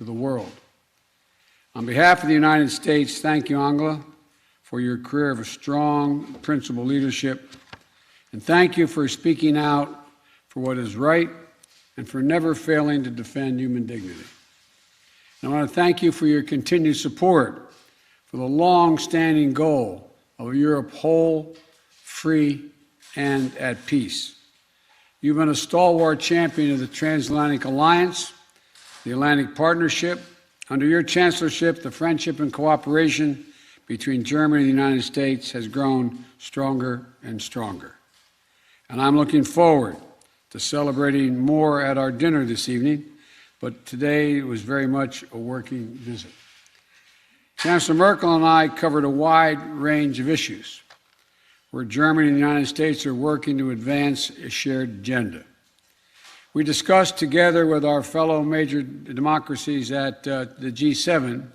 to the world. On behalf of the United States, thank you, Angela, for your career of a strong, principled leadership, and thank you for speaking out for what is right and for never failing to defend human dignity. And I want to thank you for your continued support for the long-standing goal of a Europe whole, free, and at peace. You've been a stalwart champion of the Transatlantic Alliance, the Atlantic Partnership. Under your chancellorship, the friendship and cooperation between Germany and the United States has grown stronger and stronger. And I'm looking forward to celebrating more at our dinner this evening, but today it was very much a working visit. Chancellor Merkel and I covered a wide range of issues where Germany and the United States are working to advance a shared agenda. We discussed together with our fellow major democracies at the G7,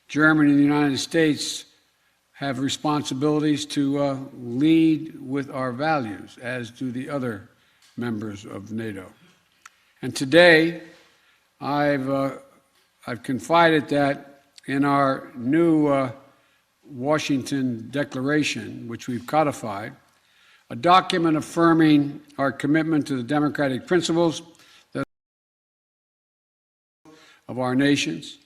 Germany and the United States have responsibilities to lead with our values, as do the other members of NATO. And today, I've confided that in our new Washington Declaration, which we've codified, a document affirming our commitment to the democratic principles of our nations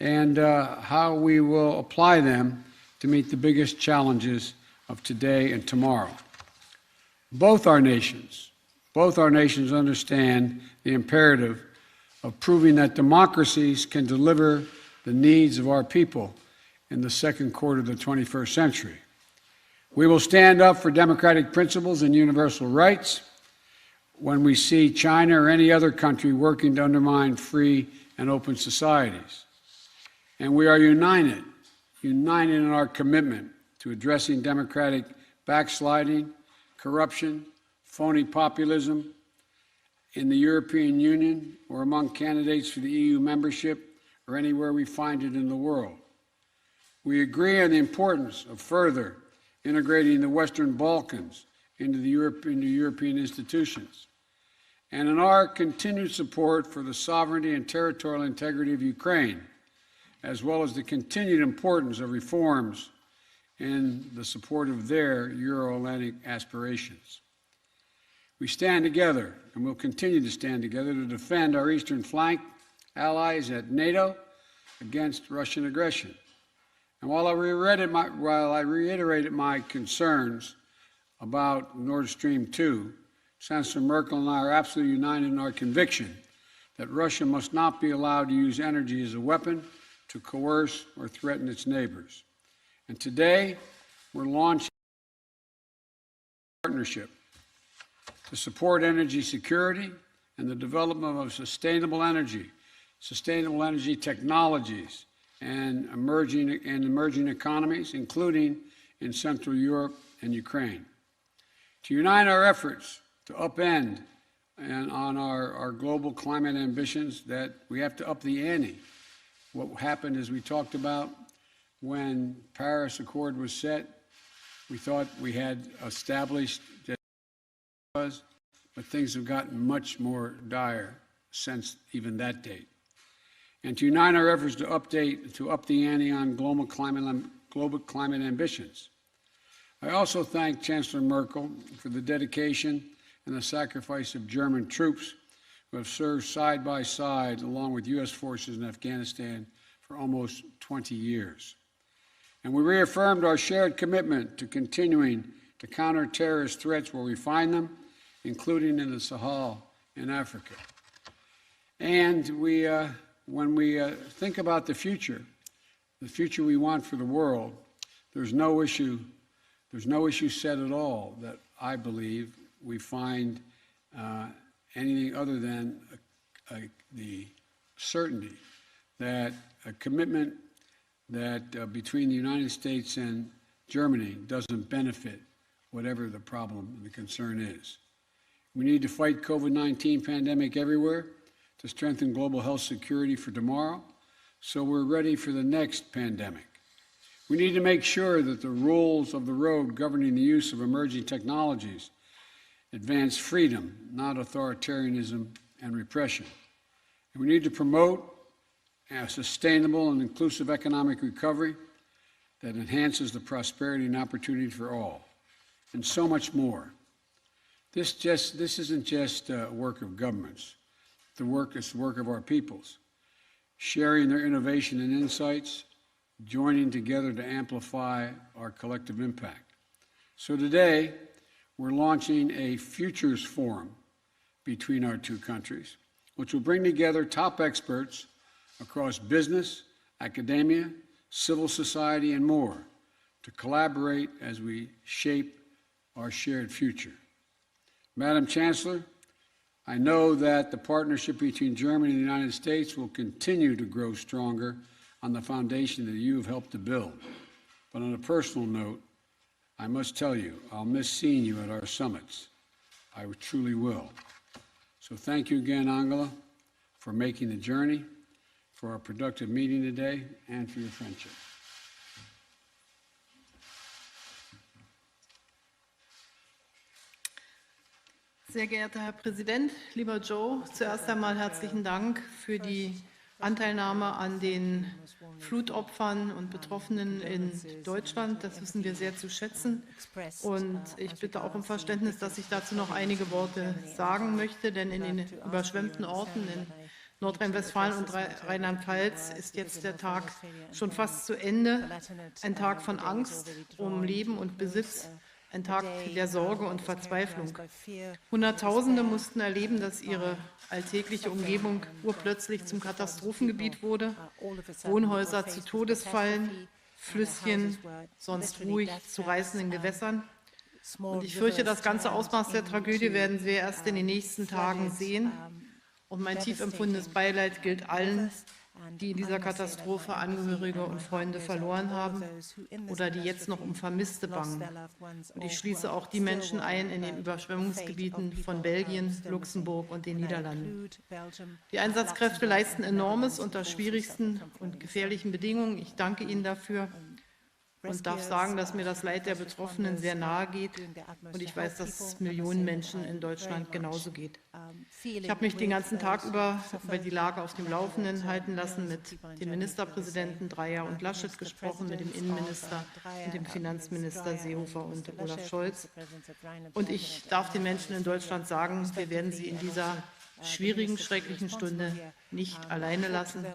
and how we will apply them to meet the biggest challenges of today and tomorrow. Both our nations understand the imperative of proving that democracies can deliver the needs of our people in the second quarter of the 21st century. We will stand up for democratic principles and universal rights when we see China or any other country working to undermine free and open societies. And we are united in our commitment to addressing democratic backsliding, corruption, phony populism in the European Union or among candidates for the EU membership or anywhere we find it in the world. We agree on the importance of further integrating the Western Balkans into European institutions, and in our continued support for the sovereignty and territorial integrity of Ukraine, as well as the continued importance of reforms in the support of their Euro-Atlantic aspirations. We stand together, and will continue to stand together, to defend our eastern flank allies at NATO against Russian aggression. And while I reiterated my concerns about Nord Stream 2, Chancellor Merkel and I are absolutely united in our conviction that Russia must not be allowed to use energy as a weapon to coerce or threaten its neighbors. And today, we're launching a partnership to support energy security and the development of sustainable energy technologies, and emerging economies, including in Central Europe and Ukraine. To unite our efforts to upend and on our global climate ambitions, that we have to up the ante. What happened, as we talked about, when Paris Accord was set, we thought we had established that it was, but things have gotten much more dire since even that date. And to unite our efforts to up the ante on global climate ambitions. I also thank Chancellor Merkel for the dedication and the sacrifice of German troops who have served side by side along with U.S. forces in Afghanistan for almost 20 years. And we reaffirmed our shared commitment to continuing to counter terrorist threats where we find them, including in the Sahel in Africa. And when we think about the future we want for the world, there's no issue set at all that I believe we find anything other than the certainty that a commitment that between the United States and Germany doesn't benefit whatever the problem and the concern is. We need to fight COVID-19 pandemic everywhere to strengthen global health security for tomorrow, so we're ready for the next pandemic. We need to make sure that the rules of the road governing the use of emerging technologies advance freedom, not authoritarianism and repression. And we need to promote a sustainable and inclusive economic recovery that enhances the prosperity and opportunity for all, and so much more. This isn't just work of governments. It's the work of our peoples, sharing their innovation and insights, joining together to amplify our collective impact. So today, we're launching a Futures Forum between our two countries, which will bring together top experts across business, academia, civil society, and more to collaborate as we shape our shared future. Madam Chancellor, I know that the partnership between Germany and the United States will continue to grow stronger on the foundation that you have helped to build. But on a personal note, I must tell you, I'll miss seeing you at our summits. I truly will. So thank you again, Angela, for making the journey, for our productive meeting today, and for your friendship. Sehr geehrter Herr Präsident, lieber Joe, zuerst einmal herzlichen Dank für die Anteilnahme an den Flutopfern und Betroffenen in Deutschland. Das wissen wir sehr zu schätzen. Und ich bitte auch um Verständnis, dass ich dazu noch einige Worte sagen möchte, denn in den überschwemmten Orten in Nordrhein-Westfalen und Rheinland-Pfalz ist jetzt der Tag schon fast zu Ende. Ein Tag von Angst um Leben und Besitz. Ein Tag der Sorge und Verzweiflung. Hunderttausende mussten erleben, dass ihre alltägliche Umgebung urplötzlich zum Katastrophengebiet wurde, Wohnhäuser zu Todesfallen, Flüsschen sonst ruhig zu reißenden Gewässern. Und ich fürchte, das ganze Ausmaß der Tragödie werden wir erst in den nächsten Tagen sehen. Und mein tief empfundenes Beileid gilt allen, die in dieser Katastrophe Angehörige und Freunde verloren haben oder die jetzt noch um Vermisste bangen. Und ich schließe auch die Menschen ein in den Überschwemmungsgebieten von Belgien, Luxemburg und den Niederlanden. Die Einsatzkräfte leisten Enormes unter schwierigsten und gefährlichen Bedingungen. Ich danke Ihnen dafür und darf sagen, dass mir das Leid der Betroffenen sehr nahe geht und ich weiß, dass es Millionen Menschen in Deutschland genauso geht. Ich habe mich den ganzen Tag über die Lage auf dem Laufenden halten lassen, mit dem Ministerpräsidenten Dreyer und Laschet gesprochen, mit dem Innenminister und dem Finanzminister Seehofer und Olaf Scholz. Und ich darf den Menschen in Deutschland sagen, wir werden sie in dieser schwierigen, schrecklichen Stunde nicht alleine lassen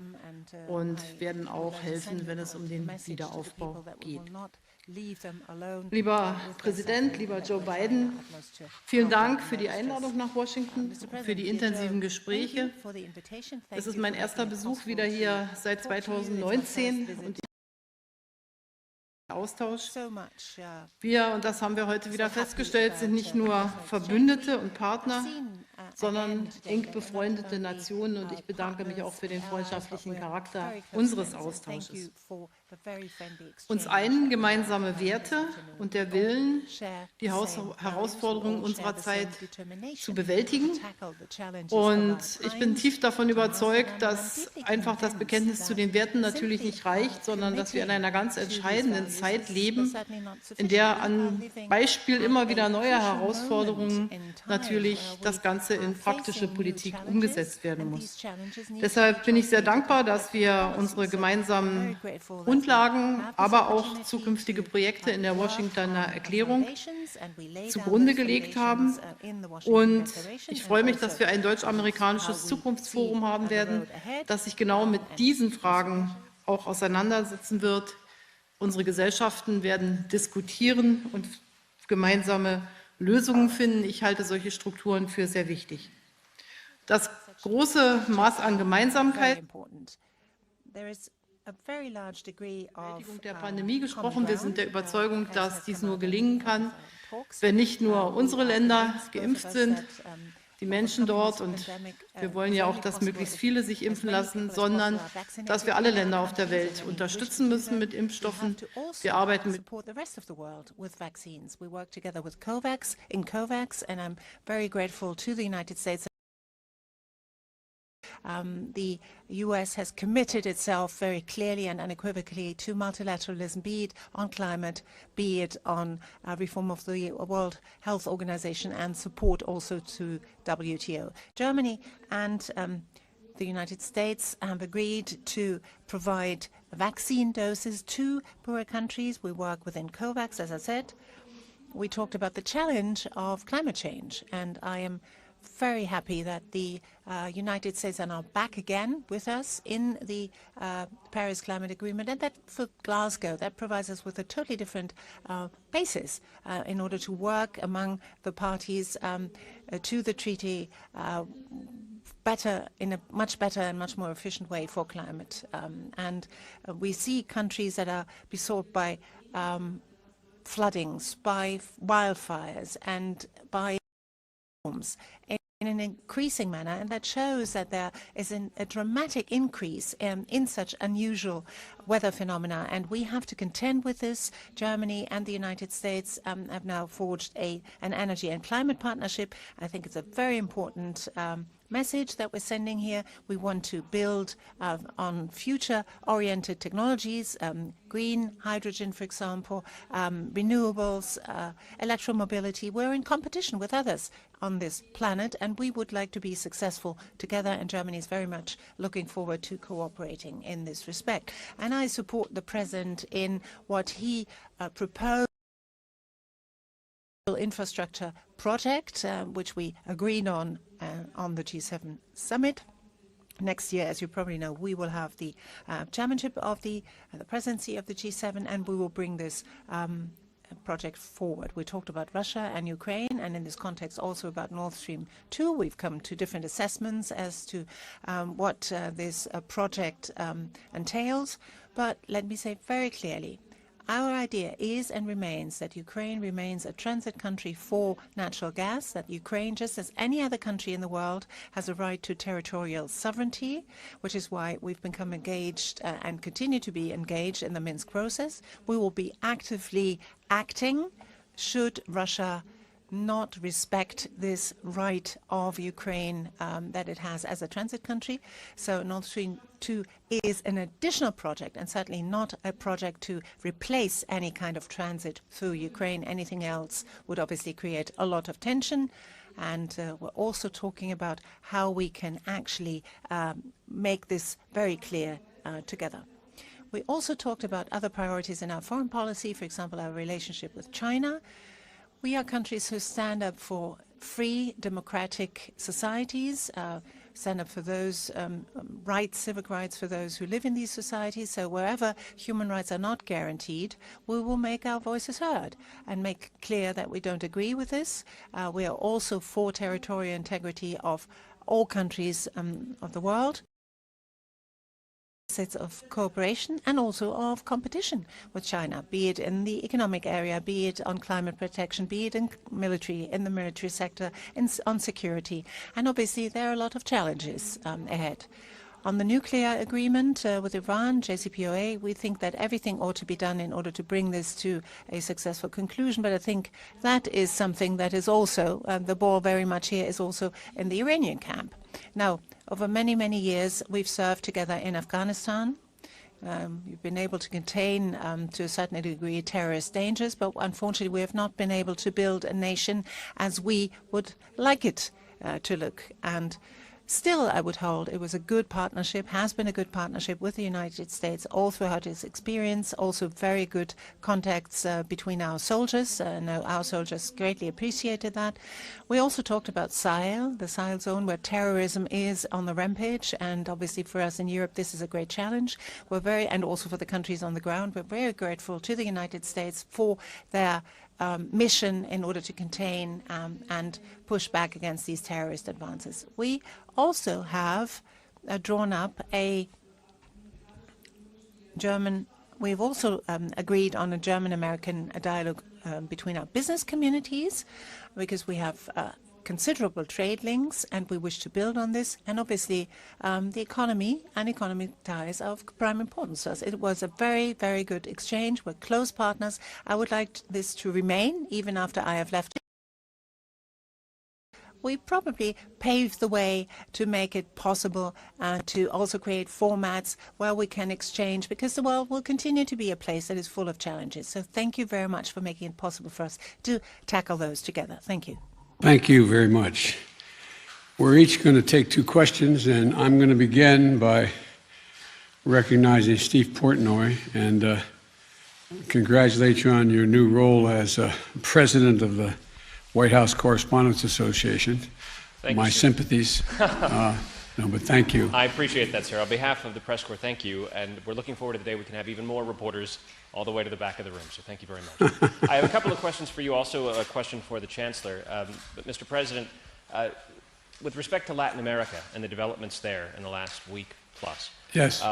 und werden auch helfen, wenn es um den Wiederaufbau geht. Lieber Präsident, lieber Joe Biden, vielen Dank für die Einladung nach Washington, für die intensiven Gespräche. Es ist mein erster Besuch wieder hier seit 2019 und Austausch. Wir, und das haben wir heute wieder festgestellt, sind nicht nur Verbündete und Partner, sondern eng befreundete Nationen und ich bedanke mich auch für den freundschaftlichen Charakter unseres Austausches. Uns einen gemeinsame Werte und der Willen, die Herausforderungen unserer Zeit zu bewältigen. Und ich bin tief davon überzeugt, dass einfach das Bekenntnis zu den Werten natürlich nicht reicht, sondern dass wir in einer ganz entscheidenden Zeit leben, in der an Beispiel immer wieder neuer Herausforderungen natürlich das Ganze in praktische Politik umgesetzt werden muss. Deshalb bin ich sehr dankbar, dass wir unsere gemeinsamen Grundlagen, aber auch zukünftige Projekte in der Washingtoner Erklärung zugrunde gelegt haben. Und ich freue mich, dass wir ein deutsch-amerikanisches Zukunftsforum haben werden, das sich genau mit diesen Fragen auch auseinandersetzen wird. Unsere Gesellschaften werden diskutieren und gemeinsame Lösungen finden. Ich halte solche Strukturen für sehr wichtig. Das große Maß an Gemeinsamkeit, Bewältigung der Pandemie gesprochen. Wir sind der Überzeugung, dass dies nur gelingen kann, wenn nicht nur unsere Länder geimpft sind, die Menschen dort, und wir wollen ja auch, dass möglichst viele sich impfen lassen, sondern dass wir alle Länder auf der Welt unterstützen müssen mit Impfstoffen. Wir arbeiten mit The US has committed itself very clearly and unequivocally to multilateralism, be it on climate, be it on reform of the World Health Organization and support also to WTO. Germany and the United States have agreed to provide vaccine doses to poorer countries. We work within COVAX, as I said. We talked about the challenge of climate change, and I am very happy that the United States are now back again with us in the Paris Climate Agreement, and that for Glasgow, that provides us with a totally different basis in order to work among the parties to the treaty in a much better and much more efficient way for climate. We see countries that are besought by floodings, by wildfires, and by storms in an increasing manner, and that shows that there is a dramatic increase in such unusual weather phenomena, and we have to contend with this. Germany and the United States have now forged an energy and climate partnership. I think it's a very important message that we're sending here. We want to build on future-oriented technologies, green hydrogen, for example, renewables, electromobility. We're in competition with others on this planet, and we would like to be successful together, and Germany is very much looking forward to cooperating in this respect. And I support the President in what he proposed infrastructure project, which we agreed on the G7 summit. Next year, as you probably know, we will have the chairmanship of the presidency of the G7, and we will bring this project forward. We talked about Russia and Ukraine, and in this context also about Nord Stream 2. We've come to different assessments as to what this project entails. But let me say very clearly, our idea is and remains that Ukraine remains a transit country for natural gas, that Ukraine, just as any other country in the world, has a right to territorial sovereignty, which is why we've become engaged and continue to be engaged in the Minsk process. We will be actively acting should Russia not respect this right of Ukraine that it has as a transit country. So Nord Stream 2 is an additional project and certainly not a project to replace any kind of transit through Ukraine. Anything else would obviously create a lot of tension. And we're also talking about how we can actually make this very clear together. We also talked about other priorities in our foreign policy, for example, our relationship with China. We are countries who stand up for free, democratic societies, stand up for those rights, civic rights for those who live in these societies. So wherever human rights are not guaranteed, we will make our voices heard and make clear that we don't agree with this. We are also for territorial integrity of all countries of the world. Sets of cooperation and also of competition with China, be it in the economic area, be it on climate protection, be it in the military sector, on security. And obviously there are a lot of challenges ahead. On the nuclear agreement with Iran, JCPOA, we think that everything ought to be done in order to bring this to a successful conclusion. But I think that is something that is also, the ball very much here is also in the Iranian camp. Now, over many, many years, we've served together in Afghanistan. We've been able to contain, to a certain degree, terrorist dangers, but unfortunately we have not been able to build a nation as we would like it to look. And still, I would hold it was a good partnership, has been a good partnership with the United States all throughout its experience, also very good contacts between our soldiers. Our soldiers greatly appreciated that. We also talked about Sahel, the Sahel zone, where terrorism is on the rampage, and obviously for us in Europe this is a great challenge. And also for the countries on the ground, we're very grateful to the United States for their mission in order to contain and push back against these terrorist advances. We also have drawn up we've also agreed on a German-American dialogue between our business communities, because we have considerable trade links and we wish to build on this. And obviously the economy and economic ties are of prime importance to us. It was a very, very good exchange. We're close partners. I would like this to remain even after I have left. We probably paved the way to make it possible to also create formats where we can exchange, because the world will continue to be a place that is full of challenges. So thank you very much for making it possible for us to tackle those together. Thank you. Thank you very much. We're each going to take 2 questions, and I'm going to begin by recognizing Steve Portnoy and congratulate you on your new role as president of the White House Correspondents Association. Thank My you, sir. sympathies. No, but thank you. I appreciate that, sir. On behalf of the press corps, thank you. And we're looking forward to the day we can have even more reporters all the way to the back of the room. So thank you very much. I have a couple of questions for you, also a question for the Chancellor. But Mr. President, with respect to Latin America and the developments there in the last week plus, Yes.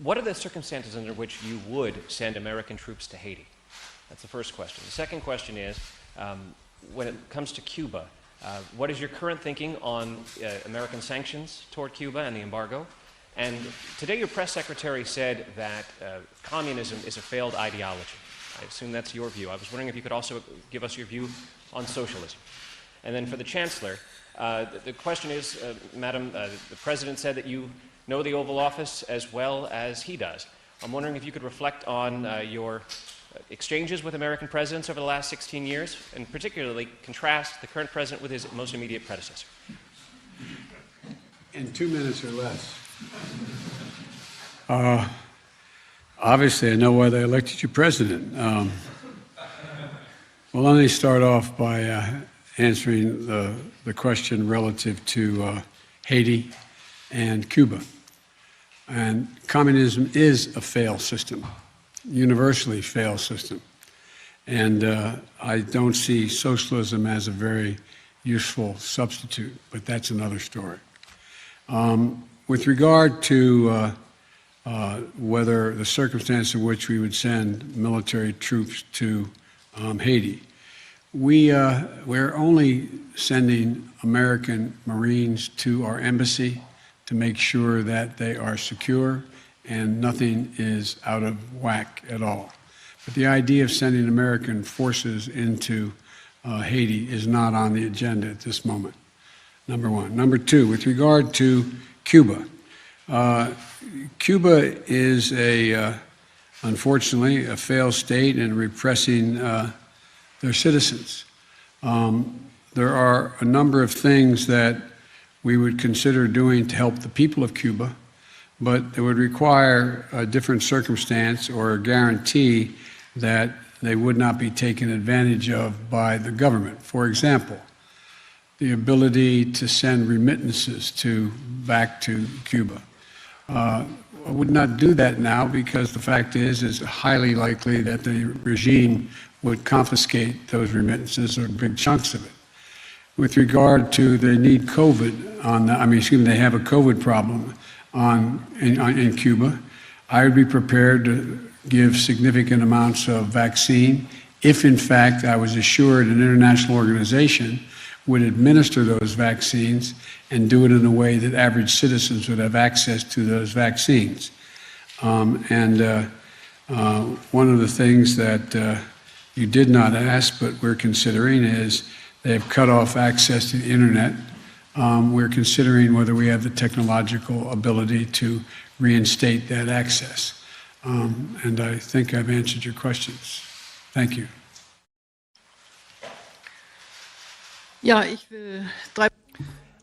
what are the circumstances under which you would send American troops to Haiti? That's the first question. The second question is, when it comes to Cuba, what is your current thinking on American sanctions toward Cuba and the embargo? And today your press secretary said that communism is a failed ideology. I assume that's your view. I was wondering if you could also give us your view on socialism. And then for the Chancellor, the question is, Madam, the President said that you know the Oval Office as well as he does. I'm wondering if you could reflect on your exchanges with American presidents over the last 16 years, and particularly contrast the current president with his most immediate predecessor. In 2 minutes or less. Obviously, I know why they elected you president. Well, let me start off by answering the question relative to Haiti and Cuba. And communism is a failed system, universally failed system. And I don't see socialism as a very useful substitute, but that's another story. With regard to whether the circumstance in which we would send military troops to Haiti, we're only sending American Marines to our embassy to make sure that they are secure and nothing is out of whack at all. But the idea of sending American forces into Haiti is not on the agenda at this moment, number one. Number two, with regard to Cuba, Cuba is unfortunately, a failed state in repressing their citizens. There are a number of things that we would consider doing to help the people of Cuba, but it would require a different circumstance or a guarantee that they would not be taken advantage of by the government. For example, the ability to send remittances back to Cuba. I would not do that now because the fact is it's highly likely that the regime would confiscate those remittances or big chunks of it. With regard to they need COVID they have a COVID problem in Cuba, I would be prepared to give significant amounts of vaccine if in fact I was assured an international organization would administer those vaccines and do it in a way that average citizens would have access to those vaccines. One of the things that you did not ask, but we're considering, is they have cut off access to the internet. We're considering whether we have the technological ability to reinstate that access. And I think I've answered your questions. Thank you. Ja, ich will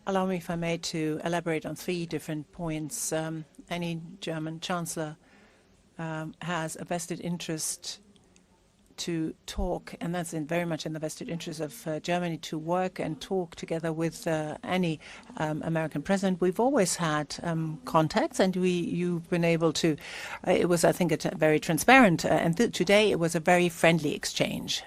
Allow me, if I may, to elaborate on 3 different points. Any German chancellor has a vested interest to talk, and that's very much in the vested interest of Germany, to work and talk together with any American president. We've always had contacts, and you've been able to. It was, I think, very transparent, and today it was a very friendly exchange.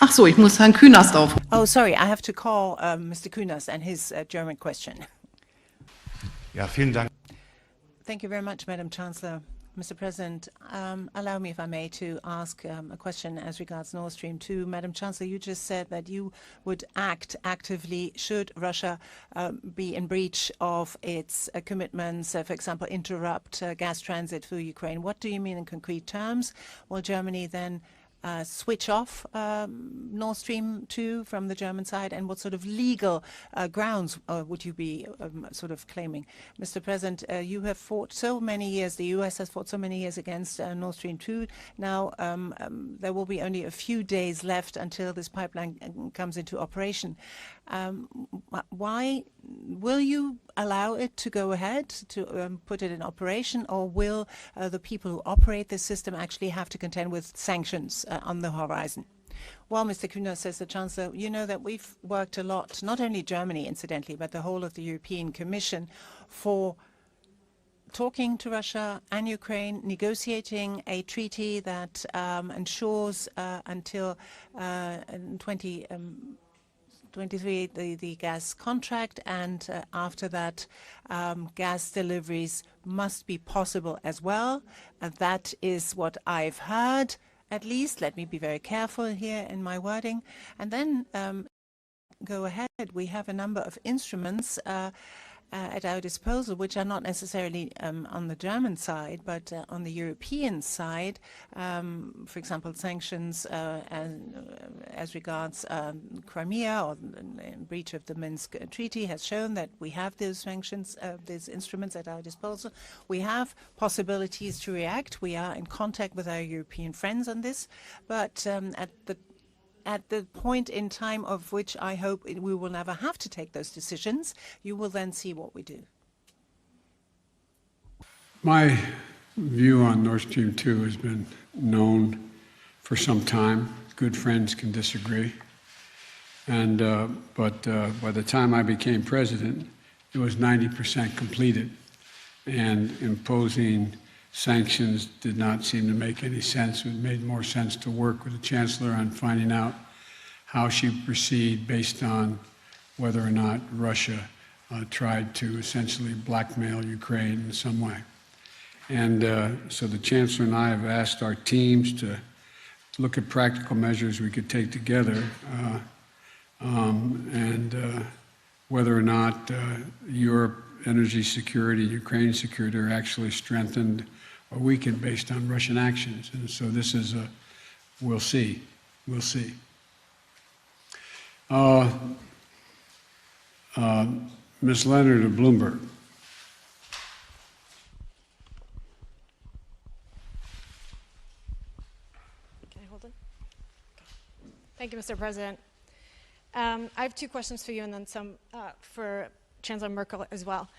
Ach so, ich muss Herrn Künast auf. Oh, sorry, I have to call Mr. Künast and his German question. Ja, vielen Dank. Thank you very much, Madam Chancellor. Mr. President, allow me, if I may, to ask a question as regards Nord Stream 2. Madam Chancellor, you just said that you would act actively should Russia be in breach of its commitments, for example, interrupt gas transit through Ukraine. What do you mean in concrete terms? Will Germany then switch off Nord Stream 2 from the German side, and what sort of legal grounds would you be sort of claiming? Mr. President, you have fought so many years, the US has fought so many years against Nord Stream 2. Now there will be only a few days left until this pipeline comes into operation. why will you allow it to go ahead, to put it in operation, or will the people who operate this system actually have to contend with sanctions on the horizon? Well, Mr. Kühner, says the Chancellor, you know that we've worked a lot, not only Germany, incidentally, but the whole of the European Commission, for talking to Russia and Ukraine, negotiating a treaty that ensures until 2023 the gas contract, and after that gas deliveries must be possible as well. That is what I've heard, at least. Let me be very careful here in my wording. And then go ahead. We have a number of instruments at our disposal, which are not necessarily on the German side, but on the European side. For example, sanctions as regards Crimea, or breach of the Minsk Treaty, has shown that we have those sanctions, these instruments at our disposal. We have possibilities to react. We are in contact with our European friends on this, but at the point in time of which I hope we will never have to take those decisions, you will then see what we do. My view on Nord Stream 2 has been known for some time. Good friends can disagree. And but by the time I became president, it was 90% completed. And imposing sanctions did not seem to make any sense. It made more sense to work with the Chancellor on finding out how she would proceed based on whether or not Russia tried to essentially blackmail Ukraine in some way. And so the Chancellor and I have asked our teams to look at practical measures we could take together, and whether or not Europe energy security, Ukraine security are actually strengthened or weakened based on Russian actions. And so this is a, we'll see. Ms. Leonard of Bloomberg. Can I hold it? Okay. Thank you, Mr. President. I have two questions for you and then some for Chancellor Merkel as well.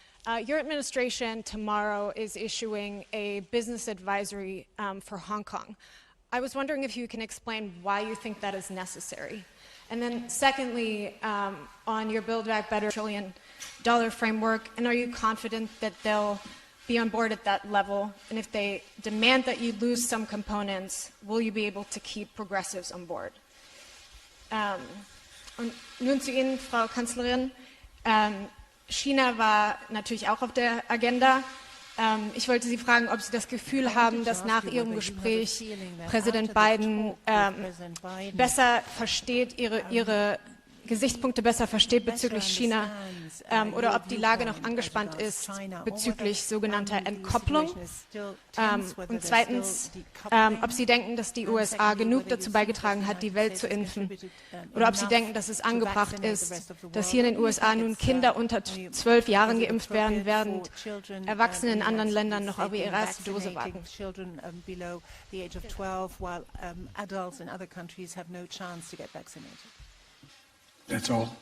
Your administration tomorrow is issuing a business advisory for Hong Kong. I was wondering if you can explain why you think that is necessary. And then secondly, on your Build Back Better $1 trillion framework, and are you confident that they'll be on board at that level? And if they demand that you lose some components, will you be able to keep progressives on board? Und nun zu Ihnen, Frau Kanzlerin. China war natürlich auch auf der Agenda. Ich wollte Sie fragen, ob Sie das Gefühl haben, dass nach Ihrem Gespräch Präsident Biden besser versteht, Ihre Gesichtspunkte besser versteht bezüglich China, oder ob die Lage noch angespannt ist bezüglich sogenannter Entkopplung. Und zweitens, ob Sie denken, dass die USA genug dazu beigetragen hat, die Welt zu impfen, oder ob Sie denken, dass es angebracht ist, dass hier in den USA nun Kinder unter 12 Jahren geimpft werden, während Erwachsene in anderen Ländern noch auf ihre erste Dose warten. That's all?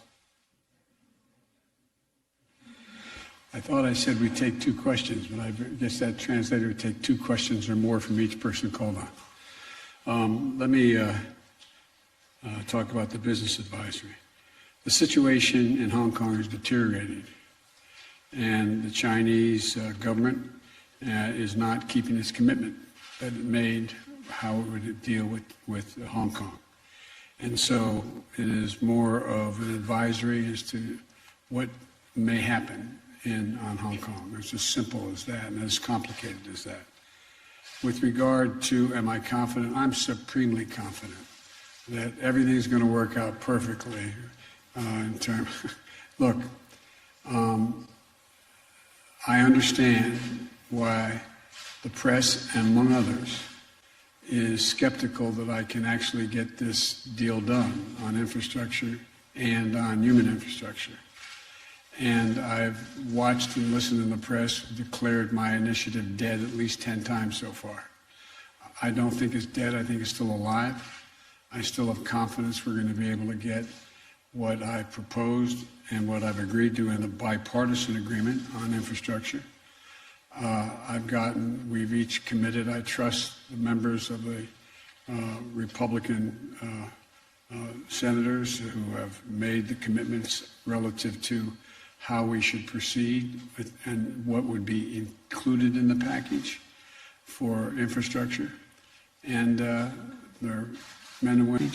I thought I said we'd take two questions, but I guess that translator would take two questions or more from each person called on. Let me talk about the business advisory. The situation in Hong Kong is deteriorating, and the Chinese government is not keeping its commitment that it made how it would deal with Hong Kong. And so it is more of an advisory as to what may happen on Hong Kong. It's as simple as that and as complicated as that. With regard to, am I confident? I'm supremely confident that everything's going to work out perfectly in terms. Look, I understand why the press, among others, is skeptical that I can actually get this deal done on infrastructure and on human infrastructure. And I've watched and listened in the press, declared my initiative dead at least 10 times so far. I don't think it's dead. I think it's still alive. I still have confidence we're going to be able to get what I proposed and what I've agreed to in the bipartisan agreement on infrastructure. We've each committed, I trust the members of the Republican senators who have made the commitments relative to how we should proceed and what would be included in the package for infrastructure. And their men and women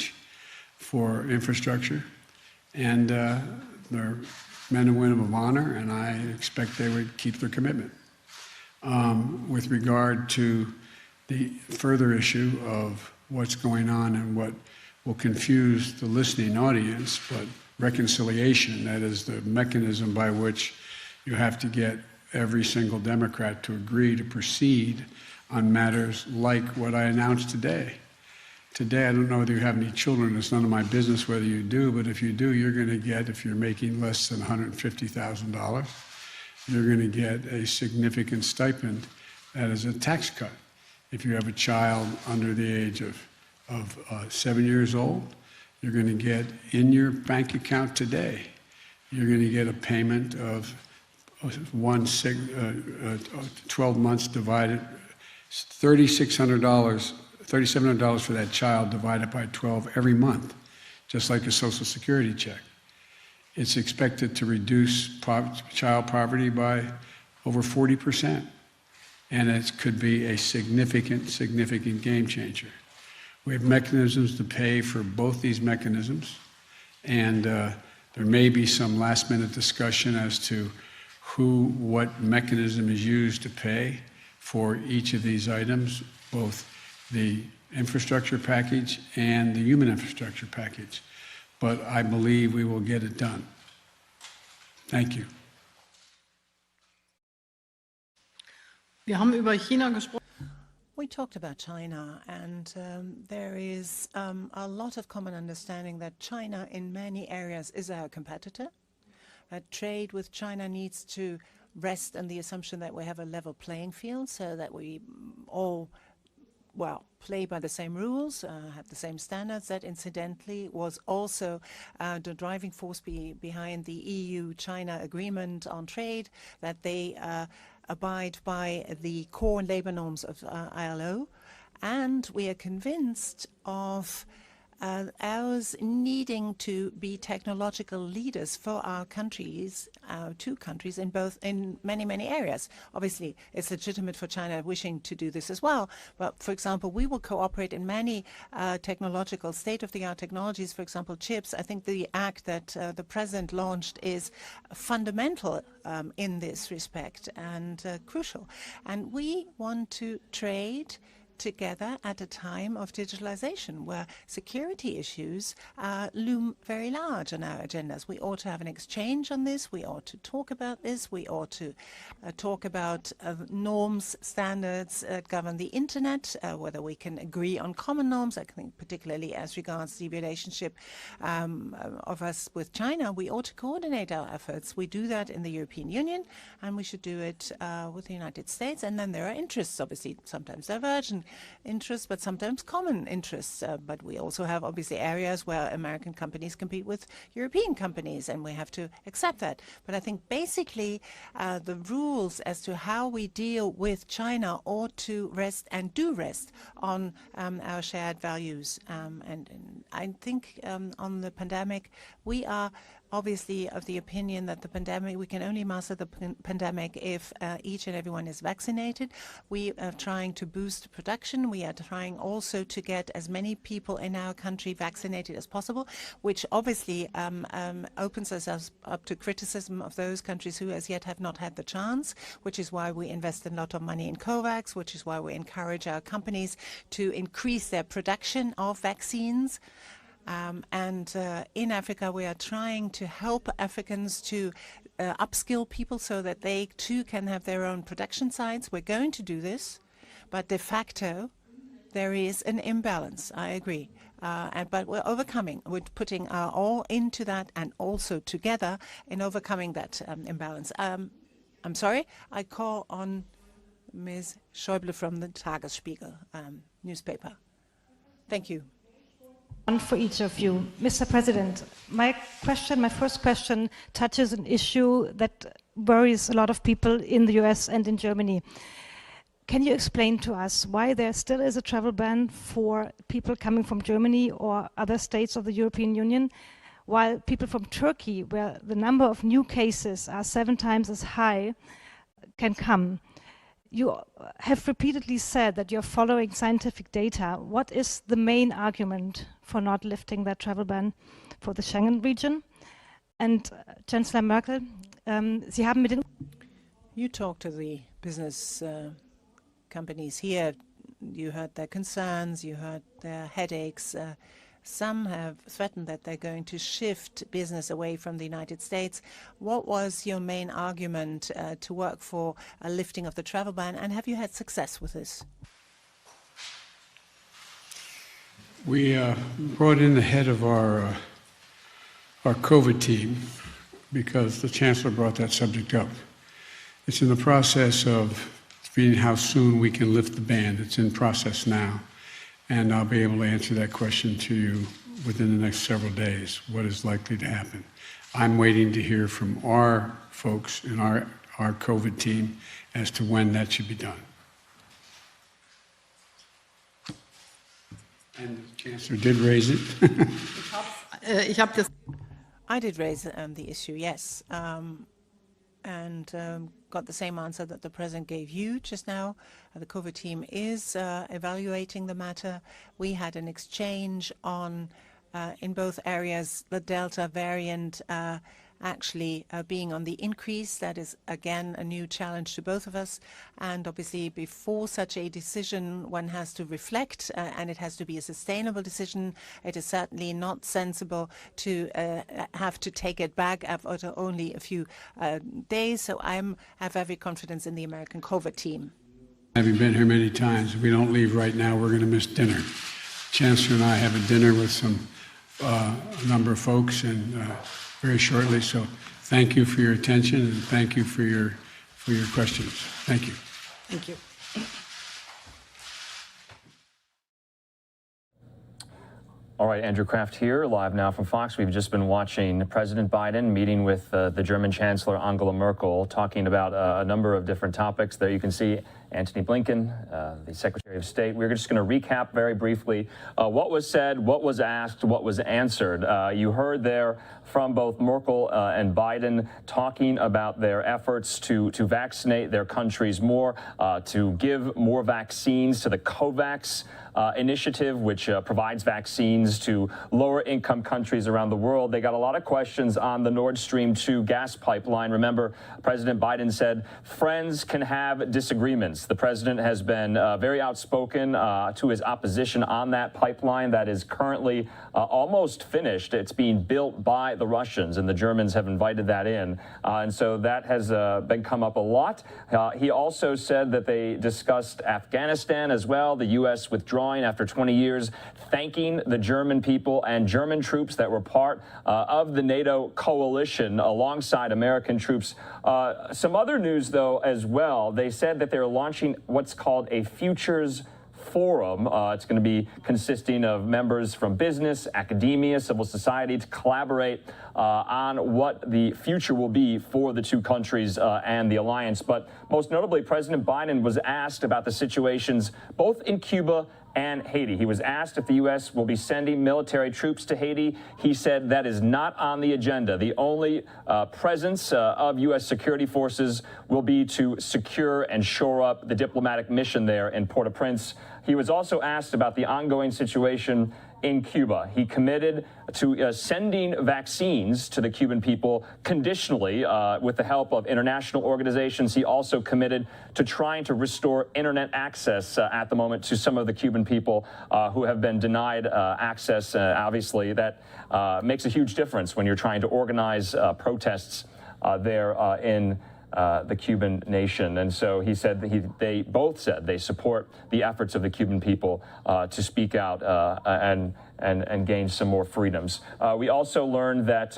for infrastructure. And they're men and women of honor, and I expect they would keep their commitment. With regard to the further issue of what's going on and what will confuse the listening audience, but reconciliation, that is the mechanism by which you have to get every single Democrat to agree to proceed on matters like what I announced today. Today, I don't know whether you have any children. It's none of my business whether you do, but if you do, you're going to get, if you're making less than $150,000, you're going to get a significant stipend that is a tax cut. If you have a child under the age of 7 years old, you're going to get in your bank account today, you're going to get a payment of 12 months divided, $3,700 for that child divided by 12 every month, just like a Social Security check. It's expected to reduce child poverty by over 40%, and it could be a significant, significant game changer. We have mechanisms to pay for both these mechanisms, and there may be some last-minute discussion as to what mechanism is used to pay for each of these items, both the infrastructure package and the human infrastructure package. But I believe we will get it done. Thank you. Wir haben über China gesprochen. We talked about China, and there is a lot of common understanding that China in many areas is our competitor. That trade with China needs to rest on the assumption that we have a level playing field so that we all, well, play by the same rules, have the same standards. That incidentally was also the driving force behind the EU-China agreement on trade, that they abide by the core labor norms of ILO. And we are convinced of ours needing to be technological leaders for our countries, our two countries, in many areas. Obviously, it's legitimate for China wishing to do this as well. But for example, we will cooperate in many technological, state-of-the-art technologies, for example, chips. I think the act that the president launched is fundamental in this respect and crucial. And we want to trade together at a time of digitalization where security issues loom very large on our agendas. We ought to have an exchange on this. We ought to talk about this. We ought to talk about norms, standards govern the internet, whether we can agree on common norms. I think particularly as regards the relationship of us with China, we ought to coordinate our efforts. We do that in the European Union, and we should do it with the United States. And then there are interests, obviously, sometimes divergent interests, but sometimes common interests. But we also have obviously areas where American companies compete with European companies, and we have to accept that. But I think basically the rules as to how we deal with China ought to rest and do rest on our shared values. And I think on the pandemic, we are obviously of the opinion that the pandemic, we can only master the pandemic if each and everyone is vaccinated. We are trying to boost production. We are trying also to get as many people in our country vaccinated as possible, which obviously opens us up to criticism of those countries who as yet have not had the chance, which is why we invest a lot of money in COVAX, which is why we encourage our companies to increase their production of vaccines. And in Africa, we are trying to help Africans to upskill people so that they too can have their own production sites. We're going to do this, but de facto, there is an imbalance. I agree. But we're overcoming. We're putting our all into that and also together in overcoming that imbalance. I'm sorry, I call on Ms. Schäuble from the Tagesspiegel newspaper. Thank you. One for each of you. Mr. President, my first question touches an issue that worries a lot of people in the US and in Germany. Can you explain to us why there still is a travel ban for people coming from Germany or other states of the European Union, while people from Turkey, where the number of new cases are 7 times as high, can come? You have repeatedly said that you're following scientific data. What is the main argument for not lifting that travel ban for the Schengen region? And Chancellor Merkel, Sie haben mit den... You talked to the business companies here. You heard their concerns, you heard their headaches. Some have threatened that they're going to shift business away from the United States. What was your main argument to work for a lifting of the travel ban, and have you had success with this? We brought in the head of our COVID team because the Chancellor brought that subject up. It's in the process of seeing how soon we can lift the ban. It's in process now. And I'll be able to answer that question to you within the next several days, what is likely to happen. I'm waiting to hear from our folks in our COVID team as to when that should be done. And the Chancellor did raise it. I did raise the issue, yes, and got the same answer that the President gave you just now. The COVID team is evaluating the matter. We had an exchange on, in both areas, the Delta variant actually being on the increase. That is, again, a new challenge to both of us. And obviously, before such a decision, one has to reflect, and it has to be a sustainable decision. It is certainly not sensible to have to take it back after only a few days. So I have every confidence in the American COVID team. Having been here many times, if we don't leave right now, we're going to miss dinner. Chancellor and I have a dinner with a number of folks, and very shortly. So thank you for your attention, and thank you for your questions. Thank you. Thank you. All right, Andrew Kraft here, live now from Fox. We've just been watching President Biden meeting with the German Chancellor Angela Merkel, talking about a number of different topics. There you can see Antony Blinken, the Secretary of State. We're just going to recap very briefly what was said, what was asked, what was answered. You heard there from both Merkel and Biden talking about their efforts to vaccinate their countries more, to give more vaccines to the COVAX initiative, which provides vaccines to lower-income countries around the world. They got a lot of questions on the Nord Stream 2 gas pipeline. Remember, President Biden said friends can have disagreements. The president has been very outspoken to his opposition on that pipeline that is currently almost finished. It's being built by the Russians, and the Germans have invited that in. And so that has been come up a lot. He also said that they discussed Afghanistan as well, the U.S. withdrawing after 20 years, thanking the German people and German troops that were part of the NATO coalition alongside American troops. Some other news, though, as well. They said that they're launching what's called a Futures Forum. It's going to be consisting of members from business, academia, civil society to collaborate on what the future will be for the two countries and the alliance. But most notably, President Biden was asked about the situations both in Cuba and Haiti. He was asked if the U.S. will be sending military troops to Haiti. He said that is not on the agenda. The only presence of U.S. security forces will be to secure and shore up the diplomatic mission there in Port-au-Prince. He was also asked about the ongoing situation in Cuba. He committed to sending vaccines to the Cuban people conditionally with the help of international organizations. He also committed to trying to restore internet access at the moment to some of the Cuban people who have been denied access. Obviously, that makes a huge difference when you're trying to organize protests there in the Cuban nation. And so he said that they both said they support the efforts of the Cuban people to speak out and gain some more freedoms. We also learned that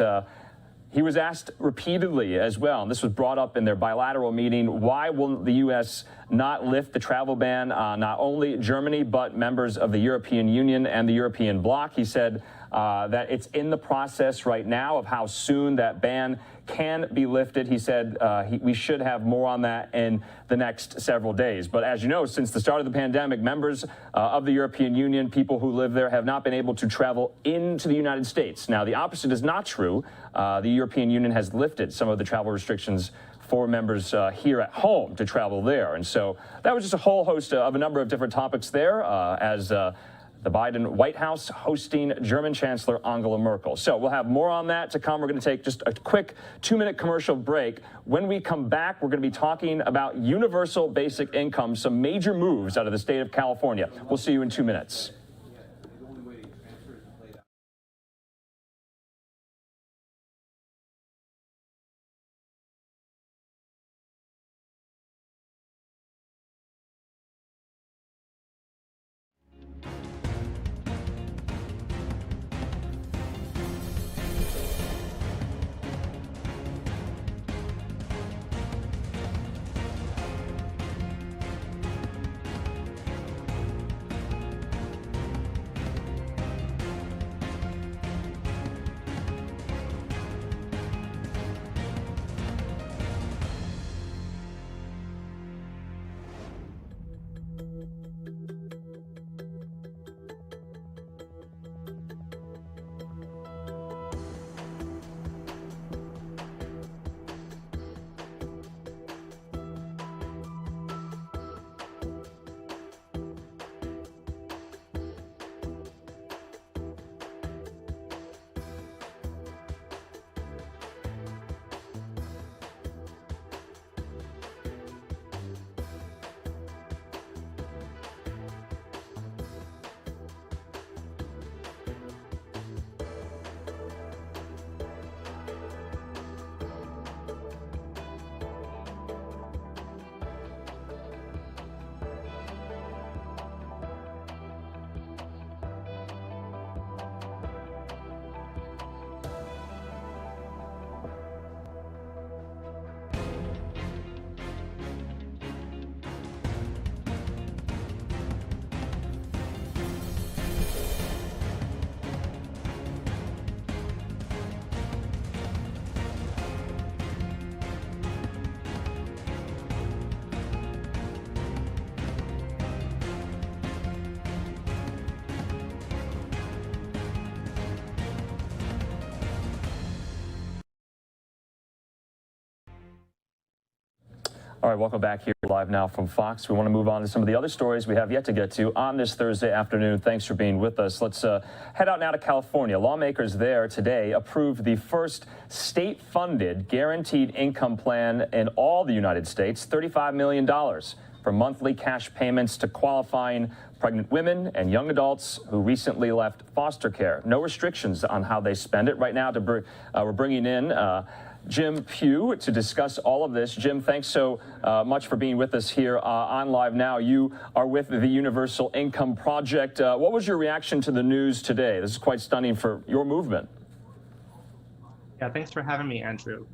he was asked repeatedly as well, and this was brought up in their bilateral meeting, why will the U.S. not lift the travel ban on not only Germany, but members of the European Union and the European bloc? He said that it's in the process right now of how soon that ban can be lifted. He said we should have more on that in the next several days. But as you know, since the start of the pandemic, members of the European Union, people who live there, have not been able to travel into the United States. Now, the opposite is not true. The European Union has lifted some of the travel restrictions for members here at home to travel there. And so that was just a whole host of a number of different topics there as the Biden White House hosting German Chancellor Angela Merkel. So we'll have more on that to come. We're going to take just a quick 2-minute commercial break. When we come back, we're going to be talking about universal basic income, some major moves out of the state of California. We'll see you in 2 minutes. All right, welcome back here live now from Fox. We want to move on to some of the other stories we have yet to get to on this Thursday afternoon. Thanks for being with us. Let's head out now to California. Lawmakers there today approved the first state-funded guaranteed income plan in all the United States, $35 million for monthly cash payments to qualifying pregnant women and young adults who recently left foster care. No restrictions on how they spend it. Right now, we're bringing in Jim Pugh to discuss all of this. Jim, thanks so much for being with us here on Live Now. You are with the Universal Income Project. What was your reaction to the news today? This is quite stunning for your movement. Yeah, thanks for having me, Andrew.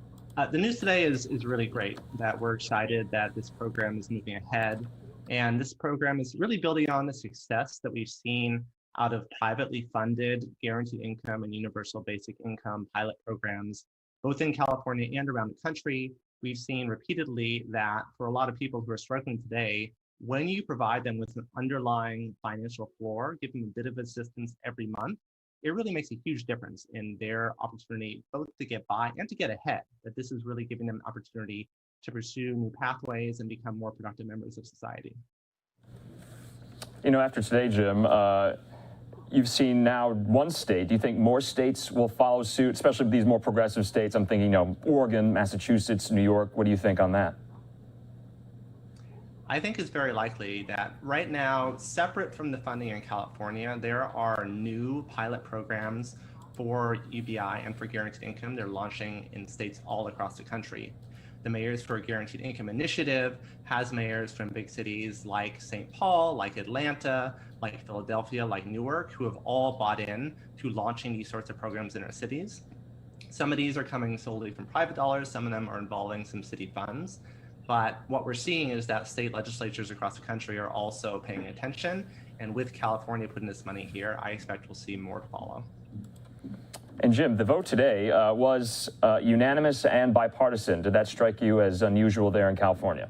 The news today is really great, that we're excited that this program is moving ahead. And this program is really building on the success that we've seen out of privately funded guaranteed income and universal basic income pilot programs, both in California and around the country. We've seen repeatedly that for a lot of people who are struggling today, when you provide them with an underlying financial floor, give them a bit of assistance every month, it really makes a huge difference in their opportunity both to get by and to get ahead. That this is really giving them an opportunity to pursue new pathways and become more productive members of society. You know, after today, Jim, you've seen now one state. Do you think more states will follow suit, especially these more progressive states? I'm thinking, you know, Oregon, Massachusetts, New York. What do you think on that? I think it's very likely that right now, separate from the funding in California, there are new pilot programs for UBI and for guaranteed income. They're launching in states all across the country. The Mayors for Guaranteed Income Initiative has mayors from big cities like St. Paul, like Atlanta, like Philadelphia, like Newark, who have all bought in to launching these sorts of programs in our cities. Some of these are coming solely from private dollars. Some of them are involving some city funds. But what we're seeing is that state legislatures across the country are also paying attention. And with California putting this money here, I expect we'll see more to follow. And Jim, the vote today was unanimous and bipartisan. Did that strike you as unusual there in California?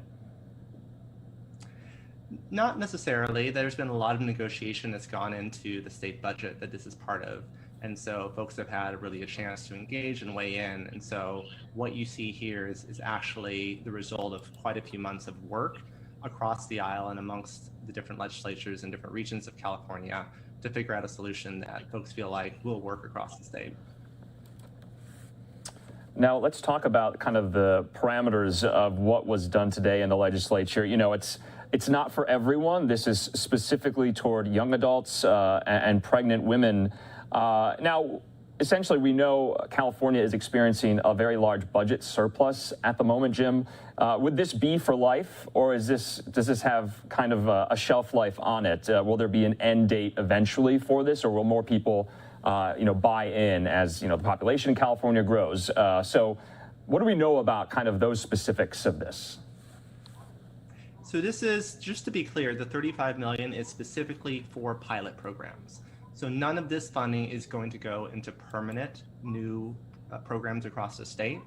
Not necessarily. There's been a lot of negotiation that's gone into the state budget that this is part of. And so folks have had really a chance to engage and weigh in. And so what you see here is actually the result of quite a few months of work across the aisle and amongst the different legislatures in different regions of California to figure out a solution that folks feel like will work across the state. Now, let's talk about kind of the parameters of what was done today in the legislature. You know, it's not for everyone. This is specifically toward young adults and pregnant women. Now, essentially, we know California is experiencing a very large budget surplus at the moment, Jim. Would this be for life, or does this have kind of a shelf life on it? Will there be an end date eventually for this, or will more people, buy in as, the population in California grows? So what do we know about kind of those specifics of this? So this is, just to be clear, the $35 million is specifically for pilot programs. So none of this funding is going to go into permanent new programs across the state.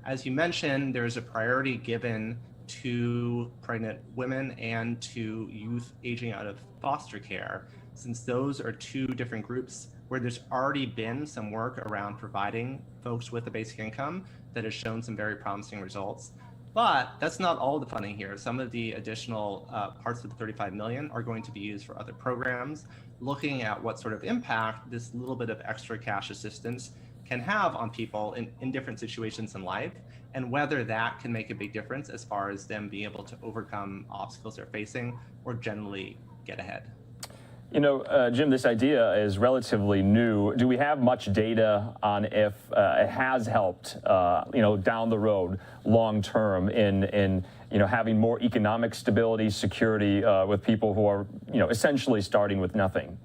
As you mentioned, there's a priority given to pregnant women and to youth aging out of foster care, since those are two different groups where there's already been some work around providing folks with a basic income that has shown some very promising results. But that's not all the funding here. Some of the additional parts of the $35 million are going to be used for other programs, looking at what sort of impact this little bit of extra cash assistance can have on people in different situations in life, and whether that can make a big difference as far as them being able to overcome obstacles they're facing or generally get ahead. Jim, this idea is relatively new. Do we have much data on if it has helped, down the road, long term in having more economic stability, security with people who are, essentially starting with nothing?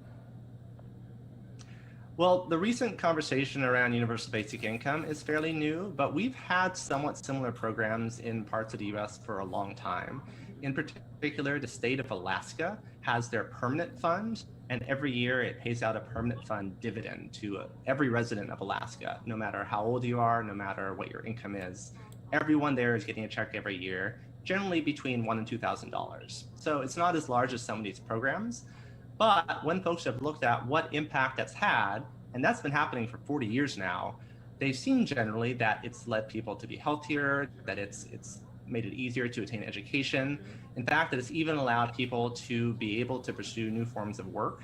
Well, the recent conversation around universal basic income is fairly new, but we've had somewhat similar programs in parts of the U.S. for a long time. In particular, the state of Alaska has their permanent fund, and every year it pays out a permanent fund dividend to every resident of Alaska, no matter how old you are, no matter what your income is. Everyone there is getting a check every year, generally between $1,000 and $2,000. So it's not as large as some of these programs, but when folks have looked at what impact that's had, and that's been happening for 40 years now, they've seen generally that it's led people to be healthier, that it's made it easier to attain education. In fact, that it's even allowed people to be able to pursue new forms of work.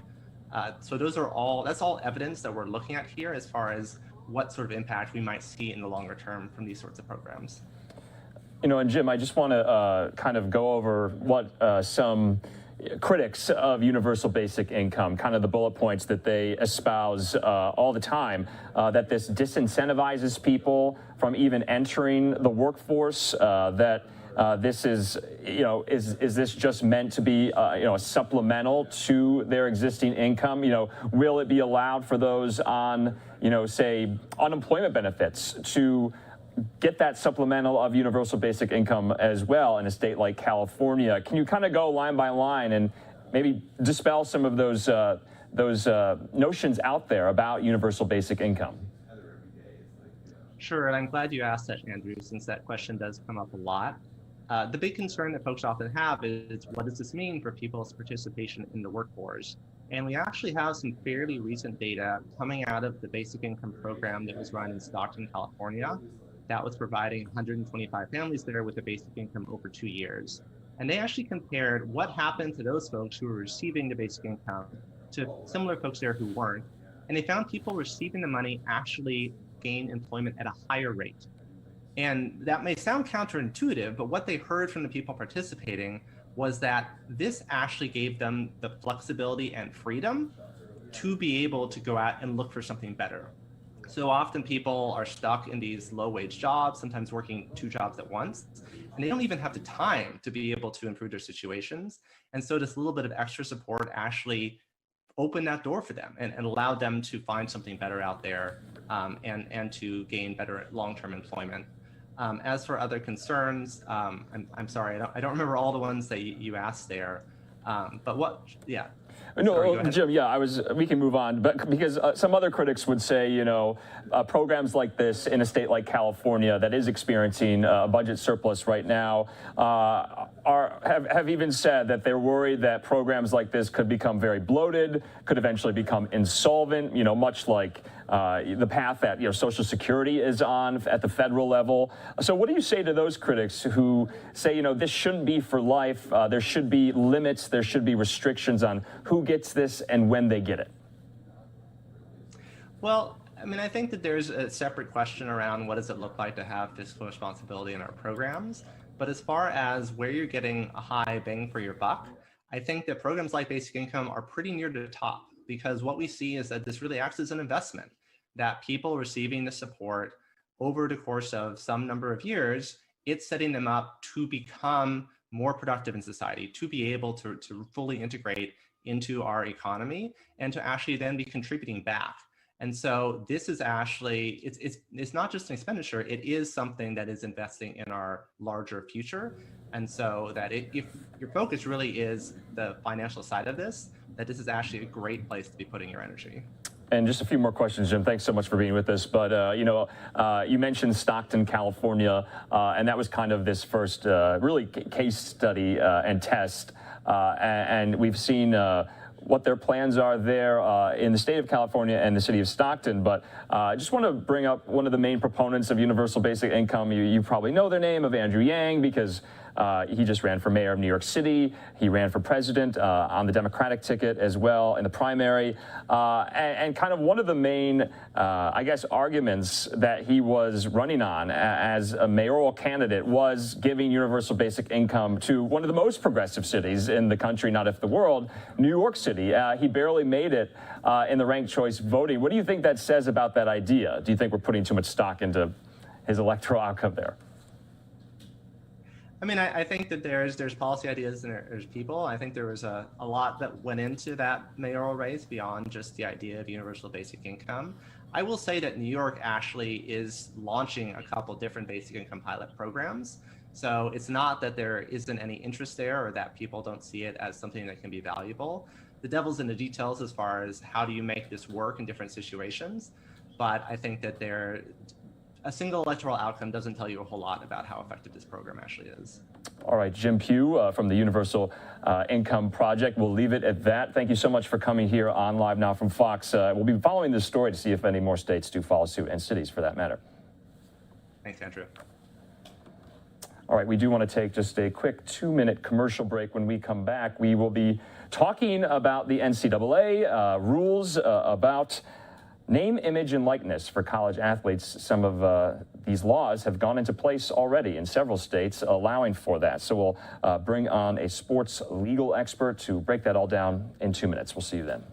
So that's all evidence that we're looking at here as far as what sort of impact we might see in the longer term from these sorts of programs. And Jim, I just want to kind of go over what some critics of universal basic income, kind of the bullet points that they espouse all the time, that this disincentivizes people from even entering the workforce, that this is, is this just meant to be, a supplemental to their existing income? Will it be allowed for those on, say, unemployment benefits to get that supplemental of universal basic income as well in a state like California? Can you kind of go line by line and maybe dispel some of those notions out there about universal basic income? Sure, and I'm glad you asked that, Andrew, since that question does come up a lot. The big concern that folks often have is, what does this mean for people's participation in the workforce? And we actually have some fairly recent data coming out of the basic income program that was run in Stockton, California, that was providing 125 families there with a basic income over 2 years. And they actually compared what happened to those folks who were receiving the basic income to similar folks there who weren't. And they found people receiving the money actually gained employment at a higher rate. And that may sound counterintuitive, but what they heard from the people participating was that this actually gave them the flexibility and freedom to be able to go out and look for something better. So often people are stuck in these low-wage jobs, sometimes working 2 jobs at once, and they don't even have the time to be able to improve their situations. And so this little bit of extra support actually opened that door for them and allowed them to find something better out there and to gain better long-term employment. As for other concerns, I'm sorry, I don't remember all the ones that you asked there, but yeah. No, Sorry, Jim, yeah, we can move on, but because some other critics would say, you know, programs like this in a state like California that is experiencing a budget surplus right now have even said that they're worried that programs like this could become very bloated, could eventually become insolvent, you know, much like the path that, you know, Social Security is on at the federal level. So what do you say to those critics who say, you know, this shouldn't be for life, there should be limits, there should be restrictions on who gets this and when they get it? Well, I mean, I think that there's a separate question around what does it look like to have fiscal responsibility in our programs. But as far as where you're getting a high bang for your buck, I think that programs like basic income are pretty near to the top, because what we see is that this really acts as an investment, that people receiving the support over the course of some number of years, it's setting them up to become more productive in society, to be able to fully integrate into our economy and to actually then be contributing back. And so this is actually, it's not just an expenditure, it is something that is investing in our larger future. And so that if your focus really is the financial side of this, that this is actually a great place to be putting your energy. And just a few more questions, Jim. Thanks so much for being with us. But, you know, you mentioned Stockton, California, and that was kind of this first really case study and test. And we've seen what their plans are there in the state of California and the city of Stockton. But I just want to bring up one of the main proponents of universal basic income. You probably know their name, of Andrew Yang, because he just ran for mayor of New York City. He ran for president on the Democratic ticket as well in the primary. And kind of one of the main, I guess, arguments that he was running on as a mayoral candidate was giving universal basic income to one of the most progressive cities in the country, not if the world, New York City. He barely made it in the ranked choice voting. What do you think that says about that idea? Do you think we're putting too much stock into his electoral outcome there? I mean, I think that there's policy ideas and there's people. I think there was a lot that went into that mayoral race beyond just the idea of universal basic income. I will say that New York actually is launching a couple different basic income pilot programs. So it's not that there isn't any interest there or that people don't see it as something that can be valuable. The devil's in the details as far as how do you make this work in different situations. But I think that a single electoral outcome doesn't tell you a whole lot about how effective this program actually is. All right, Jim Pugh from the Universal Income Project. We'll leave it at that. Thank you so much for coming here on Live Now from Fox. We'll be following this story to see if any more states do follow suit, and cities for that matter. Thanks, Andrew. All right, we do want to take just a quick 2-minute commercial break. When we come back, we will be talking about the NCAA rules about name, image, and likeness for college athletes. Some of these laws have gone into place already in several states allowing for that. So we'll bring on a sports legal expert to break that all down in 2 minutes. We'll see you then.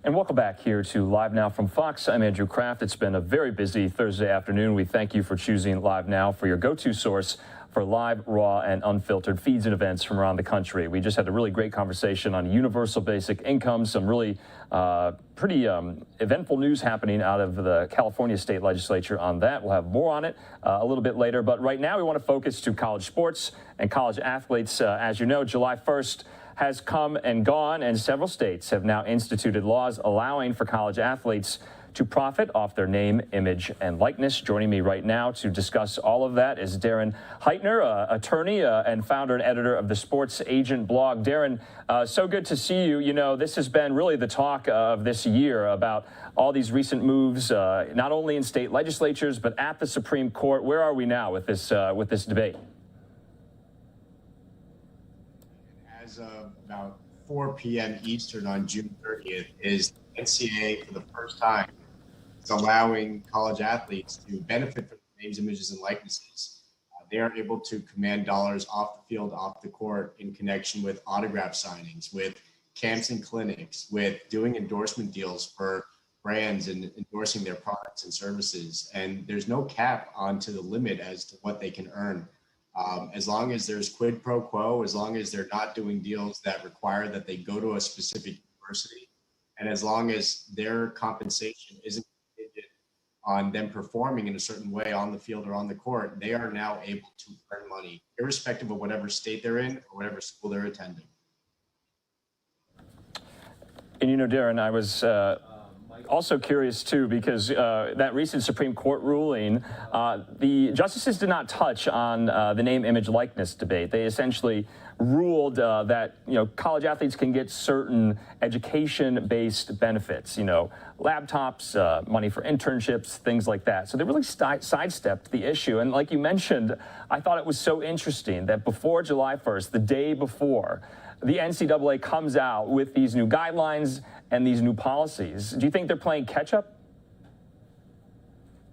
And welcome back here to Live Now from Fox. I'm Andrew Kraft. It's been a very busy Thursday afternoon. We thank you for choosing Live Now for your go-to source for live, raw, and unfiltered feeds and events from around the country. We just had a really great conversation on universal basic income, some really pretty eventful news happening out of the California state legislature on that. We'll have more on it a little bit later. But right now we want to focus to college sports and college athletes. As you know, July 1st has come and gone, and several states have now instituted laws allowing for college athletes to profit off their name, image, and likeness. Joining me right now to discuss all of that is Darren Heitner, attorney and founder and editor of the Sports Agent blog. Darren, so good to see you. You know, this has been really the talk of this year about all these recent moves, not only in state legislatures, but at the Supreme Court. Where are we now with this debate? As of about 4 p.m. Eastern on June 30th, is NCAA for the first time is allowing college athletes to benefit from names, images, and likenesses. They are able to command dollars off the field, off the court, in connection with autograph signings, with camps and clinics, with doing endorsement deals for brands and endorsing their products and services. And there's no cap onto the limit as to what they can earn. As long as there's quid pro quo, as long as they're not doing deals that require that they go to a specific university, and as long as their compensation isn't contingent on them performing in a certain way on the field or on the court, they are now able to earn money, irrespective of whatever state they're in or whatever school they're attending. And you know, Darren, I was also curious too, because that recent Supreme Court ruling, the justices did not touch on the name, image, likeness debate. They essentially ruled that, you know, college athletes can get certain education-based benefits, you know, laptops, money for internships, things like that. So they really sidestepped the issue. And like you mentioned, I thought it was so interesting that before July 1st, the day before, the NCAA comes out with these new guidelines and these new policies. Do you think they're playing catch up?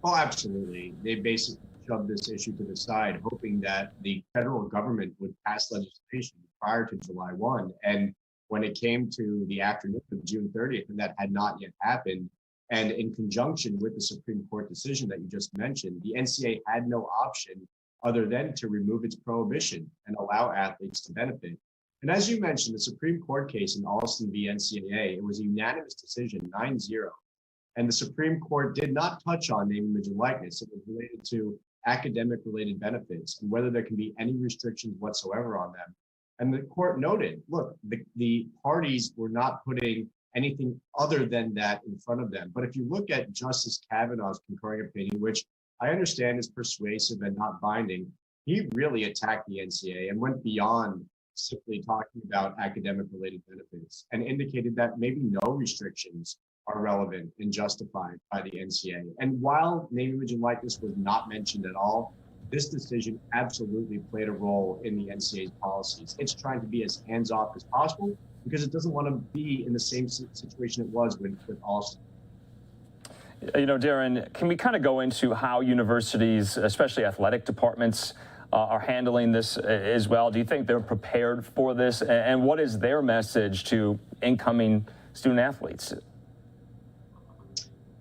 Oh, absolutely. They basically shoved this issue to the side, hoping that the federal government would pass legislation prior to July 1. And when it came to the afternoon of June 30th, and that had not yet happened, and in conjunction with the Supreme Court decision that you just mentioned, the NCAA had no option other than to remove its prohibition and allow athletes to benefit. And as you mentioned, the Supreme Court case in Alston v. NCAA, it was a unanimous decision, 9-0. And the Supreme Court did not touch on name, image, and likeness. It was related to academic-related benefits and whether there can be any restrictions whatsoever on them. And the court noted, look, the parties were not putting anything other than that in front of them. But if you look at Justice Kavanaugh's concurring opinion, which I understand is persuasive and not binding, he really attacked the NCAA and went beyond simply talking about academic related benefits and indicated that maybe no restrictions are relevant and justified by the NCAA. And while name, image, and likeness was not mentioned at all, this decision absolutely played a role in the NCAA's policies. It's trying to be as hands-off as possible because it doesn't want to be in the same situation it was with Alston. You know, Darren, can we kind of go into how universities, especially athletic departments, are handling this as well? Do you think they're prepared for this? And what is their message to incoming student athletes?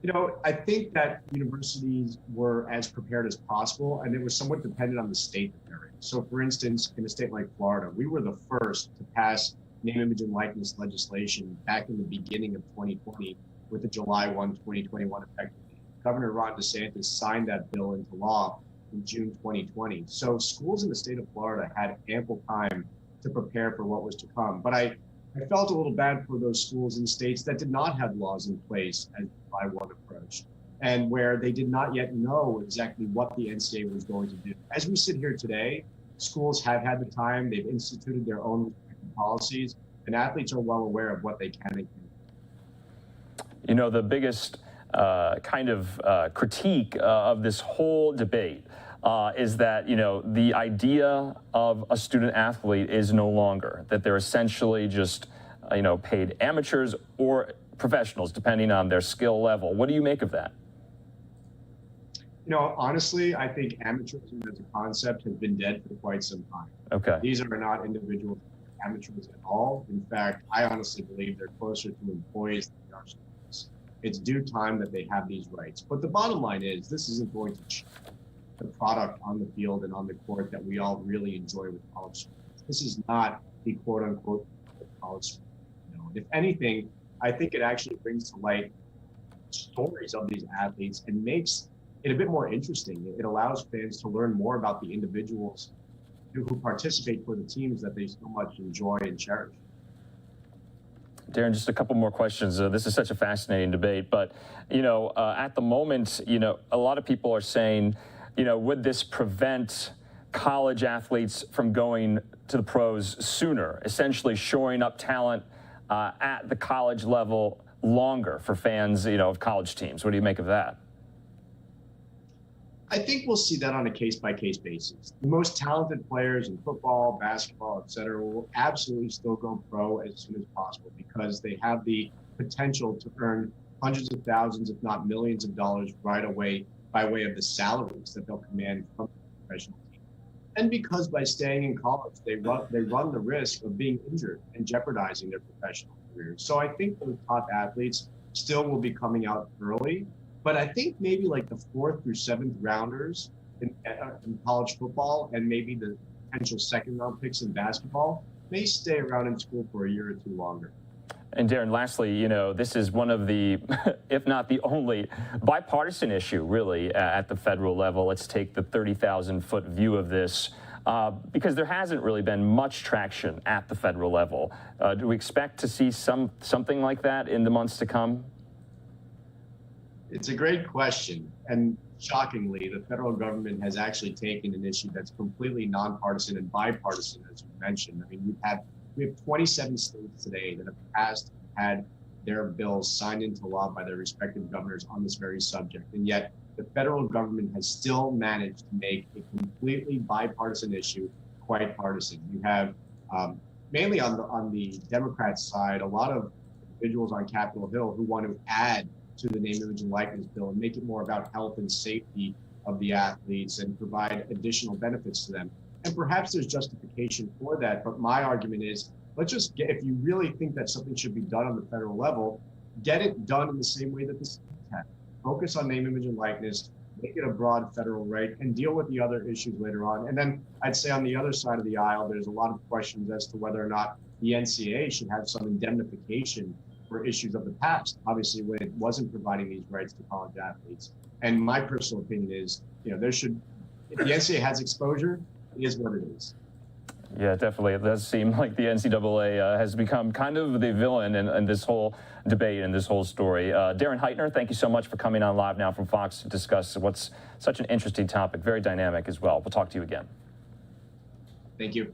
You know, I think that universities were as prepared as possible, and it was somewhat dependent on the state that they're in. So for instance, in a state like Florida, we were the first to pass name, image, and likeness legislation back in the beginning of 2020 with the July 1, 2021 effective date. Governor Ron DeSantis signed that bill into law in June 2020. So schools in the state of Florida had ample time to prepare for what was to come. But I felt a little bad for those schools in states that did not have laws in place as the July 1 approach, and where they did not yet know exactly what the NCAA was going to do. As we sit here today, schools have had the time, they've instituted their own policies, and athletes are well aware of what they can and can't. You know, the biggest critique of this whole debate is that, you know, the idea of a student athlete is no longer, that they're essentially just, you know, paid amateurs or professionals, depending on their skill level. What do you make of that? You know, honestly, I think amateurism as a concept has been dead for quite some time. Okay. These are not individuals amateurs at all. In fact, I honestly believe they're closer to employees than they are students. It's due time that they have these rights. But the bottom line is, this isn't going to change the product on the field and on the court that we all really enjoy with college sports. This is not the quote unquote college sport. If anything, I think it actually brings to light stories of these athletes and makes it a bit more interesting. It allows fans to learn more about the individuals who participate for the teams that they so much enjoy and cherish. Darren, just a couple more questions. This is such a fascinating debate, but, at the moment, a lot of people are saying, would this prevent college athletes from going to the pros sooner, essentially shoring up talent at the college level longer for fans, of college teams? What do you make of that? I think we'll see that on a case-by-case basis. The most talented players in football, basketball, et cetera, will absolutely still go pro as soon as possible because they have the potential to earn hundreds of thousands, if not millions of dollars right away by way of the salaries that they'll command from the professional team. And because by staying in college, they run the risk of being injured and jeopardizing their professional careers. So I think those top athletes still will be coming out early. But I think maybe like the 4th through 7th rounders in college football and maybe the potential 2nd round picks in basketball may stay around in school for a year or two longer. And Darren, lastly, this is one of the, if not the only, bipartisan issue, really, at the federal level. Let's take the 30,000-foot view of this, because there hasn't really been much traction at the federal level. Do we expect to see something like that in the months to come? It's a great question. And shockingly, the federal government has actually taken an issue that's completely nonpartisan and bipartisan, as you mentioned. I mean, we have 27 states today that have passed and had their bills signed into law by their respective governors on this very subject. And yet the federal government has still managed to make a completely bipartisan issue quite partisan. You have mainly on the Democrat side, a lot of individuals on Capitol Hill who want to add to the name, image, and likeness bill and make it more about health and safety of the athletes and provide additional benefits to them. And perhaps there's justification for that, but my argument is, if you really think that something should be done on the federal level, get it done in the same way that the states have. Focus on name, image, and likeness, make it a broad federal right, and deal with the other issues later on. And then I'd say on the other side of the aisle, there's a lot of questions as to whether or not the NCAA should have some indemnification for issues of the past, obviously when it wasn't providing these rights to college athletes. And my personal opinion is, there should, if the NCAA has exposure, it is what it is. Yeah, definitely. It does seem like the NCAA has become kind of the villain in this whole debate and this whole story. Darren Heitner, thank you so much for coming on Live Now from Fox to discuss what's such an interesting topic, very dynamic as well. We'll talk to you again. Thank you.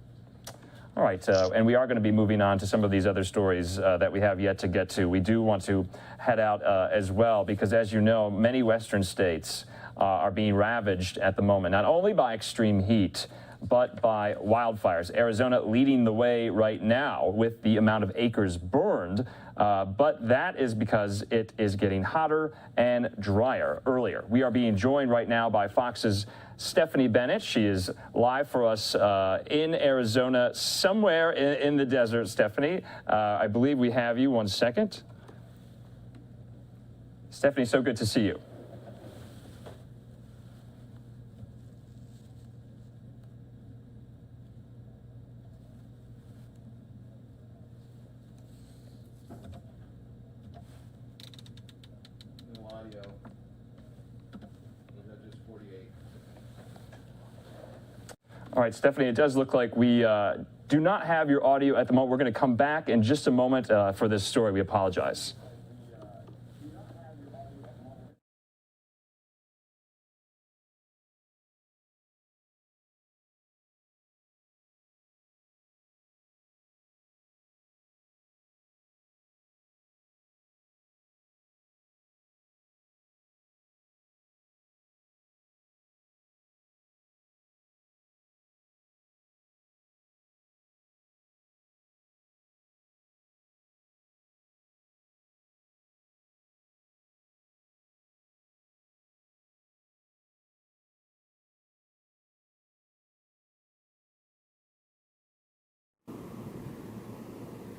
All right, and we are going to be moving on to some of these other stories that we have yet to get to. We do want to head out as well because, as you know, many Western states are being ravaged at the moment, not only by extreme heat, but by wildfires. Arizona leading the way right now with the amount of acres burned, but that is because it is getting hotter and drier earlier. We are being joined right now by Fox's Stephanie Bennett. She is live for us in Arizona, somewhere in the desert. Stephanie, I believe we have you. 1 second. Stephanie, so good to see you. All right, Stephanie, it does look like we do not have your audio at the moment. We're going to come back in just a moment for this story. We apologize.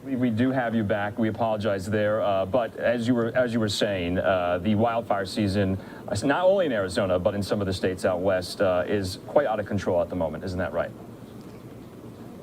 We do have you back. We apologize there, but as you were saying, the wildfire season, not only in Arizona but in some of the states out west, is quite out of control at the moment. Isn't that right?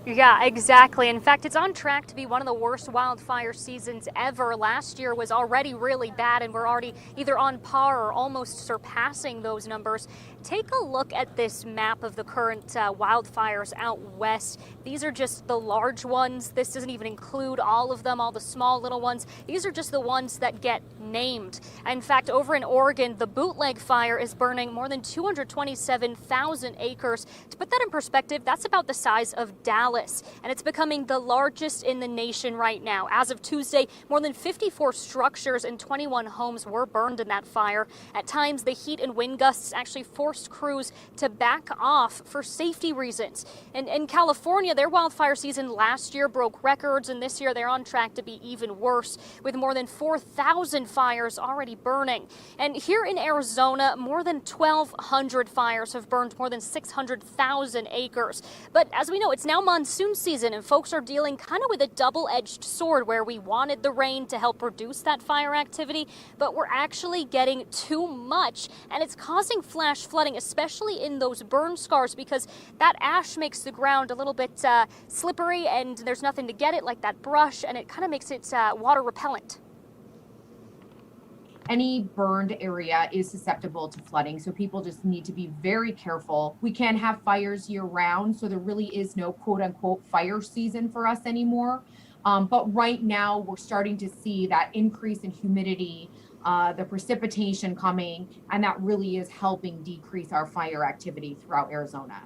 Yeah, exactly. In fact, it's on track to be one of the worst wildfire seasons ever. Last year was already really bad, and we're already either on par or almost surpassing those numbers. Take a look at this map of the current wildfires out west. These are just the large ones. This doesn't even include all of them, all the small little ones. These are just the ones that get named. In fact, over in Oregon, the bootleg fire is burning more than 227,000 acres. To put that in perspective, that's about the size of Dallas, and it's becoming the largest in the nation right now. As of Tuesday, more than 54 structures and 21 homes were burned in that fire. At times, the heat and wind gusts actually forced crews to back off for safety reasons. And in California, their wildfire season last year broke records, and this year they're on track to be even worse, with more than 4,000 fires already burning. And here in Arizona, more than 1,200 fires have burned more than 600,000 acres. But as we know, it's now monsoon season, and folks are dealing kind of with a double-edged sword, where we wanted the rain to help reduce that fire activity, but we're actually getting too much, and it's causing flash flooding, especially in those burn scars, because that ash makes the ground a little bit slippery, and there's nothing to get it like that brush, and it kind of makes it water repellent. Any burned area is susceptible to flooding, so people just need to be very careful. We can't have fires year round, so there really is no quote unquote fire season for us anymore. But right now we're starting to see that increase in humidity, the precipitation coming, and that really is helping decrease our fire activity throughout Arizona.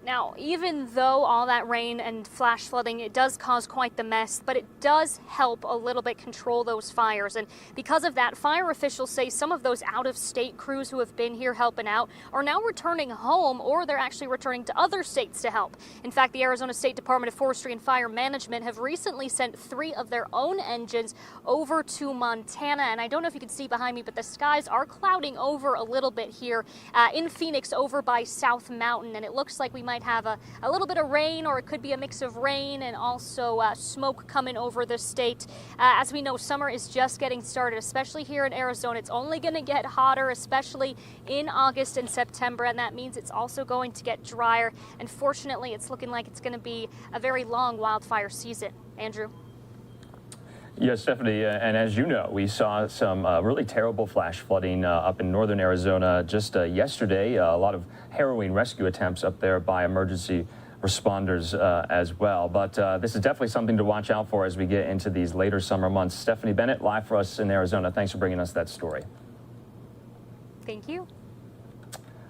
Now, even though all that rain and flash flooding, it does cause quite the mess, but it does help a little bit control those fires. And because of that, fire officials say some of those out-of-state crews who have been here helping out are now returning home, or they're actually returning to other states to help. In fact, the Arizona State Department of Forestry and Fire Management have recently sent 3 of their own engines over to Montana. And I don't know if you can see behind me, but the skies are clouding over a little bit here in Phoenix over by South Mountain. And it looks like we might have a little bit of rain, or it could be a mix of rain and also smoke coming over the state. As we know, summer is just getting started, especially here in Arizona. It's only going to get hotter, especially in August and September, and that means it's also going to get drier. And fortunately, it's looking like it's going to be a very long wildfire season. Andrew? Yes, Stephanie, and as you know, we saw some really terrible flash flooding up in northern Arizona just yesterday. A lot of harrowing rescue attempts up there by emergency responders as well. But this is definitely something to watch out for as we get into these later summer months. Stephanie Bennett, live for us in Arizona. Thanks for bringing us that story. Thank you.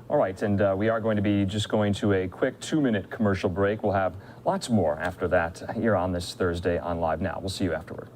All right, and we are going to be just going to a quick 2-minute commercial break. We'll have lots more after that here on this Thursday on Live Now. We'll see you afterward.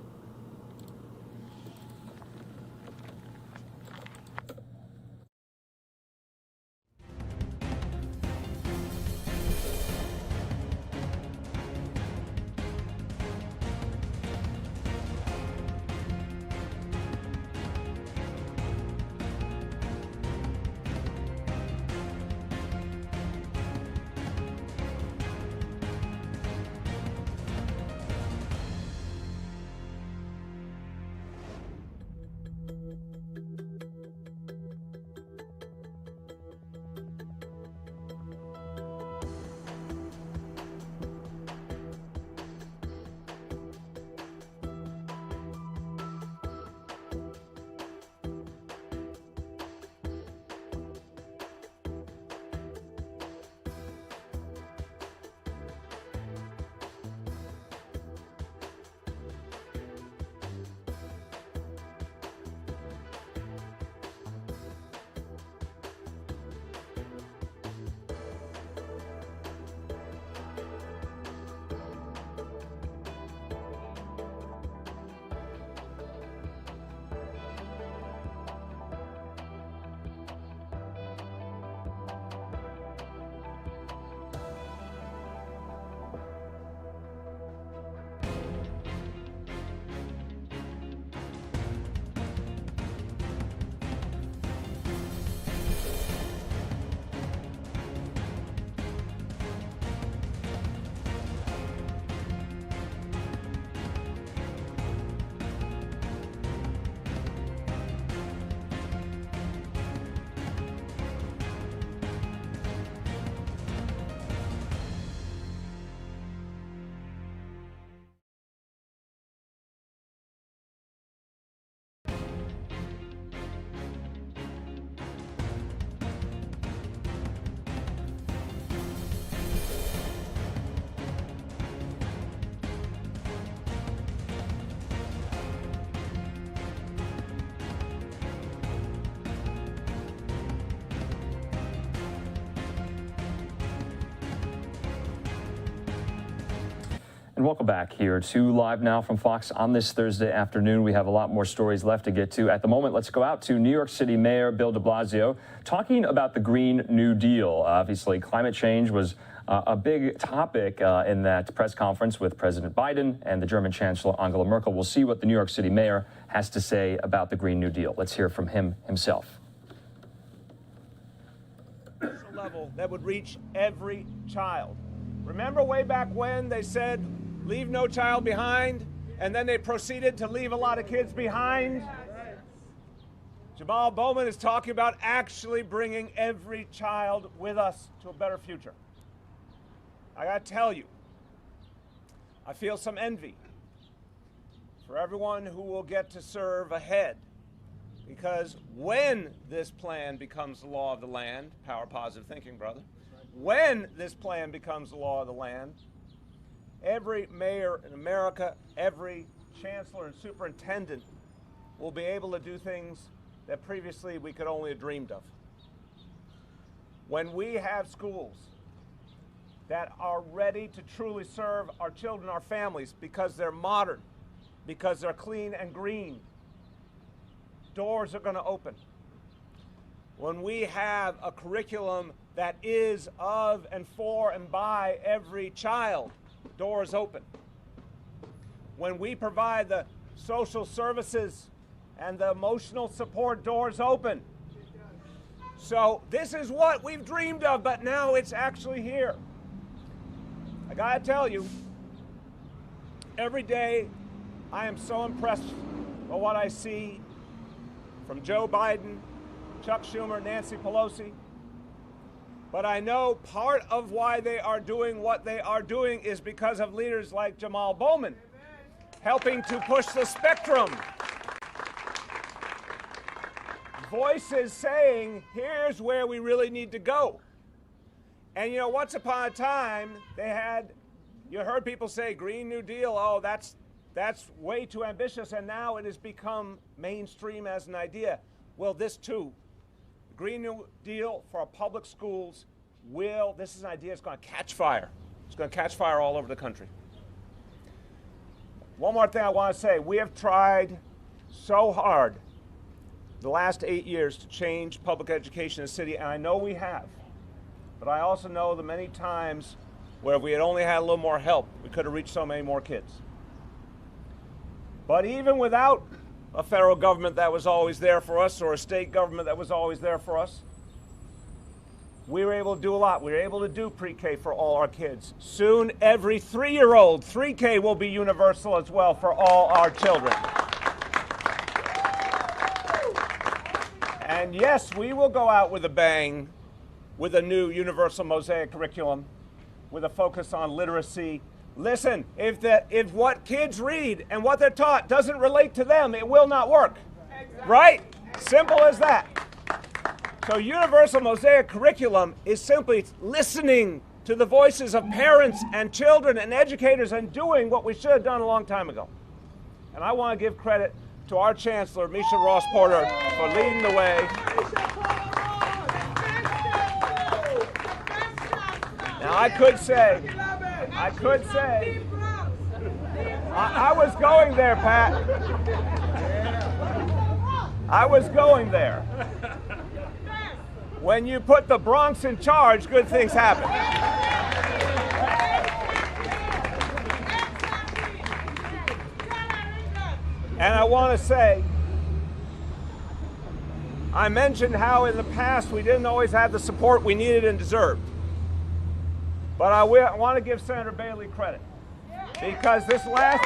And welcome back here to Live Now from Fox on this Thursday afternoon. We have a lot more stories left to get to. At the moment, let's go out to New York City Mayor Bill de Blasio talking about the Green New Deal. Obviously, climate change was a big topic in that press conference with President Biden and the German Chancellor Angela Merkel. We'll see what the New York City Mayor has to say about the Green New Deal. Let's hear from him himself. Level that would reach every child. Remember way back when they said, leave no child behind, and then they proceeded to leave a lot of kids behind? Jamal Bowman is talking about actually bringing every child with us to a better future. I gotta tell you, I feel some envy for everyone who will get to serve ahead, because when this plan becomes the law of the land, power positive thinking, brother, when this plan becomes the law of the land, every mayor in America, every chancellor and superintendent will be able to do things that previously we could only have dreamed of. When we have schools that are ready to truly serve our children, our families, because they're modern, because they're clean and green, doors are going to open. When we have a curriculum that is of and for and by every child, doors open. When we provide the social services and the emotional support, doors open. So this is what we've dreamed of, but now it's actually here. I gotta tell you, every day I am so impressed by what I see from Joe Biden, Chuck Schumer, Nancy Pelosi. But I know part of why they are doing what they are doing is because of leaders like Jamal Bowman, helping to push the spectrum. Voices saying, here's where we really need to go. And you know, once upon a time, they had, you heard people say, Green New Deal, oh, that's way too ambitious, and now it has become mainstream as an idea. Well, this too. Green New Deal for our public schools this is an idea that's going to catch fire. It's going to catch fire all over the country. One more thing I want to say. We have tried so hard the last 8 years to change public education in the city, and I know we have. But I also know the many times where if we had only had a little more help, we could have reached so many more kids. But even without a federal government that was always there for us, or a state government that was always there for us, we were able to do a lot. We were able to do pre-K for all our kids. Soon, every 3-year-old, 3K will be universal as well for all our children. And yes, we will go out with a bang with a new universal mosaic curriculum with a focus on literacy. Listen, if what kids read and what they're taught doesn't relate to them, it will not work. Exactly. Right? Simple as that. So universal mosaic curriculum is simply listening to the voices of parents and children and educators and doing what we should have done a long time ago. And I want to give credit to our Chancellor, Misha Ross Porter, for leading the way. Now I could say, I was going there, Pat. I was going there. When you put the Bronx in charge, good things happen. And I want to say, I mentioned how in the past we didn't always have the support we needed and deserved. But I want to give Senator Bailey credit, because this last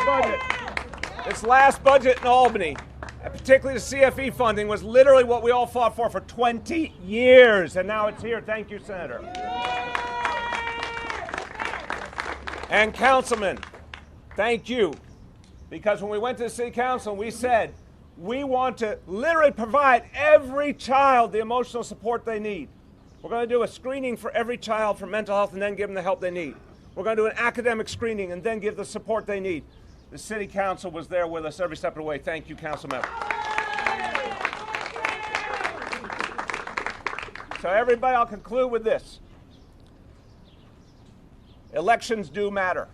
budget in Albany, and particularly the CFE funding, was literally what we all fought for 20 years, and now it's here. Thank you, Senator. And Councilman, thank you, because when we went to the City Council, we said we want to literally provide every child the emotional support they need. We're going to do a screening for every child for mental health and then give them the help they need. We're going to do an academic screening and then give the support they need. The City Council was there with us every step of the way. Thank you, Council members. So everybody, I'll conclude with this. Elections do matter.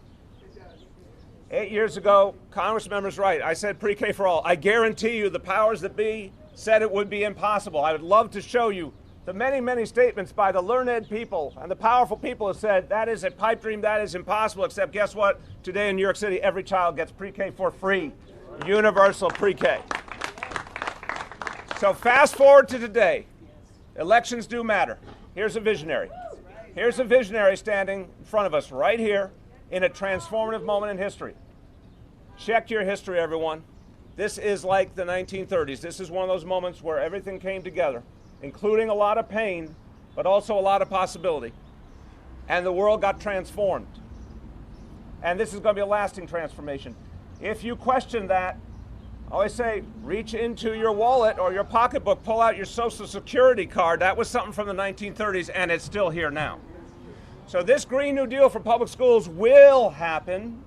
8 years ago, Congressman's right. I said pre-K for all. I guarantee you the powers that be said it would be impossible. I would love to show you the many, many statements by the learned people and the powerful people have said that is a pipe dream, that is impossible, except guess what? Today in New York City, every child gets pre-K for free. Universal pre-K. So fast forward to today. Elections do matter. Here's a visionary. Here's a visionary standing in front of us right here in a transformative moment in history. Check your history, everyone. This is like the 1930s. This is one of those moments where everything came together, including a lot of pain, but also a lot of possibility. And the world got transformed. And this is going to be a lasting transformation. If you question that, I always say, reach into your wallet or your pocketbook, pull out your Social Security card. That was something from the 1930s, and it's still here now. So this Green New Deal for public schools will happen.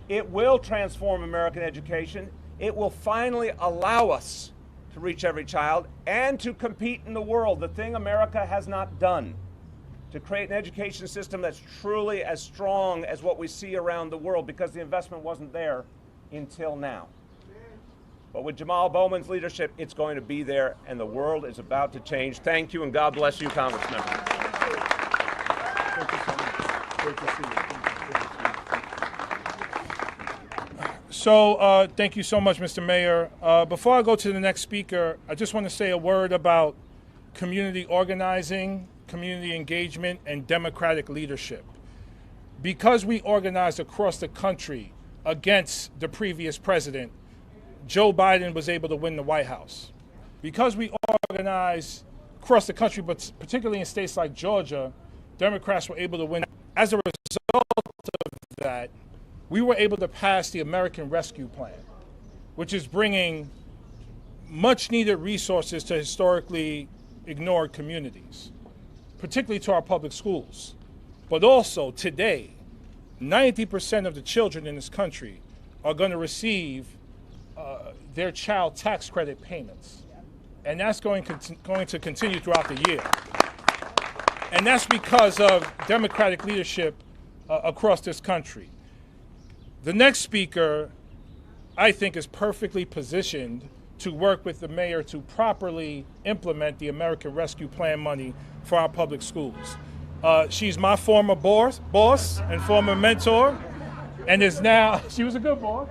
It will transform American education. It will finally allow us to reach every child and to compete in the world, the thing America has not done, to create an education system that's truly as strong as what we see around the world, because the investment wasn't there until now. But with Jamal Bowman's leadership, it's going to be there, and the world is about to change. Thank you, and God bless you, Congressman. So thank you so much, Mr. Mayor. Before I go to the next speaker, I just want to say a word about community organizing, community engagement, and democratic leadership. Because we organized across the country against the previous president, Joe Biden was able to win the White House. Because we organized across the country, but particularly in states like Georgia, Democrats were able to win. As a result of that, we were able to pass the American Rescue Plan, which is bringing much needed resources to historically ignored communities, particularly to our public schools. But also today, 90% of the children in this country are going to receive their child tax credit payments. And that's going to continue throughout the year. And that's because of democratic leadership across this country. The next speaker, I think, is perfectly positioned to work with the mayor to properly implement the American Rescue Plan money for our public schools. She's my former boss and former mentor, and is now, she was a good boss,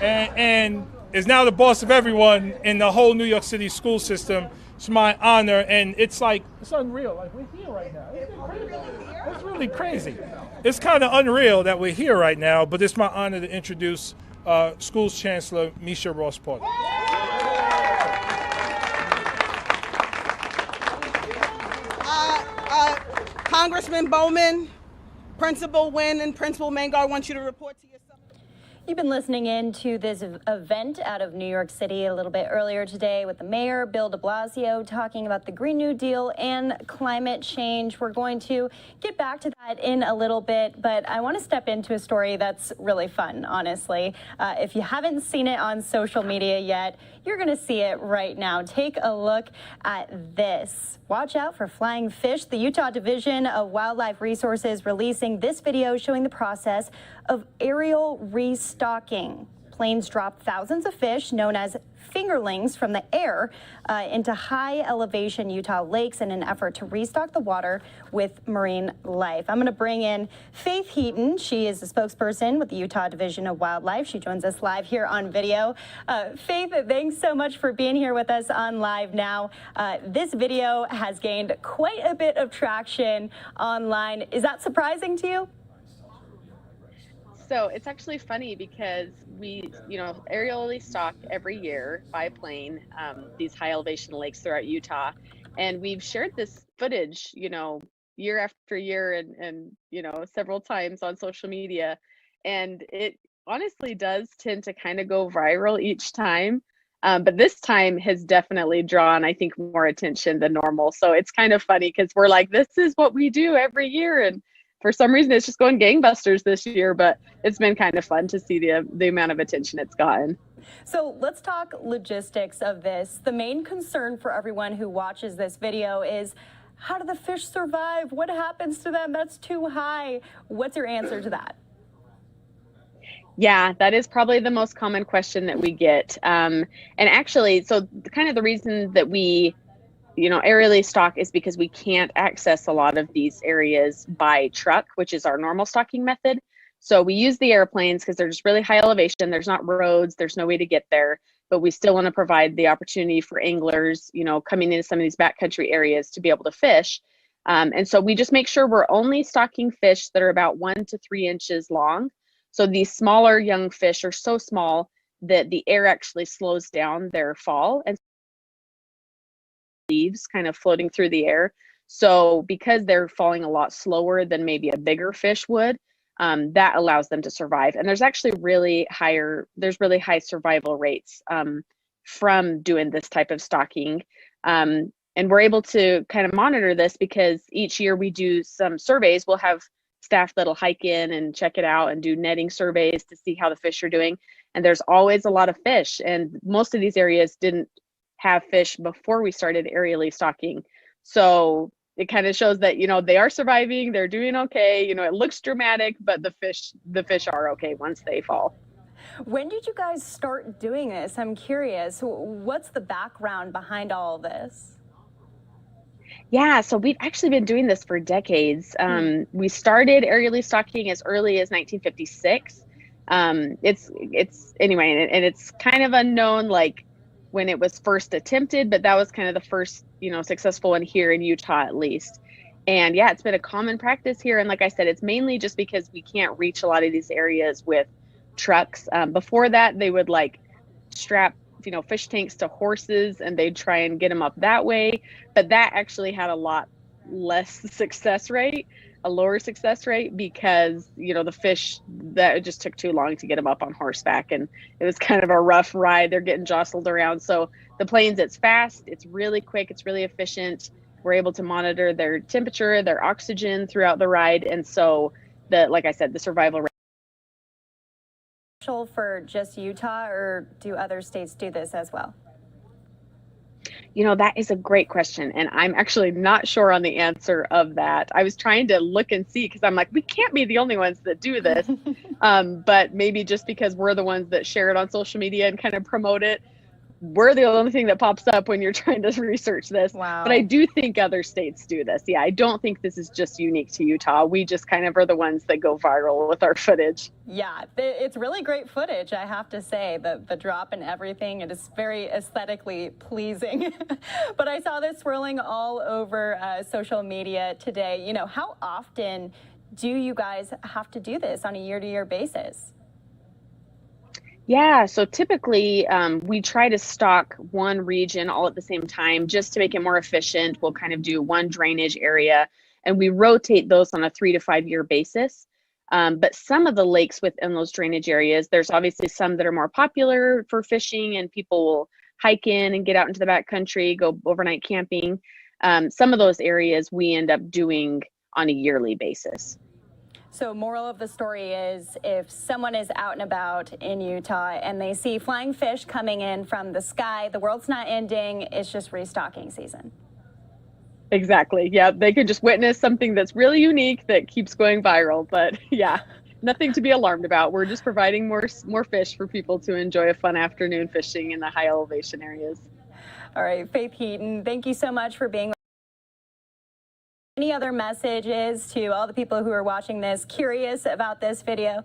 and is now the boss of everyone in the whole New York City school system. It's my honor, and it's unreal. Like, we're here right now. Isn't it crazy? It's really crazy. It's kind of unreal that we're here right now, but it's my honor to introduce Schools Chancellor Misha Ross-Porter. Congressman Bowman, Principal Wynn, and Principal Mangar, I want you to report to your summit. You've been listening in to this event out of New York City a little bit earlier today with the mayor, Bill de Blasio, talking about the Green New Deal and climate change. We're going to get back to that in a little bit, but I want to step into a story that's really fun, honestly. If you haven't seen it on social media yet, you're going to see it right now. Take a look at this. Watch out for flying fish. The Utah Division of Wildlife Resources releasing this video showing the process of aerial restocking. Planes drop thousands of fish known as fingerlings from the air into high elevation Utah lakes in an effort to restock the water with marine life. I'm going to bring in Faith Heaton. She is the spokesperson with the Utah Division of Wildlife. She joins us live here on video. Faith, thanks so much for being here with us on Live Now. This video has gained quite a bit of traction online. Is that surprising to you? So it's actually funny because we, aerially stock every year by plane these high elevation lakes throughout Utah. And we've shared this footage, year after year and several times on social media. And it honestly does tend to kind of go viral each time. But this time has definitely drawn, I think, more attention than normal. So it's kind of funny because we're like, this is what we do every year. And for some reason, it's just going gangbusters this year, but it's been kind of fun to see the amount of attention it's gotten. So let's talk logistics of this. The main concern for everyone who watches this video is, how do the fish survive? What happens to them? That's too high. What's your answer to that? Yeah, that is probably the most common question that we get. And actually, so kind of the reason that we, aerially stock is because we can't access a lot of these areas by truck, which is our normal stocking method. So we use the airplanes because they're just really high elevation. There's not roads, there's no way to get there, but we still want to provide the opportunity for anglers, coming into some of these backcountry areas to be able to fish. And so we just make sure we're only stocking fish that are about 1 to 3 inches long. So these smaller young fish are so small that the air actually slows down their fall and leaves kind of floating through the air. So because they're falling a lot slower than maybe a bigger fish would, that allows them to survive. And there's actually really high survival rates from doing this type of stocking. And we're able to kind of monitor this because each year we do some surveys. We'll have staff that'll hike in and check it out and do netting surveys to see how the fish are doing. And there's always a lot of fish. And most of these areas didn't have fish before we started aerially stocking. So it kind of shows that, they are surviving, they're doing okay. It looks dramatic, but the fish are okay once they fall. When did you guys start doing this? I'm curious. What's the background behind all of this? Yeah, so we've actually been doing this for decades. We started aerially stocking as early as 1956. It's anyway, and it's kind of unknown, like when it was first attempted, but that was kind of the first, successful one here in Utah, at least. And yeah, it's been a common practice here. And like I said, it's mainly just because we can't reach a lot of these areas with trucks. Before that, they would strap fish tanks to horses and they'd try and get them up that way, but that actually had a lot less success rate, a lower success rate, because the fish, that just took too long to get them up on horseback, and it was kind of a rough ride. They're getting jostled around. So the planes, it's fast, it's really quick, it's really efficient. We're able to monitor their temperature, their oxygen throughout the ride, and so like I said, the survival rate. For just Utah, or do other states do this as well? That is a great question, and I'm actually not sure on the answer of that. I was trying to look and see, because I'm like, we can't be the only ones that do this. But maybe just because we're the ones that share it on social media and kind of promote it, we're the only thing that pops up when you're trying to research this. Wow. But I do think other states do this. Yeah, I don't think this is just unique to Utah. We just kind of are the ones that go viral with our footage. Yeah, it's really great footage, I have to say. The drop and everything, it is very aesthetically pleasing. But I saw this swirling all over social media today. How often do you guys have to do this on a year-to-year basis? Yeah, so typically we try to stock one region all at the same time just to make it more efficient. We'll kind of do one drainage area, and we rotate those on a 3 to 5 year basis. But some of the lakes within those drainage areas, there's obviously some that are more popular for fishing, and people will hike in and get out into the backcountry, go overnight camping. Some of those areas we end up doing on a yearly basis. So moral of the story is, if someone is out and about in Utah and they see flying fish coming in from the sky, the world's not ending, it's just restocking season. Exactly. Yeah, they could just witness something that's really unique that keeps going viral. But yeah, nothing to be alarmed about. We're just providing more fish for people to enjoy a fun afternoon fishing in the high elevation areas. All right, Faith Heaton, thank you so much for being. Any other messages to all the people who are watching this, curious about this video?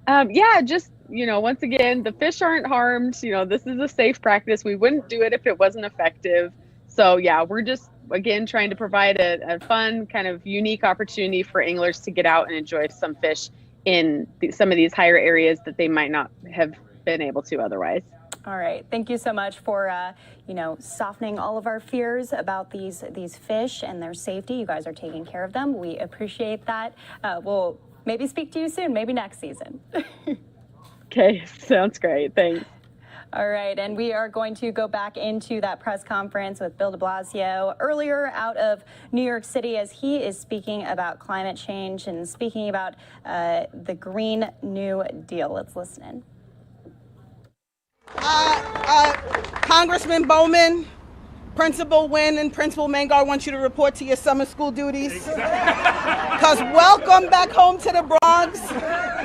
Yeah, just, once again, the fish aren't harmed. This is a safe practice. We wouldn't do it if it wasn't effective. So yeah, we're just, again, trying to provide a fun, kind of unique opportunity for anglers to get out and enjoy some fish in some of these higher areas that they might not have been able to otherwise. All right. Thank you so much for, softening all of our fears about these fish and their safety. You guys are taking care of them. We appreciate that. We'll maybe speak to you soon, maybe next season. Okay. Sounds great. Thanks. All right. And we are going to go back into that press conference with Bill de Blasio earlier out of New York City, as he is speaking about climate change and speaking about the Green New Deal. Let's listen in. Congressman Bowman, Principal Wynn and Principal Mangard want you to report to your summer school duties. Because welcome back home to the Bronx.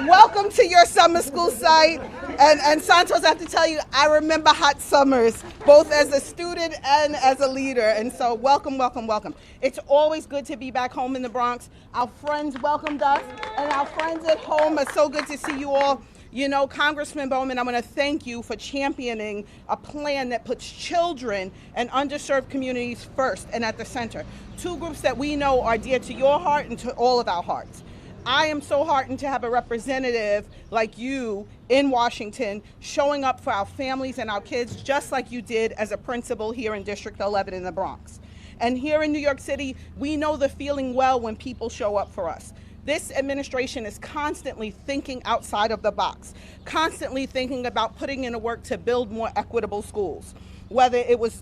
Welcome to your summer school site. And Santos, I have to tell you, I remember hot summers, both as a student and as a leader. And so welcome, welcome, welcome. It's always good to be back home in the Bronx. Our friends welcomed us, and our friends at home, are so good to see you all. You know, Congressman Bowman, I want to thank you for championing a plan that puts children and underserved communities first and at the center. Two groups that we know are dear to your heart and to all of our hearts. I am so heartened to have a representative like you in Washington showing up for our families and our kids, just like you did as a principal here in District 11 in the Bronx. And here in New York City, we know the feeling well when people show up for us. This administration is constantly thinking outside of the box, constantly thinking about putting in the work to build more equitable schools. Whether it was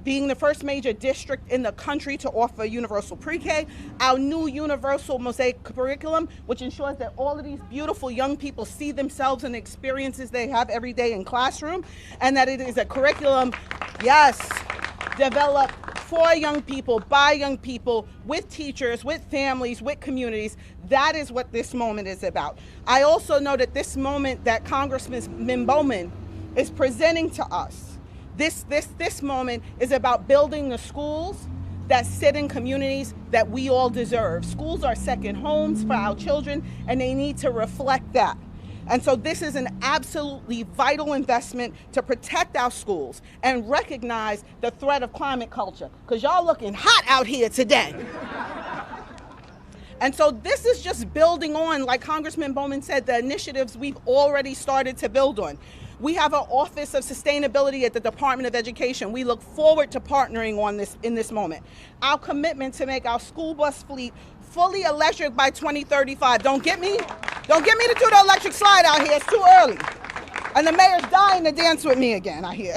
being the first major district in the country to offer universal pre-K, our new universal mosaic curriculum, which ensures that all of these beautiful young people see themselves in the experiences they have every day in classroom, and that it is a curriculum, yes, developed for young people, by young people, with teachers, with families, with communities. That is what this moment is about. I also know that this moment that Congressman Bowman is presenting to us, this moment is about building the schools that sit in communities that we all deserve. Schools are second homes for our children, and they need to reflect that. And so this is an absolutely vital investment to protect our schools and recognize the threat of climate culture, because y'all looking hot out here today. And so this is just building on, like Congressman Bowman said, the initiatives we've already started to build on. We have an Office of Sustainability at the Department of Education. We look forward to partnering on this in this moment. Our commitment to make our school bus fleet fully electric by 2035. Don't get me to do the electric slide out here. It's too early. And the mayor's dying to dance with me again, I hear.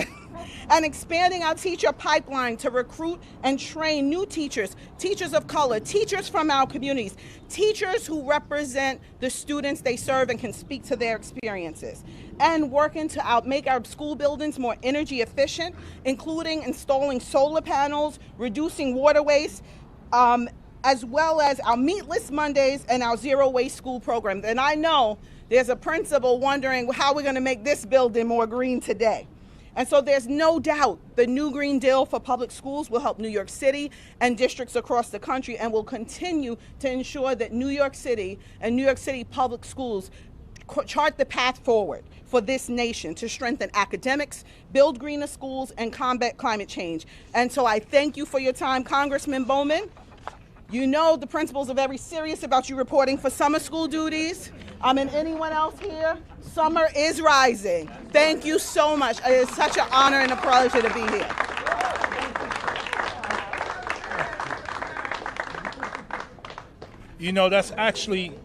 And expanding our teacher pipeline to recruit and train new teachers, teachers of color, teachers from our communities, teachers who represent the students they serve and can speak to their experiences. And working to make our school buildings more energy efficient, including installing solar panels, reducing water waste, as well as our Meatless Mondays and our Zero Waste School programs. And I know there's a principal wondering how we're going to make this building more green today. And so there's no doubt the new Green Deal for public schools will help New York City and districts across the country, and will continue to ensure that New York City and New York City public schools chart the path forward for this nation to strengthen academics, build greener schools, and combat climate change. And so I thank you for your time, Congressman Bowman. You know the principals are very serious about you reporting for summer school duties. And anyone else here? Summer is rising. Thank you so much. It is such an honor and a pleasure to be here. You know, that's actually,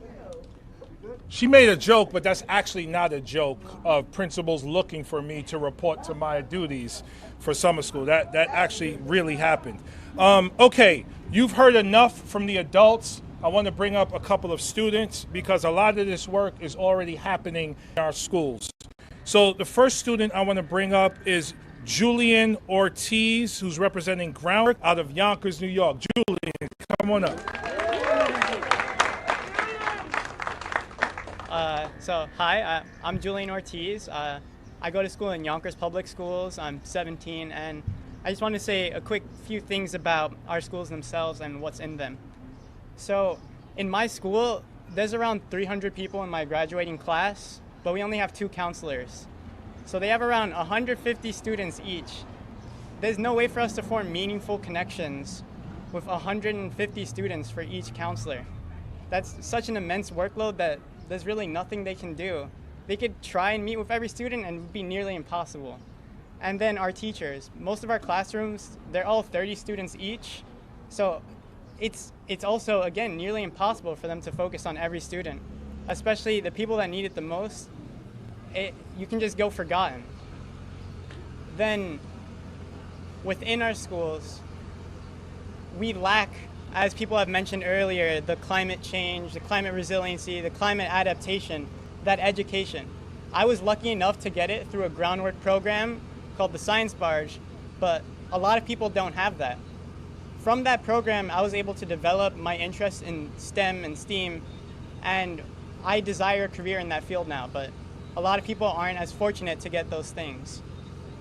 she made a joke, but that's actually not a joke of principals looking for me to report to my duties for summer school. That actually really happened. Okay, you've heard enough from the adults. I want to bring up a couple of students because a lot of this work is already happening in our schools. So the first student I want to bring up is Julian Ortiz, who's representing Groundwork out of Yonkers, New York. Julian, come on up. Hi, I'm Julian Ortiz. I go to school in Yonkers Public Schools. I'm 17, and I just want to say a quick few things about our schools themselves and what's in them. So in my school, there's around 300 people in my graduating class, but we only have 2 counselors. So they have around 150 students each. There's no way for us to form meaningful connections with 150 students for each counselor. That's such an immense workload that there's really nothing they can do. They could try and meet with every student and it would be nearly impossible. And then our teachers, most of our classrooms, they're all 30 students each. So it's also, again, nearly impossible for them to focus on every student, especially the people that need it the most. You can just go forgotten. Then within our schools, we lack, as people have mentioned earlier, the climate change, the climate resiliency, the climate adaptation, that education. I was lucky enough to get it through a groundwork program called the Science Barge, but a lot of people don't have that. From that program, I was able to develop my interest in STEM and STEAM, and I desire a career in that field now, but a lot of people aren't as fortunate to get those things.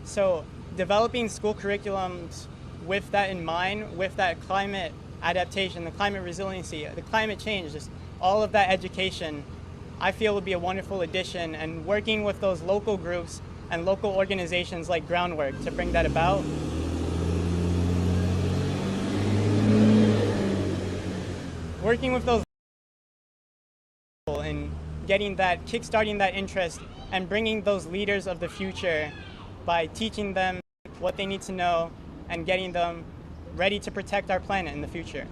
So developing school curriculums with that in mind, with that climate adaptation, the climate resiliency, the climate change, just all of that education, I feel would be a wonderful addition, and working with those local groups and local organizations like Groundwork to bring that about. Working with those people and getting that, kickstarting that interest and bringing those leaders of the future by teaching them what they need to know and getting them ready to protect our planet in the future.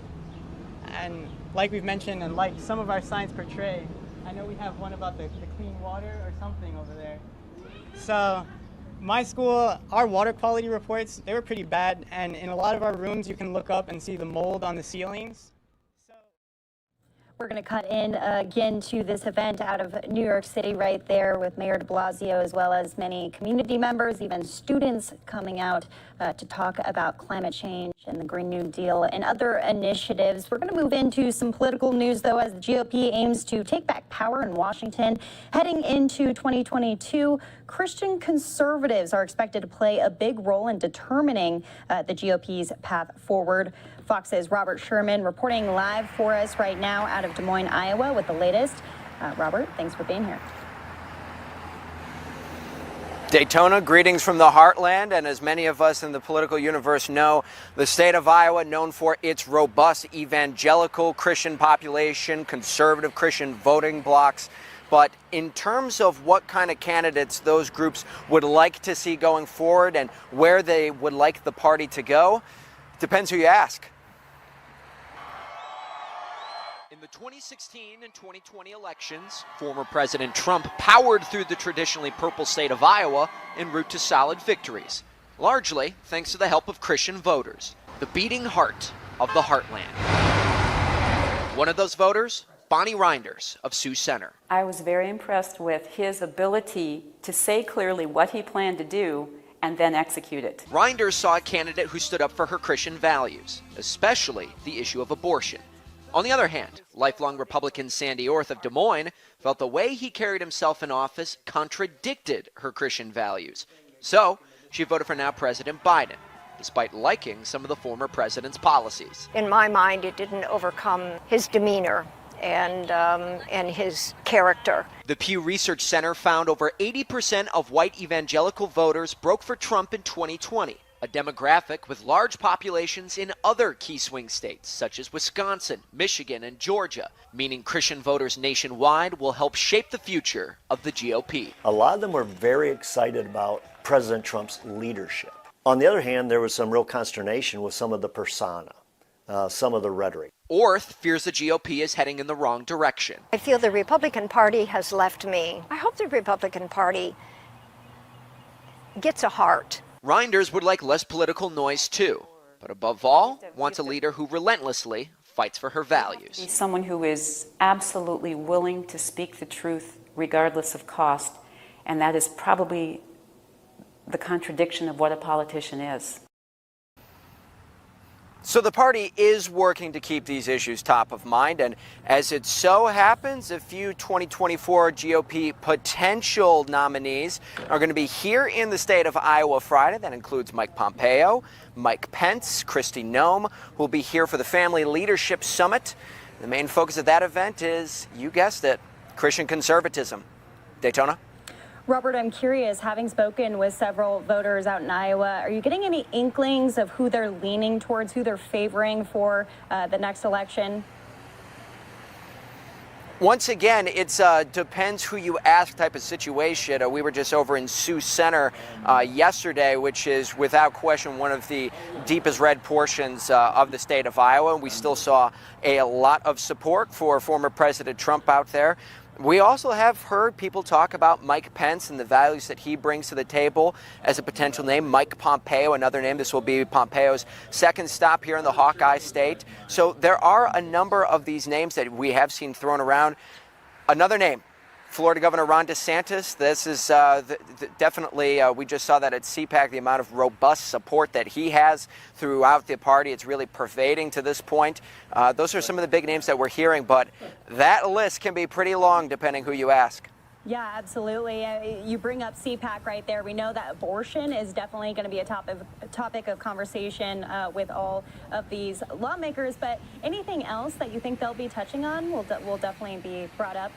And like we've mentioned, and like some of our signs portray, I know we have one about the clean water or something over there. So my school, our water quality reports, they were pretty bad, and in a lot of our rooms you can look up and see the mold on the ceilings. We're going to cut in again to this event out of New York City right there with Mayor de Blasio, as well as many community members, even students coming out to talk about climate change and the Green New Deal and other initiatives. We're going to move into some political news, though, as the GOP aims to take back power in Washington. Heading into 2022, Christian conservatives are expected to play a big role in determining the GOP's path forward. Fox's Robert Sherman reporting live for us right now out of Des Moines, Iowa with the latest. Robert, thanks for being here. Daytona, greetings from the heartland, and as many of us in the political universe know, the state of Iowa, known for its robust evangelical Christian population, conservative Christian voting blocks. But in terms of what kind of candidates those groups would like to see going forward and where they would like the party to go, depends who you ask. In the 2016 and 2020 elections, former President Trump powered through the traditionally purple state of Iowa en route to solid victories, largely thanks to the help of Christian voters, the beating heart of the heartland. One of those voters, Bonnie Reinders of Sioux Center. I was very impressed with his ability to say clearly what he planned to do and then execute it. Reinders saw a candidate who stood up for her Christian values, especially the issue of abortion. On the other hand, lifelong Republican Sandy Orth of Des Moines felt the way he carried himself in office contradicted her Christian values. So she voted for now President Biden, despite liking some of the former president's policies. In my mind, it didn't overcome his demeanor and his character. The Pew Research Center found over 80% of white evangelical voters broke for Trump in 2020, a demographic with large populations in other key swing states such as Wisconsin, Michigan, and Georgia, meaning Christian voters nationwide will help shape the future of the GOP. A lot of them were very excited about President Trump's leadership. On the other hand, there was some real consternation with some of the persona, some of the rhetoric. Orth fears the GOP is heading in the wrong direction. I feel the Republican Party has left me. I hope the Republican Party gets a heart. Reinders would like less political noise too, but above all, wants a leader who relentlessly fights for her values. Someone who is absolutely willing to speak the truth regardless of cost, and that is probably the contradiction of what a politician is. So the party is working to keep these issues top of mind, and as it so happens, a few 2024 GOP potential nominees are going to be here in the state of Iowa Friday. That includes Mike Pompeo, Mike Pence, Kristi Noem, who will be here for the Family Leadership Summit. The main focus of that event is, you guessed it, Christian conservatism. Daytona? Robert, I'm curious, having spoken with several voters out in Iowa, are you getting any inklings of who they're leaning towards, who they're favoring for the next election? Once again, it's depends who you ask type of situation. We were just over in Sioux Center yesterday, which is without question one of the deepest red portions of the state of Iowa. We still saw a lot of support for former President Trump out there. We also have heard people talk about Mike Pence and the values that he brings to the table as a potential name. Mike Pompeo, another name. This will be Pompeo's second stop here in the Hawkeye State. So there are a number of these names that we have seen thrown around. Another name, Florida Governor Ron DeSantis, this is definitely, we just saw that at CPAC, the amount of robust support that he has throughout the party. It's really pervading to this point. Those are some of the big names that we're hearing, but that list can be pretty long depending who you ask. Yeah, absolutely. You bring up CPAC right there. We know that abortion is definitely going to be a topic of conversation with all of these lawmakers. But anything else that you think they'll be touching on will definitely be brought up?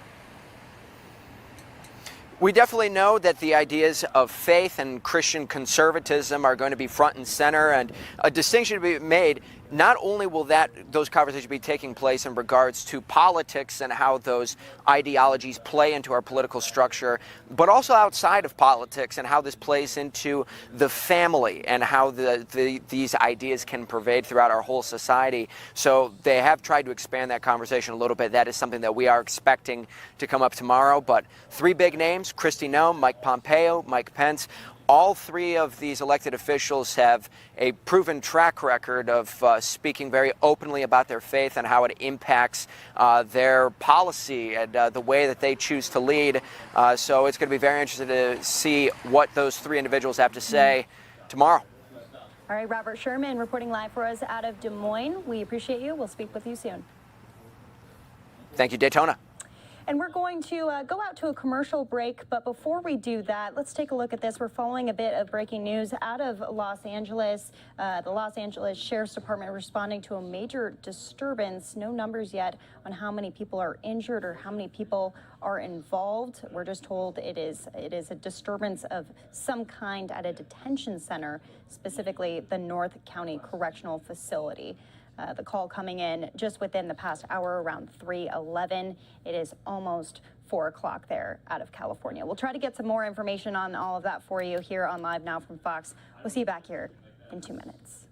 We definitely know that the ideas of faith and Christian conservatism are going to be front and center, and a distinction to be made. Not only will those conversations be taking place in regards to politics and how those ideologies play into our political structure, but also outside of politics and how this plays into the family and how these ideas can pervade throughout our whole society. So they have tried to expand that conversation a little bit. That is something that we are expecting to come up tomorrow. But three big names, Kristi Noem, Mike Pompeo, Mike Pence. All three of these elected officials have a proven track record of speaking very openly about their faith and how it impacts their policy and the way that they choose to lead. So it's going to be very interesting to see what those three individuals have to say tomorrow. All right, Robert Sherman reporting live for us out of Des Moines. We appreciate you. We'll speak with you soon. Thank you, Daytona. And we're going to go out to a commercial break, but before we do that, let's take a look at this. We're following a bit of breaking news out of Los Angeles. The Los Angeles Sheriff's Department responding to a major disturbance. No numbers yet on how many people are injured or how many people are involved. We're just told it is a disturbance of some kind at a detention center, specifically the North County Correctional Facility. The call coming in just within the past hour, around 3:11. It is almost 4 o'clock there out of California. We'll try to get some more information on all of that for you here on Live Now from Fox. We'll see you back here in 2 minutes.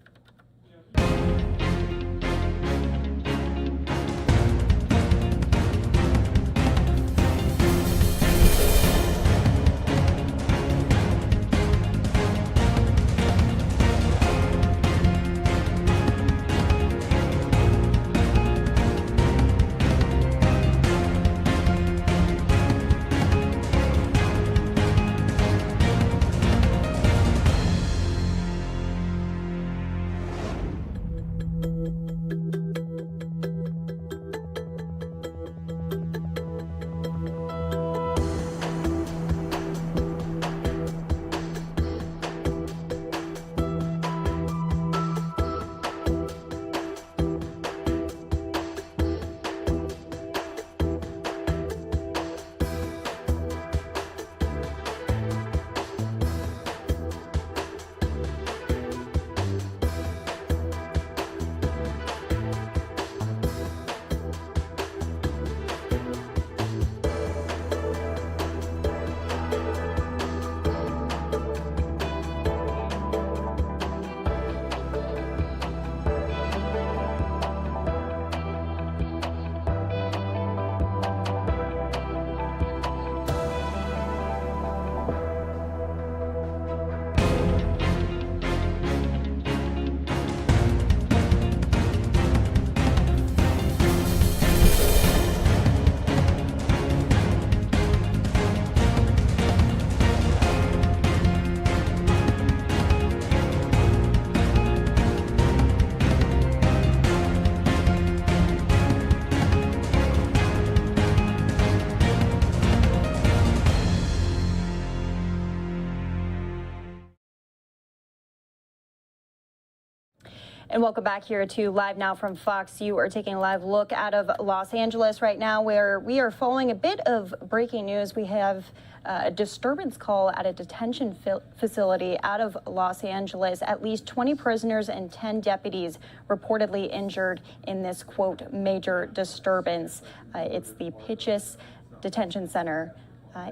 And welcome back here to Live Now from Fox. You are taking a live look out of Los Angeles right now, where we are following a bit of breaking news. We have a disturbance call at a detention facility out of Los Angeles. At least 20 prisoners and 10 deputies reportedly injured in this, quote, major disturbance. It's the Pitchess Detention Center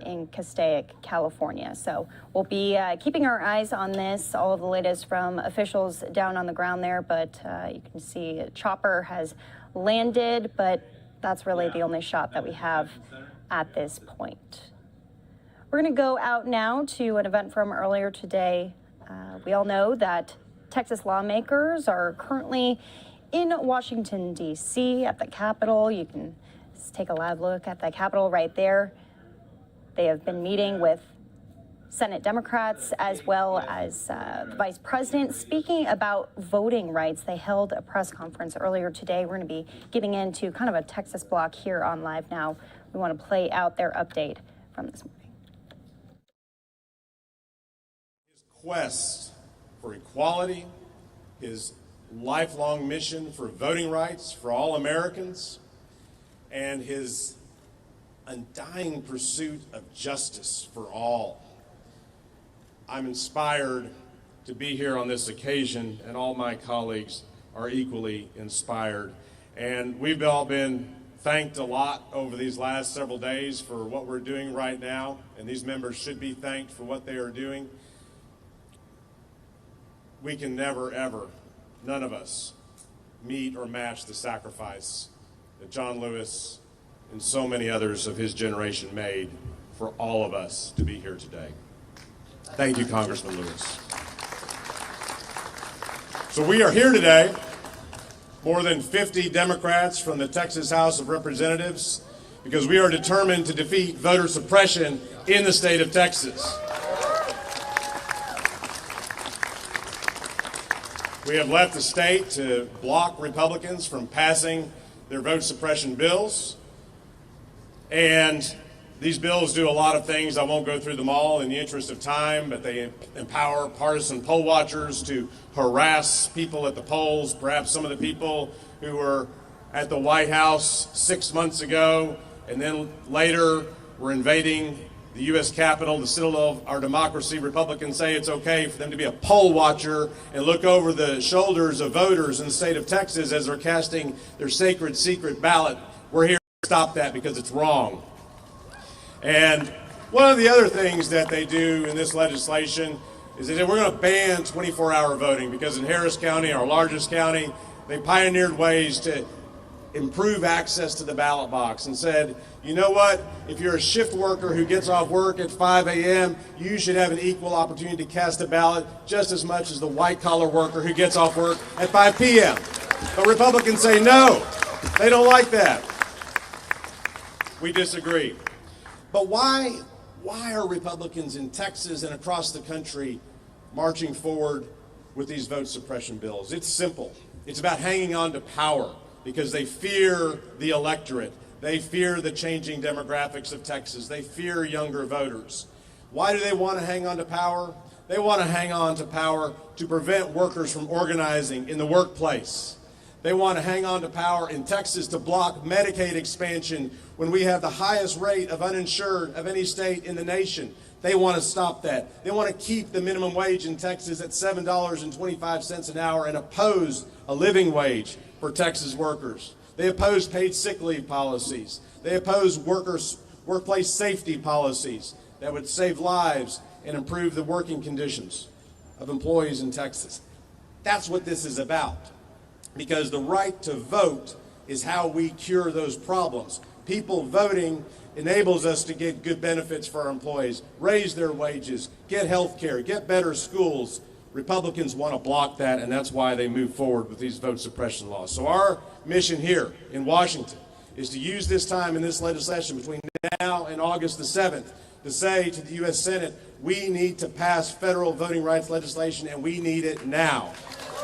in Chesapeake, California. So we'll be keeping our eyes on this, all of the latest from officials down on the ground there, but you can see a chopper has landed, but that's really the only shot that we have at this point. We're going to go out now to an event from earlier today. We all know that Texas lawmakers are currently in Washington, D.C. at the Capitol. You can take a live look at the Capitol right there. They have been meeting with Senate Democrats as well as the Vice President, speaking about voting rights. They held a press conference earlier today. We're going to be getting into kind of a Texas block here on Live Now. We want to play out their update from this morning. His quest for equality, his lifelong mission for voting rights for all Americans, and his undying pursuit of justice for all. I'm inspired to be here on this occasion, and all my colleagues are equally inspired. And we've all been thanked a lot over these last several days for what we're doing right now, and these members should be thanked for what they are doing. We can never, ever, none of us, meet or match the sacrifice that John Lewis and so many others of his generation made for all of us to be here today. Thank you, Congressman Lewis. So we are here today, more than 50 Democrats from the Texas House of Representatives, because we are determined to defeat voter suppression in the state of Texas. We have left the state to block Republicans from passing their vote suppression bills, and these bills do a lot of things. I won't go through them all in the interest of time, but they empower partisan poll watchers to harass people at the polls, perhaps some of the people who were at the White House 6 months ago, and then later were invading the U.S. Capitol, the citadel of our democracy. Republicans say it's okay for them to be a poll watcher and look over the shoulders of voters in the state of Texas as they're casting their sacred secret ballot. We're here to stop that because it's wrong. And one of the other things that they do in this legislation is that we're going to ban 24-hour voting, because in Harris County, our largest county, they pioneered ways to improve access to the ballot box and said, you know what, if you're a shift worker who gets off work at 5 a.m., you should have an equal opportunity to cast a ballot just as much as the white-collar worker who gets off work at 5 p.m. But Republicans say no, they don't like that. We disagree. But why are Republicans in Texas and across the country marching forward with these vote suppression bills? It's simple. It's about hanging on to power because they fear the electorate. They fear the changing demographics of Texas. They fear younger voters. Why do they want to hang on to power? They want to hang on to power to prevent workers from organizing in the workplace. They want to hang on to power in Texas to block Medicaid expansion when we have the highest rate of uninsured of any state in the nation. They want to stop that. They want to keep the minimum wage in Texas at $7.25 an hour and oppose a living wage for Texas workers. They oppose paid sick leave policies. They oppose workplace safety policies that would save lives and improve the working conditions of employees in Texas. That's what this is about. Because the right to vote is how we cure those problems. People voting enables us to get good benefits for our employees, raise their wages, get health care, get better schools. Republicans want to block that, and that's why they move forward with these vote suppression laws. So our mission here in Washington is to use this time in this legislation between now and August the 7th to say to the U.S. Senate, we need to pass federal voting rights legislation, and we need it now.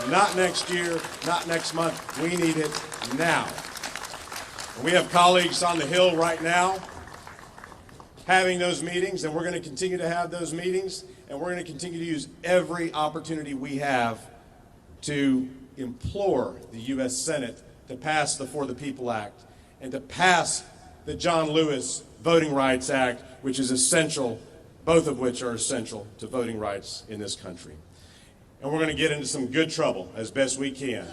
Not next year, not next month. We need it now. And we have colleagues on the Hill right now having those meetings, and we're going to continue to have those meetings, and we're going to continue to use every opportunity we have to implore the U.S. Senate to pass the For the People Act and to pass the John Lewis Voting Rights Act, which is essential, both of which are essential to voting rights in this country. And we're going to get into some good trouble as best we can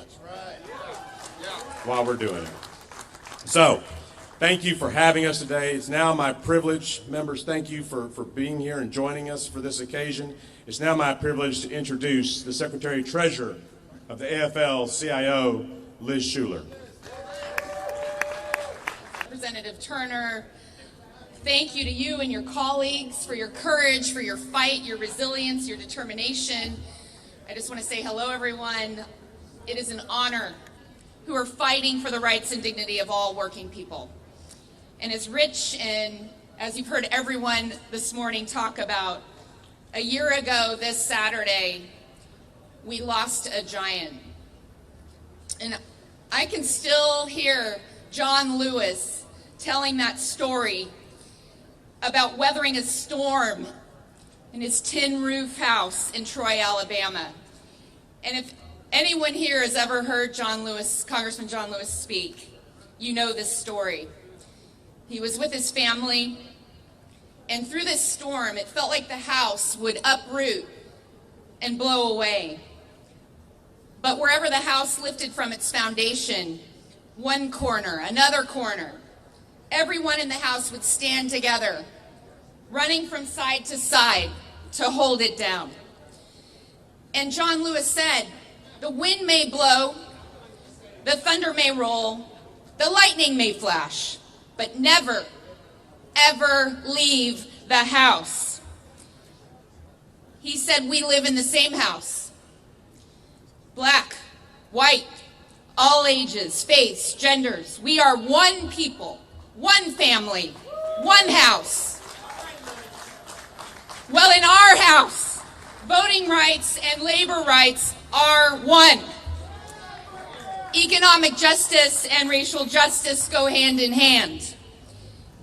while we're doing it. So, thank you for having us today. It's now my privilege, members, thank you for being here and joining us for this occasion. It's now my privilege to introduce the Secretary-Treasurer of the AFL-CIO, Liz Shuler. Representative Turner, thank you to you and your colleagues for your courage, for your fight, your resilience, your determination. I just want to say hello, everyone. It is an honor who are fighting for the rights and dignity of all working people. And as rich and as you've heard everyone this morning talk about, a year ago this Saturday, we lost a giant. And I can still hear John Lewis telling that story about weathering a storm in his tin roof house in Troy, Alabama. And if anyone here has ever heard Congressman John Lewis speak, you know this story. He was with his family, and through this storm, it felt like the house would uproot and blow away. But wherever the house lifted from its foundation, one corner, another corner, everyone in the house would stand together, running from side to side to hold it down. And John Lewis said, the wind may blow, the thunder may roll, the lightning may flash, but never, ever leave the house. He said, we live in the same house. Black, white, all ages, faiths, genders. We are one people, one family, one house. Well, in our house, voting rights and labor rights are one. Economic justice and racial justice go hand in hand.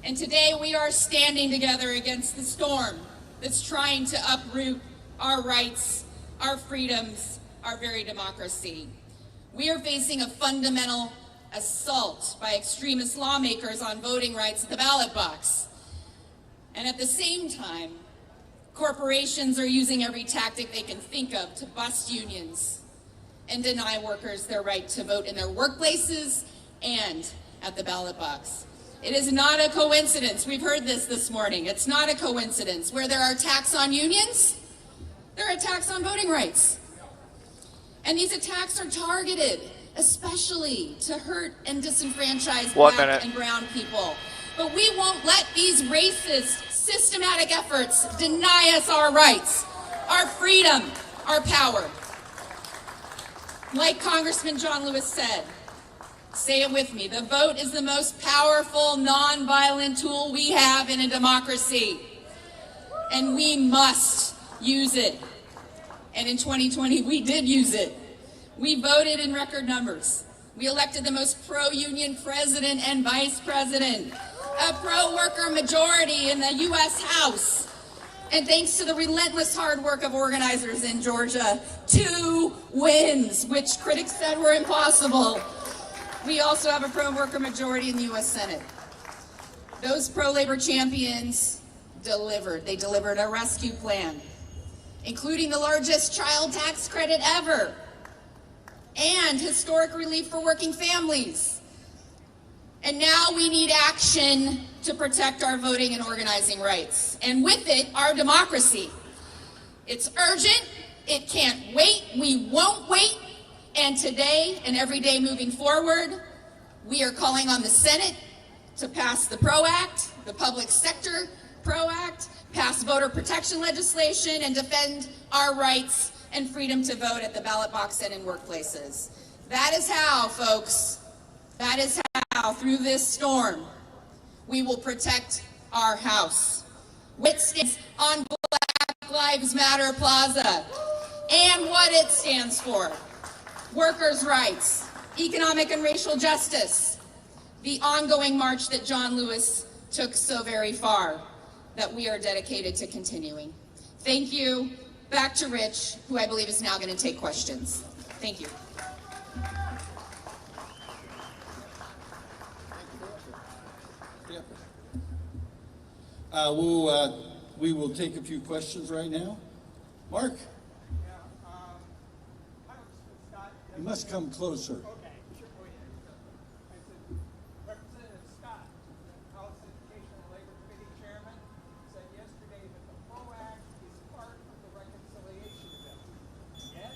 And today we are standing together against the storm that's trying to uproot our rights, our freedoms, our very democracy. We are facing a fundamental assault by extremist lawmakers on voting rights at the ballot box. And at the same time, corporations are using every tactic they can think of to bust unions and deny workers their right to vote in their workplaces and at the ballot box. It is not a coincidence. We've heard this morning. It's not a coincidence. Where there are attacks on unions, there are attacks on voting rights. And these attacks are targeted, especially to hurt and disenfranchise Black and brown people. But we won't let these racist, systematic efforts deny us our rights, our freedom, our power. Like Congressman John Lewis said, say it with me, the vote is the most powerful, non-violent tool we have in a democracy, and we must use it. And in 2020, we did use it. We voted in record numbers. We elected the most pro-union president and vice president, a pro-worker majority in the U.S. House. And thanks to the relentless hard work of organizers in Georgia, 2 wins, which critics said were impossible. We also have a pro-worker majority in the U.S. Senate. Those pro-labor champions delivered. They delivered a rescue plan, including the largest child tax credit ever, and historic relief for working families. And now we need action to protect our voting and organizing rights, and with it, our democracy. It's urgent, it can't wait, we won't wait, and today and every day moving forward, we are calling on the Senate to pass the PRO Act, the Public Sector PRO Act, pass voter protection legislation, and defend our rights and freedom to vote at the ballot box and in workplaces. That is how, folks, that is how, through this storm, we will protect our house. It stands on Black Lives Matter Plaza and what it stands for: workers' rights, economic and racial justice, the ongoing march that John Lewis took so very far, that we are dedicated to continuing. Thank you. Back to Rich, who I believe is now going to take questions. Thank you. We will take a few questions right now. Mark? You must come closer. Representative Scott, House Education and Labor Committee Chairman, said yesterday that the PRO Act is part of the reconciliation bill. Yes,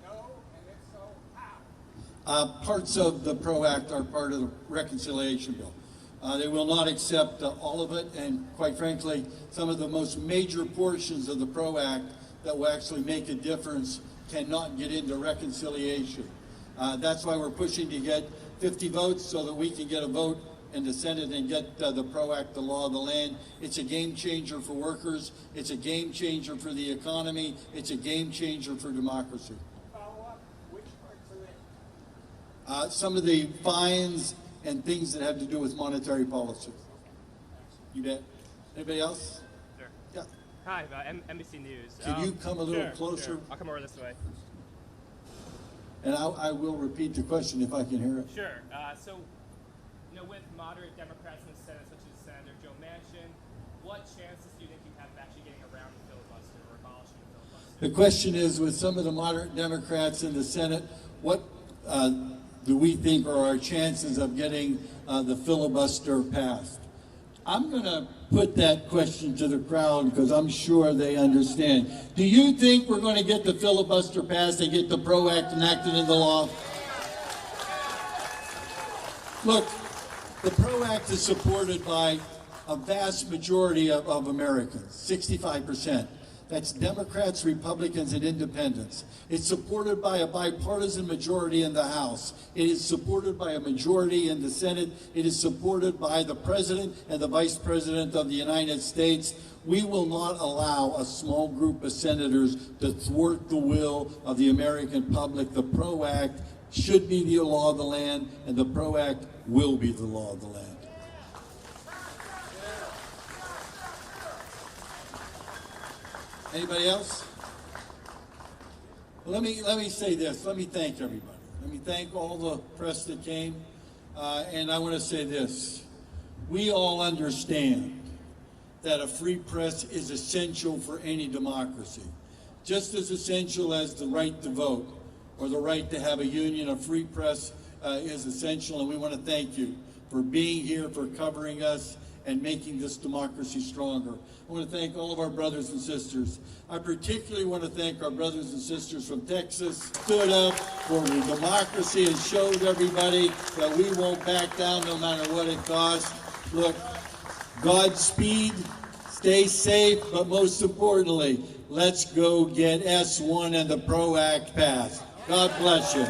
no, and if so, how? Parts of the PRO Act are part of the reconciliation bill. They will not accept all of it, and quite frankly, some of the most major portions of the PRO Act that will actually make a difference cannot get into reconciliation. That's why we're pushing to get 50 votes so that we can get a vote in the Senate and get the PRO Act, the law of the land. It's a game changer for workers. It's a game changer for the economy. It's a game changer for democracy. Follow-up, which parts are in? Some of the fines and things that have to do with monetary policy. You bet. Anybody else? Sure. Yeah. Hi, NBC News. Can you come a little closer? Sure. I'll come over this way. And I will repeat the question if I can hear it. Sure. So, with moderate Democrats in the Senate, such as Senator Joe Manchin, what chances do you think you have of actually getting around the filibuster or abolishing the filibuster? The question is, with some of the moderate Democrats in the Senate, what do we think are our chances of getting the filibuster passed? I'm going to put that question to the crowd because I'm sure they understand. Do you think we're going to get the filibuster passed and get the PRO Act enacted into law? Look, the PRO Act is supported by a vast majority of Americans, 65%. That's Democrats, Republicans, and Independents. It's supported by a bipartisan majority in the House. It is supported by a majority in the Senate. It is supported by the President and the Vice President of the United States. We will not allow a small group of senators to thwart the will of the American public. The PRO Act should be the law of the land, and the PRO Act will be the law of the land. Anybody else? Well, let me say this. Let me thank everybody. Let me thank all the press that came. And I want to say this. We all understand that a free press is essential for any democracy. Just as essential as the right to vote or the right to have a union, a free press is essential. And we want to thank you for being here, for covering us, and making this democracy stronger. I want to thank all of our brothers and sisters. I particularly want to thank our brothers and sisters from Texas, stood up for the democracy and showed everybody that we won't back down no matter what it costs. Look, Godspeed, stay safe, but most importantly, let's go get S1 and the PRO Act passed. God bless you.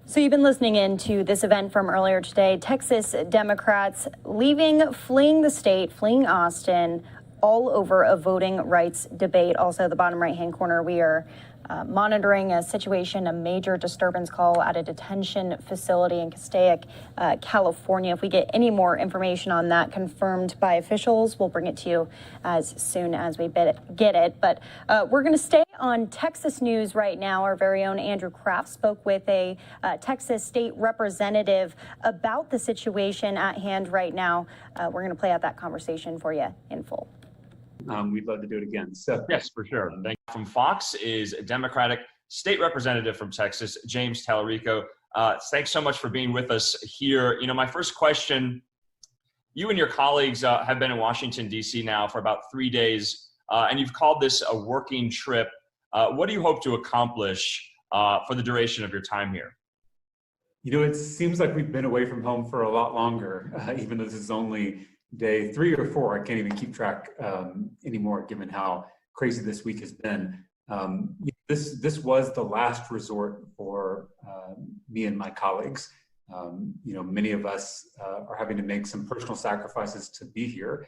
So you've been listening in to this event from earlier today. Texas Democrats fleeing the state, fleeing Austin, all over a voting rights debate. Also, the bottom right-hand corner, we are monitoring a situation, a major disturbance call at a detention facility in Chesapeake, California. If we get any more information on that confirmed by officials, we'll bring it to you as soon as we get it. But we're going to stay on Texas news right now. Our very own Andrew Kraft spoke with a Texas state representative about the situation at hand right now. We're going to play out that conversation for you in full. We'd love to do it again. So yes, for sure. Thank you. From Fox is Democratic State Representative from Texas, James Tallarico. Thanks so much for being with us here. My first question, you and your colleagues have been in Washington, D.C. now for about 3 days, and you've called this a working trip. What do you hope to accomplish for the duration of your time here? It seems like we've been away from home for a lot longer, even though this is only day 3 or 4. I can't even keep track anymore, given how crazy this week has been. This was the last resort for me and my colleagues. Many of us are having to make some personal sacrifices to be here.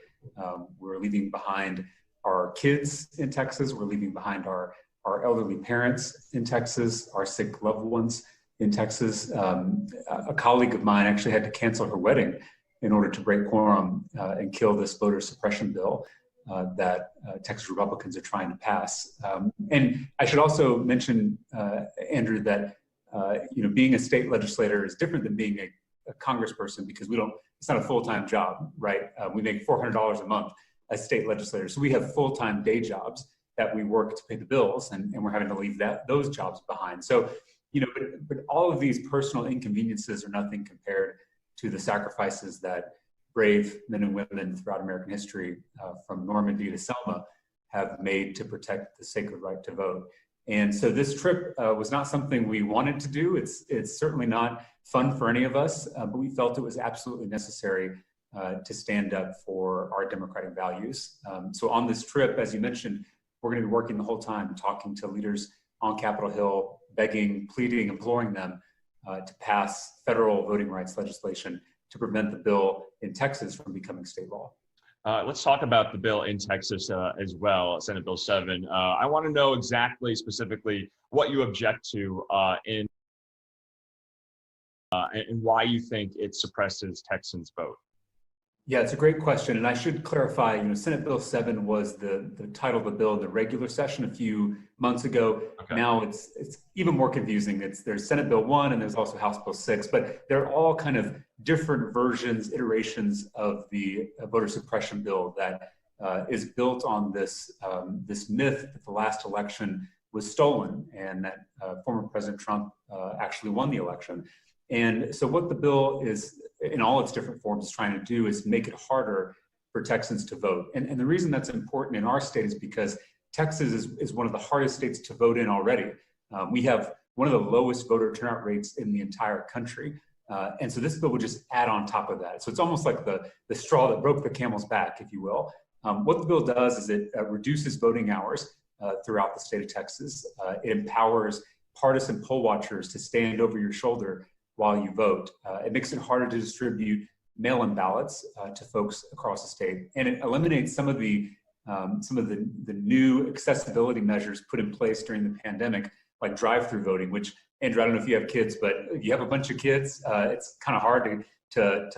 We're leaving behind our kids in Texas. We're leaving behind our elderly parents in Texas, our sick loved ones in Texas. A colleague of mine actually had to cancel her wedding in order to break quorum and kill this voter suppression bill that Texas Republicans are trying to pass. And I should also mention, Andrew, that being a state legislator is different than being a congressperson, because it's not a full-time job, right? We make $400 a month as state legislators. So we have full-time day jobs that we work to pay the bills, and we're having to leave those jobs behind. So, but all of these personal inconveniences are nothing compared to the sacrifices that brave men and women throughout American history, from Normandy to Selma, have made to protect the sacred right to vote. And so this trip was not something we wanted to do. It's certainly not fun for any of us, but we felt it was absolutely necessary to stand up for our democratic values. So on this trip, as you mentioned, we're going to be working the whole time, talking to leaders on Capitol Hill, begging, pleading, imploring them to pass federal voting rights legislation to prevent the bill in Texas from becoming state law. Let's talk about the bill in Texas as well, Senate Bill 7. I want to know exactly, specifically, what you object to and why you think it suppresses Texans' vote. Yeah, it's a great question. And I should clarify, Senate Bill 7 was the title of the bill in the regular session a few months ago. Okay. Now it's even more confusing. There's Senate Bill 1 and there's also House Bill 6, but they're all kind of different versions, iterations of the voter suppression bill that is built on this myth that the last election was stolen and that former President Trump actually won the election. And so what the bill is, in all its different forms, is trying to do is make it harder for Texans to vote. And the reason that's important in our state is because Texas is one of the hardest states to vote in already. We have one of the lowest voter turnout rates in the entire country. And so this bill would just add on top of that. So it's almost like the straw that broke the camel's back, if you will. What the bill does is it reduces voting hours throughout the state of Texas. It empowers partisan poll watchers to stand over your shoulder while you vote. It makes it harder to distribute mail-in ballots to folks across the state, and it eliminates some of the new accessibility measures put in place during the pandemic, like drive-through voting. Which, Andrew, I don't know if you have kids, but if you have a bunch of kids, it's kind of hard to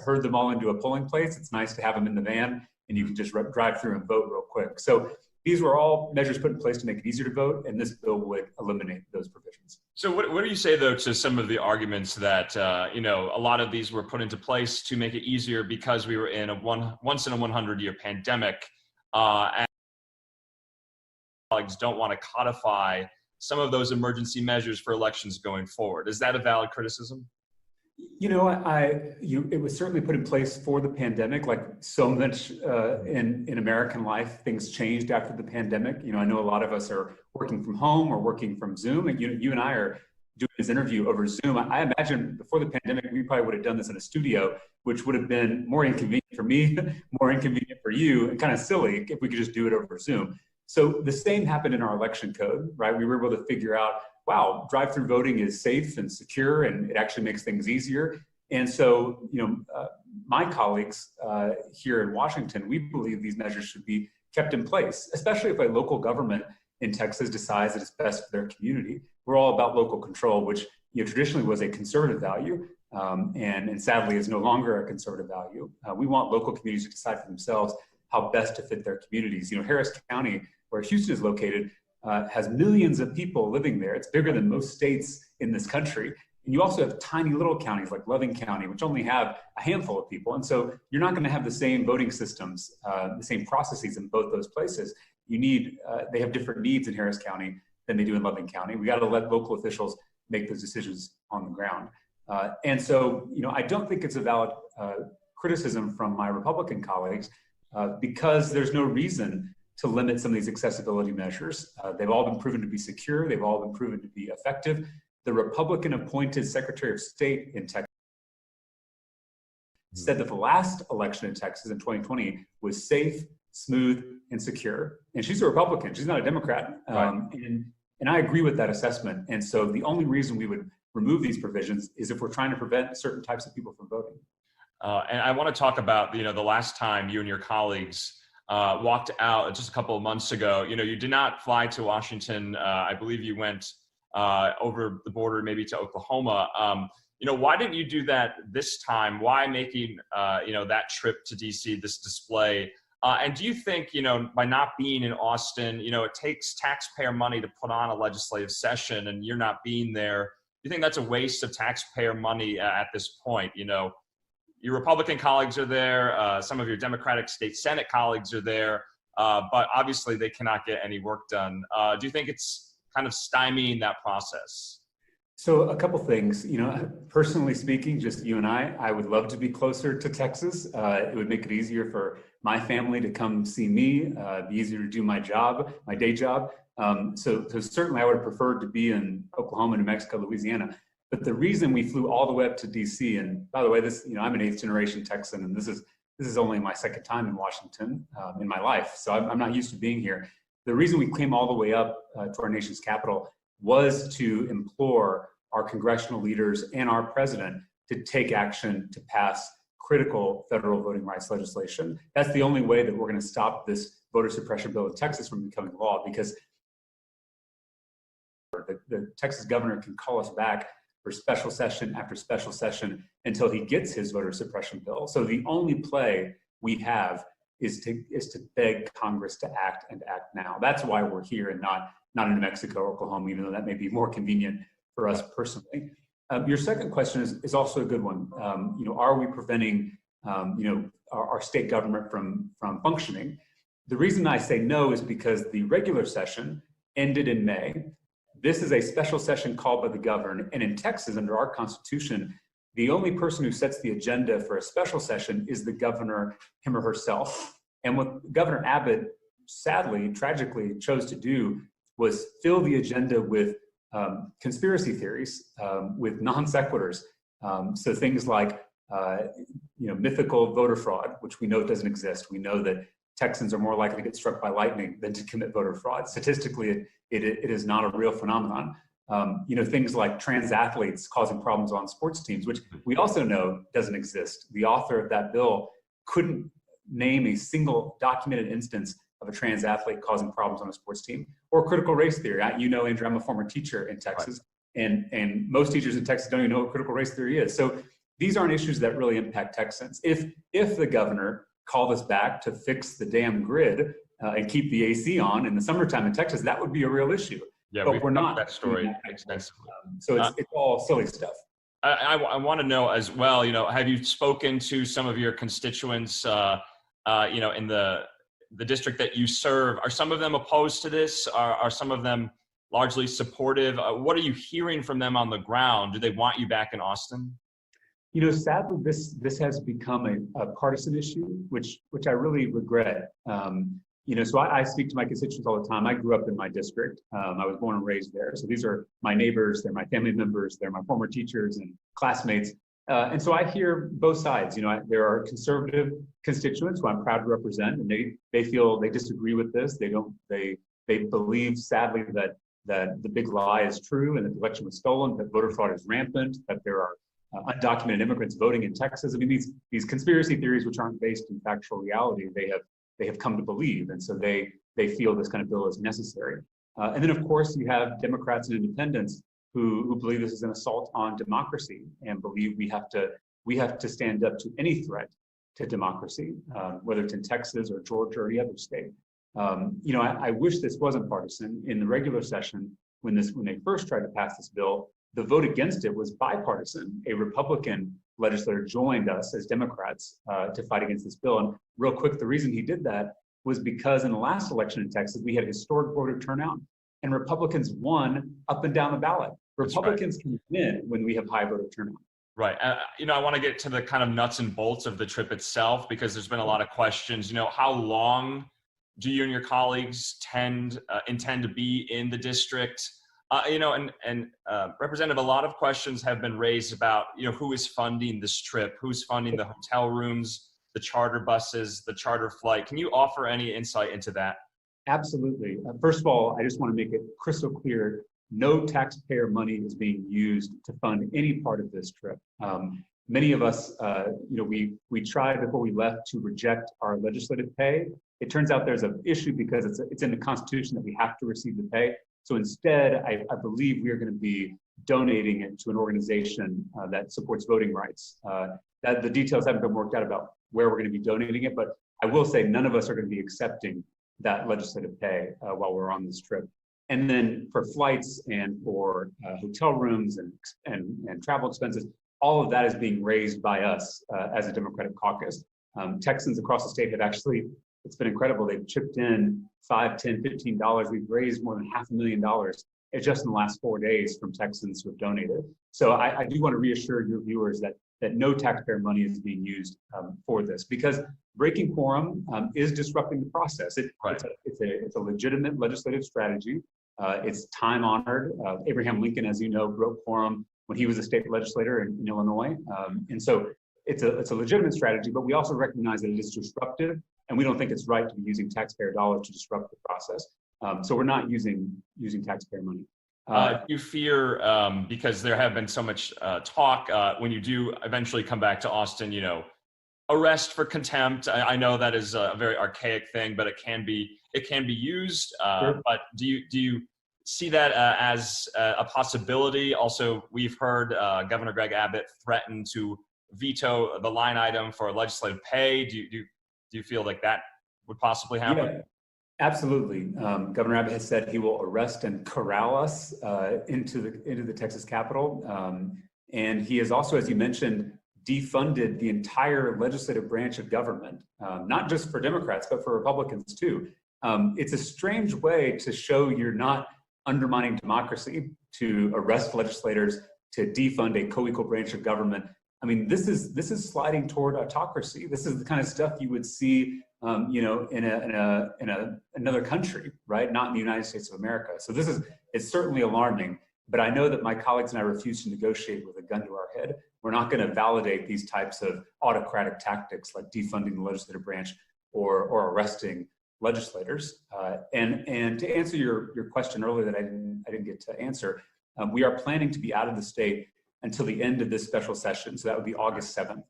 herd them all into a polling place. It's nice to have them in the van, and you can just drive through and vote real quick. So these were all measures put in place to make it easier to vote, and this bill would eliminate those provisions. So what do you say, though, to some of the arguments that, a lot of these were put into place to make it easier because we were in a once in a 100-year pandemic, and colleagues don't want to codify some of those emergency measures for elections going forward? Is that a valid criticism? It was certainly put in place for the pandemic. Like so much in American life, things changed after the pandemic. I know a lot of us are working from home or working from Zoom, and you and I are doing this interview over Zoom. I imagine before the pandemic, we probably would have done this in a studio, which would have been more inconvenient for me, more inconvenient for you, and kind of silly if we could just do it over Zoom. So the same happened in our election code, right? We were able to figure out, wow, drive-through voting is safe and secure, and it actually makes things easier. And so, my colleagues here in Washington, we believe these measures should be kept in place, especially if a local government in Texas decides that it's best for their community. We're all about local control, which traditionally was a conservative value, and sadly is no longer a conservative value. We want local communities to decide for themselves how best to fit their communities. Harris County, where Houston is located, has millions of people living there. It's bigger than most states in this country. And you also have tiny little counties like Loving County, which only have a handful of people. And so you're not going to have the same voting systems, the same processes in both those places. They have different needs in Harris County than they do in Loving County. We got to let local officials make those decisions on the ground. And so, I don't think it's a valid criticism from my Republican colleagues because there's no reason to limit some of these accessibility measures. They've all been proven to be secure. They've all been proven to be effective. The Republican-appointed Secretary of State in Texas said that the last election in Texas in 2020 was safe, smooth, and secure. And she's a Republican. She's not a Democrat. Right. And I agree with that assessment. And so the only reason we would remove these provisions is if we're trying to prevent certain types of people from voting. And I want to talk about, the last time you and your colleagues walked out just a couple of months ago. You did not fly to Washington. I believe you went over the border, maybe to Oklahoma. Why didn't you do that this time? Why making, that trip to DC, this display? And do you think, by not being in Austin, it takes taxpayer money to put on a legislative session and you're not being there? Do you think that's a waste of taxpayer money at this point? Your Republican colleagues are there. Some of your Democratic state Senate colleagues are there, but obviously they cannot get any work done. Do you think it's kind of stymieing that process? So a couple things, personally speaking, just you and I would love to be closer to Texas. It would make it easier for my family to come see me, be easier to do my job, my day job. So certainly I would have preferred to be in Oklahoma, New Mexico, Louisiana. But the reason we flew all the way up to DC, and by the way, this, I'm an 8th generation Texan, and this is only my second time in Washington in my life. So I'm not used to being here. The reason we came all the way up to our nation's capital was to implore our congressional leaders and our president to take action to pass critical federal voting rights legislation. That's the only way that we're going to stop this voter suppression bill in Texas from becoming law, because the Texas governor can call us back for special session after special session until he gets his voter suppression bill. So the only play we have is to beg Congress to act, and act now. That's why we're here and not in New Mexico or Oklahoma, even though that may be more convenient for us personally. Your second question is also a good one. Are we preventing our state government from functioning? The reason I say no is because the regular session ended in May. This is a special session called by the governor, and in Texas, under our Constitution, the only person who sets the agenda for a special session is the governor, him or herself. And what Governor Abbott, sadly, tragically, chose to do was fill the agenda with conspiracy theories, with non sequiturs. So things like mythical voter fraud, which we know doesn't exist. We know that Texans are more likely to get struck by lightning than to commit voter fraud. Statistically, it is not a real phenomenon. Things like trans athletes causing problems on sports teams, which we also know doesn't exist. The author of that bill couldn't name a single documented instance of a trans athlete causing problems on a sports team. Or critical race theory. Andrew, I'm a former teacher in Texas, right. and most teachers in Texas don't even know what critical race theory is. So these aren't issues that really impact Texans. If the governor called us back to fix the damn grid and keep the AC on in the summertime in Texas, that would be a real issue. Yeah, but we're not that story extensively. So it's all silly stuff. I want to know as well, have you spoken to some of your constituents, in the district that you serve? Are some of them opposed to this? Are some of them largely supportive? What are you hearing from them on the ground? Do they want you back in Austin? Sadly, this has become a partisan issue, which I really regret. So I speak to my constituents all the time. I grew up in my district. I was born and raised there. So these are my neighbors, they're my family members, they're my former teachers and classmates. And so I hear both sides. There are conservative constituents who I'm proud to represent, and they feel they disagree with this. They believe, sadly, that the big lie is true and that the election was stolen, that voter fraud is rampant, that there are undocumented immigrants voting in Texas. I mean, these conspiracy theories, which aren't based in factual reality, they have come to believe, and so they feel this kind of bill is necessary. And then, of course, you have Democrats and independents who believe this is an assault on democracy and believe we have to stand up to any threat to democracy, whether it's in Texas or Georgia or any other state. I wish this wasn't partisan. In the regular session, when they first tried to pass this bill, the vote against it was bipartisan. A Republican legislator joined us as Democrats to fight against this bill. And real quick, the reason he did that was because in the last election in Texas, we had historic voter turnout, and Republicans won up and down the ballot. Republicans can win when we have high voter turnout. Right. I want to get to the kind of nuts and bolts of the trip itself, because there's been a lot of questions. How long do you and your colleagues intend to be in the district? Representative, a lot of questions have been raised about, who is funding this trip, who's funding the hotel rooms, the charter buses, the charter flight. Can you offer any insight into that? Absolutely. First of all, I just want to make it crystal clear, no taxpayer money is being used to fund any part of this trip. Many of us, we tried before we left to reject our legislative pay. It turns out there's an issue because it's in the Constitution that we have to receive the pay. So instead, I believe we are going to be donating it to an organization that supports voting rights. That the details haven't been worked out about where we're going to be donating it, but I will say none of us are going to be accepting that legislative pay while we're on this trip. And then for flights and for hotel rooms and travel expenses, all of that is being raised by us as a Democratic caucus. Texans across the state have actually, it's been incredible. They've chipped in $5, $10, $15. We've raised more than $500,000 It's just in the last 4 days from Texans who have donated. So I do want to reassure your viewers that no taxpayer money is being used for this, because breaking quorum is disrupting the process. It's a legitimate legislative strategy. It's time honored. Abraham Lincoln, as you know, broke quorum when he was a state legislator in Illinois. And so it's a legitimate strategy, but we also recognize that it is disruptive, and we don't think it's right to be using taxpayer dollars to disrupt the process. So we're not using taxpayer money. You fear, because there have been so much talk, when you do eventually come back to Austin, arrest for contempt. I know that is a very archaic thing, but it can be used. Sure. But do you see that as a possibility? Also, we've heard Governor Greg Abbott threaten to veto the line item for legislative pay. Do you feel like that would possibly happen? Yeah. Absolutely. Governor Abbott has said he will arrest and corral us into the Texas Capitol. And he has also, as you mentioned, defunded the entire legislative branch of government, not just for Democrats, but for Republicans too. It's a strange way to show you're not undermining democracy, to arrest legislators, to defund a co-equal branch of government. I mean, this is sliding toward autocracy. This is the kind of stuff you would see in another country, right? Not in the United States of America. So it's certainly alarming, but I know that my colleagues and I refuse to negotiate with a gun to our head. We're not going to validate these types of autocratic tactics like defunding the legislative branch or arresting legislators. And to answer your question earlier that I didn't get to answer, we are planning to be out of the state until the end of this special session. So that would be August 7th.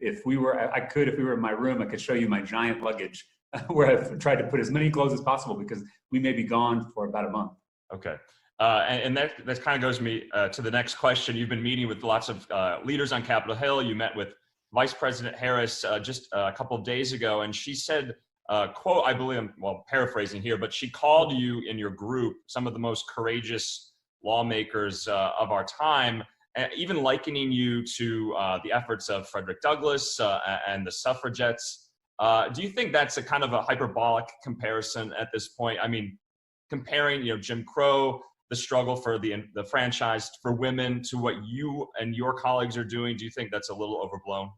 If we were in my room, I could show you my giant luggage where I've tried to put as many clothes as possible, because we may be gone for about a month. Okay. And that kind of goes me to the next question. You've been meeting with lots of leaders on Capitol Hill. You met with Vice President Harris just a couple of days ago, and she said, quote, I believe I'm paraphrasing here, but she called you and your group some of the most courageous lawmakers of our time, even likening you to the efforts of Frederick Douglass and the suffragettes. Do you think that's a kind of a hyperbolic comparison at this point? I mean, comparing, Jim Crow, the struggle for the franchise for women, to what you and your colleagues are doing, do you think that's a little overblown?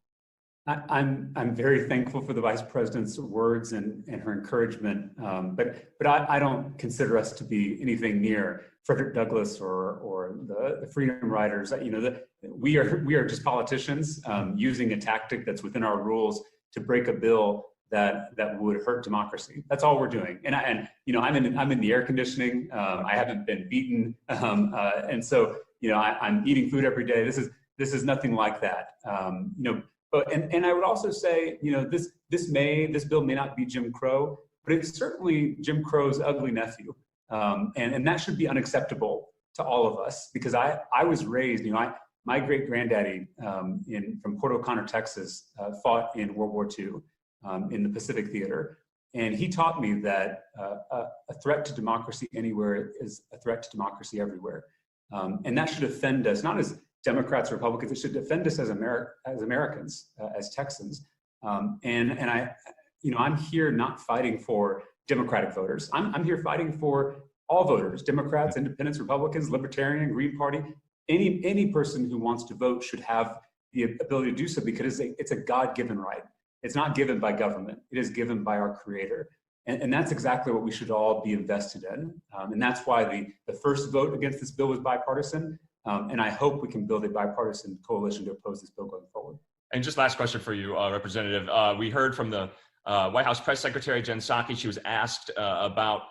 I'm very thankful for the Vice President's words and her encouragement, but I don't consider us to be anything near Frederick Douglass or the Freedom Riders. We are just politicians using a tactic that's within our rules to break a bill that would hurt democracy. That's all we're doing. And I'm in the air conditioning. I haven't been beaten, and so I'm eating food every day. This is nothing like that. And I would also say, this bill may not be Jim Crow, but it's certainly Jim Crow's ugly nephew. And that should be unacceptable to all of us, because I was raised, my great granddaddy from Port O'Connor, Texas, fought in World War II in the Pacific Theater. And he taught me that a threat to democracy anywhere is a threat to democracy everywhere. And that should offend us, not as Democrats or Republicans. It should defend us as Americans, as Texans. And I'm here not fighting for Democratic voters. I'm here fighting for all voters: Democrats, Independents, Republicans, Libertarian, Green Party. Any person who wants to vote should have the ability to do so, because it's a God-given right. It's not given by government. It is given by our Creator. And that's exactly what we should all be invested in. And that's why the first vote against this bill was bipartisan. And I hope we can build a bipartisan coalition to oppose this bill going forward. And just last question for you, Representative. We heard from the White House Press Secretary Jen Psaki. She was asked about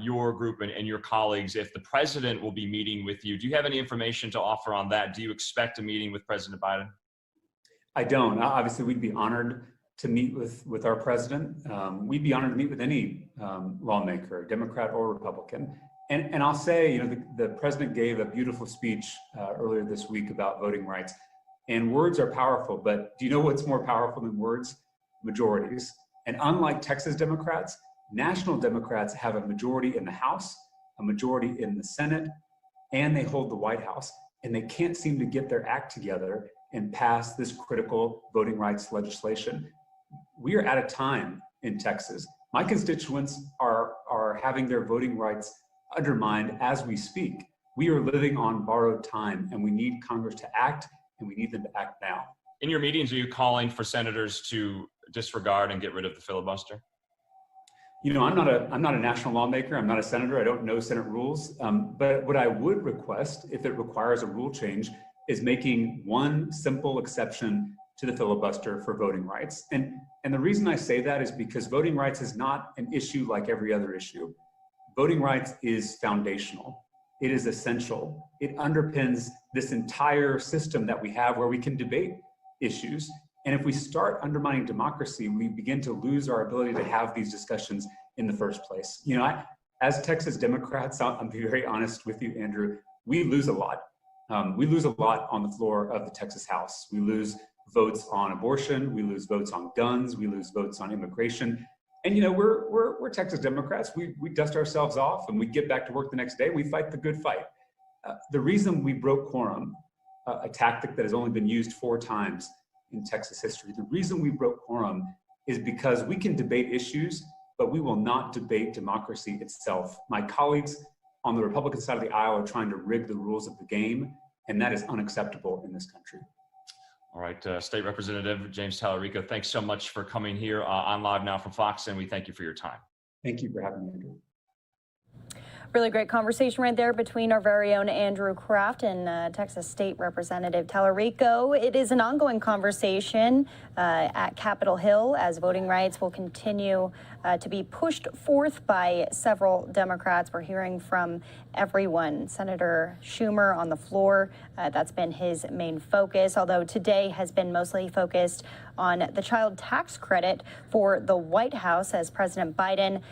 your group and your colleagues if the president will be meeting with you. Do you have any information to offer on that? Do you expect a meeting with President Biden? I don't. Obviously, we'd be honored to meet with our president. We'd be honored to meet with any lawmaker, Democrat or Republican. And I'll say, the president gave a beautiful speech earlier this week about voting rights. And words are powerful, but do you know what's more powerful than words? Majorities. And unlike Texas Democrats, national Democrats have a majority in the House, a majority in the Senate, and they hold the White House. And they can't seem to get their act together and pass this critical voting rights legislation. We are out of time in Texas. My constituents are having their voting rights undermined as we speak. We are living on borrowed time, and we need Congress to act, and we need them to act now. In your meetings, are you calling for senators to disregard and get rid of the filibuster? You know, I'm not a national lawmaker. I'm not a senator. I don't know Senate rules. But what I would request, if it requires a rule change, is making one simple exception to the filibuster for voting rights. And the reason I say that is because voting rights is not an issue like every other issue. Voting rights is foundational. It is essential. It underpins this entire system that we have where we can debate issues. And if we start undermining democracy, we begin to lose our ability to have these discussions in the first place. You know, as Texas Democrats, I'll be very honest with you, Andrew, we lose a lot. We lose a lot on the floor of the Texas House. We lose votes on abortion. We lose votes on guns. We lose votes on immigration. And, you know, we're Texas Democrats. We dust ourselves off and we get back to work the next day. We fight the good fight. The reason we broke quorum, a tactic that has only been used 4 times in Texas history, the reason we broke quorum is because we can debate issues, but we will not debate democracy itself. My colleagues on the Republican side of the aisle are trying to rig the rules of the game, and that is unacceptable in this country. All right, State Representative James Tallarico, thanks so much for coming here on Live Now from Fox, and we thank you for your time. Thank you for having me, Andrew. Really great conversation right there between our very own Andrew Kraft and Texas State Representative Tallarico. It is an ongoing conversation at Capitol Hill as voting rights will continue to be pushed forth by several Democrats. We're hearing from everyone. Senator Schumer on the floor, that's been his main focus, although today has been mostly focused on the child tax credit for the White House as President Biden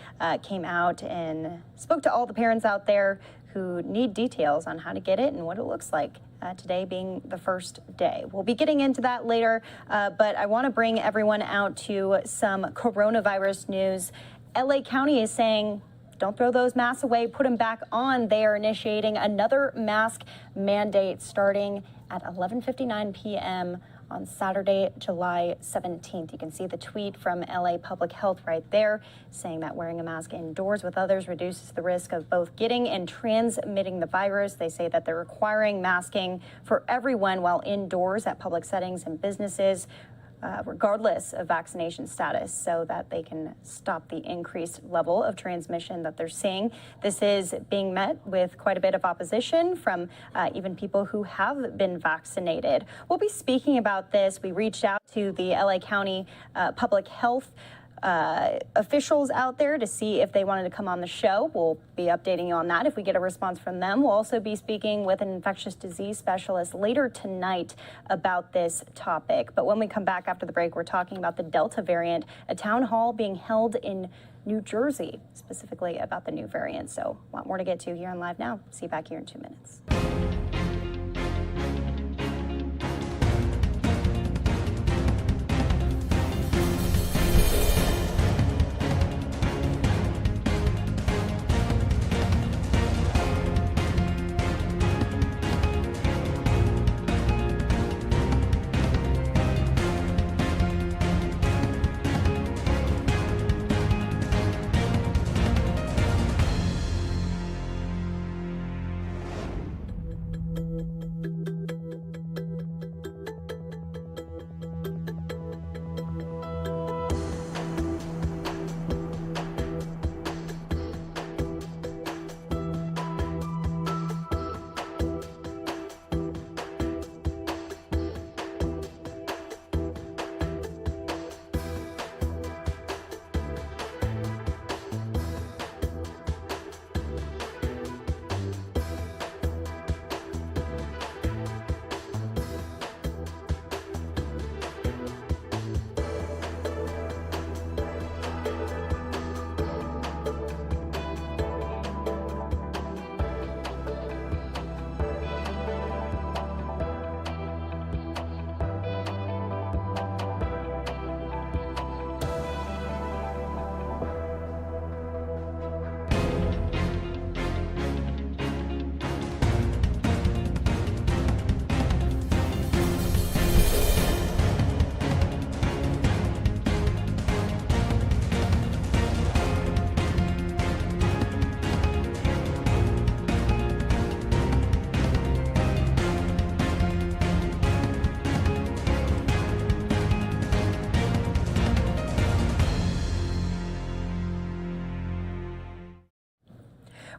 came out and spoke to all the parents out there who need details on how to get it and what it looks like. Today being the first day. We'll be getting into that later, but I want to bring everyone out to some coronavirus news. LA County is saying, don't throw those masks away, put them back on. They are initiating another mask mandate starting at 11:59 p.m. on Saturday, July 17th. You can see the tweet from LA Public Health right there saying that wearing a mask indoors with others reduces the risk of both getting and transmitting the virus. They say that they're requiring masking for everyone while indoors at public settings and businesses, regardless of vaccination status, so that they can stop the increased level of transmission that they're seeing. This is being met with quite a bit of opposition from even people who have been vaccinated. We'll be speaking about this. We reached out to the LA County Public Health officials out there to see if they wanted to come on the show. We'll be updating you on that if we get a response from them. We'll also be speaking with an infectious disease specialist later tonight about this topic. But when we come back after the break, we're talking about the Delta variant, a town hall being held in New Jersey, specifically about the new variant. So a lot more to get to here on Live Now. See you back here in 2 minutes.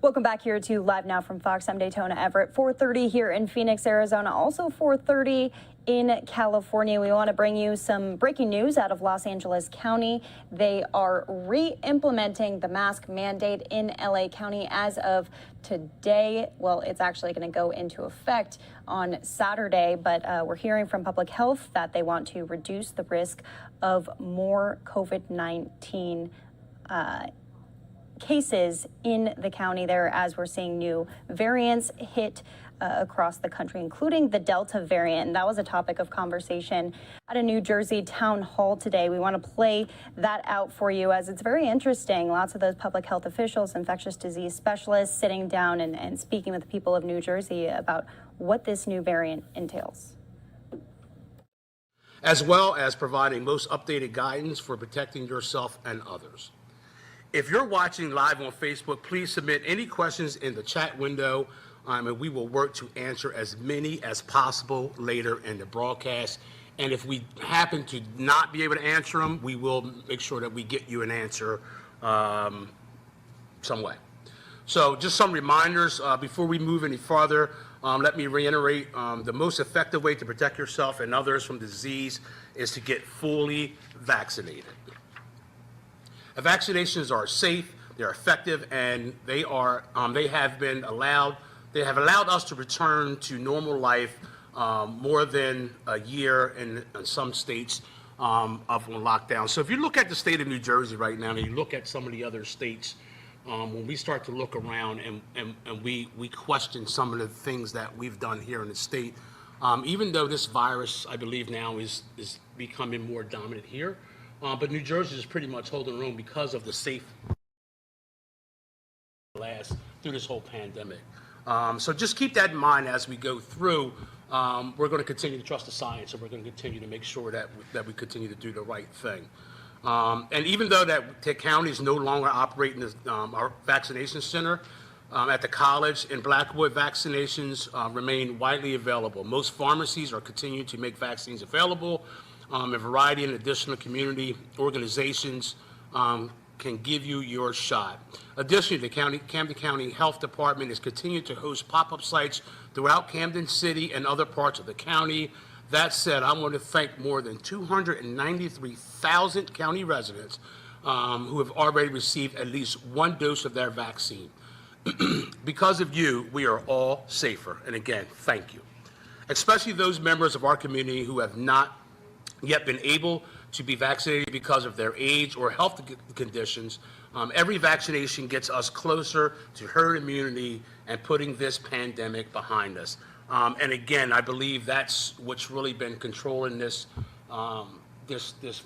Welcome back here to Live Now from Fox. I'm Daytona Everett. 4:30 here in Phoenix, Arizona. Also 4:30 in California. We want to bring you some breaking news out of Los Angeles County. They are re-implementing the mask mandate in LA County as of today. Well, it's actually going to go into effect on Saturday, but we're hearing from public health that they want to reduce the risk of more COVID-19 cases in the county there, as we're seeing new variants hit across the country, including the Delta variant. And that was a topic of conversation at a New Jersey town hall today. We want to play that out for you, as it's very interesting. Lots of those public health officials, infectious disease specialists sitting down and speaking with the people of New Jersey about what this new variant entails, as well as providing most updated guidance for protecting yourself and others. If you're watching live on Facebook, please submit any questions in the chat window, and we will work to answer as many as possible later in the broadcast. And if we happen to not be able to answer them, we will make sure that we get you an answer some way. So just some reminders before we move any farther. Let me reiterate, the most effective way to protect yourself and others from disease is to get fully vaccinated. Vaccinations are safe, they're effective, and they have allowed us to return to normal life more than a year in some states of lockdown. So if you look at the state of New Jersey right now, and you look at some of the other states, when we start to look around and we question some of the things that we've done here in the state, even though this virus, I believe now is becoming more dominant here, but New Jersey is pretty much holding their own because of the safe last through this whole pandemic. So just keep that in mind as we go through. We're going to continue to trust the science, and we're going to continue to make sure that we continue to do the right thing. And even though that the county is no longer operating our vaccination center at the college in Blackwood, vaccinations remain widely available. Most pharmacies are continuing to make vaccines available. A variety of additional community organizations can give you your shot. Additionally, the Camden County Health Department is continuing to host pop-up sites throughout Camden City and other parts of the county. That said, I want to thank more than 293,000 county residents who have already received at least one dose of their vaccine. Because of you, we are all safer. And again, thank you. Especially those members of our community who have not yet been able to be vaccinated because of their age or health conditions. Every vaccination gets us closer to herd immunity and putting this pandemic behind us. And again, I believe that's what's really been controlling this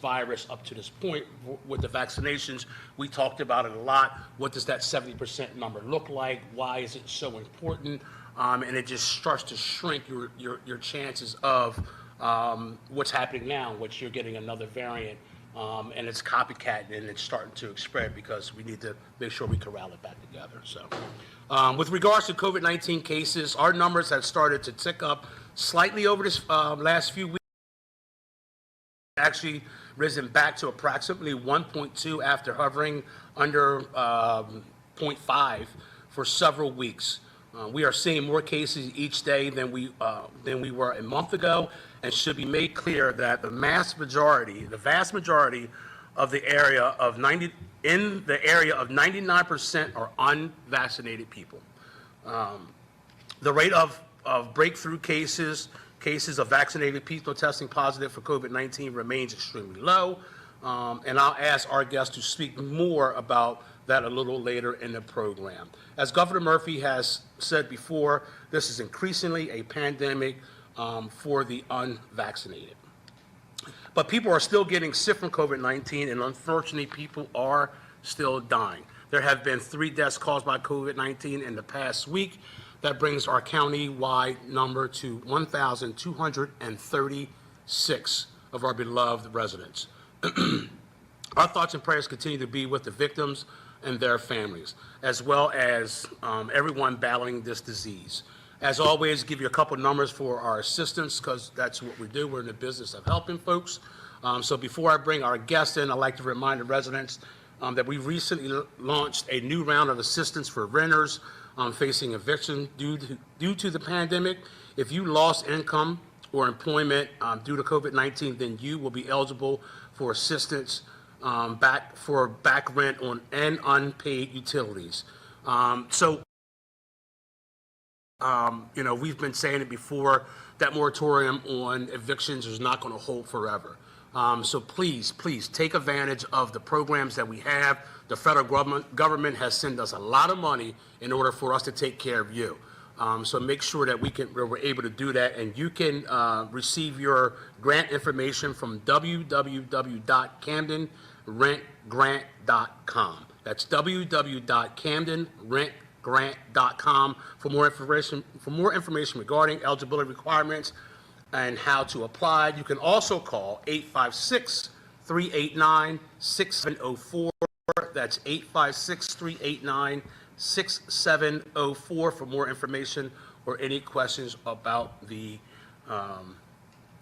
virus up to this point with the vaccinations. We talked about it a lot. What does that 70% number look like? Why is it so important? And it just starts to shrink your chances of what's happening now, which you're getting another variant, and it's copycat and it's starting to spread because we need to make sure we corral it back together. So with regards to COVID-19 cases, our numbers have started to tick up slightly over this last few weeks. Actually risen back to approximately 1.2 after hovering under 0.5 for several weeks. We are seeing more cases each day than we were a month ago, and should be made clear that the vast majority of the area of 99% are unvaccinated people. The rate of breakthrough cases of vaccinated people testing positive for COVID-19 remains extremely low, and I'll ask our guests to speak more about that a little later in the program. As Governor Murphy has said before, this is increasingly a pandemic for the unvaccinated. But people are still getting sick from COVID-19, and unfortunately, people are still dying. There have been 3 deaths caused by COVID-19 in the past week. That brings our county-wide number to 1,236 of our beloved residents. Our thoughts and prayers continue to be with the victims and their families, as well as everyone battling this disease. As always, give you a couple numbers for our assistance, because that's what we do. We're in the business of helping folks. So before I bring our guests in, I'd like to remind the residents that we recently launched a new round of assistance for renters facing eviction due to the pandemic. If you lost income or employment due to COVID-19, then you will be eligible for assistance back rent on and unpaid utilities. You know, we've been saying it before, that moratorium on evictions is not going to hold forever. So please take advantage of the programs that we have. The federal government has sent us a lot of money in order for us to take care of you. So make sure that we're able to do that, and you can receive your grant information from www.camdenrentgrant.com. That's www.camdenrentgrant.com for more information regarding eligibility requirements and how to apply. You can also call 856-389-6704. That's 856-389-6704 for more information or any questions about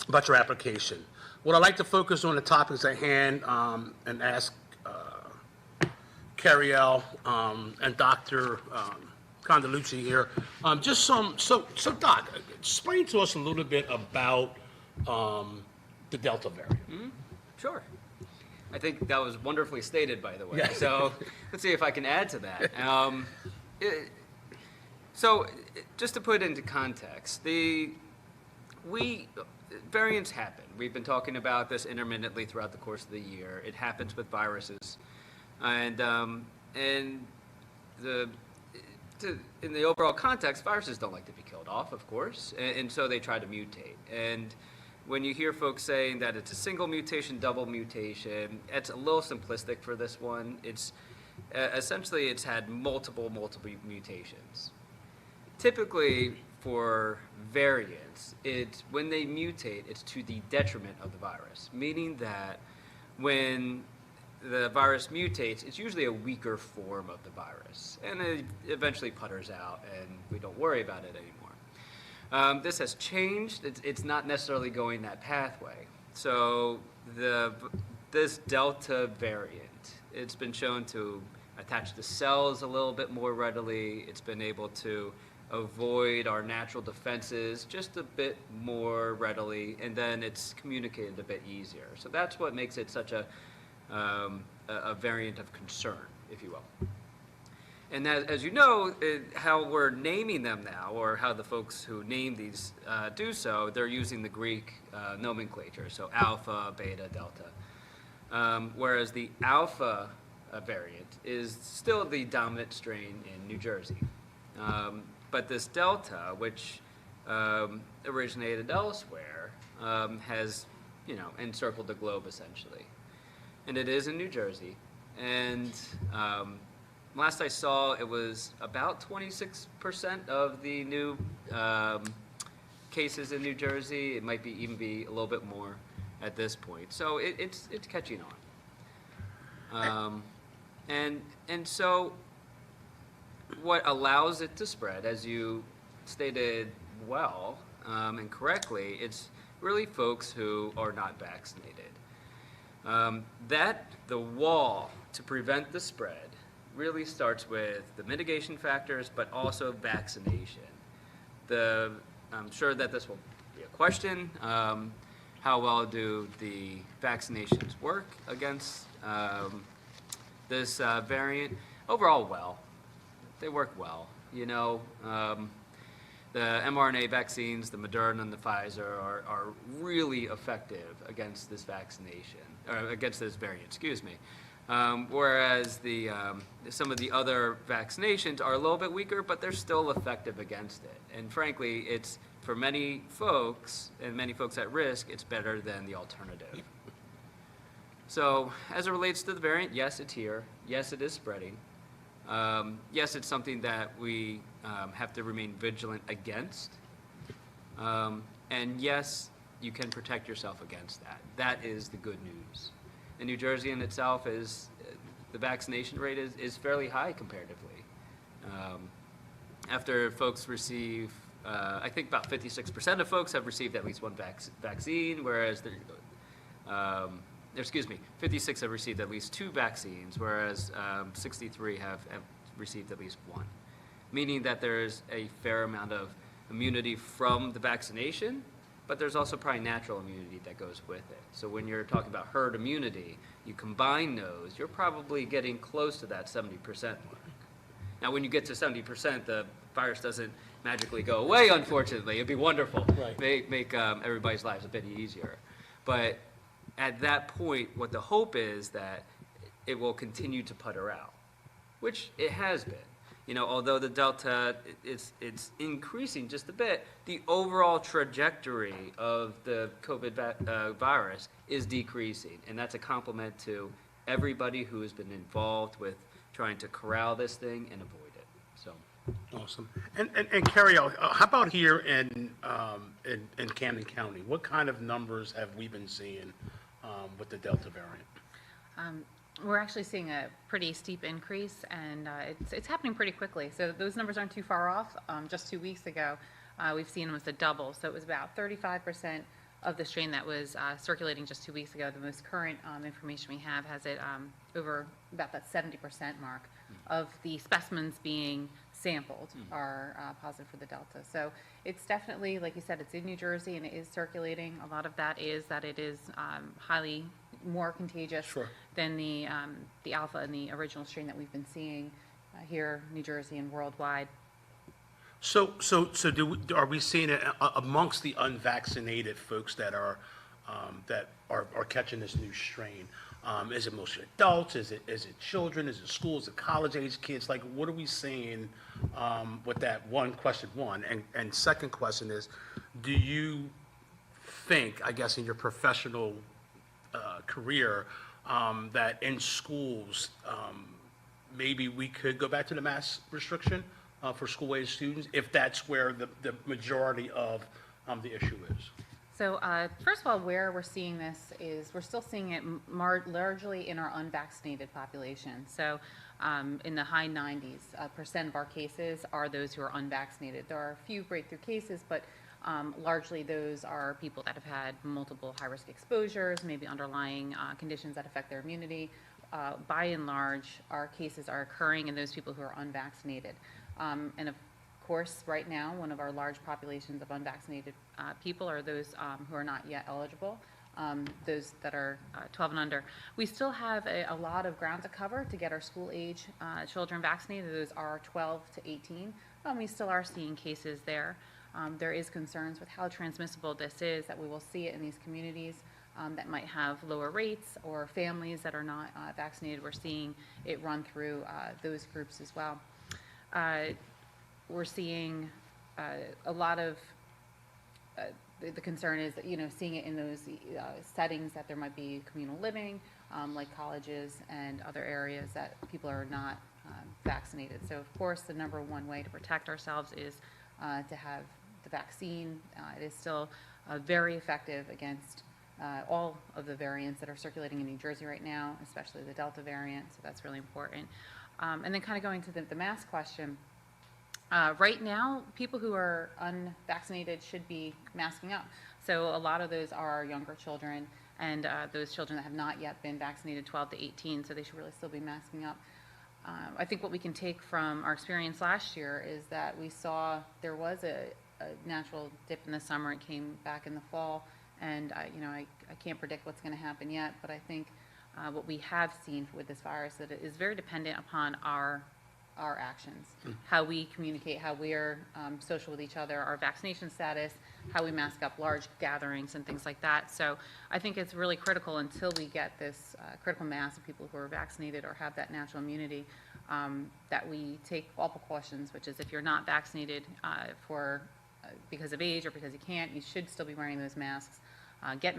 about your application. What I'd like to focus on the topics at hand and ask Cariel and Dr. Condalucci here, so Doc, explain to us a little bit about the Delta variant. Mm-hmm. Sure. I think that was wonderfully stated, by the way. Yeah. So let's see if I can add to that. So just to put it into context, variants happen. We've been talking about this intermittently throughout the course of the year. It happens with viruses, and in the overall context, viruses don't like to be killed off, of course, and so they try to mutate. And when you hear folks saying that it's a single mutation, double mutation, it's a little simplistic for this one. It's essentially it's had multiple mutations. Typically, for variants, when they mutate, it's to the detriment of the virus, meaning that when the virus mutates, it's usually a weaker form of the virus, and it eventually putters out, and we don't worry about it anymore. This has changed. It's not necessarily going that pathway. So this Delta variant, it's been shown to attach to cells a little bit more readily. It's been able to avoid our natural defenses just a bit more readily, and then it's communicated a bit easier. So that's what makes it such a variant of concern, if you will. And as you know, how we're naming them now, or how the folks who name these do so, they're using the Greek nomenclature, so alpha, beta, delta. Whereas the alpha variant is still the dominant strain in New Jersey. But this delta, which originated elsewhere, has, encircled the globe essentially. And it is in New Jersey. And last I saw, it was about 26% of the new cases in New Jersey. It might even be a little bit more at this point. So it's catching on. And so what allows it to spread, as you stated well and correctly, it's really folks who are not vaccinated. The wall to prevent the spread really starts with the mitigation factors, but also vaccination. I'm sure that this will be a question. How well do the vaccinations work against this variant? Overall, well. They work well. The mRNA vaccines, the Moderna and the Pfizer, are really effective against this vaccination, or against this variant, excuse me. Whereas some of the other vaccinations are a little bit weaker, but they're still effective against it. And frankly, it's for many folks, and many folks at risk, it's better than the alternative. So as it relates to the variant, yes, it's here. Yes, it is spreading. Yes, it's something that we have to remain vigilant against. And yes, you can protect yourself against that. That is the good news. In New Jersey in itself, the vaccination rate is fairly high comparatively. After folks receive, I think about 56% of folks have received at least one vaccine, whereas 56 have received at least 2 vaccines, whereas 63 have received at least 1, meaning that there's a fair amount of immunity from the vaccination, but there's also probably natural immunity that goes with it. So when you're talking about herd immunity, you combine those, you're probably getting close to that 70% mark. Now, when you get to 70%, the virus doesn't magically go away, unfortunately. It'd be wonderful. Right. Make everybody's lives a bit easier. But at that point, what the hope is that it will continue to putter out, which it has been. You know, although the Delta, it's increasing just a bit, the overall trajectory of the COVID virus is decreasing. And that's a compliment to everybody who has been involved with trying to corral this thing and avoid it. So. Awesome. And Carrie, how about here in Camden County? What kind of numbers have we been seeing with the Delta variant? We're actually seeing a pretty steep increase, and it's happening pretty quickly. So those numbers aren't too far off. Just 2 weeks ago, we've seen almost a double. So it was about 35% of the strain that was circulating just 2 weeks ago. The most current information we have has it over about that 70% mark of the specimens being sampled are positive for the Delta. So it's definitely, like you said, it's in New Jersey and it is circulating. A lot of that is that it is highly more contagious than the Alpha and the original strain that we've been seeing here, New Jersey and worldwide. So are we seeing it amongst the unvaccinated folks that are catching this new strain? Is it mostly adults? Is it children? Is it schools? Is it college-age kids? Like, what are we seeing with that? Question one. And second question is, do you think, I guess, in your professional career, that in schools, maybe we could go back to the mask restriction for school-age students, if that's where the majority of the issue is? So first of all, where we're seeing this is we're still seeing it largely in our unvaccinated population. So in the high 90s% of our cases are those who are unvaccinated. There are a few breakthrough cases, but largely those are people that have had multiple high-risk exposures, maybe underlying conditions that affect their immunity. By and large, our cases are occurring in those people who are unvaccinated. And of course, right now, one of our large populations of unvaccinated people are those who are not yet eligible, those that are 12 and under. We still have a lot of ground to cover to get our school-age children vaccinated. Those are 12 to 18. We still are seeing cases there. There is concerns with how transmissible this is, that we will see it in these communities that might have lower rates, or families that are not vaccinated. We're seeing it run through those groups as well. We're seeing a lot of the concern is that, seeing it in those settings that there might be communal living, like colleges and other areas that people are not vaccinated. So of course, the number one way to protect ourselves is to have the vaccine. It is still very effective against all of the variants that are circulating in New Jersey right now, especially the Delta variant. So that's really important. And then kind of going to the mask question. Right now, people who are unvaccinated should be masking up. So a lot of those are younger children and those children that have not yet been vaccinated, 12 to 18, so they should really still be masking up. I think what we can take from our experience last year is that we saw there was a natural dip in the summer. It came back in the fall, and I can't predict what's going to happen yet, but I think what we have seen with this virus, that it is very dependent upon our actions, how we communicate, how we are social with each other, our vaccination status, how we mask up large gatherings and things like that. So I think it's really critical until we get this critical mass of people who are vaccinated or have that natural immunity, that we take all precautions, which is if you're not vaccinated because of age or because you can't, you should still be wearing those masks. Get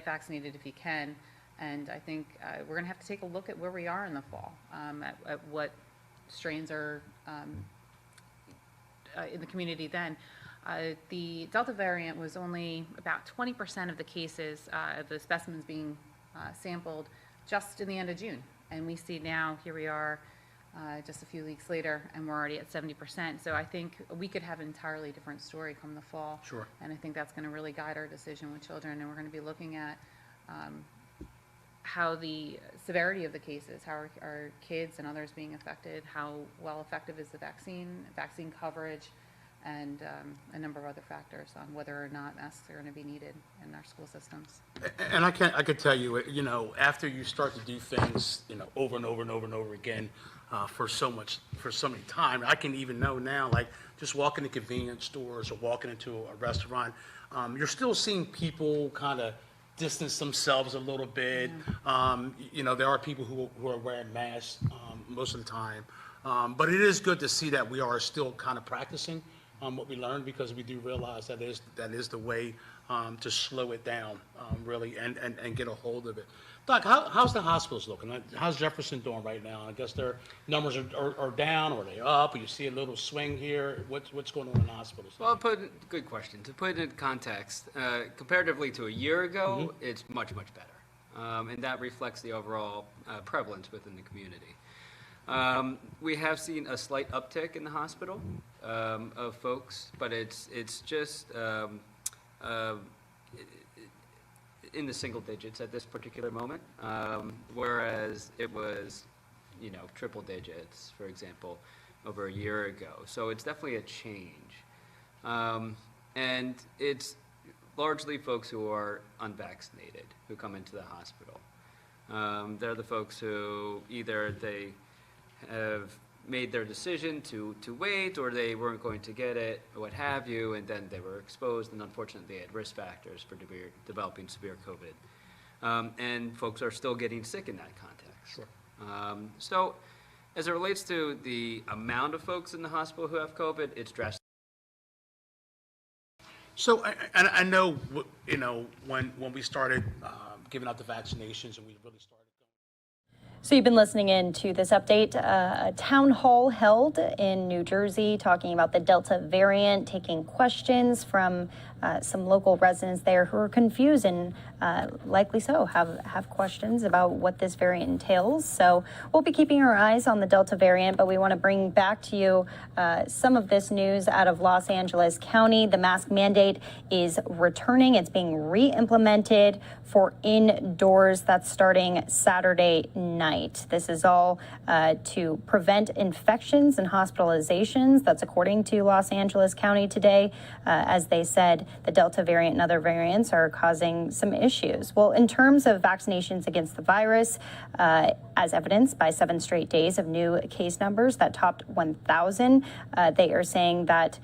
vaccinated if you can. And I think we're going to have to take a look at where we are in the fall, at what strains are in the community then. The Delta variant was only about 20% of the cases of the specimens being sampled just in the end of June. And we see now, here we are just a few weeks later, and we're already at 70%. So I think we could have an entirely different story come the fall. Sure. And I think that's going to really guide our decision with children. And we're going to be looking at how the severity of the cases, how are kids and others being affected, how well effective is the vaccine coverage, and a number of other factors on whether or not masks are going to be needed in our school systems. And I could tell you, after you start to do things, over and over and over and over again, for so many time, I can even know now, like just walking to convenience stores or walking into a restaurant, you're still seeing people kind of distance themselves a little bit. There are people who are wearing masks most of the time, but it is good to see that we are still kind of practicing what we learned, because we do realize that is the way to slow it down, really, and get a hold of it. Doc, how's the hospitals looking? How's Jefferson doing right now? I guess their numbers are down, or are they up? Or you see a little swing here? What's going on in the hospitals? Well, good question. To put it in context, comparatively to a year ago, it's much, much better. And that reflects the overall prevalence within the community. We have seen a slight uptick in the hospital of folks, but it's just in the single digits at this particular moment, whereas it was, triple digits, for example, over a year ago. So it's definitely a change. And it's largely folks who are unvaccinated who come into the hospital. They're the folks who either they have made their decision to wait, or they weren't going to get it, or what have you, and then they were exposed, and unfortunately they had risk factors for developing severe COVID. And folks are still getting sick in that context. Sure. So as it relates to the amount of folks in the hospital who have COVID, it's drastic. So I know, when we started giving out the vaccinations and we really started. So you've been listening in to this update, a town hall held in New Jersey talking about the Delta variant, taking questions from some local residents there who are confused and likely so have questions about what this variant entails. So we'll be keeping our eyes on the Delta variant, but we want to bring back to you some of this news out of Los Angeles County. The mask mandate is returning. It's being re-implemented for indoors. That's starting Saturday night. This is all to prevent infections and hospitalizations. That's according to Los Angeles County today. As they said, the Delta variant and other variants are causing some issues. Well, in terms of vaccinations against the virus, as evidenced by 7 straight days of new case numbers that topped 1,000, they are saying that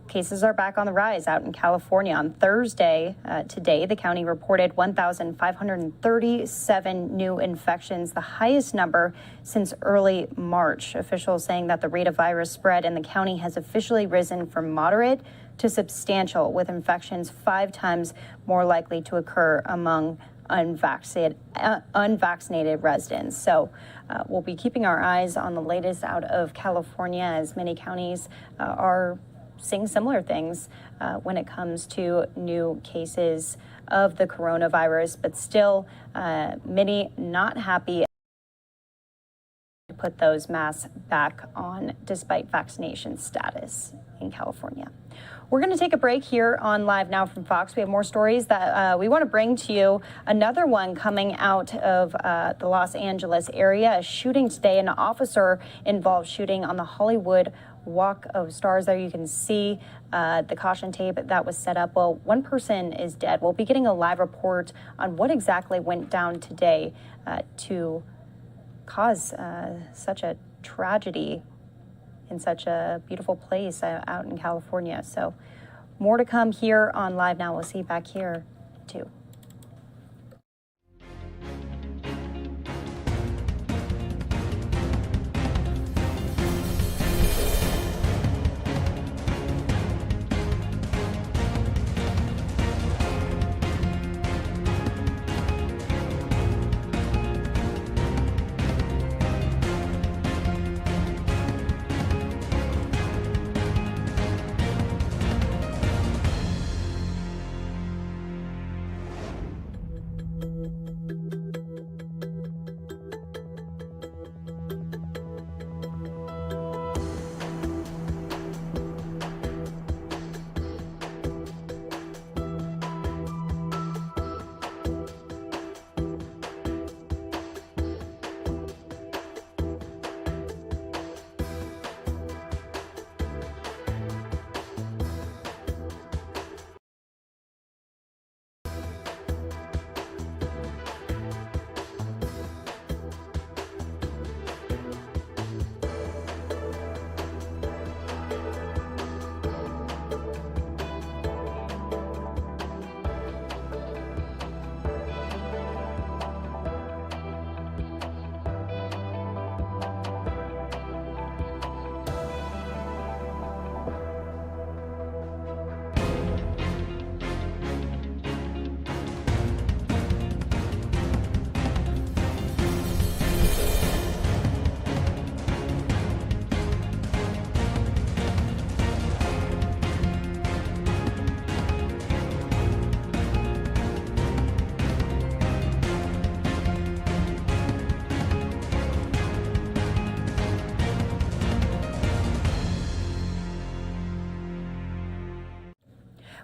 cases are back on the rise out in California. On Thursday, today, the county reported 1,537 new infections, the highest number since early March. Officials saying that the rate of virus spread in the county has officially risen from moderate to substantial, with infections 5 times more likely to occur among unvaccinated residents. So we'll be keeping our eyes on the latest out of California, as many counties are seeing similar things when it comes to new cases of the coronavirus, but still many not happy to put those masks back on despite vaccination status in California. We're going to take a break here on Live Now from Fox. We have more stories that we want to bring to you. Another one coming out of the Los Angeles area, a shooting today, an officer-involved shooting on the Hollywood Walk of Stars. There you can see the caution tape that was set up. Well, one person is dead. We'll be getting a live report on what exactly went down today to cause such a tragedy in such a beautiful place out in California. So more to come here on Live Now. We'll see you back here too.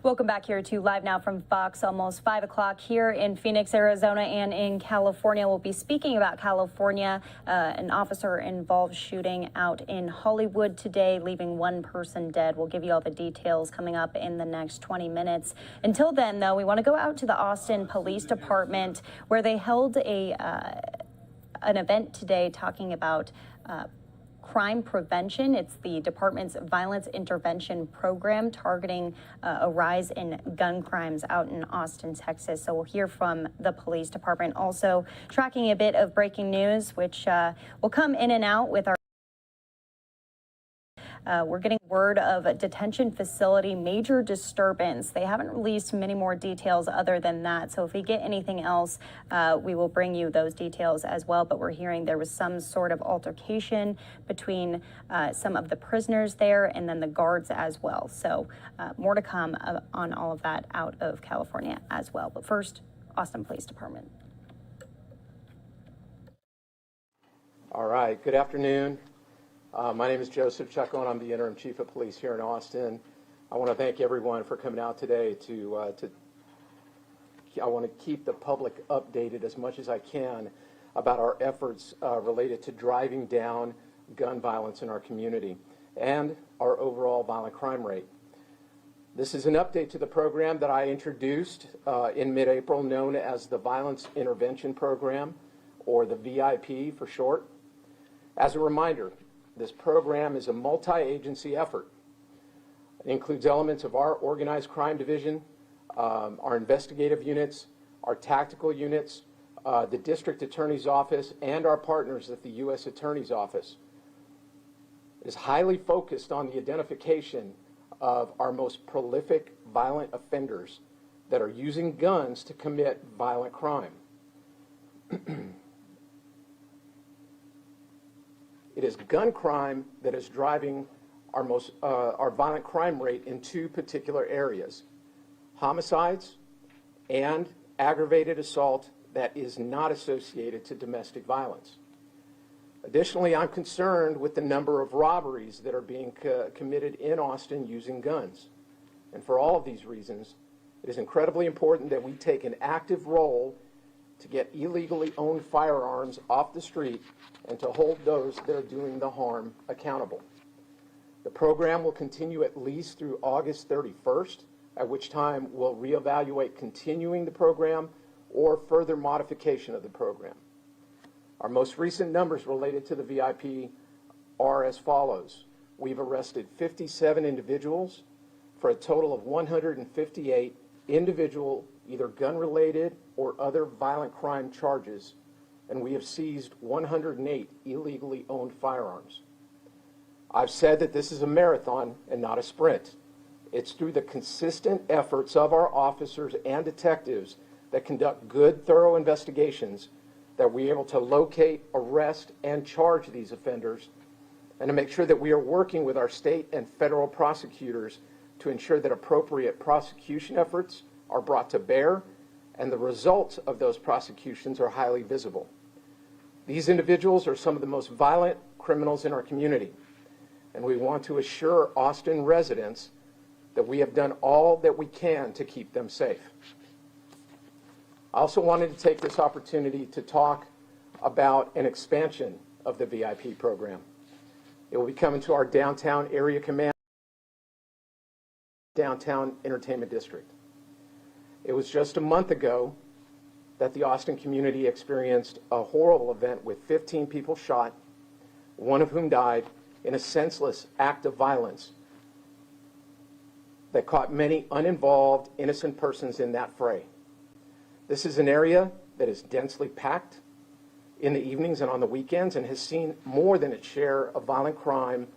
Welcome back here to Live Now from Fox. Almost 5 o'clock here in Phoenix, Arizona, and in California. We'll be speaking about California, an officer-involved shooting out in Hollywood today, leaving one person dead. We'll give you all the details coming up in the next 20 minutes. Until then, though, we want to go out to the Austin Police Department, where they held an event today talking about crime prevention. It's the department's violence intervention program targeting a rise in gun crimes out in Austin, Texas. So we'll hear from the police department. Also tracking a bit of breaking news, which will come in and out with our we're getting word of a detention facility major disturbance. They haven't released many more details other than that. So if we get anything else, we will bring you those details as well. But we're hearing there was some sort of altercation between some of the prisoners there and then the guards as well. So more to come on all of that out of California as well. But first, Austin Police Department. All right, good afternoon. My name is Joseph Chucko, and I'm the interim chief of police here in Austin. I want to thank everyone for coming out today I want to keep the public updated as much as I can about our efforts related to driving down gun violence in our community and our overall violent crime rate. This is an update to the program that I introduced in mid-April, known as the Violence Intervention Program, or the VIP for short. As a reminder, this program is a multi-agency effort. It includes elements of our organized crime division, our investigative units, our tactical units, the district attorney's office, and our partners at the U.S. Attorney's Office. It is highly focused on the identification of our most prolific violent offenders that are using guns to commit violent crime. It is gun crime that is driving our violent crime rate in two particular areas: homicides and aggravated assault that is not associated to domestic violence. Additionally, I'm concerned with the number of robberies that are being committed in Austin using guns. And for all of these reasons, it is incredibly important that we take an active role to get illegally owned firearms off the street and to hold those that are doing the harm accountable. The program will continue at least through August 31st, at which time we'll reevaluate continuing the program or further modification of the program. Our most recent numbers related to the VIP are as follows. We've arrested 57 individuals for a total of 158 individual either gun-related or other violent crime charges, and we have seized 108 illegally owned firearms. I've said that this is a marathon and not a sprint. It's through the consistent efforts of our officers and detectives that conduct good, thorough investigations that we're able to locate, arrest, and charge these offenders, and to make sure that we are working with our state and federal prosecutors to ensure that appropriate prosecution efforts are brought to bear and the results of those prosecutions are highly visible. These individuals are some of the most violent criminals in our community, and we want to assure Austin residents that we have done all that we can to keep them safe. I also wanted to take this opportunity to talk about an expansion of the VIP program. It will be coming to our downtown area command, downtown entertainment district. It was just a month ago that the Austin community experienced a horrible event with 15 people shot, one of whom died in a senseless act of violence that caught many uninvolved, innocent persons in that fray. This is an area that is densely packed in the evenings and on the weekends and has seen more than its share of violent crime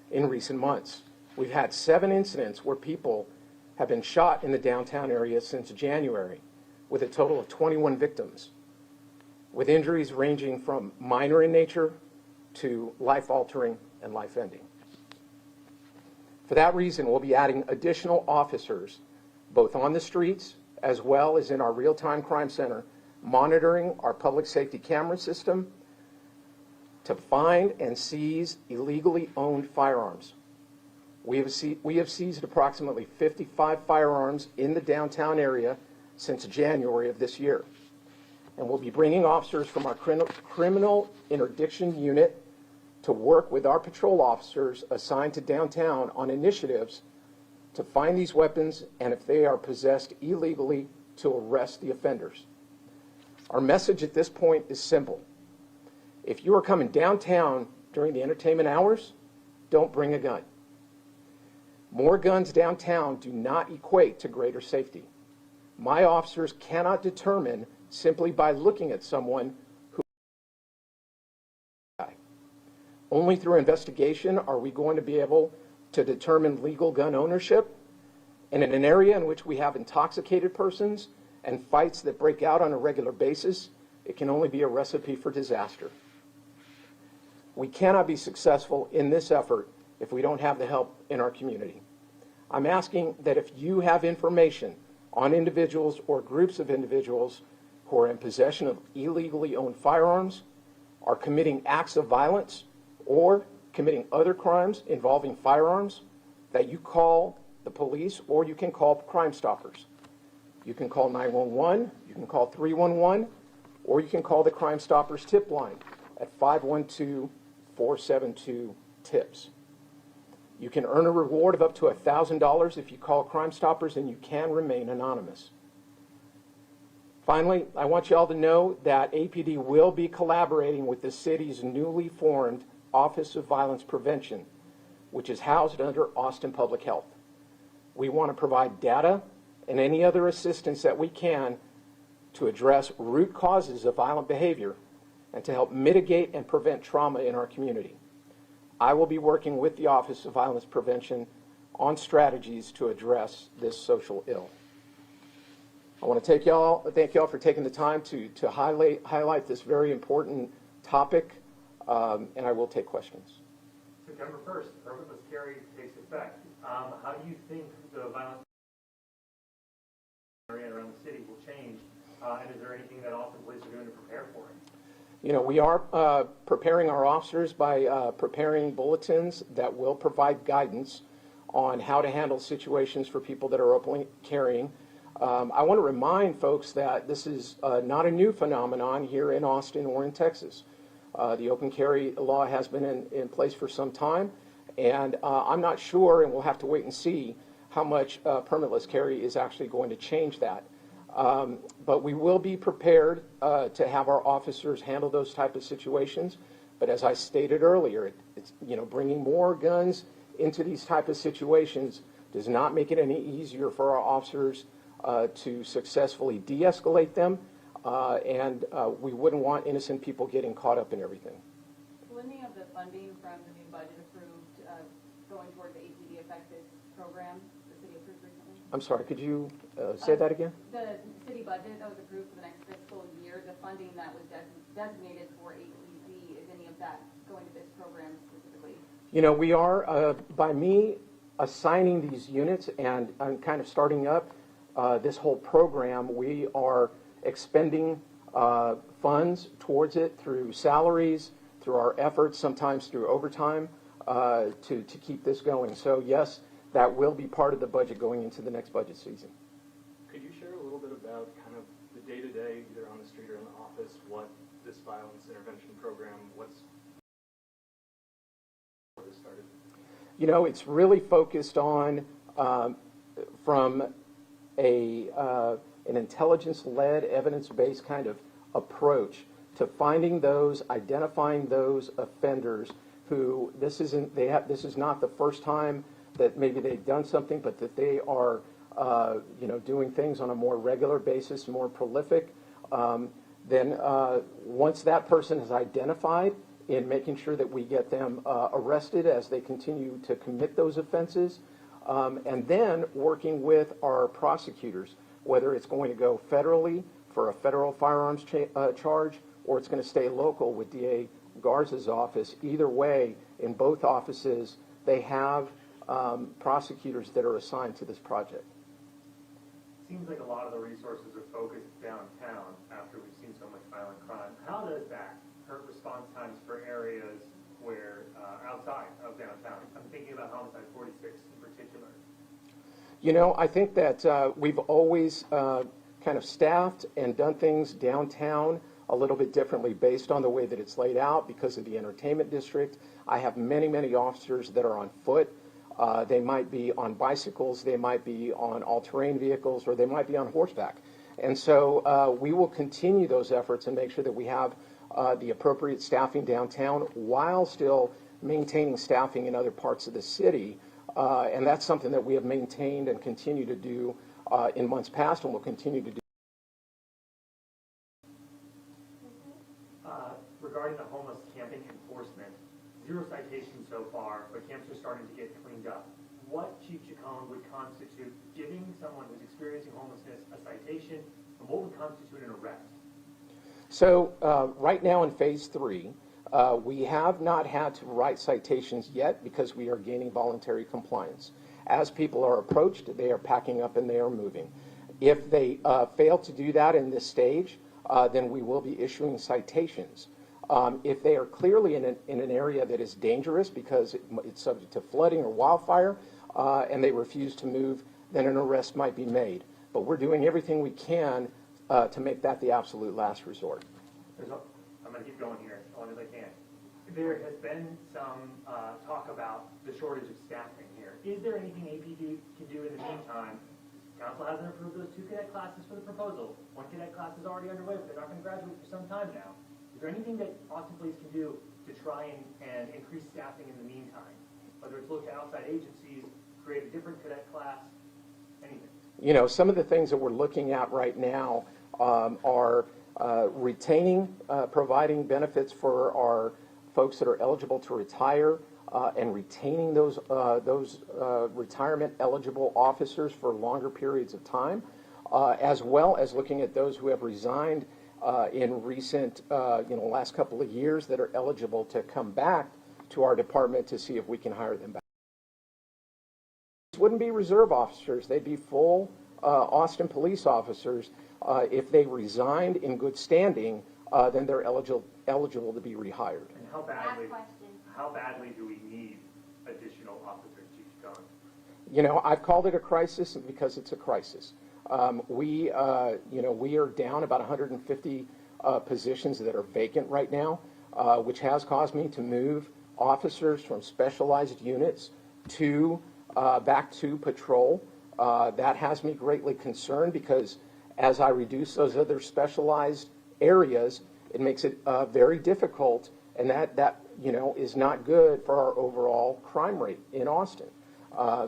in recent months. We've had 7 incidents where people have been shot in the downtown area since January, with a total of 21 victims, with injuries ranging from minor in nature to life-altering and life-ending. For that reason, we'll be adding additional officers, both on the streets as well as in our real-time crime center, monitoring our public safety camera system to find and seize illegally owned firearms. We have seized approximately 55 firearms in the downtown area since January of this year. And we'll be bringing officers from our criminal interdiction unit to work with our patrol officers assigned to downtown on initiatives to find these weapons, and if they are possessed illegally, to arrest the offenders. Our message at this point is simple. If you are coming downtown during the entertainment hours, don't bring a gun. More guns downtown do not equate to greater safety. My officers cannot determine simply by looking at someone who. Only through investigation are we going to be able to determine legal gun ownership. And in an area in which we have intoxicated persons and fights that break out on a regular basis, it can only be a recipe for disaster. We cannot be successful in this effort if we don't have the help in our community. I'm asking that if you have information on individuals or groups of individuals who are in possession of illegally owned firearms, are committing acts of violence, or committing other crimes involving firearms, that you call the police, or you can call Crime Stoppers. You can call 911, you can call 311, or you can call the Crime Stoppers tip line at 512-472-TIPS. You can earn a reward of up to $1,000 if you call Crime Stoppers, and you can remain anonymous. Finally, I want you all to know that APD will be collaborating with the city's newly formed Office of Violence Prevention, which is housed under Austin Public Health. We want to provide data and any other assistance that we can to address root causes of violent behavior and to help mitigate and prevent trauma in our community. I will be working with the Office of Violence Prevention on strategies to address this social ill. I want to thank y'all for taking the time to highlight this very important topic, and I will take questions. September 1st, permitless carry takes effect. How do you think the violence area around the city will change, and is there anything that Austin Police are doing to prepare for it? You know, we are preparing our officers by preparing bulletins that will provide guidance on how to handle situations for people that are openly carrying. I want to remind folks that this is not a new phenomenon here in Austin or in Texas. The open carry law has been in place for some time, and I'm not sure, and we'll have to wait and see how much permitless carry is actually going to change that. But we will be prepared to have our officers handle those type of situations. But as I stated earlier, it's, you know, bringing more guns into these type of situations does not make it any easier for our officers to successfully de-escalate them, and we wouldn't want innocent people getting caught up in everything. Will any of the funding from the new budget approved going toward the APD Effective program the city approved recently? I'm sorry, could you say that again? The city budget that was approved for the next fiscal year, the funding that was designated for APD, is any of that going to this program specifically? You know, we are, by me assigning these units and kind of starting up this whole program, we are expending funds towards it through salaries, through our efforts, sometimes through overtime, to keep this going. So yes, that will be part of the budget going into the next budget season. Could you share a little bit about kind of the day-to-day, either on the street or in the office, what this violence intervention program, what's started? You know, it's really focused on from an intelligence-led, evidence-based kind of approach to finding those, identifying those offenders who this is not the first time that maybe they've done something, but that they are you know, doing things on a more regular basis, more prolific. Then once that person is identified, in making sure that we get them arrested as they continue to commit those offenses, and then working with our prosecutors, whether it's going to go federally for a federal firearms charge, or it's going to stay local with DA Garza's office. Either way, in both offices, they have prosecutors that are assigned to this project. Seems like a lot of the resources are focused downtown after we've seen so much violent crime. How does that hurt response times for areas where outside of downtown? I'm thinking about Homicide 46 You know, I think that we've always kind of staffed and done things downtown a little bit differently based on the way that it's laid out because of the entertainment district. I have many, many officers that are on foot. They might be on bicycles, they might be on all-terrain vehicles, or they might be on horseback. And so we will continue those efforts and make sure that we have the appropriate staffing downtown while still maintaining staffing in other parts of the city. And that's something that we have maintained and continue to do in months past and will continue to do. Regarding the homeless camping enforcement, 0 citations so far, but camps are starting to get cleaned up. What, Chief Chacon, would constitute giving someone who's experiencing homelessness a citation, and what would constitute an arrest? So right now in phase 3, we have not had to write citations yet because we are gaining voluntary compliance. As people are approached, they are packing up and they are moving. If they fail to do that in this stage, then we will be issuing citations. If they are clearly in an area that is dangerous because it's subject to flooding or wildfire, and they refuse to move, then an arrest might be made. But we're doing everything we can to make that the absolute last resort. I'm going to keep going here as long as I can. There has been some talk about the shortage of staffing here. Is there anything APD can do in the meantime? Council hasn't approved those 2 cadet classes for the proposal. 1 cadet class is already underway, but they're not going to graduate for some time now. Is there anything that Austin Police can do to try and increase staffing in the meantime? Whether it's look to outside agencies, create a different cadet class, anything? You know, some of the things that we're looking at right now are retaining, providing benefits for our folks that are eligible to retire, and retaining those retirement eligible officers for longer periods of time, as well as looking at those who have resigned in recent, last couple of years that are eligible to come back to our department to see if we can hire them back. These wouldn't be reserve officers, they'd be full Austin police officers. If they resigned in good standing, then they're eligible to be rehired. And how badly do we need additional officers, Chief Chacon? You know, I've called it a crisis because it's a crisis. We are down about 150 positions that are vacant right now, which has caused me to move officers from specialized units to back to patrol. That has me greatly concerned because as I reduce those other specialized areas, it makes it very difficult, and that is not good for our overall crime rate in Austin.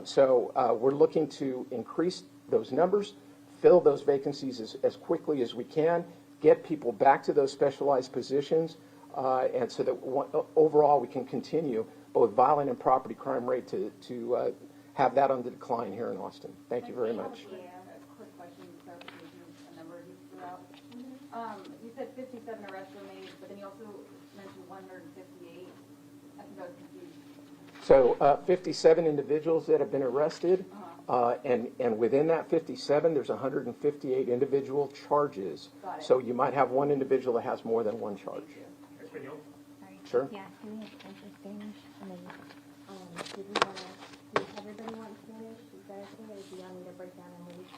So we're looking to increase those numbers, fill those vacancies as quickly as we can, get people back to those specialized positions, and so that overall we can continue both violent and property crime rate to have that on the decline here in Austin. Thank you very much. Quick question, clarification, a number you threw out. You said 57 arrests were made, but then you also mentioned 158. I think I was confused. So 57 individuals that have been arrested, and within that 57, there's 158 individual charges. So you might have one individual that has more than one charge. Sure. Yeah, can we have time for Spanish? And then, does everybody want Spanish? Is that okay, or do y'all need to break down and leave?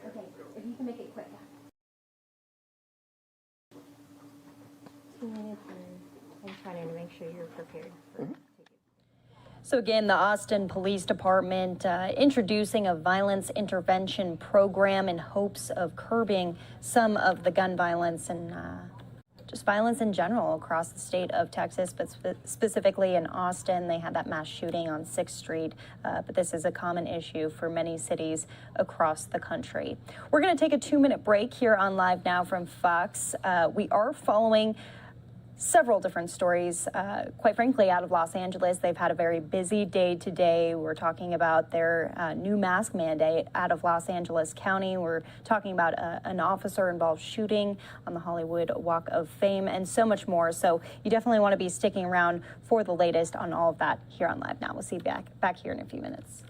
Okay, if you can make it quick. 2 minutes, and I'm trying to make sure you're prepared. So again, the Austin Police Department introducing a violence intervention program in hopes of curbing some of the gun violence and just violence in general across the state of Texas, but specifically in Austin. They had that mass shooting on 6th Street, but this is a common issue for many cities across the country. We're going to take a 2-minute break here on Live Now from Fox. We are following several different stories, quite frankly, out of Los Angeles. They've had a very busy day today. We're talking about their new mask mandate out of Los Angeles County. We're talking about an officer-involved shooting on the Hollywood Walk of Fame and so much more. So you definitely want to be sticking around for the latest on all of that here on Live Now. We'll see you back here in a few minutes.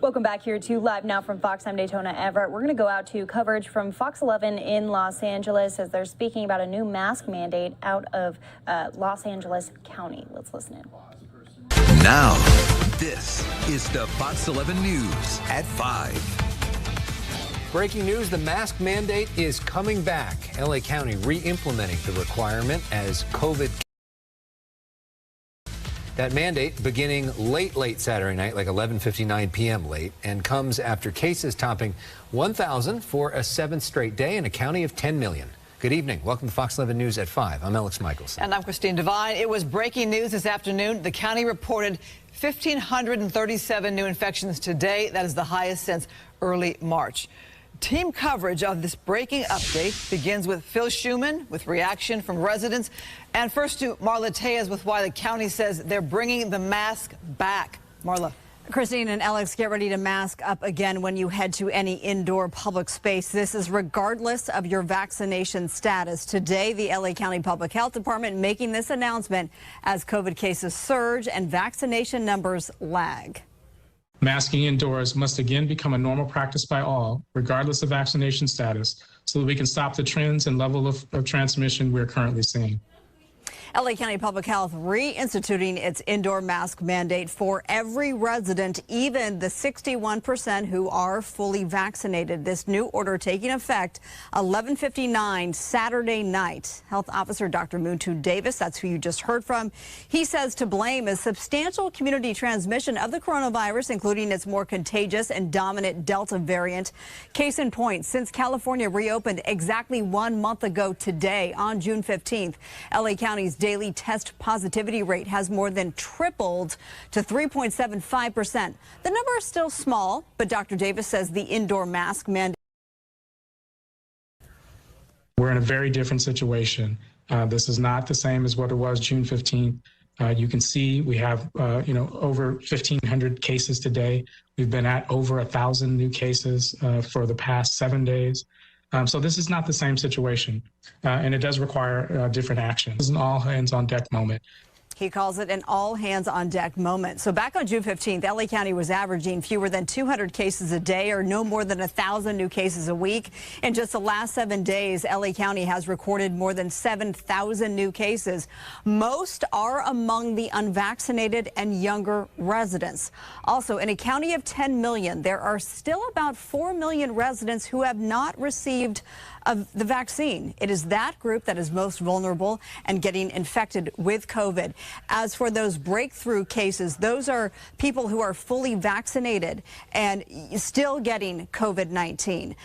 Welcome back here to Live Now from Fox. I'm Daytona Everett. We're going to go out to coverage from Fox 11 in Los Angeles as they're speaking about a new mask mandate out of Los Angeles County. Let's listen in. Now, this is the Fox 11 News at 5. Breaking news, the mask mandate is coming back. LA County re-implementing the requirement as COVID. That mandate beginning late Saturday night, like 11:59 p.m. late, and comes after cases topping 1,000 for a 7th straight day in a county of 10 million. Good evening. Welcome to Fox 11 News at 5. I'm Alex Michelson. And I'm Christine Devine. It was breaking news this afternoon. The county reported 1,537 new infections today. That is the highest since early March. Team coverage of this breaking update begins with Phil Sherman with reaction from residents. And first to Marla Tejas with why the county says they're bringing the mask back. Marla. Christine and Alex, get ready to mask up again when you head to any indoor public space. This is regardless of your vaccination status. Today, the LA County Public Health Department making this announcement as COVID cases surge and vaccination numbers lag. Masking indoors must again become a normal practice by all, regardless of vaccination status, so that we can stop the trends and level of transmission we're currently seeing. LA County Public Health reinstituting its indoor mask mandate for every resident, even the 61% who are fully vaccinated. This new order taking effect 11:59 Saturday night. Health Officer Dr. Muntu Davis, that's who you just heard from. He says to blame is substantial community transmission of the coronavirus, including its more contagious and dominant Delta variant. Case in point, since California reopened exactly 1 month ago today on June 15th, LA County's daily test positivity rate has more than tripled to 3.75%. The number is still small, but Dr. Davis says the indoor mask mandate. We're in a very different situation. This is not the same as what it was June 15th. You can see we have, over 1,500 cases today. We've been at over 1,000 new cases for the past 7 days. So this is not the same situation, and it does require different action. This is an all-hands-on-deck moment. He calls it an all-hands-on-deck moment. So back on June 15th, LA County was averaging fewer than 200 cases a day or no more than 1,000 new cases a week. In just the last 7 days, LA County has recorded more than 7,000 new cases. Most are among the unvaccinated and younger residents. Also, in a county of 10 million, there are still about 4 million residents who have not received the vaccine. It is that group that is most vulnerable and getting infected with COVID. As for those breakthrough cases, those are people who are fully vaccinated and still getting COVID-19.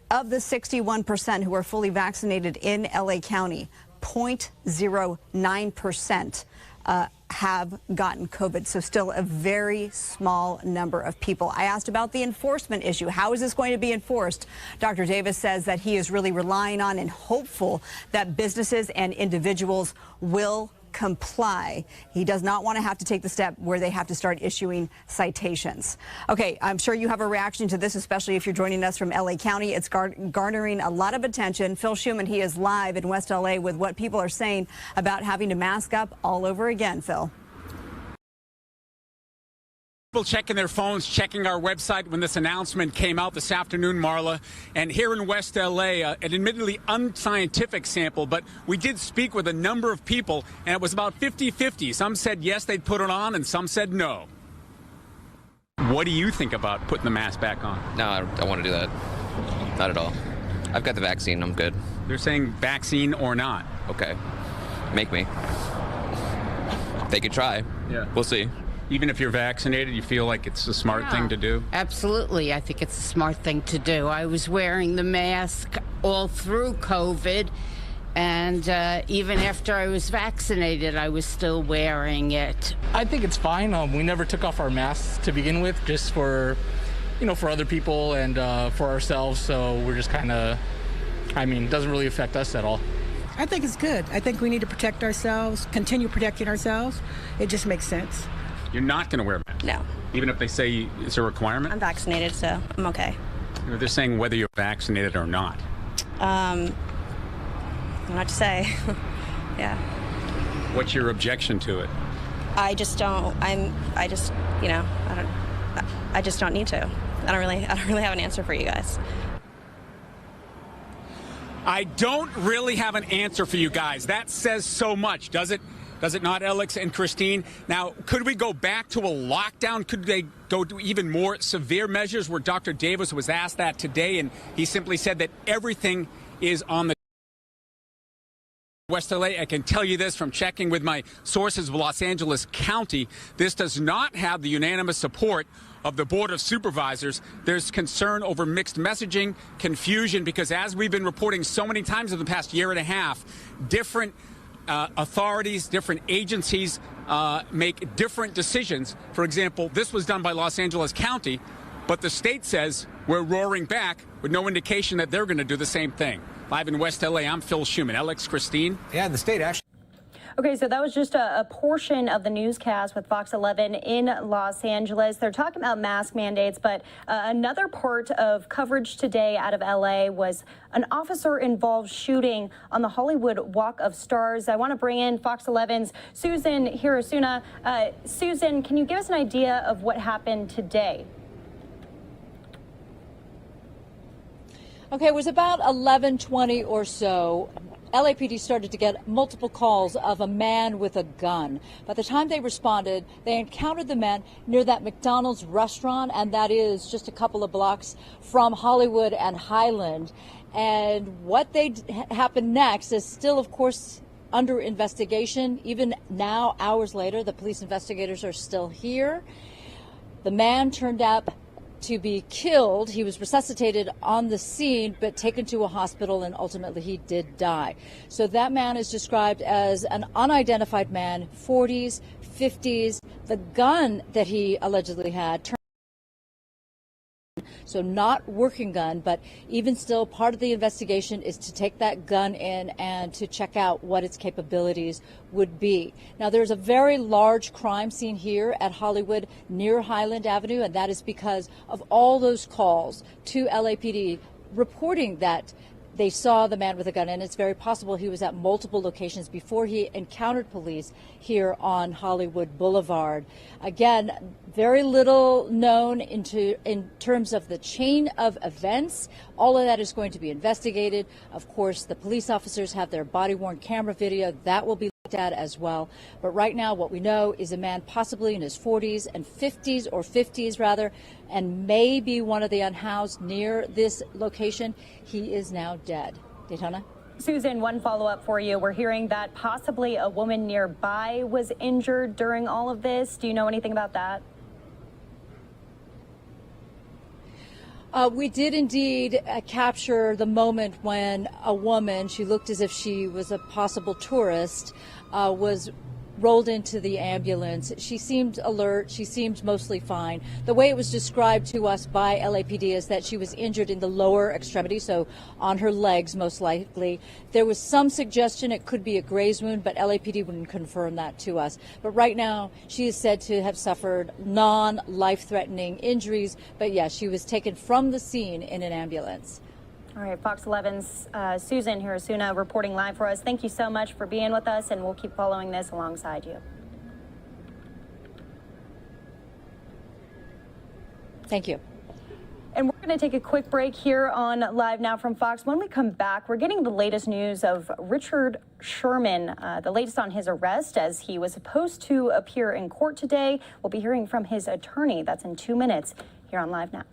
Of the 61% who are fully vaccinated in LA County, 0.09% have gotten COVID, so still a very small number of people. I asked about the enforcement issue. How is this going to be enforced? Dr. Davis says that he is really relying on and hopeful that businesses and individuals will comply. He does not want to have to take the step where they have to start issuing citations. Okay, I'm sure you have a reaction to this, especially if you're joining us from LA County. It's garnering a lot of attention. Phil Sherman, he is live in West LA with what people are saying about having to mask up all over again. Phil. People checking their phones, checking our website when this announcement came out this afternoon, Marla. And here in West L.A., an admittedly unscientific sample, but we did speak with a number of people, and it was about 50-50. Some said yes, they'd put it on, and some said no. What do you think about putting the mask back on? No, I don't want to do that. Not at all. I've got the vaccine. I'm good. They're saying vaccine or not. Okay. Make me. They could try. Yeah. We'll see. Even if you're vaccinated, you feel like it's a smart thing to do? Absolutely. I think it's a smart thing to do. I was wearing the mask all through COVID, and even after I was vaccinated, I was still wearing it. I think it's fine. We never took off our masks to begin with, just for, for other people and for ourselves. So we're just kind of, it doesn't really affect us at all. I think it's good. I think we need to protect ourselves, continue protecting ourselves. It just makes sense. You're not going to wear a mask? No. Even if they say it's a requirement? I'm vaccinated, so I'm okay. They're saying whether you're vaccinated or not. I don't know what to say. Yeah. What's your objection to it? I just don't, I don't, I just don't need to. I don't really have an answer for you guys. I don't really have an answer for you guys. That says so much, does it? Does it not, Alex and Christine? Now, could we go back to a lockdown? Could they go to even more severe measures? Where Dr. Davis was asked that today, and he simply said that everything is on the West LA. I can tell you this from checking with my sources of Los Angeles County. This does not have the unanimous support of the Board of Supervisors. There's concern over mixed messaging, confusion, because as we've been reporting so many times in the past year and a half, different authorities, different agencies make different decisions. For example, this was done by Los Angeles County, but the state says we're roaring back with no indication that they're going to do the same thing. Live in West LA, I'm Phil Schuman. Alex, Christine? Yeah, the state actually. Okay, so that was just a portion of the newscast with Fox 11 in Los Angeles. They're talking about mask mandates, but another part of coverage today out of LA was an officer-involved shooting on the Hollywood Walk of Stars. I want to bring in Fox 11's Susan Hirosuna. Susan, can you give us an idea of what happened today? Okay, it was about 11:20 or so. LAPD started to get multiple calls of a man with a gun. By the time they responded, they encountered the man near that McDonald's restaurant, and that is just a couple of blocks from Hollywood and Highland. And what happened next is still, of course, under investigation. Even now, hours later, the police investigators are still here. The man turned out to be killed. He was resuscitated on the scene, but taken to a hospital, and ultimately he did die. So that man is described as an unidentified man, 40s, 50s. The gun that he allegedly had turned. So not working gun, but even still part of the investigation is to take that gun in and to check out what its capabilities would be. Now, there's a very large crime scene here at Hollywood near Highland Avenue, and that is because of all those calls to LAPD reporting that they saw the man with a gun, and it's very possible he was at multiple locations before he encountered police here on Hollywood Boulevard. Again, very little known in terms of the chain of events. All of that is going to be investigated. Of course, the police officers have their body-worn camera video. That will be looked at as well. But right now, what we know is a man possibly in his 40s and 50s, or 50s rather, and maybe one of the unhoused near this location. He is now dead. Daytona? Susan, one follow-up for you. We're hearing that possibly a woman nearby was injured during all of this. Do you know anything about that? We did indeed capture the moment when a woman, she looked as if she was a possible tourist, was rolled into the ambulance. She seemed alert. She seemed mostly fine. The way it was described to us by LAPD is that she was injured in the lower extremity, so on her legs most likely. There was some suggestion it could be a graze wound, but LAPD wouldn't confirm that to us. But right now, she is said to have suffered non-life-threatening injuries. But yes, she was taken from the scene in an ambulance. All right, Fox 11's Susan Hirosuna reporting live for us. Thank you so much for being with us, and we'll keep following this alongside you. Thank you. And we're going to take a quick break here on Live Now from Fox. When we come back, we're getting the latest news of Richard Sherman, the latest on his arrest as he was supposed to appear in court today. We'll be hearing from his attorney. That's in 2 minutes here on Live Now.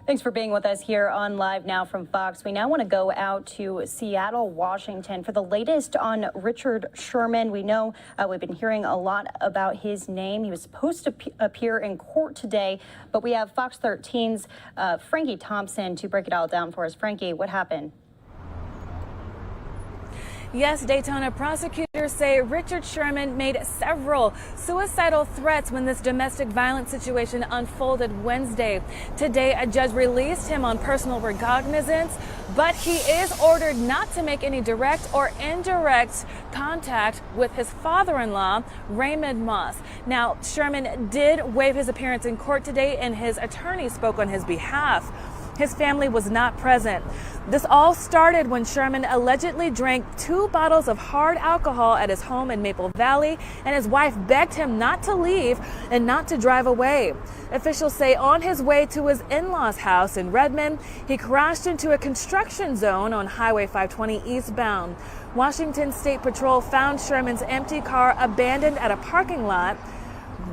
Thanks for being with us here on Live Now from Fox. We now want to go out to Seattle, Washington for the latest on Richard Sherman. We know we've been hearing a lot about his name. He was supposed to appear in court today, but we have Fox 13's Frankie Thompson to break it all down for us. Frankie, what happened? Yes, Daytona prosecutors say Richard Sherman made several suicidal threats when this domestic violence situation unfolded Wednesday. Today, a judge released him on personal recognizance, but he is ordered not to make any direct or indirect contact with his father-in-law, Raymond Moss. Now, Sherman did waive his appearance in court today, and his attorney spoke on his behalf. His family was not present. This all started when Sherman allegedly drank 2 bottles of hard alcohol at his home in Maple Valley, and his wife begged him not to leave and not to drive away. Officials say on his way to his in-laws' house in Redmond, he crashed into a construction zone on Highway 520 eastbound. Washington State Patrol found Sherman's empty car abandoned at a parking lot.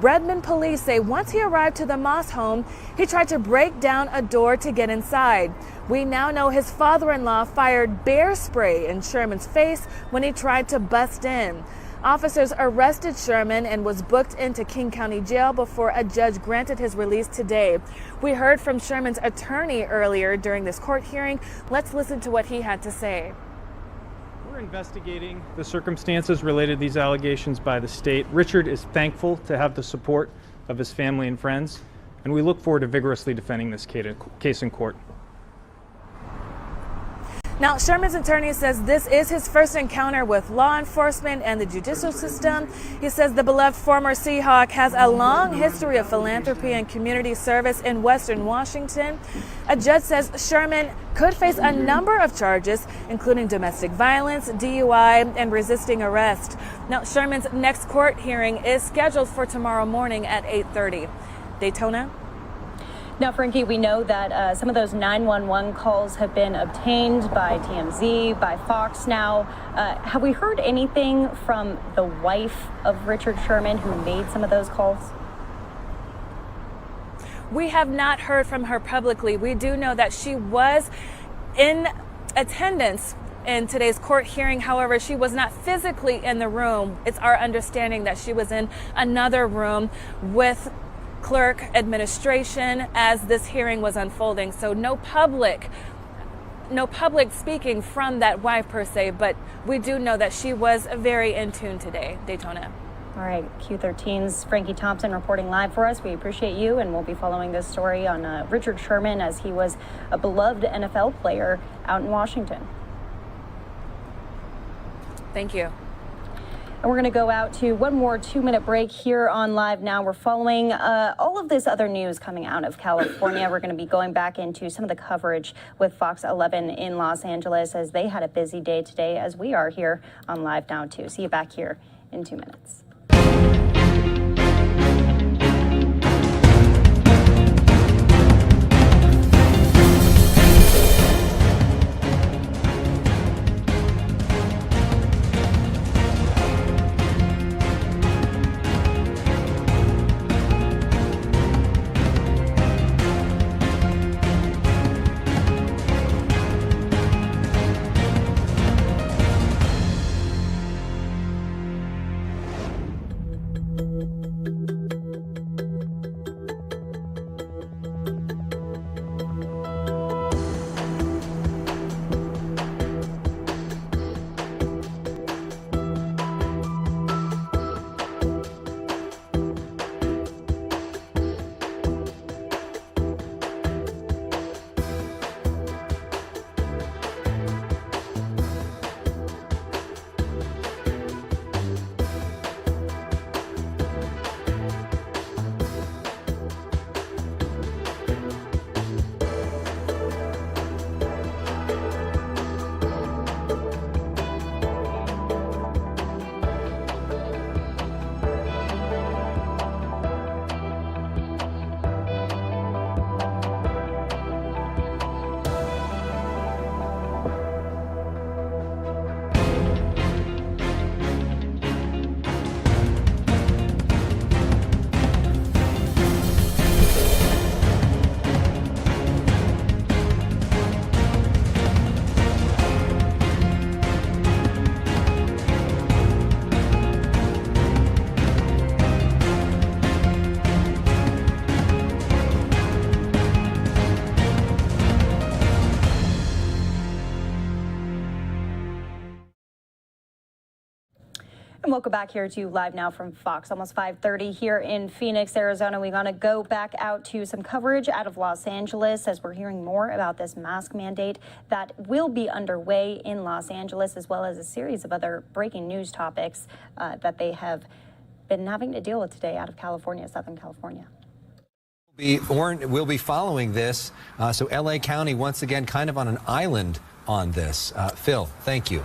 Redmond police say once he arrived to the Moss home, he tried to break down a door to get inside. We now know his father-in-law fired bear spray in Sherman's face when he tried to bust in. Officers arrested Sherman and was booked into King County Jail before a judge granted his release today. We heard from Sherman's attorney earlier during this court hearing. Let's listen to what he had to say. We're investigating the circumstances related to these allegations by the state. Richard is thankful to have the support of his family and friends, and we look forward to vigorously defending this case in court. Now, Sherman's attorney says this is his first encounter with law enforcement and the judicial system. He says the beloved former Seahawk has a long history of philanthropy and community service in Western Washington. A judge says Sherman could face a number of charges, including domestic violence, DUI, and resisting arrest. Now, Sherman's next court hearing is scheduled for tomorrow morning at 8:30. Daytona? Now, Frankie, we know that some of those 911 calls have been obtained by TMZ, by Fox now. Have we heard anything from the wife of Richard Sherman who made some of those calls? We have not heard from her publicly. We do know that she was in attendance in today's court hearing. However, she was not physically in the room. It's our understanding that she was in another room with clerk administration as this hearing was unfolding. So no public speaking from that wife per se, but we do know that she was very in tune today. Daytona. All right, Q13's Frankie Thompson reporting live for us. We appreciate you, and we'll be following this story on Richard Sherman as he was a beloved NFL player out in Washington. Thank you. And we're going to go out to one more 2-minute break here on Live Now. We're following all of this other news coming out of California. We're going to be going back into some of the coverage with Fox 11 in Los Angeles as they had a busy day today, as we are here on Live Now too. See you back here in 2 minutes. And welcome back here to Live Now from Fox. Almost 5:30 here in Phoenix, Arizona. We're going to go back out to some coverage out of Los Angeles as we're hearing more about this mask mandate that will be underway in Los Angeles, as well as a series of other breaking news topics that they have been having to deal with today out of California, Southern California. We'll be following this. So LA County, once again, kind of on an island on this. Phil, thank you.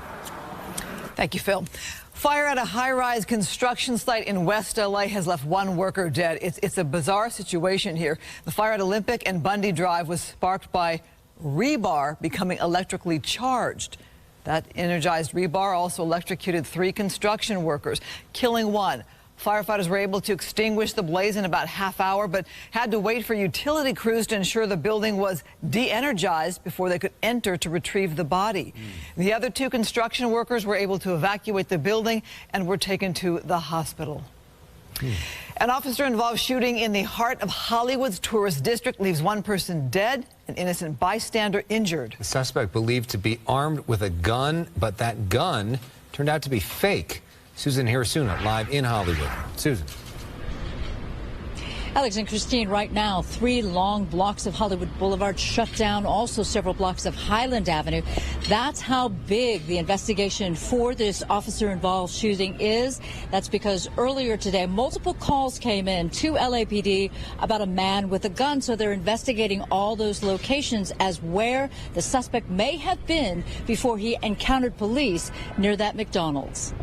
Thank you, Phil. Fire at a high-rise construction site in West LA has left one worker dead. It's a bizarre situation here. The fire at Olympic and Bundy Drive was sparked by rebar becoming electrically charged. That energized rebar also electrocuted 3 construction workers, killing 1. Firefighters were able to extinguish the blaze in about half hour, but had to wait for utility crews to ensure the building was de-energized before they could enter to retrieve the body. The other 2 construction workers were able to evacuate the building and were taken to the hospital. An officer-involved shooting in the heart of Hollywood's tourist district leaves 1 person dead, an innocent bystander injured. The suspect believed to be armed with a gun, but that gun turned out to be fake. Susan Hirasuna, live in Hollywood. Susan. Alex and Christine, right now, 3 long blocks of Hollywood Boulevard shut down, also several blocks of Highland Avenue. That's how big the investigation for this officer-involved shooting is. That's because earlier today, multiple calls came in to LAPD about a man with a gun, so they're investigating all those locations as where the suspect may have been before he encountered police near that McDonald's.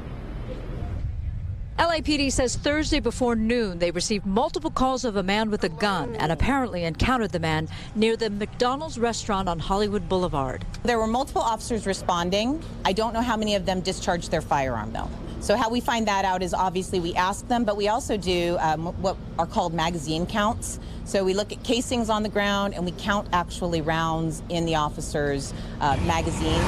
LAPD says Thursday before noon they received multiple calls of a man with a gun and apparently encountered the man near the McDonald's restaurant on Hollywood Boulevard. There were multiple officers responding. I don't know how many of them discharged their firearm, though. So how we find that out is obviously we ask them, but we also do what are called magazine counts. So we look at casings on the ground and we count actually rounds in the officer's magazine.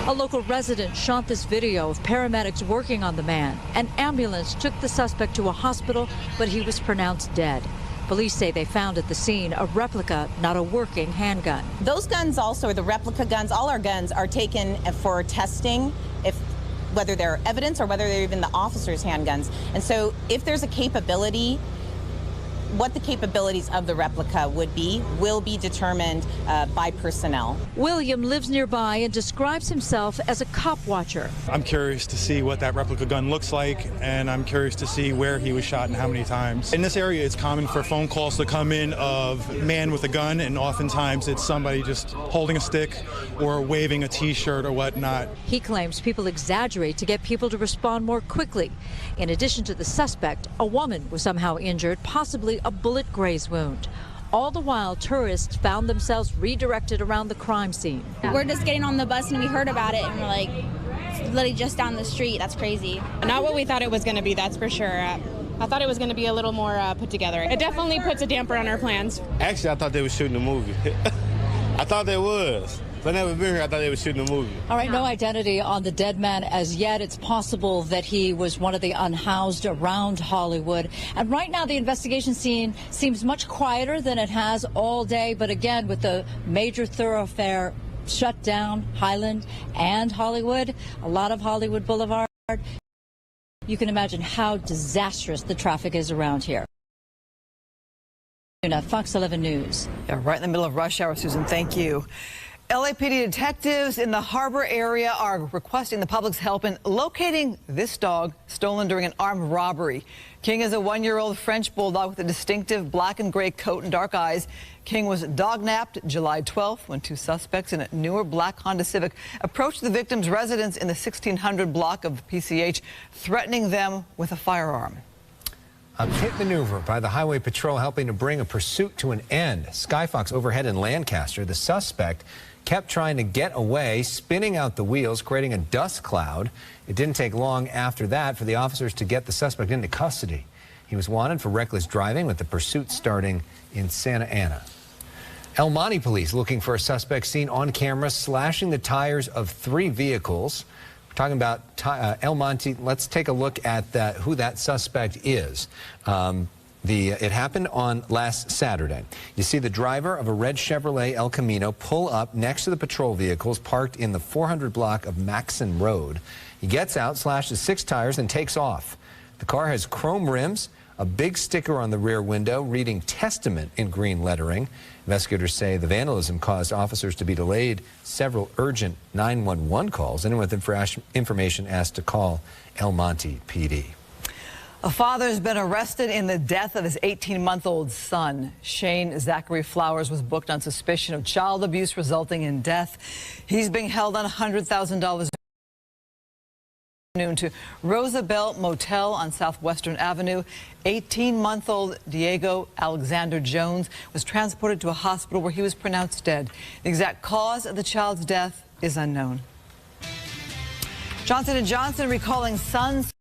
A local resident shot this video of paramedics working on the man. An ambulance took the suspect to a hospital, but he was pronounced dead. Police say they found at the scene a replica, not a working handgun. Those guns also are the replica guns. All our guns are taken for testing, whether they're evidence or whether they're even the officer's handguns. And so if there's a capability, what the capabilities of the replica would be will be determined by personnel. William lives nearby and describes himself as a cop watcher. I'm curious to see what that replica gun looks like, and I'm curious to see where he was shot and how many times. In this area, it's common for phone calls to come in of man with a gun, and oftentimes it's somebody just holding a stick or waving a T-shirt or whatnot. He claims people exaggerate to get people to respond more quickly. In addition to the suspect, a woman was somehow injured, possibly a bullet graze wound. All the while, tourists found themselves redirected around the crime scene. We're just getting on the bus and we heard about it and we're like, literally just down the street. That's crazy. Not what we thought it was going to be, that's for sure. I thought it was going to be a little more put together. It definitely puts a damper on our plans. Actually, I thought they were shooting a movie. I thought they was. If I never been here, I thought they were shooting a movie. All right, no identity on the dead man as yet. It's possible that he was one of the unhoused around Hollywood. And right now, the investigation scene seems much quieter than it has all day. But again, with the major thoroughfare shut down, Highland and Hollywood, a lot of Hollywood Boulevard, you can imagine how disastrous the traffic is around here. Fox 11 News. Yeah, right in the middle of rush hour, Susan. Thank you. LAPD detectives in the harbor area are requesting the public's help in locating this dog stolen during an armed robbery. King is a 1-year-old French bulldog with a distinctive black and gray coat and dark eyes. King was dog-napped July 12th when 2 suspects in a newer black Honda Civic approached the victim's residence in the 1600 block of PCH, threatening them with a firearm. A pit maneuver by the Highway Patrol helping to bring a pursuit to an end. Skyfox overhead in Lancaster, the suspect kept trying to get away, spinning out the wheels, creating a dust cloud. It didn't take long after that for the officers to get the suspect into custody. He was wanted for reckless driving, with the pursuit starting in Santa Ana. El Monte police looking for a suspect seen on camera slashing the tires of 3 vehicles. We're talking about El Monte. Let's take a look at who that suspect is. It happened on last Saturday. You see the driver of a red Chevrolet El Camino pull up next to the patrol vehicles parked in the 400 block of Maxon Road. He gets out, slashes 6 tires, and takes off. The car has chrome rims, a big sticker on the rear window reading Testament in green lettering. Investigators say the vandalism caused officers to be delayed several urgent 911 calls. Anyone with information asked to call El Monte PD. A father has been arrested in the death of his 18-month-old son. Shane Zachary Flowers was booked on suspicion of child abuse resulting in death. He's being held on $100,000 to Roosevelt Motel on Southwestern Avenue. 18-month-old Diego Alexander Jones was transported to a hospital where he was pronounced dead. The exact cause of the child's death is unknown. Johnson & Johnson recalling sons.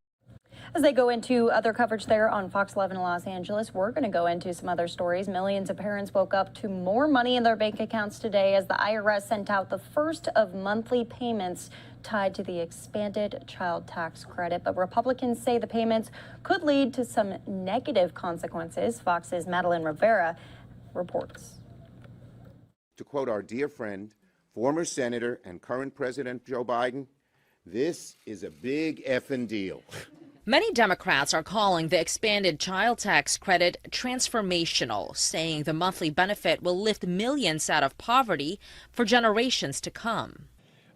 As they go into other coverage there on Fox 11 in Los Angeles, we're going to go into some other stories. Millions of parents woke up to more money in their bank accounts today as the IRS sent out the first of monthly payments tied to the expanded child tax credit. But Republicans say the payments could lead to some negative consequences. Fox's Madeline Rivera reports. To quote our dear friend, former Senator and current President Joe Biden, this is a big effing deal. Many Democrats are calling the expanded child tax credit transformational, saying the monthly benefit will lift millions out of poverty for generations to come.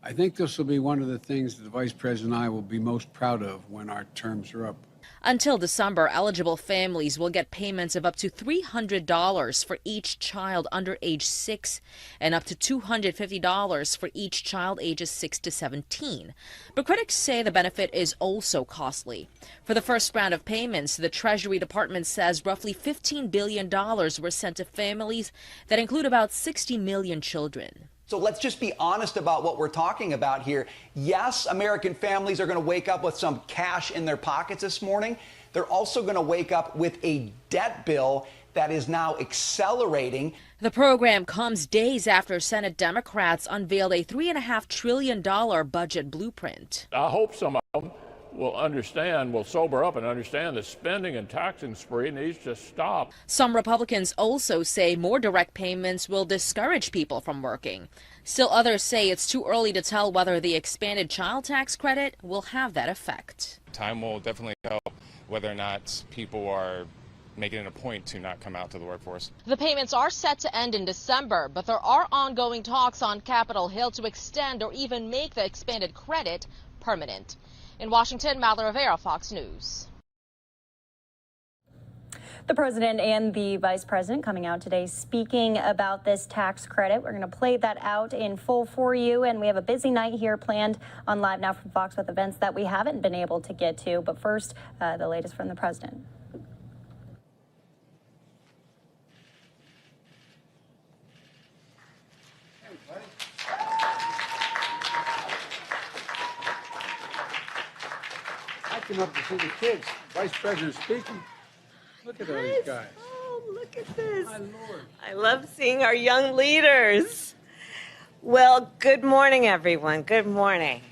I think this will be one of the things that the Vice President and I will be most proud of when our terms are up. Until December, eligible families will get payments of up to $300 for each child under age 6 and up to $250 for each child ages 6 to 17. But critics say the benefit is also costly. For the first round of payments, the Treasury Department says roughly $15 billion were sent to families that include about 60 million children. So let's just be honest about what we're talking about here. Yes, American families are going to wake up with some cash in their pockets this morning. They're also going to wake up with a debt bill that is now accelerating. The program comes days after Senate Democrats unveiled a $3.5 trillion budget blueprint. I hope some of them will sober up and understand the spending and taxing spree needs to stop. Some Republicans also say more direct payments will discourage people from working. Still, others say it's too early to tell whether the expanded child tax credit will have that effect. Time will definitely tell whether or not people are making it a point to not come out to the workforce. The payments are set to end in December, but there are ongoing talks on Capitol Hill to extend or even make the expanded credit permanent. In Washington, Madeline Rivera, Fox News. The president and the vice president coming out today speaking about this tax credit. We're going to play that out in full for you. And we have a busy night here planned on Live Now from Fox with events that we haven't been able to get to. But first, the latest from the president. I came up to see the kids. Vice President speaking. Look at those guys. Oh, look at this. My Lord. I love seeing our young leaders. Well, good morning, everyone. Good morning.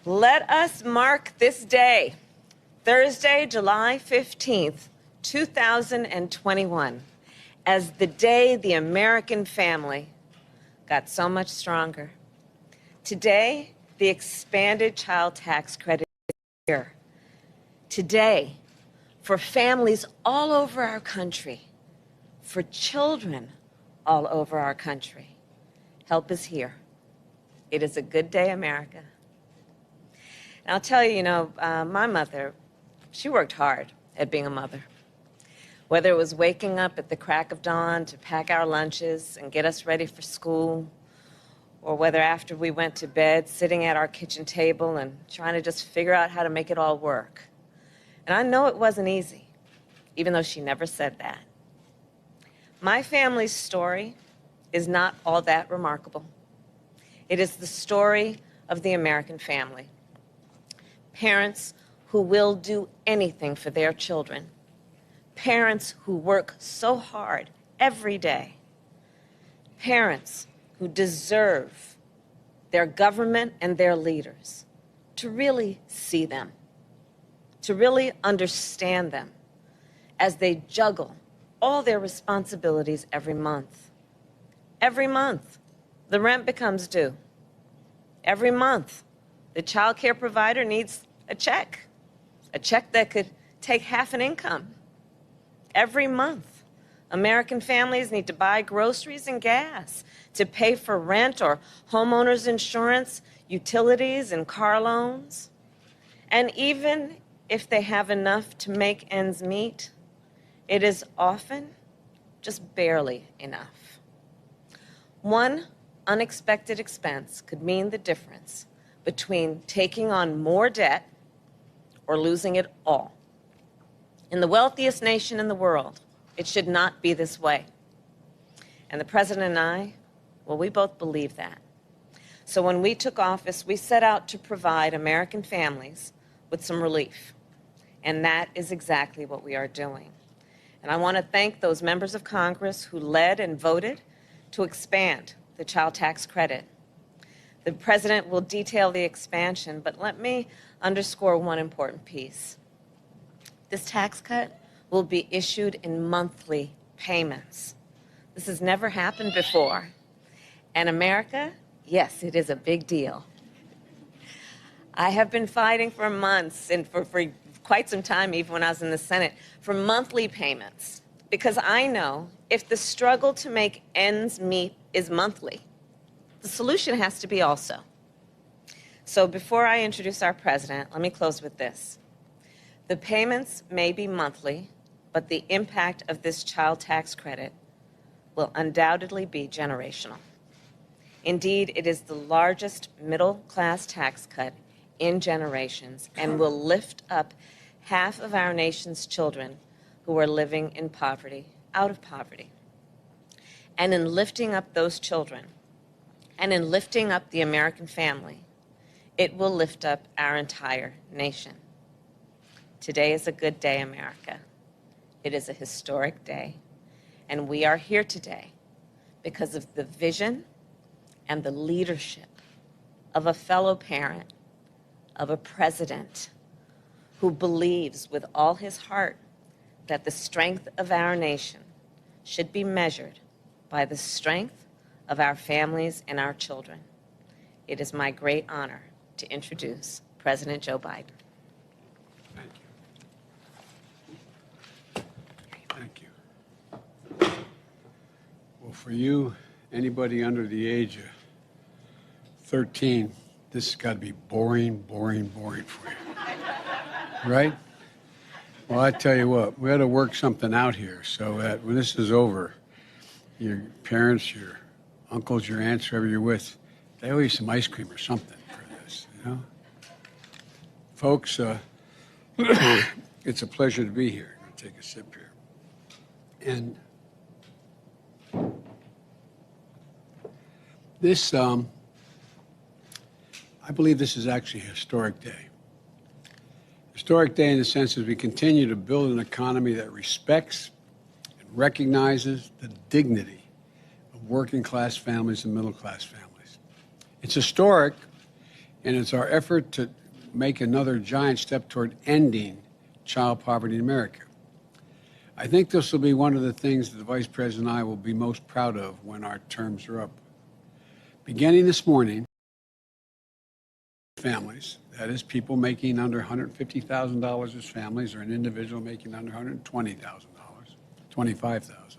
Let us mark this day, Thursday, July 15th, 2021, as the day the American family got so much stronger. Today, the expanded child tax credit here. Today, for families all over our country, for children all over our country, help is here. It is a good day, America. And I'll tell you, my mother, she worked hard at being a mother. Whether it was waking up at the crack of dawn to pack our lunches and get us ready for school, or whether after we went to bed, sitting at our kitchen table and trying to just figure out how to make it all work. And I know it wasn't easy, even though she never said that. My family's story is not all that remarkable. It is the story of the American family. Parents who will do anything for their children. Parents who work so hard every day. Parents who deserve their government and their leaders to really see them, to really understand them as they juggle all their responsibilities every month. Every month, the rent becomes due. Every month, The child care provider needs a check that could take half an income every month. American families need to buy groceries and gas to pay for rent or homeowners insurance, utilities and car loans. And even if they have enough to make ends meet, it is often just barely enough. One unexpected expense could mean the difference between taking on more debt or losing it all. In the wealthiest nation in the world, it should not be this way. And the president and I, well, we both believe that. So when we took office, we set out to provide American families with some relief. And that is exactly what we are doing. And I want to thank those members of Congress who led and voted to expand the child tax credit. The president will detail the expansion, but let me underscore one important piece. This tax cut will be issued in monthly payments. This has never happened before. And America, yes, it is a big deal. I have been fighting for months and for quite some time, even when I was in the Senate, for monthly payments, because I know if the struggle to make ends meet is monthly, the solution has to be also. So before I introduce our president, let me close with this. The payments may be monthly, but the impact of this child tax credit will undoubtedly be generational. Indeed, it is the largest middle-class tax cut in generations and will lift up half of our nation's children who are living in poverty out of poverty. And in lifting up those children, and in lifting up the American family, it will lift up our entire nation. Today is a good day, America. It is a historic day, and we are here today because of the vision and the leadership of a fellow parent, of a president who believes with all his heart that the strength of our nation should be measured by the strength of our families and our children. It is my great honor to introduce President Joe Biden. Thank you. Well, for you, anybody under the age of 13, this has got to be boring for you. Right? Well, I tell you what, we ought to work something out here so that when this is over, your parents, your uncles, your aunts, whoever you're with, they owe you some ice cream or something for this, you know? Folks, it's a pleasure to be here. I'm going to take a sip here. And this, I believe this is actually a historic day. Historic day in the sense that we continue to build an economy that respects and recognizes the dignity of working class families and middle class families. It's historic, and it's our effort to make another giant step toward ending child poverty in America. I think this will be one of the things that the Vice President and I will be most proud of when our terms are up. Beginning this morning, families, that is, people making under $150,000 as families, or an individual making under $120,000, $25,000,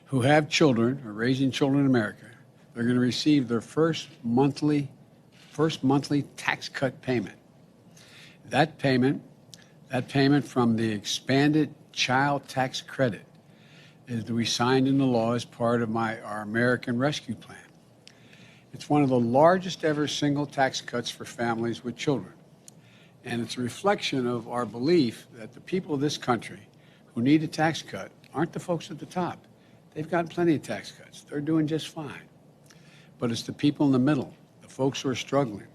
who have children or raising children in America, they're going to receive their first monthly tax cut payment. That payment from the expanded child tax credit is that we signed into law as part of our American Rescue Plan. It's one of the largest ever single tax cuts for families with children. And it's a reflection of our belief that the people of this country who need a tax cut aren't the folks at the top. They've got plenty of tax cuts. They're doing just fine. But it's the people in the middle, the folks who are struggling,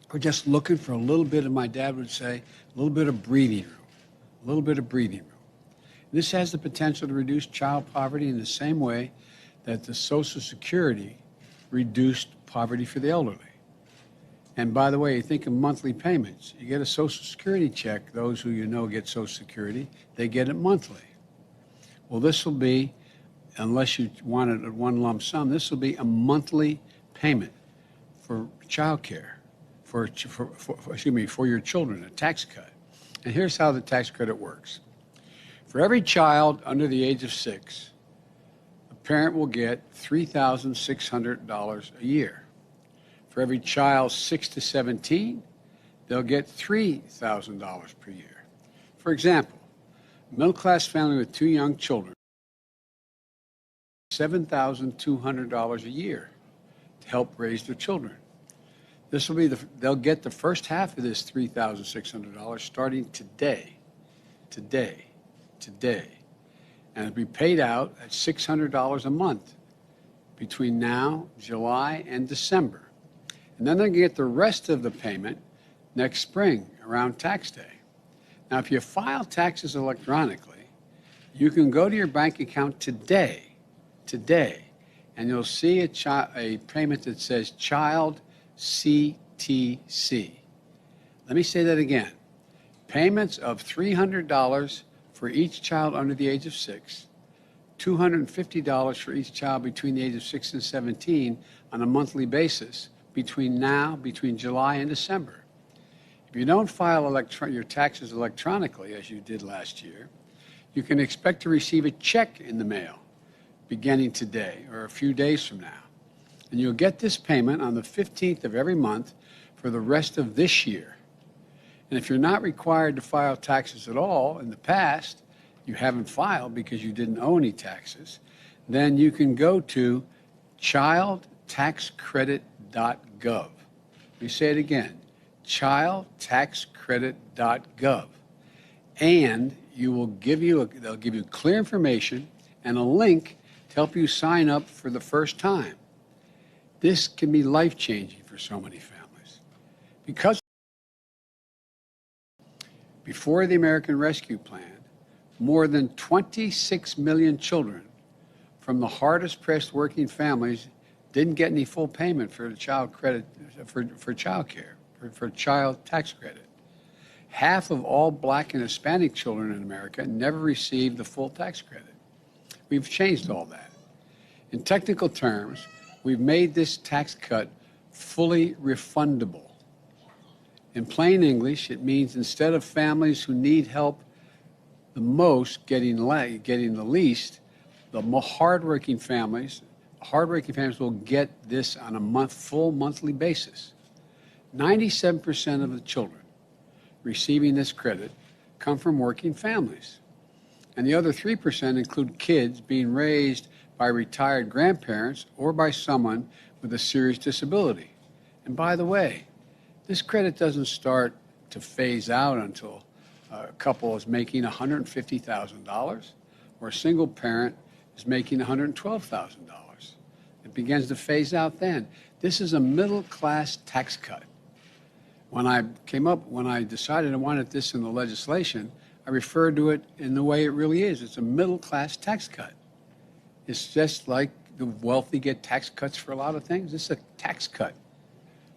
who are just looking for a little bit of, my dad would say, a little bit of breathing room, a little bit of breathing room. This has the potential to reduce child poverty in the same way that the Social Security reduced poverty for the elderly. And by the way, you think of monthly payments. You get a Social Security check, those who you know get Social Security, they get it monthly. Well, this will be, unless you want it at one lump sum, this will be a monthly payment for child care for your children, a tax cut. And here's how the tax credit works. For every child under the age of 6, a parent will get $3,600 a year. For every child 6 to 17, they'll get $3,000 per year. For example, a middle-class family with 2 young children, $7,200 a year to help raise their children. This will be they'll get the first half of this $3,600 starting today, and it'll be paid out at $600 a month between now, July, and December. And then they'll get the rest of the payment next spring around tax day. Now, if you file taxes electronically, you can go to your bank account today, and you'll see a payment that says Child CTC. Let me say that again. Payments of $300 for each child under the age of 6, $250 for each child between the age of 6 and 17 on a monthly basis between July and December. If you don't file your taxes electronically, as you did last year, you can expect to receive a check in the mail beginning today or a few days from now. And you'll get this payment on the 15th of every month for the rest of this year. And if you're not required to file taxes at all in the past, you haven't filed because you didn't owe any taxes, then you can go to childtaxcredit.gov. Let me say it again, childtaxcredit.gov. And they'll give you clear information and a link to help you sign up for the first time. This can be life-changing for so many families. Because before the American Rescue Plan, more than 26 million children from the hardest pressed working families didn't get any full payment for the child credit, for child care, for child tax credit. Half of all Black and Hispanic children in America never received the full tax credit. We've changed all that. In technical terms, we've made this tax cut fully refundable. In plain English, it means instead of families who need help the most getting the least, the more hardworking families will get this on a full monthly basis. 97% of the children receiving this credit come from working families. And the other 3% include kids being raised by retired grandparents or by someone with a serious disability. And by the way, this credit doesn't start to phase out until a couple is making $150,000 or a single parent is making $112,000. It begins to phase out then. This is a middle-class tax cut. When I decided I wanted this in the legislation, I referred to it in the way it really is. It's a middle-class tax cut. It's just like the wealthy get tax cuts for a lot of things. This is a tax cut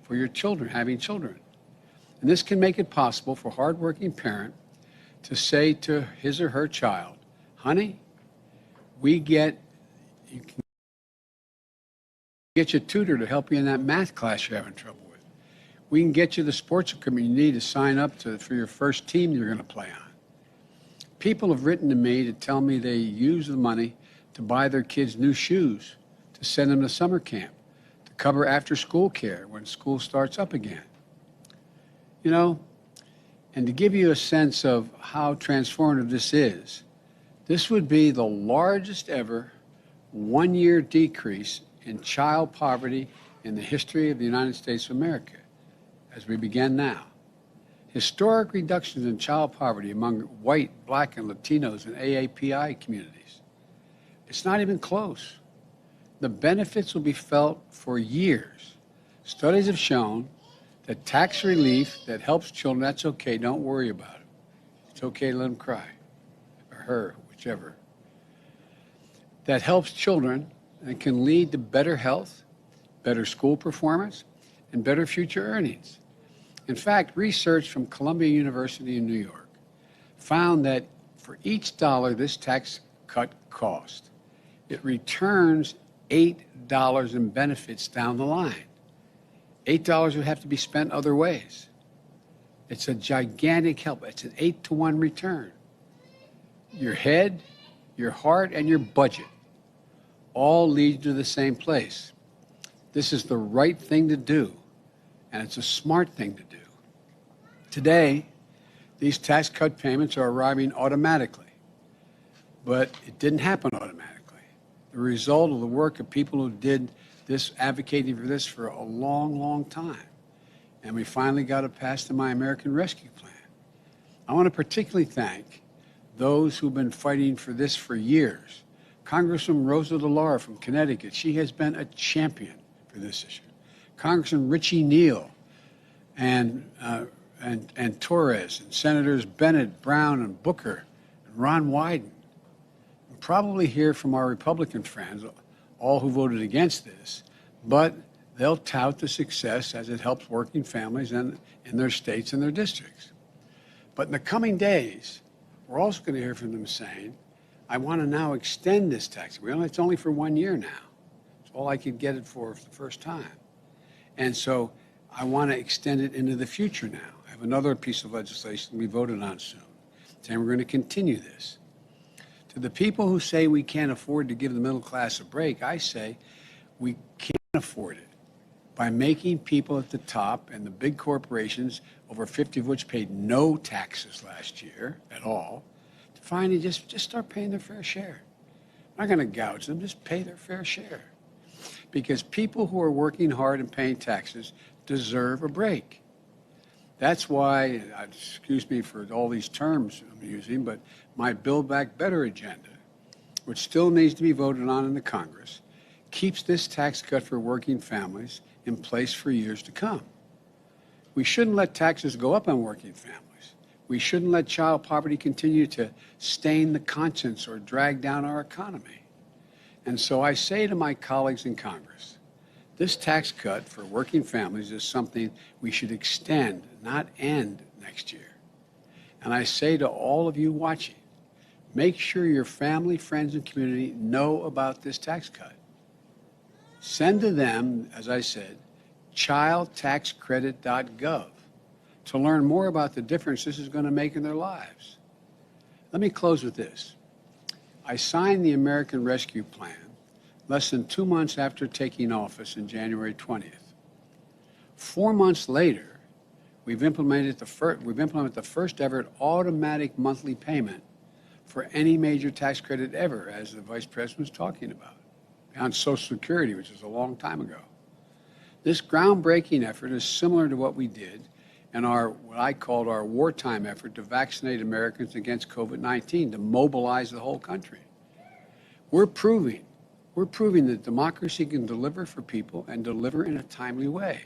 for your children, having children. And this can make it possible for a hardworking parent to say to his or her child, honey, you can get you a tutor to help you in that math class you're having trouble with. We can get you the sports equipment you need to sign up for your first team you're going to play on. People have written to me to tell me they use the money to buy their kids new shoes, to send them to summer camp, to cover after-school care when school starts up again. You know, and to give you a sense of how transformative this is, this would be the largest ever one-year decrease in child poverty in the history of the United States of America, as we begin now. Historic reductions in child poverty among white, Black, and Latinos and AAPI communities. It's not even close. The benefits will be felt for years. Studies have shown that tax relief that helps children, that's okay, don't worry about it. It's okay to let them cry, or her, whichever. That helps children and can lead to better health, better school performance, and better future earnings. In fact, research from Columbia University in New York found that for each dollar this tax cut cost, it returns $8 in benefits down the line. $8 would have to be spent other ways. It's a gigantic help. It's an 8-to-1 return. Your head, your heart, and your budget all lead to the same place. This is the right thing to do, and it's a smart thing to do. Today, these tax cut payments are arriving automatically, but it didn't happen automatically. The result of the work of people who did this, advocating for this for a long, long time. And we finally got it passed in my American Rescue Plan. I want to particularly thank those who've been fighting for this for years. Congresswoman Rosa DeLauro from Connecticut, she has been a champion for this issue. Congressman Richie Neal and Torres, and Senators Bennett, Brown, and Booker, and Ron Wyden. We'll probably hear from our Republican friends, all who voted against this, but they'll tout the success as it helps working families in their states and their districts. But in the coming days, we're also going to hear from them saying, I want to now extend this tax. It's only for 1 year now. It's all I could get it for the first time. And so I want to extend it into the future now. I have another piece of legislation we voted on soon, saying we're going to continue this. To the people who say we can't afford to give the middle class a break, I say we can afford it by making people at the top and the big corporations, over 50 of which paid no taxes last year at all, to finally just start paying their fair share. I'm not going to gouge them, just pay their fair share. Because people who are working hard and paying taxes deserve a break. That's why, excuse me for all these terms I'm using, but my Build Back Better agenda, which still needs to be voted on in the Congress, keeps this tax cut for working families in place for years to come. We shouldn't let taxes go up on working families. We shouldn't let child poverty continue to stain the conscience or drag down our economy. And so I say to my colleagues in Congress, this tax cut for working families is something we should extend, not end next year. And I say to all of you watching, make sure your family, friends, and community know about this tax cut. Send to them, as I said, childtaxcredit.gov to learn more about the difference this is going to make in their lives. Let me close with this. I signed the American Rescue Plan less than 2 months after taking office on January 20th. 4 months later, we've implemented the first ever automatic monthly payment for any major tax credit ever, as the Vice President was talking about, beyond Social Security, which was a long time ago. This groundbreaking effort is similar to what we did in what I called our wartime effort to vaccinate Americans against COVID-19, to mobilize the whole country. We're proving that democracy can deliver for people and deliver in a timely way,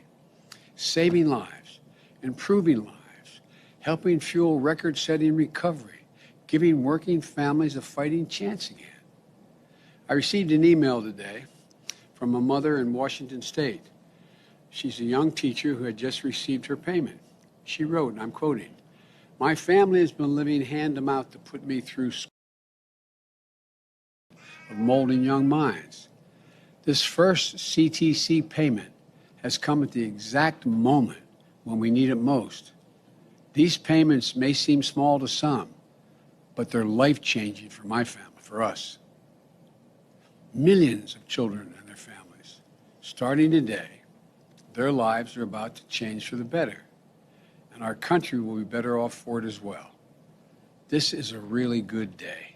saving lives, improving lives, helping fuel record-setting recovery, giving working families a fighting chance again. I received an email today from a mother in Washington State. She's a young teacher who had just received her payment. She wrote, and I'm quoting, "My family has been living hand to mouth to put me through school of molding young minds. This first CTC payment has come at the exact moment when we need it most. These payments may seem small to some, but they're life-changing for my family, for us. Millions of children and their families, starting today, their lives are about to change for the better, and our country will be better off for it as well. This is a really good day,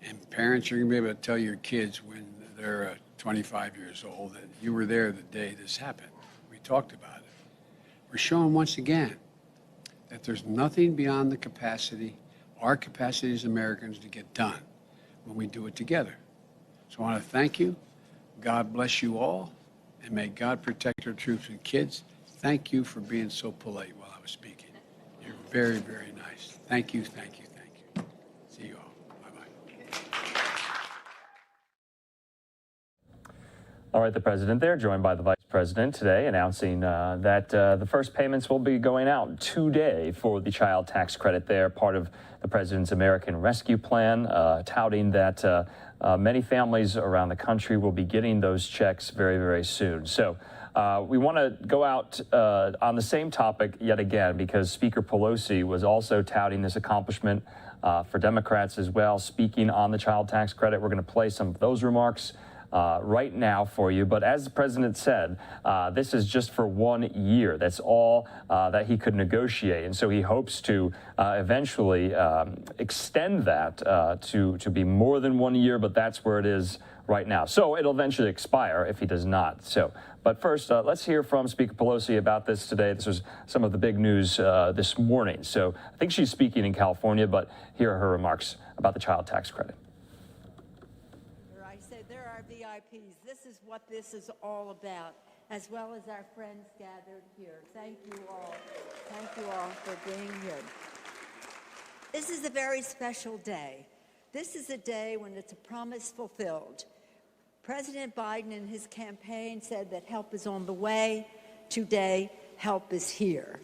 and parents are going to be able to tell your kids when they're 25 years old that you were there the day this happened. We talked about it. We're showing once again that there's nothing beyond the capacity, our capacity as Americans, to get done when we do it together. So I want to thank you. God bless you all, and may God protect our troops and kids. Thank you for being so polite while I was speaking. You're very, very nice. Thank you, thank you, thank you. See you all. Bye-bye. All right, the president there, joined by the vice president today, announcing that the first payments will be going out today for the child tax credit there, part of the president's American Rescue Plan, touting that many families around the country will be getting those checks very, very soon. So we want to go out on the same topic yet again, because Speaker Pelosi was also touting this accomplishment for Democrats as well, speaking on the child tax credit. We're going to play some of those remarks right now for you. But as the president said, this is just for 1 year. That's all that he could negotiate. And so he hopes to eventually extend that to be more than 1 year, but that's where it is right now. So it'll eventually expire if he does not. So, but first, let's hear from Speaker Pelosi about this today. This was some of the big news this morning. So I think she's speaking in California, but here are her remarks about the child tax credit. I said there are VIPs. This is what this is all about, as well as our friends gathered here. Thank you all. Thank you all for being here. This is a very special day. This is a day when it's a promise fulfilled. President Biden in his campaign said that help is on the way. Today, help is here.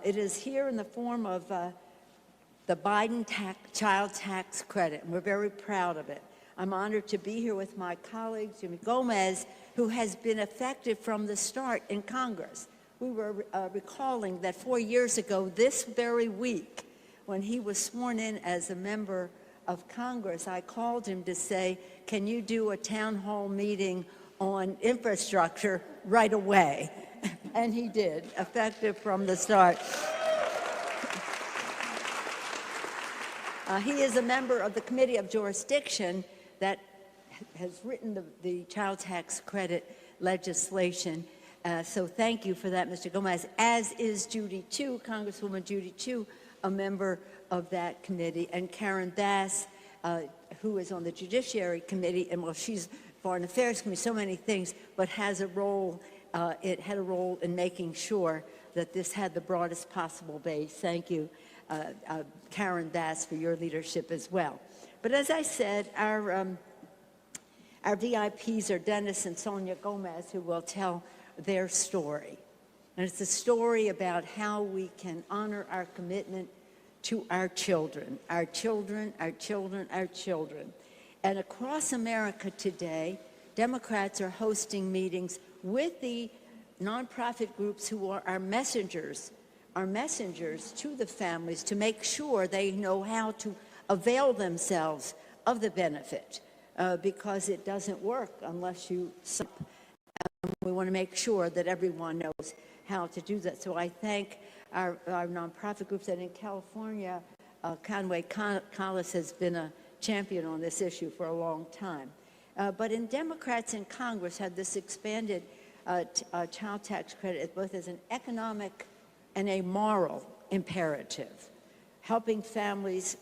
It is here in the form of the Biden child tax credit, and we're very proud of it. I'm honored to be here with my colleague, Jimmy Gomez, who has been effective from the start in Congress. We were recalling that 4 years ago, this very week, when he was sworn in as a member of Congress, I called him to say, can you do a town hall meeting on infrastructure right away? And he did, effective from the start. He is a member of the Committee of Jurisdiction that has written the child tax credit legislation. So thank you for that, Mr. Gomez, as is Judy Chu, Congresswoman Judy Chu, a member of that committee, and Karen Bass, who is on the Judiciary Committee, and well, she's Foreign Affairs Committee, so many things, but has a role, it had a role in making sure that this had the broadest possible base. Thank you, Karen Bass, for your leadership as well. But as I said, our VIPs are Dennis and Sonia Gomez, who will tell their story. And it's a story about how we can honor our commitment to our children, our children, our children, our children. And across America today, Democrats are hosting meetings with the nonprofit groups who are our messengers to the families to make sure they know how to avail themselves of the benefit, because it doesn't work unless you. We want to make sure that everyone knows how to do that. So I thank our nonprofit groups, and in California, Conway Collis has been a champion on this issue for a long time. But in Democrats in Congress had this expanded child tax credit both as an economic and a moral imperative, helping families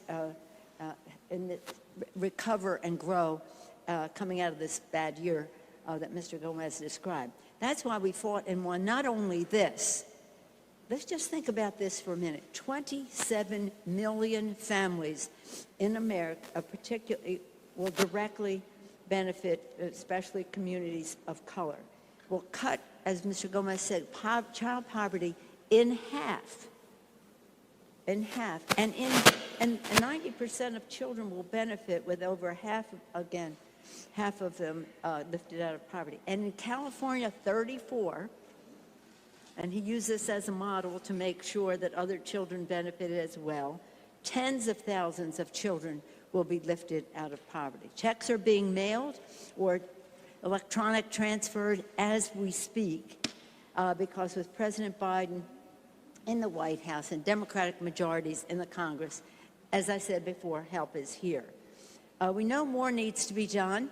recover and grow coming out of this bad year that Mr. Gomez described. That's why we fought and won not only this. Let's just think about this for a minute. 27 million families in America, particularly, will directly benefit, especially communities of color. Will cut, as Mr. Gomez said, child poverty in half. In half. And 90% of children will benefit, with over half of them lifted out of poverty. And in California, 34, and he used this as a model to make sure that other children benefited as well, tens of thousands of children will be lifted out of poverty. Checks are being mailed or electronic transferred as we speak, because with President Biden in the White House and Democratic majorities in the Congress, as I said before, help is here. We know more needs to be done.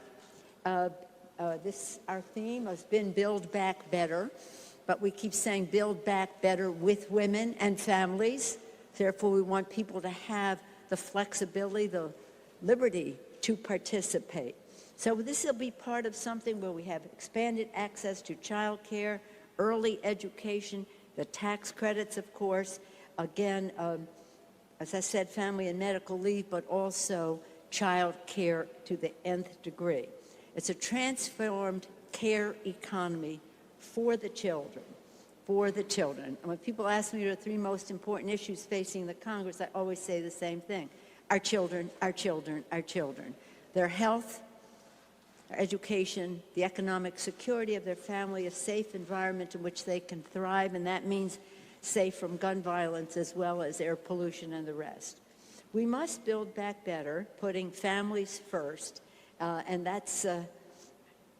Our theme has been Build Back Better, but we keep saying build back better with women and families. Therefore, we want people to have the flexibility, the liberty to participate. So this will be part of something where we have expanded access to child care, early education, the tax credits, of course, again, as I said, family and medical leave, but also child care to the nth degree. It's a transformed care economy for the children, for the children. And when people ask me the three most important issues facing the Congress, I always say the same thing. Our children, our children, our children. Their health, education, the economic security of their family, a safe environment in which they can thrive, and that means safe from gun violence as well as air pollution and the rest. We must build back better, putting families first, and that's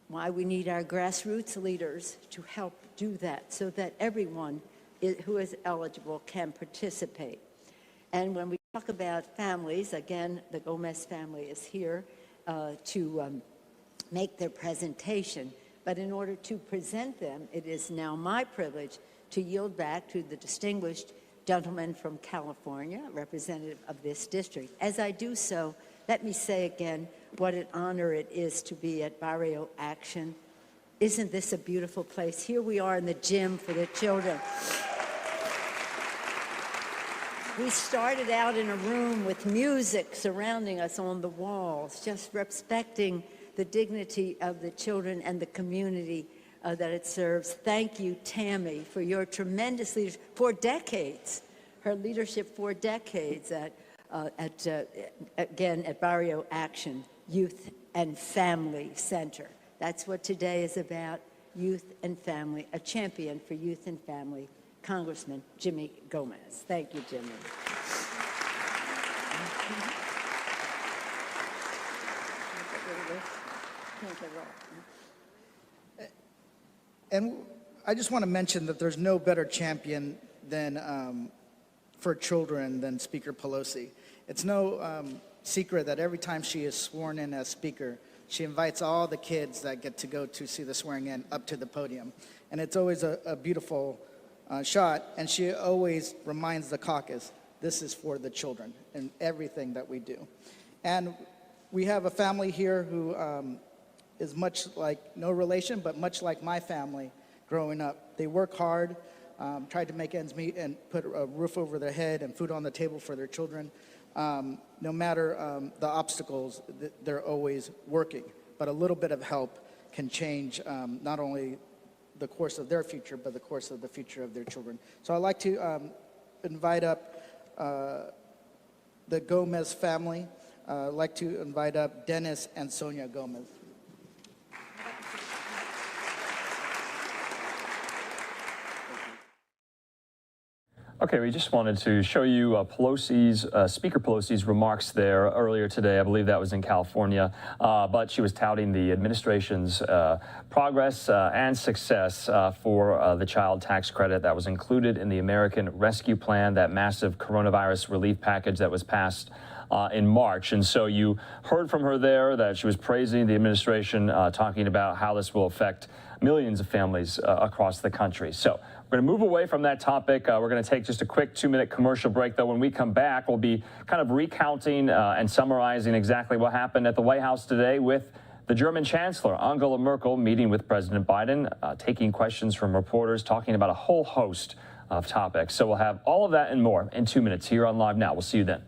why we need our grassroots leaders to help do that so that everyone who is eligible can participate. And when we talk about families, again, the Gomez family is here to make their presentation. But in order to present them, it is now my privilege to yield back to the distinguished gentleman from California, representative of this district. As I do so, let me say again what an honor it is to be at Barrio Action. Isn't this a beautiful place? Here we are in the gym for the children. We started out in a room with music surrounding us on the walls, just respecting the dignity of the children and the community that it serves. Thank you, Tammy, for your tremendous leadership for decades, her leadership for decades again, at Barrio Action, Youth and Family Center. That's what today is about, youth and family, a champion for youth and family, Congressman Jimmy Gomez. Thank you, Jimmy. And I just want to mention that there's no better champion than for children than Speaker Pelosi. It's no secret that every time she is sworn in as Speaker, she invites all the kids that get to go to see the swearing in up to the podium. And it's always a beautiful shot, and she always reminds the caucus, this is for the children in everything that we do. And we have a family here who is much like, no relation, but much like my family growing up. They work hard, tried to make ends meet and put a roof over their head and food on the table for their children. No matter the obstacles, they're always working. But a little bit of help can change not only the course of their future, but the course of the future of their children. So I'd like to invite up the Gomez family. I'd like to invite up Dennis and Sonia Gomez. Okay, we just wanted to show you Speaker Pelosi's remarks there earlier today. I believe that was in California, but she was touting the administration's progress and success for the child tax credit that was included in the American Rescue Plan, that massive coronavirus relief package that was passed in March. And so you heard from her there that she was praising the administration, talking about how this will affect millions of families across the country. So we're going to move away from that topic. We're going to take just a quick 2-minute commercial break, though. When we come back, we'll be kind of recounting and summarizing exactly what happened at the White House today with the German Chancellor, Angela Merkel, meeting with President Biden, taking questions from reporters, talking about a whole host of topics. So we'll have all of that and more in 2 minutes here on Live Now. We'll see you then.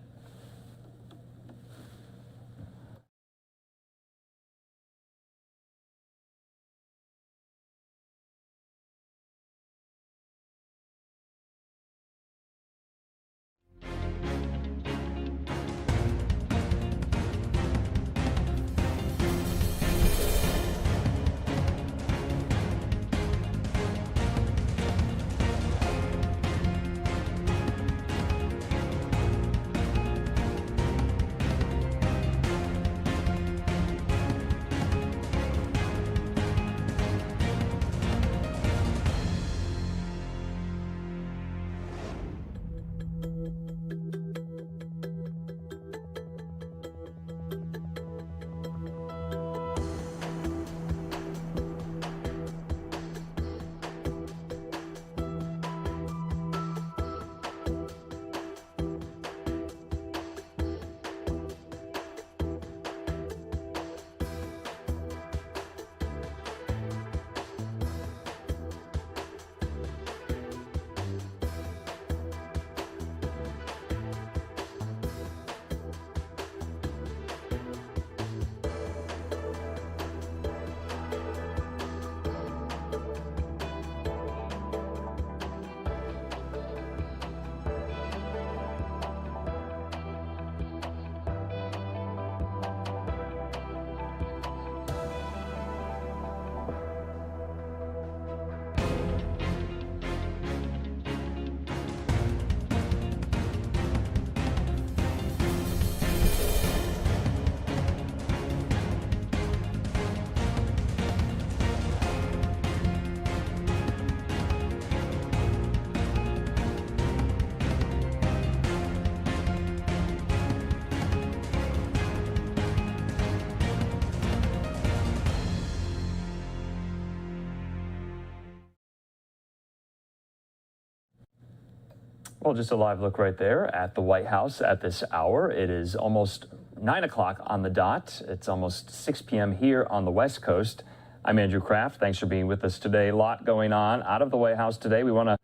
Well, just a live look right there at the White House at this hour. It is almost 9 o'clock on the dot. It's almost 6 p.m. here on the West Coast. I'm Andrew Kraft. Thanks for being with us today. A lot going on out of the White House today. We want to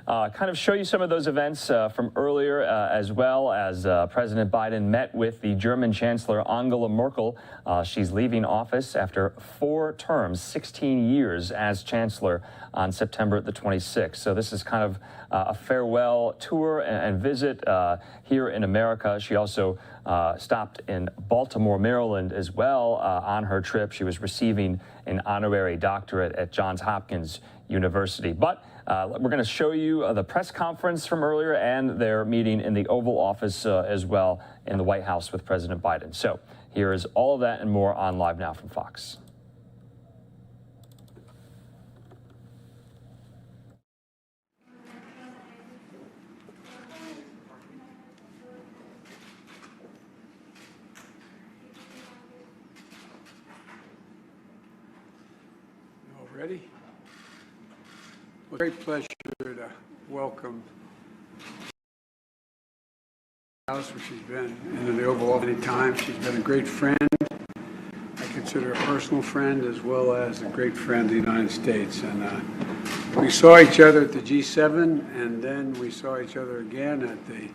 kind of show you some of those events from earlier, as well as President Biden met with the German Chancellor Angela Merkel. She's leaving office after 4 terms, 16 years as Chancellor on September the 26th. So this is kind of a farewell tour and visit here in America. She also stopped in Baltimore, Maryland as well on her trip. She was receiving an honorary doctorate at Johns Hopkins University. But we're going to show you the press conference from earlier and their meeting in the Oval Office as well in the White House with President Biden. So here is all of that and more on Live Now from Fox. Ready? Well, great pleasure to welcome House, where she's been in the Oval Office many times. She's been a great friend. I consider her a personal friend as well as a great friend of the United States. And we saw each other at the G7, and then we saw each other again at the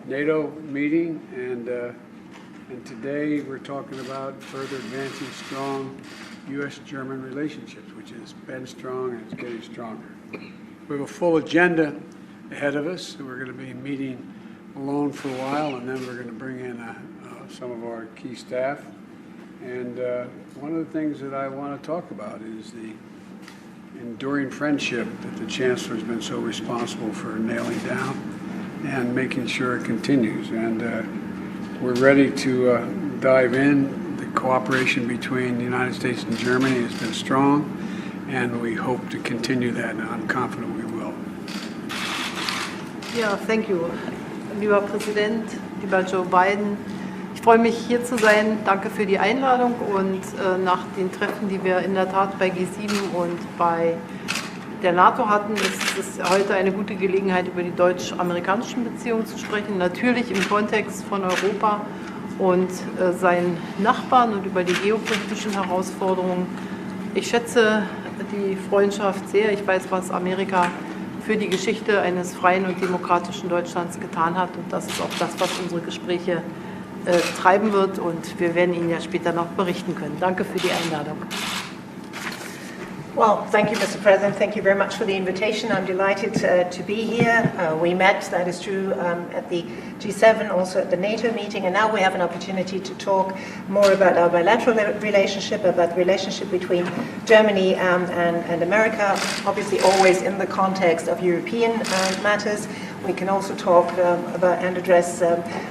NATO meeting. And today we're talking about further advancing strong U.S.-German relationships, which has been strong and it's getting stronger. We have a full agenda ahead of us. We're going to be meeting alone for a while, and then we're going to bring in some of our key staff. And one of the things that I want to talk about is the enduring friendship that the Chancellor has been so responsible for nailing down and making sure it continues. And we're ready to dive in. Cooperation between the United States and Germany has been strong, and we hope to continue that, and I'm confident we will. Ja, thank you. Lieber Präsident, lieber Joe Biden, ich freue mich, hier zu sein. Danke für die Einladung, und nach den Treffen, die wir in der Tat bei G7 und bei der NATO hatten, ist es heute eine gute Gelegenheit, über die deutsch-amerikanischen Beziehungen zu sprechen, natürlich im Kontext von Europa und seinen Nachbarn und über die geopolitischen Herausforderungen. Ich schätze die Freundschaft sehr. Ich weiß, was Amerika für die Geschichte eines freien und demokratischen Deutschlands getan hat, und das ist auch das, was unsere Gespräche treiben wird, und wir werden Ihnen ja später noch berichten können. Danke für die Einladung. Well, thank you, Mr. President. Thank you very much for the invitation. I'm delighted to be here. We met, that is true, at the G7, also at the NATO meeting, and now we have an opportunity to talk more about our bilateral relationship, about the relationship between Germany and America, obviously always in the context of European matters. We can also talk about and address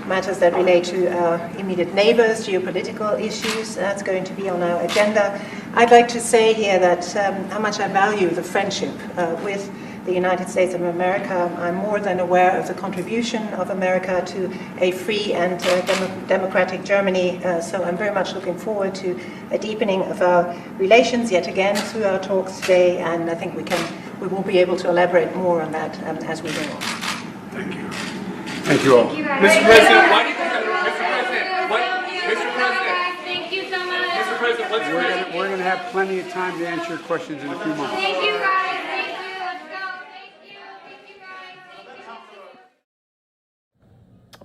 matters that relate to our immediate neighbors, geopolitical issues. That's going to be on our agenda. I'd like to say here that how much I value the friendship with the United States of America. I'm more than aware of the contribution of America to a free and democratic Germany, so I'm very much looking forward to a deepening of our relations yet again through our talks today, and I think we will be able to elaborate more on that as we go on. Thank you. Thank you all. Mr. President, why do you think Mr. President, thank you so much. Mr. President, we're going to have plenty of time to answer your questions in a few moments. Thank you, guys. Thank you. Let's go. Thank you. Thank you, guys. Thank you.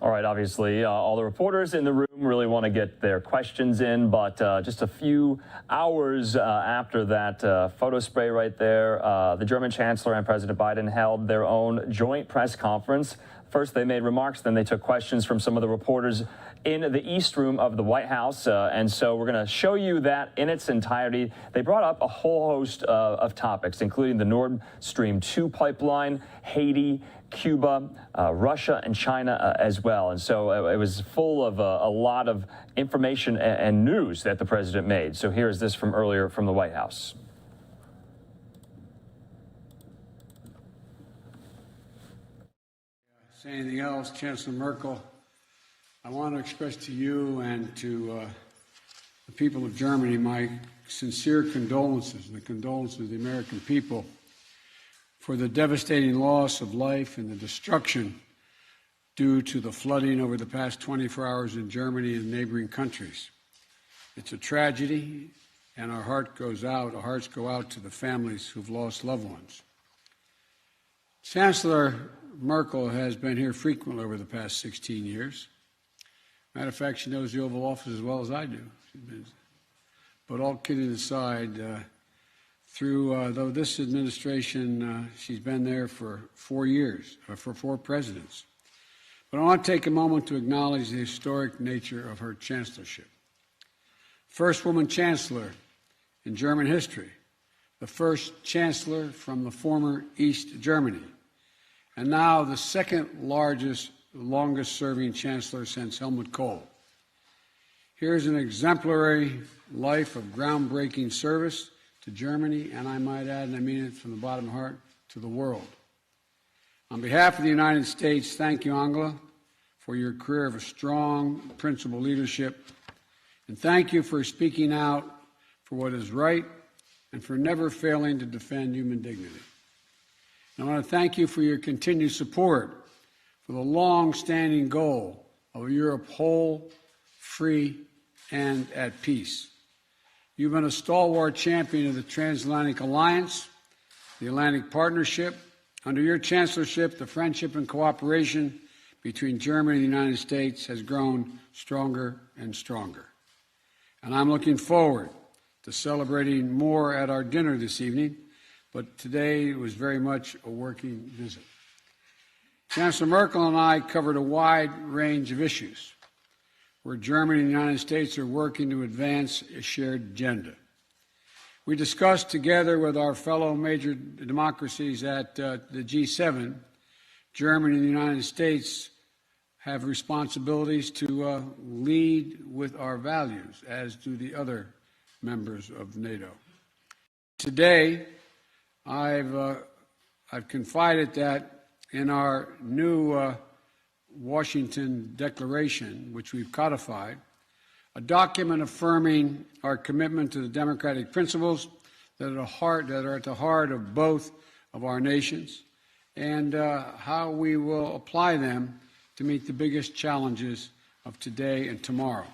All right, obviously, all the reporters in the room really want to get their questions in, but just a few hours after that photo spray right there, the German Chancellor and President Biden held their own joint press conference. First, they made remarks, then they took questions from some of the reporters in the East Room of the White House, and so we're going to show you that in its entirety. They brought up a whole host of topics, including the Nord Stream 2 pipeline, Haiti, Cuba, Russia, and China as well. And so it was full of a lot of information and news that the president made. So here's this from earlier from the White House. Say anything else, Chancellor Merkel, I want to express to you and to the people of Germany my sincere condolences and the condolences of the American people for the devastating loss of life and the destruction due to the flooding over the past 24 hours in Germany and neighboring countries. It's a tragedy, and our hearts go out to the families who've lost loved ones. Chancellor Merkel has been here frequently over the past 16 years. Matter of fact, she knows the Oval Office as well as I do. But all kidding aside, though this administration, she's been there for 4 years, for 4 presidents. But I want to take a moment to acknowledge the historic nature of her chancellorship. First woman chancellor in German history, the first chancellor from the former East Germany, and now the second longest-serving chancellor since Helmut Kohl. Here's an exemplary life of groundbreaking service to Germany, and I might add, and I mean it from the bottom of my heart, to the world. On behalf of the United States, thank you, Angela, for your career of strong, principled leadership, and thank you for speaking out for what is right and for never failing to defend human dignity. And I want to thank you for your continued support for the long-standing goal of a Europe whole, free, and at peace. You've been a stalwart champion of the Transatlantic Alliance, the Atlantic Partnership. Under your chancellorship, the friendship and cooperation between Germany and the United States has grown stronger and stronger. And I'm looking forward to celebrating more at our dinner this evening, but today it was very much a working visit. Chancellor Merkel and I covered a wide range of issues where Germany and the United States are working to advance a shared agenda. We discussed together with our fellow major democracies at the G7, Germany and the United States have responsibilities to lead with our values, as do the other members of NATO. Today, I've confided that in our new Washington Declaration, which we've codified, a document affirming our commitment to the democratic principles that are at the heart of both of our nations, and how we will apply them to meet the biggest challenges of today and tomorrow.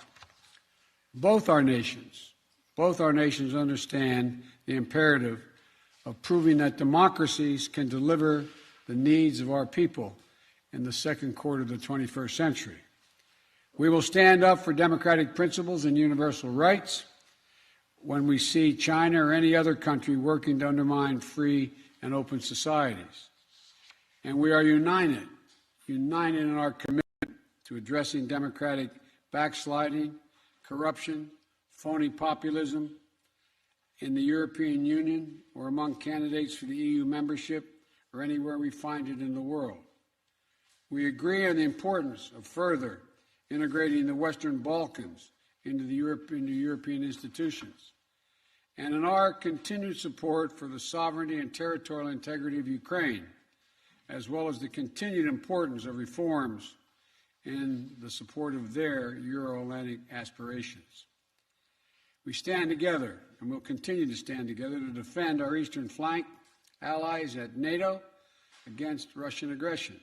Both our nations understand the imperative of proving that democracies can deliver the needs of our people in the second quarter of the 21st century. We will stand up for democratic principles and universal rights when we see China or any other country working to undermine free and open societies. And we are united in our commitment to addressing democratic backsliding, corruption, phony populism in the European Union or among candidates for the EU membership or anywhere we find it in the world. We agree on the importance of further integrating the Western Balkans into European institutions, and in our continued support for the sovereignty and territorial integrity of Ukraine, as well as the continued importance of reforms in the support of their Euro-Atlantic aspirations. We stand together, and will continue to stand together to defend our eastern flank allies at NATO against Russian aggression.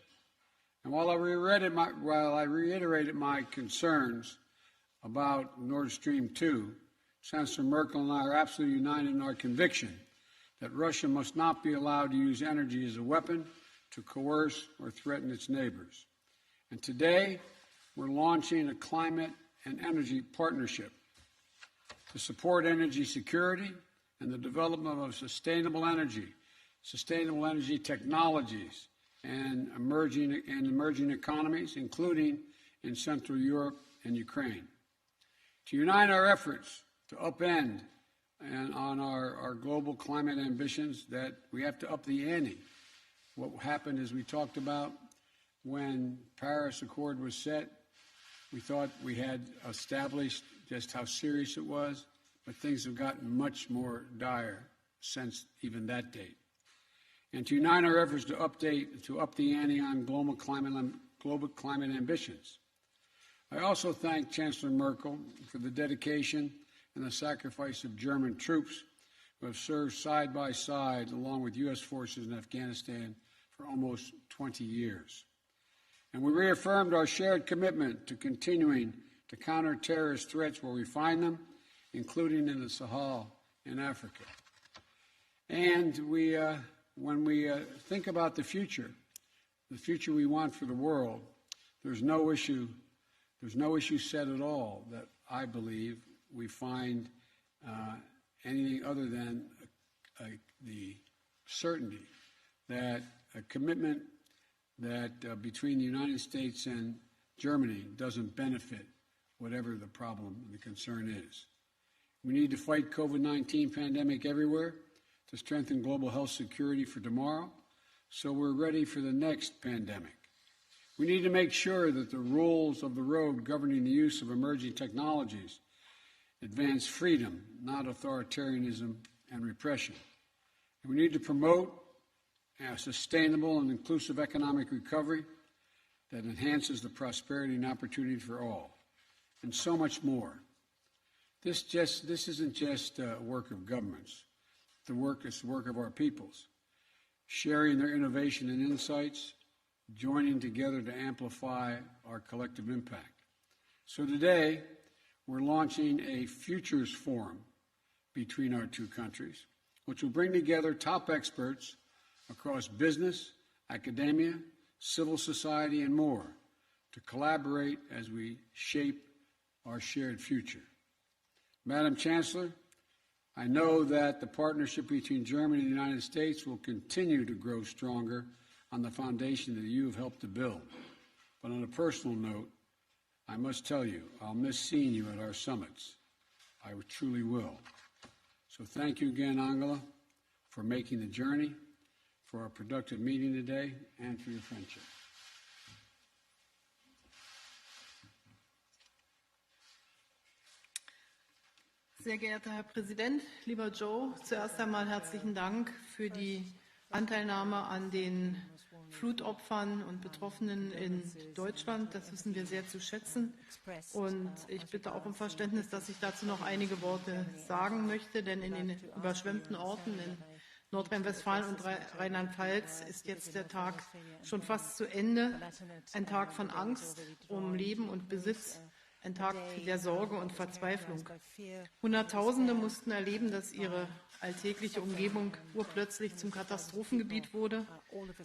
And while I reiterated my concerns about Nord Stream 2, Chancellor Merkel and I are absolutely united in our conviction that Russia must not be allowed to use energy as a weapon to coerce or threaten its neighbors. And today, we're launching a climate and energy partnership to support energy security and the development of sustainable energy technologies, and emerging economies, including in Central Europe and Ukraine. To unite our efforts to upend on our global climate ambitions, that we have to up the ante. What happened is we talked about when Paris Accord was set, we thought we had established just how serious it was, but things have gotten much more dire since even that date. And to unite our efforts to up the ante on global climate ambitions. I also thank Chancellor Merkel for the dedication and the sacrifice of German troops who have served side by side along with U.S. forces in Afghanistan for almost 20 years. And we reaffirmed our shared commitment to continuing to counter terrorist threats where we find them, including in the Sahel in Africa. And when we think about the future we want for the world, there's no issue set at all that I believe we find anything other than the certainty that a commitment that between the United States and Germany doesn't benefit whatever the problem and the concern is. We need to fight COVID-19 pandemic everywhere to strengthen global health security for tomorrow, so we're ready for the next pandemic. We need to make sure that the rules of the road governing the use of emerging technologies advance freedom, not authoritarianism and repression. And we need to promote a sustainable and inclusive economic recovery that enhances the prosperity and opportunity for all, and so much more. This isn't just work of governments. It's the work of our peoples, sharing their innovation and insights, joining together to amplify our collective impact. So today, we're launching a Futures Forum between our two countries, which will bring together top experts across business, academia, civil society, and more to collaborate as we shape our shared future. Madam Chancellor, I know that the partnership between Germany and the United States will continue to grow stronger on the foundation that you have helped to build. But on a personal note, I must tell you, I'll miss seeing you at our summits. I truly will. So thank you again, Angela, for making the journey, for our productive meeting today, and for your friendship. Sehr geehrter Herr Präsident, lieber Joe, zuerst einmal herzlichen Dank für die Anteilnahme an den Flutopfern und Betroffenen in Deutschland. Das wissen wir sehr zu schätzen. Und ich bitte auch um Verständnis, dass ich dazu noch einige Worte sagen möchte, denn in den überschwemmten Orten in Nordrhein-Westfalen und Rheinland-Pfalz ist jetzt der Tag schon fast zu Ende. Ein Tag von Angst um Leben und Besitz. Ein Tag der Sorge und Verzweiflung. Hunderttausende mussten erleben, dass ihre alltägliche Umgebung urplötzlich zum Katastrophengebiet wurde,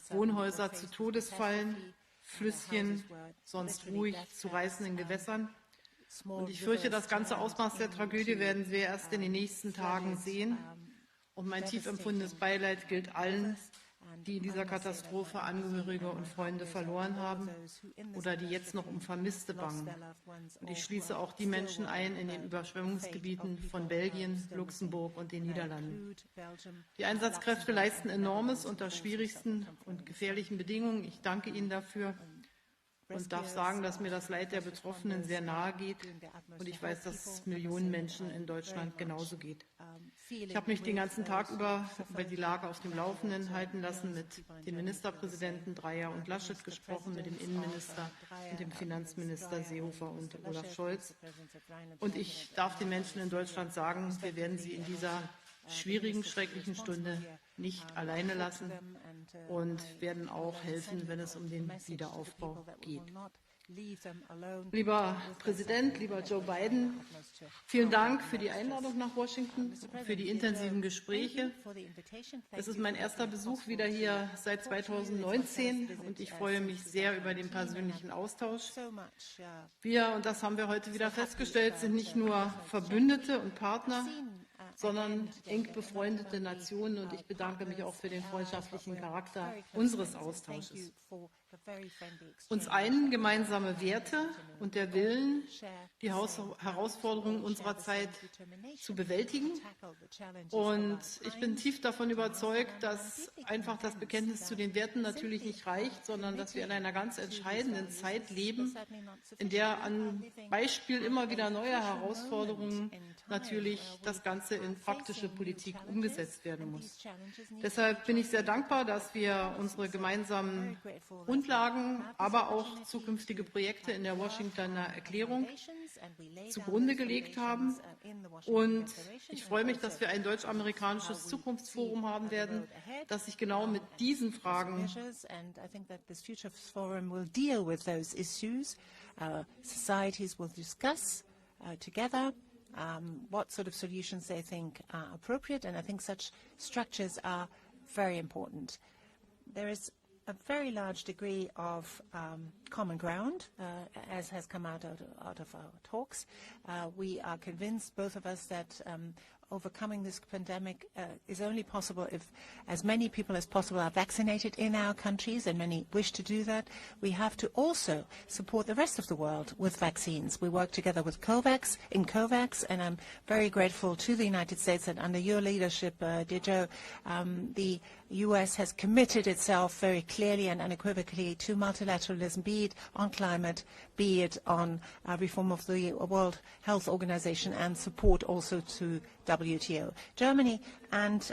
Wohnhäuser zu Todesfallen, Flüsschen sonst ruhig zu reißenden Gewässern. Und ich fürchte, das ganze Ausmaß der Tragödie werden wir erst in den nächsten Tagen sehen. Und mein tief empfundenes Beileid gilt allen, die in dieser Katastrophe Angehörige und Freunde verloren haben oder die jetzt noch um Vermisste bangen. Und ich schließe auch die Menschen ein in den Überschwemmungsgebieten von Belgien, Luxemburg und den Niederlanden. Die Einsatzkräfte leisten Enormes unter schwierigsten und gefährlichen Bedingungen. Ich danke Ihnen dafür und darf sagen, dass mir das Leid der Betroffenen sehr nahe geht. Und ich weiß, dass es Millionen Menschen in Deutschland genauso geht. Ich habe mich den ganzen Tag über die Lage auf dem Laufenden halten lassen, mit den Ministerpräsidenten Dreyer und Laschet gesprochen, mit dem Innenminister und dem Finanzminister Seehofer und Olaf Scholz. Und ich darf den Menschen in Deutschland sagen, wir werden sie in dieser schwierigen, schrecklichen Stunde nicht alleine lassen und werden auch helfen, wenn es um den Wiederaufbau geht. Lieber Präsident, lieber Joe Biden, vielen Dank für die Einladung nach Washington, für die intensiven Gespräche. Es ist mein erster Besuch wieder hier seit 2019 und ich freue mich sehr über den persönlichen Austausch. Wir, und das haben wir heute wieder festgestellt, sind nicht nur Verbündete und Partner, sondern eng befreundete Nationen, und ich bedanke mich auch für den freundschaftlichen Charakter unseres Austausches. Uns einen gemeinsame Werte und der Willen, die Herausforderungen unserer Zeit zu bewältigen. Und ich bin tief davon überzeugt, dass einfach das Bekenntnis zu den Werten natürlich nicht reicht, sondern dass wir in einer ganz entscheidenden Zeit leben, in der an Beispiel immer wieder neuer Herausforderungen natürlich das Ganze in praktische Politik umgesetzt werden muss. Deshalb bin ich sehr dankbar, dass wir unsere gemeinsamen Grundlagen, aber auch zukünftige Projekte in der Washingtoner Erklärung zugrunde gelegt haben. Und ich freue mich, dass wir ein deutsch-amerikanisches Zukunftsforum haben werden, das sich genau mit diesen Fragen societies will discuss together what sort of solutions they think are appropriate, and I think such structures are very important. There is a very large degree of common ground, as has come out of our talks. We are convinced, both of us, that overcoming this pandemic is only possible if as many people as possible are vaccinated in our countries, and many wish to do that. We have to also support the rest of the world with vaccines. We work together with COVAX, and I'm very grateful to the United States that under your leadership, dear Joe, the U.S. has committed itself very clearly and unequivocally to multilateralism, be it on climate, be it on reform of the World Health Organization, and support also to WTO. Germany and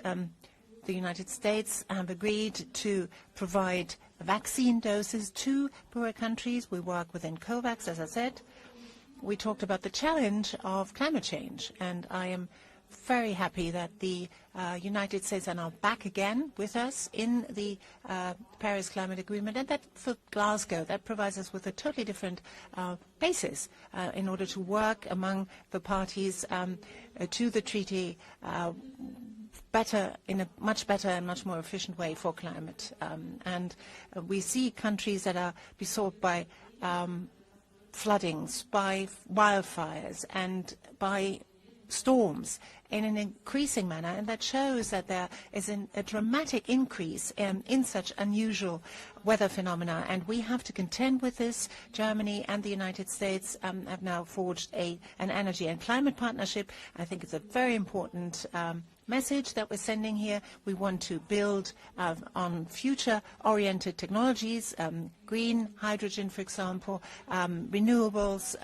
the United States have agreed to provide vaccine doses to poorer countries. We work within COVAX, as I said. We talked about the challenge of climate change, and I am very happy that the United States are now back again with us in the Paris Climate Agreement, and that for Glasgow, that provides us with a totally different basis in order to work among the parties to the treaty in a much better and much more efficient way for climate. And we see countries that are besought by floodings, by wildfires, and by storms in an increasing manner, and that shows that there is a dramatic increase in such unusual weather phenomena, and we have to contend with this. Germany and the United States have now forged an energy and climate partnership. I think it's a very important message that we're sending here. We want to build on future-oriented technologies, green hydrogen, for example, renewables,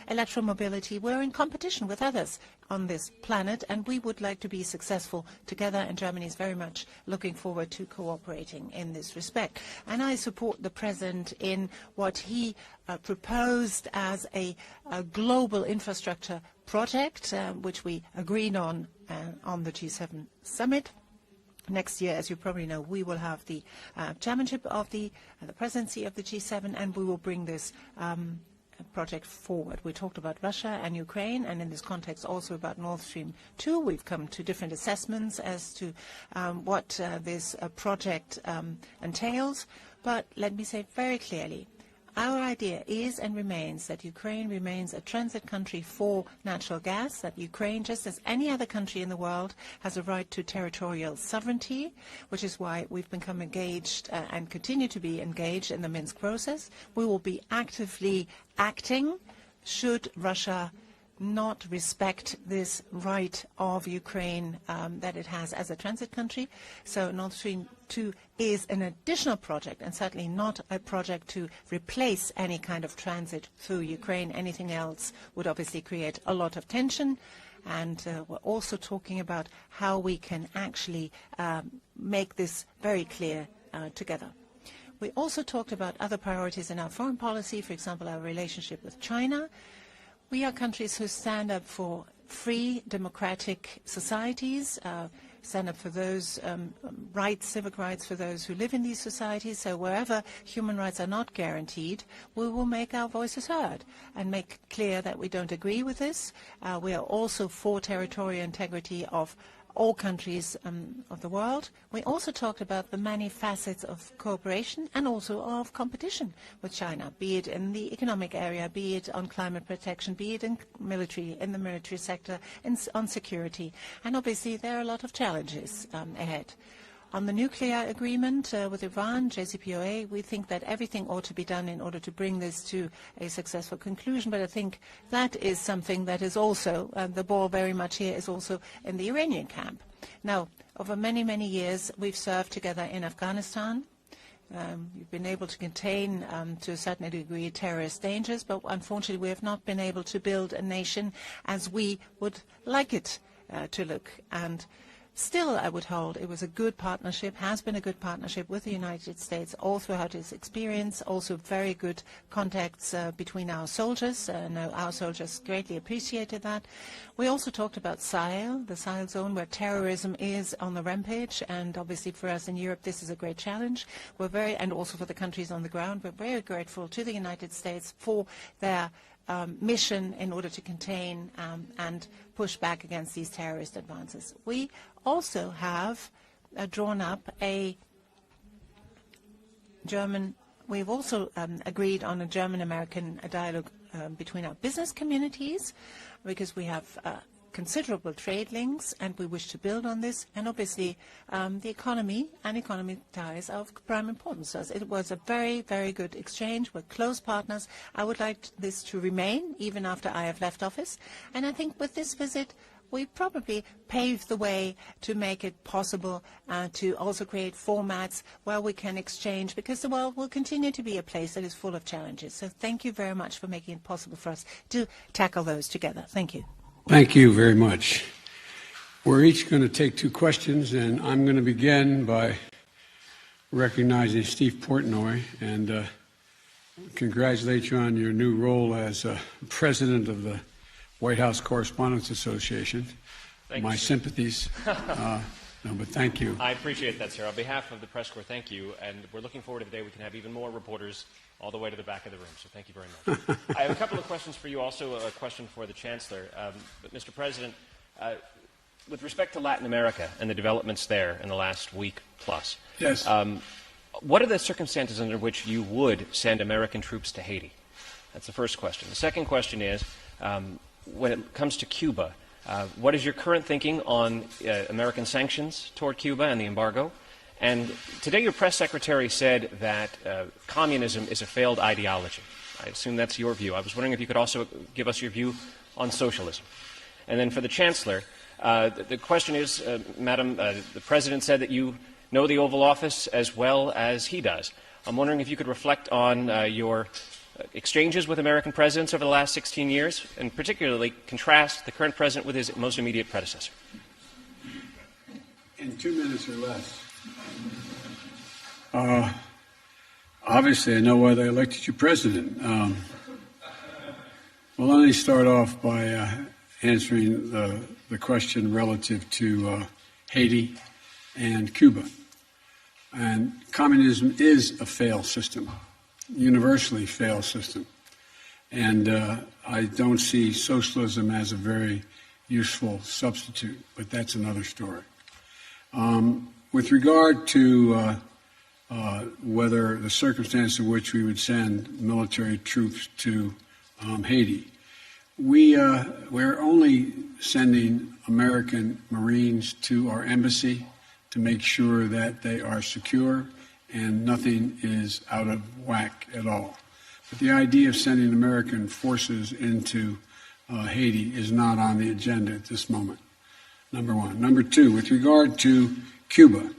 electromobility. We're in competition with others on this planet, and we would like to be successful together, and Germany is very much looking forward to cooperating in this respect. And I support the President in what he proposed as a global infrastructure project, which we agreed on the G7 summit. Next year, as you probably know, we will have the chairmanship of the presidency of the G7, and we will bring this project forward. We talked about Russia and Ukraine, and in this context also about Nord Stream 2. We've come to different assessments as to what this project entails. But let me say very clearly, our idea is and remains that Ukraine remains a transit country for natural gas, that Ukraine, just as any other country in the world, has a right to territorial sovereignty, which is why we've become engaged and continue to be engaged in the Minsk process. We will be actively acting should Russia not respect this right of Ukraine that it has as a transit country. So Nord Stream 2 is an additional project, and certainly not a project to replace any kind of transit through Ukraine. Anything else would obviously create a lot of tension. And we're also talking about how we can actually make this very clear together. We also talked about other priorities in our foreign policy, for example, our relationship with China. We are countries who stand up for free, democratic societies, stand up for those rights, civic rights for those who live in these societies. So wherever human rights are not guaranteed, we will make our voices heard and make clear that we don't agree with this. We are also for territorial integrity of all countries of the world. We also talked about the many facets of cooperation and also of competition with China, be it in the economic area, be it on climate protection, be it in the military sector, on security. And obviously there are a lot of challenges ahead. On the nuclear agreement with Iran, JCPOA, we think that everything ought to be done in order to bring this to a successful conclusion. But I think that is something that is also, the ball very much here is also in the Iranian camp. Now, over many, many years, we've served together in Afghanistan. We've been able to contain, to a certain degree, terrorist dangers, but unfortunately we have not been able to build a nation as we would like it to look. And still, I would hold, it was a good partnership, has been a good partnership with the United States all throughout its experience, also very good contacts between our soldiers. Our soldiers greatly appreciated that. We also talked about Sahel, the Sahel zone, where terrorism is on the rampage, and obviously for us in Europe this is a great challenge. And also for the countries on the ground, we're very grateful to the United States for their mission in order to contain and push back against these terrorist advances. We also have drawn up we've also agreed on a German-American dialogue between our business communities, because we have considerable trade links and we wish to build on this, and obviously the economy and economic ties are of prime importance. So it was a very, very good exchange. We're close partners. I would like this to remain even after I have left office, and I think with this visit we probably paved the way to make it possible to also create formats where we can exchange, because the world will continue to be a place that is full of challenges. So thank you very much for making it possible for us to tackle those together. Thank you. Thank you very much. We're each going to take 2 questions, and I'm going to begin by recognizing Steve Portnoy and congratulate you on your new role as president of the White House Correspondents Association. Thank My you, sympathies. No, but thank you. I appreciate that, sir. On behalf of the press corps, thank you. And we're looking forward to the day we can have even more reporters all the way to the back of the room. So thank you very much. I have a couple of questions for you, also a question for the Chancellor. But Mr. President, with respect to Latin America and the developments there in the last week plus, yes. What are the circumstances under which you would send American troops to Haiti? That's the first question. The second question is, when it comes to Cuba, what is your current thinking on American sanctions toward Cuba and the embargo? And today your press secretary said that communism is a failed ideology. I assume that's your view. I was wondering if you could also give us your view on socialism. And then for the Chancellor, the question is, Madam, the President said that you know the Oval Office as well as he does. I'm wondering if you could reflect on your exchanges with American presidents over the last 16 years, and particularly contrast the current president with his most immediate predecessor. In 2 minutes or less. Obviously, I know why they elected you president. Well, let me start off by answering the question relative to Haiti and Cuba. And communism is a failed system, universally failed system. And I don't see socialism as a very useful substitute, but that's another story. With regard to whether the circumstance in which we would send military troops to Haiti, we're only sending American Marines to our embassy to make sure that they are secure and nothing is out of whack at all. But the idea of sending American forces into Haiti is not on the agenda at this moment, number one. Number two, with regard to Cuba,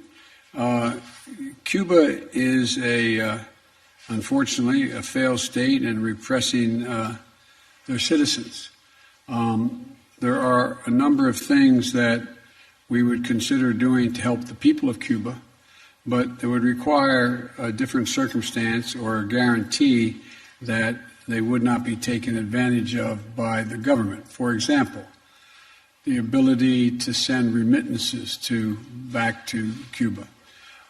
Cuba is unfortunately a failed state in repressing their citizens. There are a number of things that we would consider doing to help the people of Cuba, but it would require a different circumstance or a guarantee that they would not be taken advantage of by the government. For example, the ability to send remittances back to Cuba.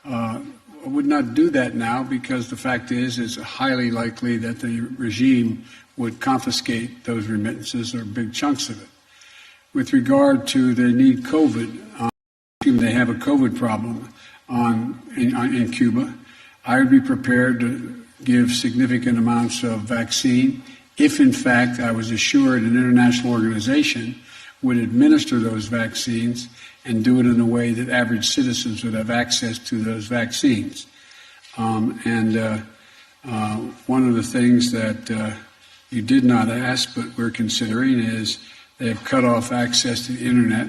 I would not do that now because the fact is it's highly likely that the regime would confiscate those remittances or big chunks of it. With regard to they need COVID, they have a COVID problem in Cuba, I would be prepared to give significant amounts of vaccine if, in fact, I was assured an international organization would administer those vaccines and do it in a way that average citizens would have access to those vaccines. One of the things that you did not ask, but we're considering, is they have cut off access to the internet.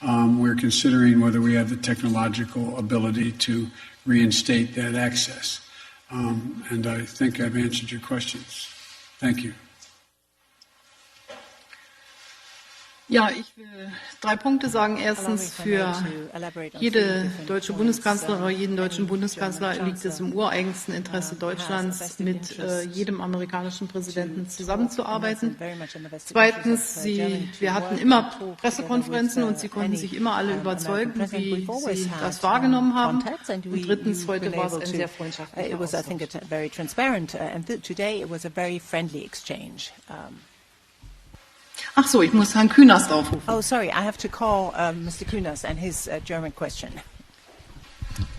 We're considering whether we have the technological ability to reinstate that access. And I think I've answered your questions. Thank you. Ja, ich will 3 Punkte sagen. Erstens, für jede deutsche Bundeskanzlerin oder jeden deutschen Bundeskanzler liegt es im ureigensten Interesse Deutschlands, mit jedem amerikanischen Präsidenten zusammenzuarbeiten. Zweitens, wir hatten immer Pressekonferenzen und sie konnten sich immer alle überzeugen, wie sie das wahrgenommen haben. Und drittens, heute war es ein sehr freundschaftlicher Austausch. Ach so, ich muss Herrn Künast aufrufen. Oh, sorry, I have to call Mr. Künast and his German question.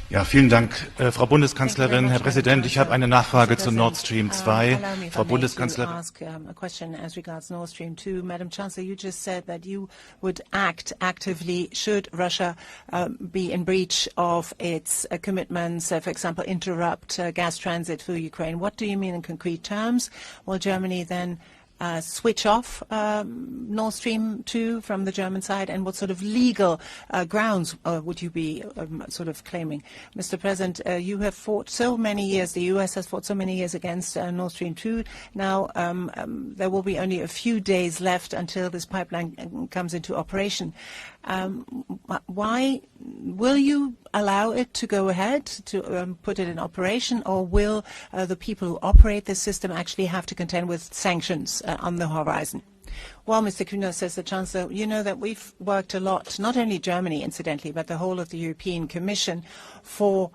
Ja, vielen Dank, Frau Bundeskanzlerin. Herr Präsident, ich habe eine Nachfrage zu Nord Stream 2. Frau Bundeskanzlerin. A question as regards Nord Stream 2. Madam Chancellor, you just said that you would act actively should Russia be in breach of its commitments, for example, interrupt gas transit through Ukraine. What do you mean in concrete terms? Will Germany then switch off Nord Stream 2 from the German side, and what sort of legal grounds would you be sort of claiming? Mr. President, you have fought so many years, the U.S. has fought so many years against Nord Stream 2. Now there will be only a few days left until this pipeline comes into operation. Why will you allow it to go ahead, to put it in operation, or will the people who operate this system actually have to contend with sanctions on the horizon? Well, Mr. Kühner, says the Chancellor, you know that we've worked a lot, not only Germany, incidentally, but the whole of the European Commission, for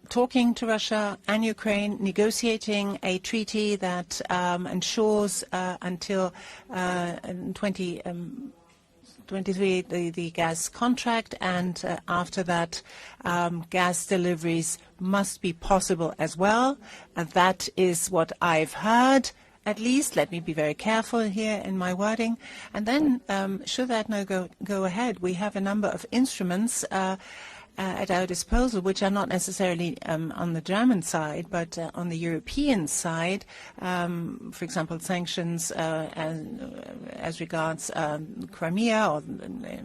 talking to Russia and Ukraine, negotiating a treaty that ensures until 2023 the gas contract, and after that gas deliveries must be possible as well. That is what I've heard. At least, let me be very careful here in my wording. And then, should that no go ahead, we have a number of instruments at our disposal, which are not necessarily on the German side, but on the European side. For example, sanctions as regards Crimea, or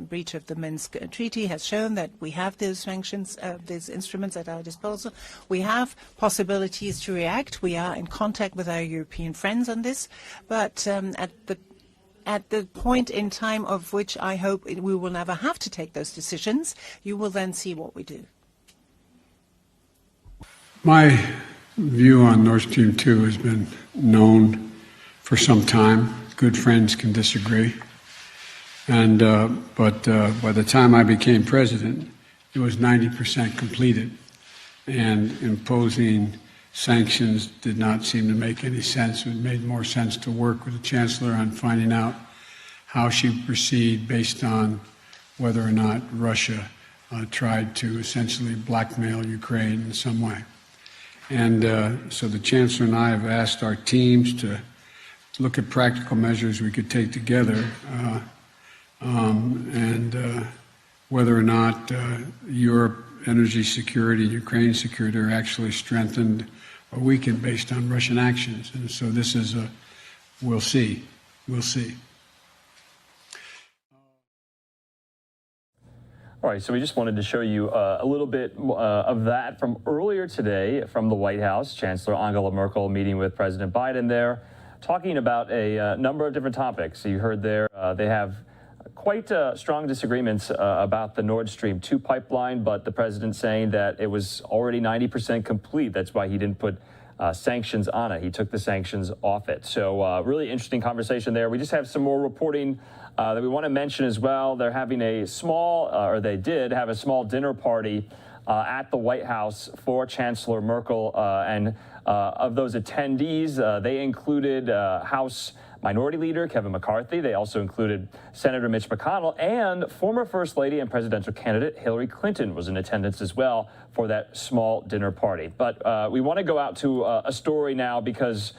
breach of the Minsk Treaty, has shown that we have those sanctions, these instruments at our disposal. We have possibilities to react. We are in contact with our European friends on this, but at the point in time of which I hope we will never have to take those decisions, you will then see what we do. My view on Nord Stream 2 has been known for some time. Good friends can disagree. And but by the time I became president, it was 90% completed. And imposing sanctions did not seem to make any sense. It made more sense to work with the Chancellor on finding out how she would proceed based on whether or not Russia tried to essentially blackmail Ukraine in some way. And so the Chancellor and I have asked our teams to look at practical measures we could take together and whether or not Europe energy security, Ukraine security are actually strengthened or weakened based on Russian actions. And so this is we'll see. We'll see. All right, so we just wanted to show you a little bit of that from earlier today from the White House. Chancellor Angela Merkel meeting with President Biden there, talking about a number of different topics. So you heard there they have quite strong disagreements about the Nord Stream 2 pipeline, but the president saying that it was already 90% complete. That's why he didn't put sanctions on it. He took the sanctions off it. So really interesting conversation there. We just have some more reporting that we want to mention as well. They're having a small, or they did have a small dinner party at the White House for Chancellor Merkel. And of those attendees, they included House Minority Leader Kevin McCarthy. They also included Senator Mitch McConnell, and former First Lady and presidential candidate Hillary Clinton was in attendance as well for that small dinner party. But we want to go out to a story now because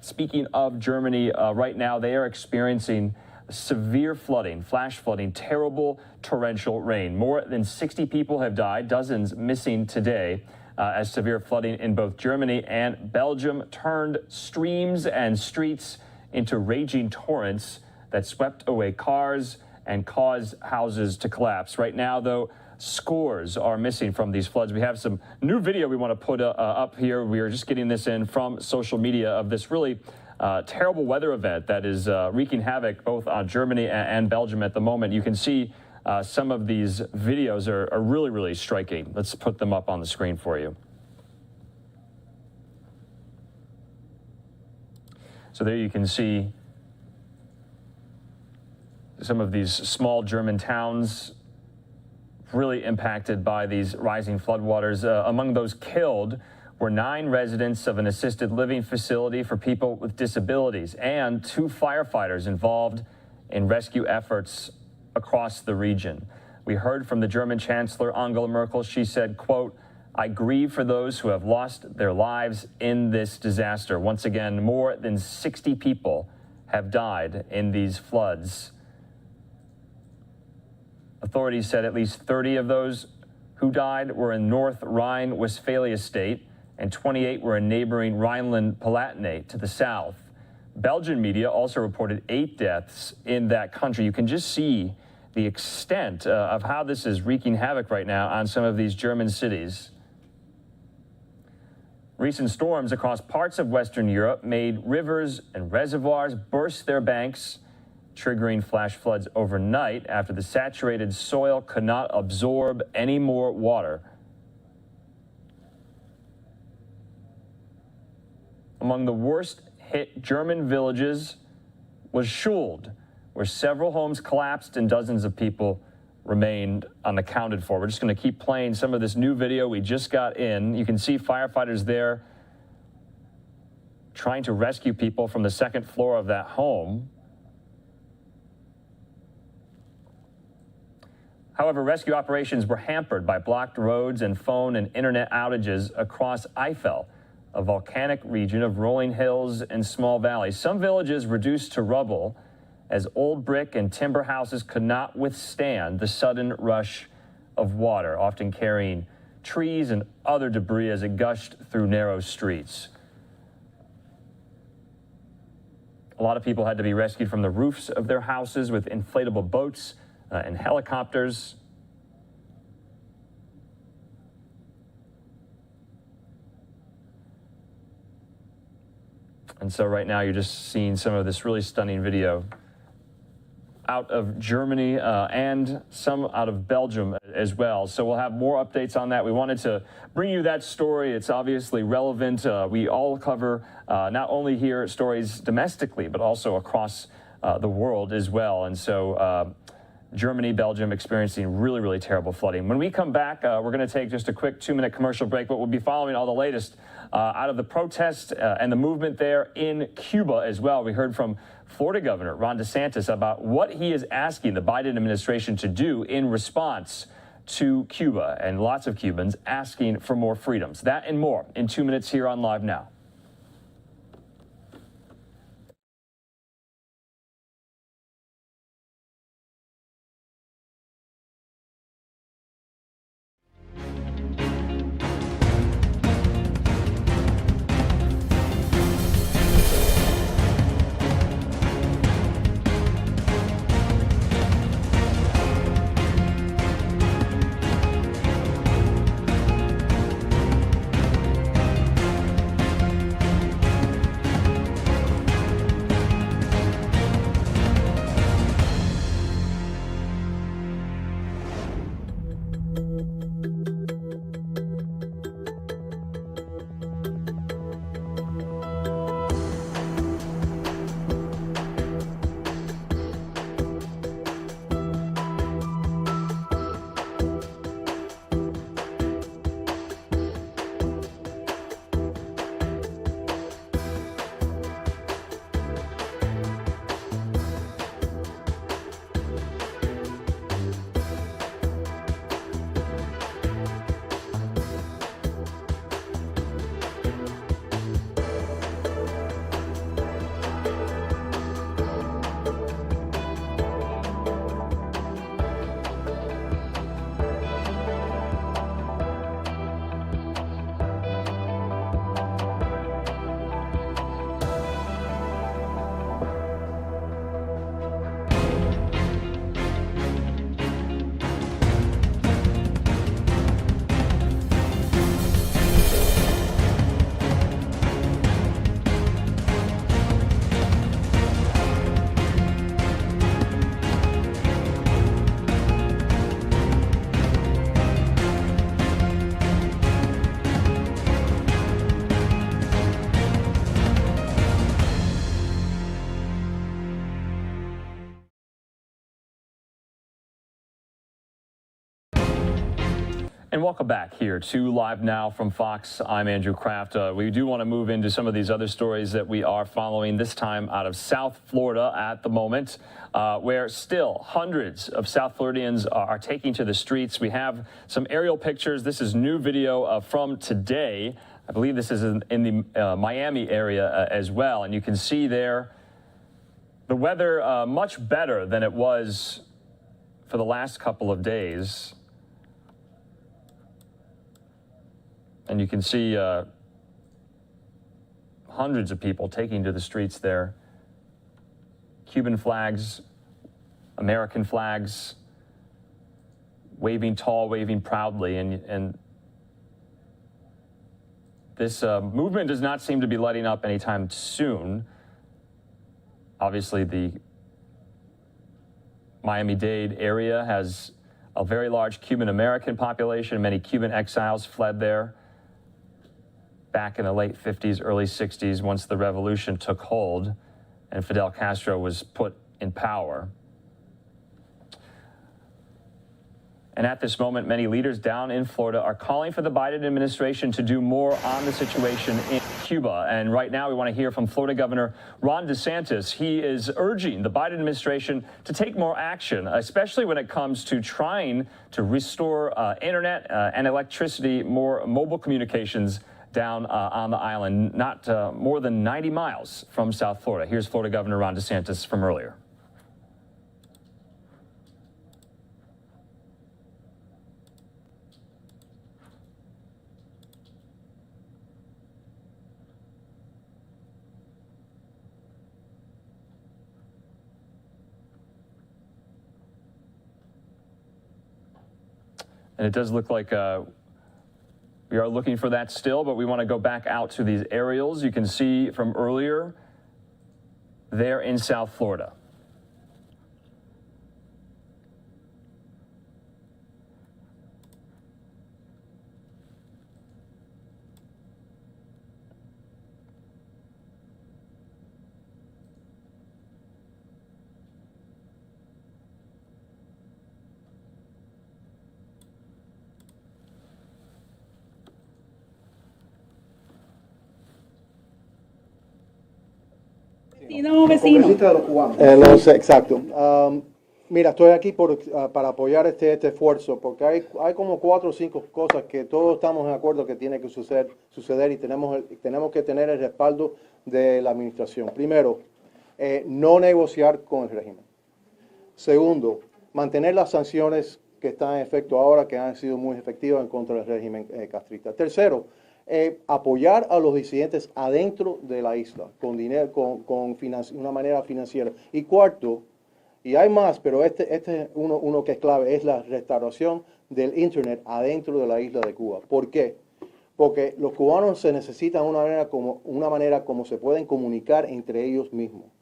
speaking of Germany, right now they are experiencing severe flooding, flash flooding, terrible torrential rain. More than 60 people have died, dozens missing today. As severe flooding in both Germany and Belgium turned streams and streets into raging torrents that swept away cars and caused houses to collapse. Right now, though, scores are missing from these floods. We have some new video we want to put up here. We are just getting this in from social media of this really terrible weather event that is wreaking havoc both on Germany and Belgium at the moment. You can see some of these videos are really, really striking. Let's put them up on the screen for you. So there you can see some of these small German towns really impacted by these rising floodwaters. Among those killed were 9 residents of an assisted living facility for people with disabilities and 2 firefighters involved in rescue efforts across the region. We heard from the German Chancellor Angela Merkel. She said, quote, "I grieve for those who have lost their lives in this disaster." Once again, more than 60 people have died in these floods. Authorities said at least 30 of those who died were in North Rhine-Westphalia state, and 28 were in neighboring Rhineland-Palatinate to the south. Belgian media also reported 8 deaths in that country. You can just see the extent of how this is wreaking havoc right now on some of these German cities. Recent storms across parts of Western Europe made rivers and reservoirs burst their banks, triggering flash floods overnight after the saturated soil could not absorb any more water. Among the worst hit German villages was Schuld, where several homes collapsed and dozens of people remained unaccounted for. We're just going to keep playing some of this new video we just got in. You can see firefighters there trying to rescue people from the second floor of that home. However, rescue operations were hampered by blocked roads and phone and internet outages across Eifel, a volcanic region of rolling hills and small valleys. Some villages reduced to rubble as old brick and timber houses could not withstand the sudden rush of water, often carrying trees and other debris as it gushed through narrow streets. A lot of people had to be rescued from the roofs of their houses with inflatable boats and helicopters. And so right now you're just seeing some of this really stunning video out of Germany and some out of Belgium as well. So we'll have more updates on that. We wanted to bring you that story. It's obviously relevant. We all cover not only here stories domestically, but also across the world as well. And so Germany, Belgium experiencing really, really terrible flooding. When we come back, we're going to take just a quick 2-minute commercial break, but we'll be following all the latest out of the protest and the movement there in Cuba as well. We heard from Florida Governor Ron DeSantis about what he is asking the Biden administration to do in response to Cuba, and lots of Cubans asking for more freedoms. That and more in 2 minutes here on Live Now. And welcome back here to Live Now from Fox. I'm Andrew Kraft. We do want to move into some of these other stories that we are following, this time out of South Florida at the moment, where still hundreds of South Floridians are taking to the streets. We have some aerial pictures. This is new video from today. I believe this is in the Miami area as well. And you can see there the weather much better than it was for the last couple of days. And you can see hundreds of people taking to the streets there. Cuban flags, American flags, waving tall, waving proudly. And this movement does not seem to be letting up anytime soon. Obviously, the Miami-Dade area has a very large Cuban-American population. Many Cuban exiles fled there back in the late 50s, early 60s, once the revolution took hold and Fidel Castro was put in power. And at this moment, many leaders down in Florida are calling for the Biden administration to do more on the situation in Cuba. And right now, we want to hear from Florida Governor Ron DeSantis. He is urging the Biden administration to take more action, especially when it comes to trying to restore internet and electricity, more mobile communications down on the island, not more than 90 miles from South Florida. Here's Florida Governor Ron DeSantis from earlier. And it does look like we are looking for that still, but we want to go back out to these aerials. You can see from earlier there in South Florida. Congresista de los cubanos. Exacto. Mira, estoy aquí para apoyar este esfuerzo, porque hay como 4 o 5 cosas que todos estamos de acuerdo que tiene que suceder y tenemos que tener el respaldo de la administración. Primero, no negociar con el régimen. Segundo, mantener las sanciones que están en efecto ahora, que han sido muy efectivas en contra del régimen castrista. Tercero, apoyar a los disidentes adentro de la isla, con dinero, con una manera financiera. Y cuarto, y hay más, pero este es uno que es clave, es la restauración del Internet adentro de la isla de Cuba. ¿Por qué? Porque los cubanos se necesitan una manera como se pueden comunicar entre ellos mismos.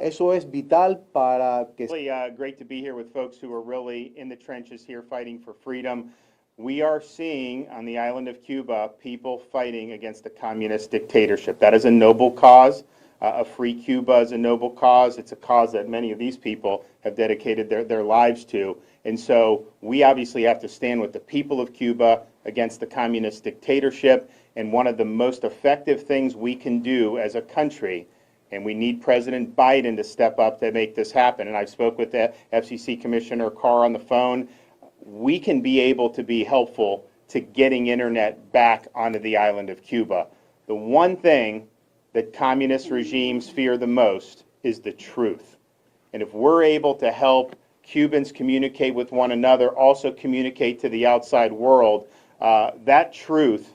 Eso es vital para que... Great to be here with folks who are really in the trenches here fighting for freedom. We are seeing on the island of Cuba people fighting against a communist dictatorship. That is a noble cause. A free Cuba is a noble cause. It's a cause that many of these people have dedicated their lives to. And so we obviously have to stand with the people of Cuba against the communist dictatorship. And one of the most effective things we can do as a country, and we need President Biden to step up to make this happen. And I spoke with the FCC Commissioner Carr on the phone. We can be able to be helpful to getting internet back onto the island of Cuba. The one thing that communist regimes fear the most is the truth. And if we're able to help Cubans communicate with one another, also communicate to the outside world, that truth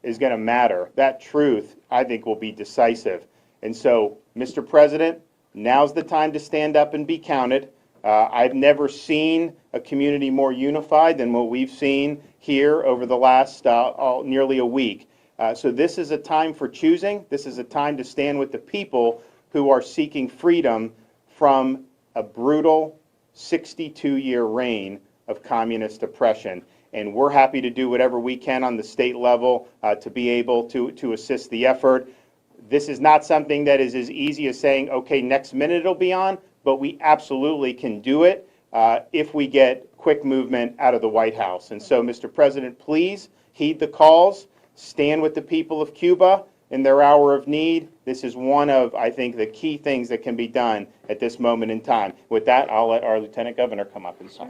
is going to matter. That truth, I think, will be decisive. And so, Mr. President, now's the time to stand up and be counted. I've never seen a community more unified than what we've seen here over the last nearly a week. So this is a time for choosing. This is a time to stand with the people who are seeking freedom from a brutal 62-year reign of communist oppression. And we're happy to do whatever we can on the state level to be able to assist the effort. This is not something that is as easy as saying, okay, next minute it'll be on, but we absolutely can do it if we get quick movement out of the White House. And so, Mr. President, please heed the calls, stand with the people of Cuba in their hour of need. This is one of, I think, the key things that can be done at this moment in time. With that, I'll let our Lieutenant Governor come up and talk.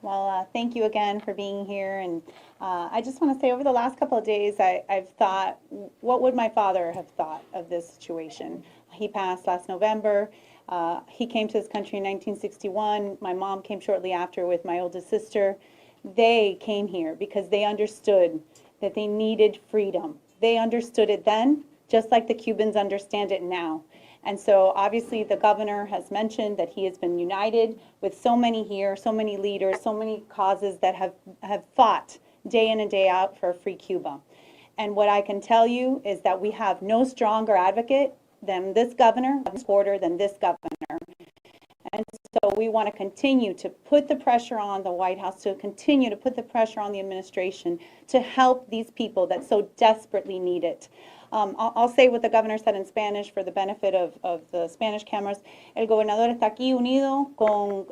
Well, thank you again for being here. And I just want to say over the last couple of days, I've thought, what would my father have thought of this situation? He passed last November. He came to this country in 1961. My mom came shortly after with my oldest sister. They came here because they understood that they needed freedom. They understood it then, just like the Cubans understand it now. And so obviously the governor has mentioned that he has been united with so many here, so many leaders, so many causes that have fought day in and day out for a free Cuba. And what I can tell you is that we have no stronger advocate than this governor, supporter than this governor. And so we want to continue to put the pressure on the White House, to continue to put the pressure on the administration to help these people that so desperately need it. I'll say what the governor said in Spanish for the benefit of the Spanish cameras. El gobernador está aquí unido con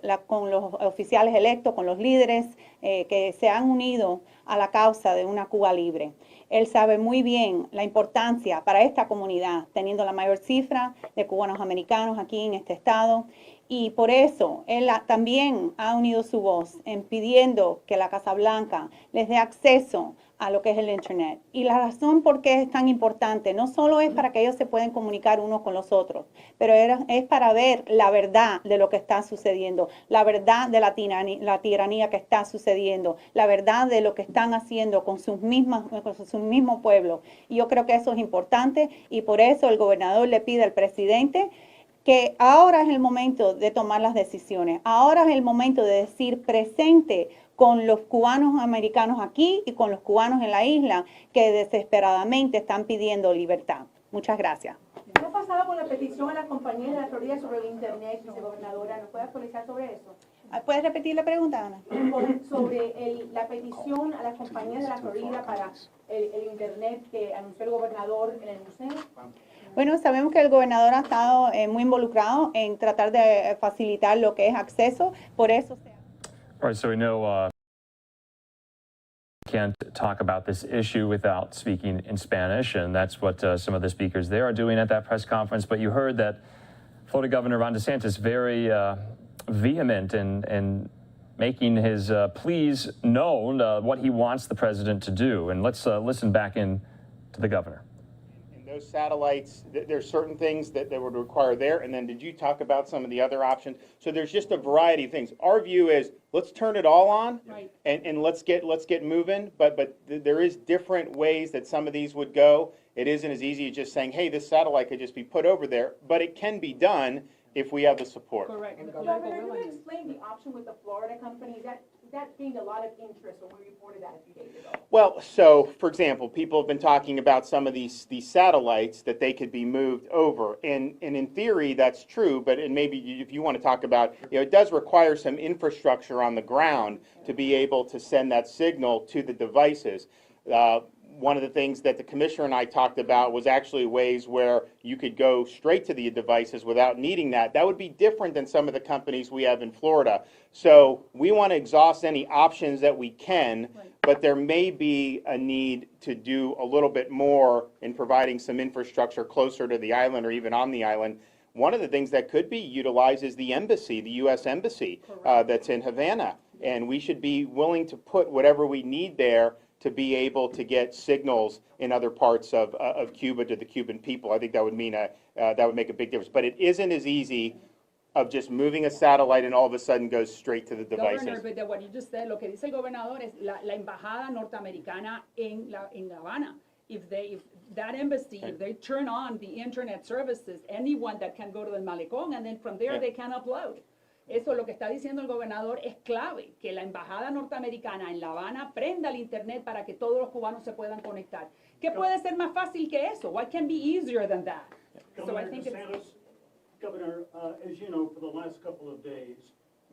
los oficiales electos, con los líderes que se han unido a la causa de una Cuba libre. Él sabe muy bien la importancia para esta comunidad, teniendo la mayor cifra de cubanos americanos aquí en este estado. Y por eso él también ha unido su voz en pidiendo que la Casa Blanca les dé acceso a lo que es el Internet. Y la razón por qué es tan importante no solo es para que ellos se puedan comunicar unos con los otros, pero es para ver la verdad de lo que está sucediendo, la verdad de la tiranía que está sucediendo, la verdad de lo que están haciendo con su mismo pueblo. Y yo creo que eso es importante y por eso el gobernador le pide al presidente que ahora es el momento de tomar las decisiones, ahora es el momento de decir presente con los cubanos americanos aquí y con los cubanos en la isla que desesperadamente están pidiendo libertad. Muchas gracias. ¿Qué ha pasado con la petición a las compañías de la Florida sobre el Internet, vicegobernadora? ¿Nos puede actualizar sobre eso? ¿Puedes repetir la pregunta, Ana? Sobre la petición a las compañías de la Florida para el Internet que anunció el gobernador en el museo. Bueno, sabemos que el gobernador ha estado muy involucrado en tratar de facilitar lo que es acceso, por eso All right, so we know can't talk about this issue without speaking in Spanish, and that's what some of the speakers there are doing at that press conference. But you heard that Florida Governor Ron DeSantis very vehement in making his pleas known, what he wants the president to do. And let's listen back in to the governor. Those satellites, there's certain things that would require there, and then did you talk about some of the other options? So there's just a variety of things. Our view is let's turn it all on, right, and let's get moving. But there is different ways that some of these would go. It isn't as easy as just saying, hey, this satellite could just be put over there, but it can be done if we have the support. Correct. Governor, can you explain the option with the Florida company? That gained a lot of interest when we reported that a few days ago. Well, so, for example, people have been talking about some of these satellites that they could be moved over. And in theory, that's true, but maybe if you want to talk about, it does require some infrastructure on the ground to be able to send that signal to the devices. One of the things that the commissioner and I talked about was actually ways where you could go straight to the devices without needing that. That would be different than some of the companies we have in Florida. So we want to exhaust any options that we can, but there may be a need to do a little bit more in providing some infrastructure closer to the island or even on the island. One of the things that could be utilized is the embassy, the U.S. Embassy that's in Havana. And we should be willing to put whatever we need there to be able to get signals in other parts of Cuba to the Cuban people. I think that would mean that would make a big difference. But it isn't as easy of just moving a satellite and all of a sudden goes straight to the devices. Governor, but what you just said, lo que dice el gobernador es la embajada norteamericana en La Habana. If that embassy, if they turn on the internet services, anyone that can go to the Malecón, and then from there they can upload. Eso lo que está diciendo el gobernador es clave, que la embajada norteamericana en La Habana prenda el internet para que todos los cubanos se puedan conectar. ¿Qué puede ser más fácil que eso? What can be easier than that? So I think Governor, as you know, for the last couple of days,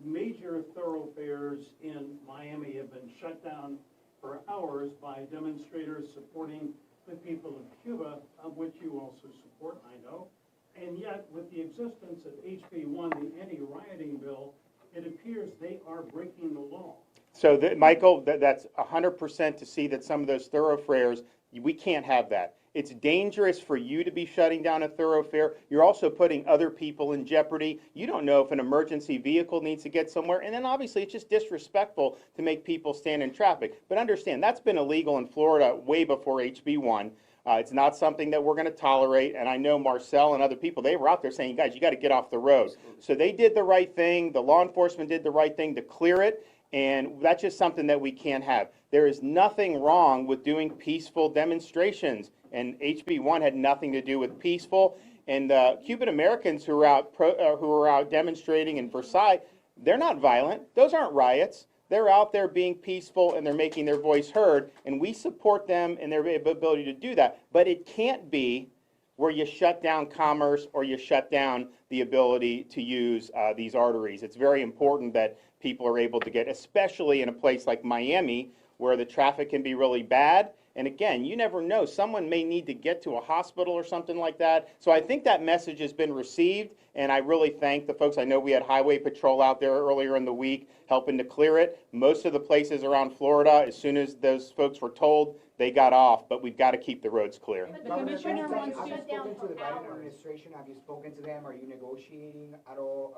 major thoroughfares in Miami have been shut down for hours by demonstrators supporting the people of Cuba, of which you also support, I know. And yet, with the existence of HB1, the anti-rioting bill, it appears they are breaking the law. So, Michael, that's 100% to see that some of those thoroughfares, we can't have that. It's dangerous for you to be shutting down a thoroughfare. You're also putting other people in jeopardy. You don't know if an emergency vehicle needs to get somewhere. And then obviously it's just disrespectful to make people stand in traffic. But understand, that's been illegal in Florida way before HB1. It's not something that we're going to tolerate. And I know Marcel and other people, they were out there saying, guys, you got to get off the road. So they did the right thing. The law enforcement did the right thing to clear it. And that's just something that we can't have. There is nothing wrong with doing peaceful demonstrations. And HB1 had nothing to do with peaceful. And Cuban Americans who are out demonstrating in Versailles, they're not violent. Those aren't riots. They're out there being peaceful and they're making their voice heard. And we support them in their ability to do that. But it can't be where you shut down commerce or you shut down the ability to use these arteries. It's very important that people are able to get, especially in a place like Miami, where the traffic can be really bad. And again, you never know. Someone may need to get to a hospital or something like that. So I think that message has been received, and I really thank the folks. I know we had Highway Patrol out there earlier in the week helping to clear it. Most of the places around Florida, as soon as those folks were told, they got off, but we've got to keep the roads clear. But the commissioner wants to shut down to the for Biden hours. administration? Have you spoken to them? Are you negotiating at all?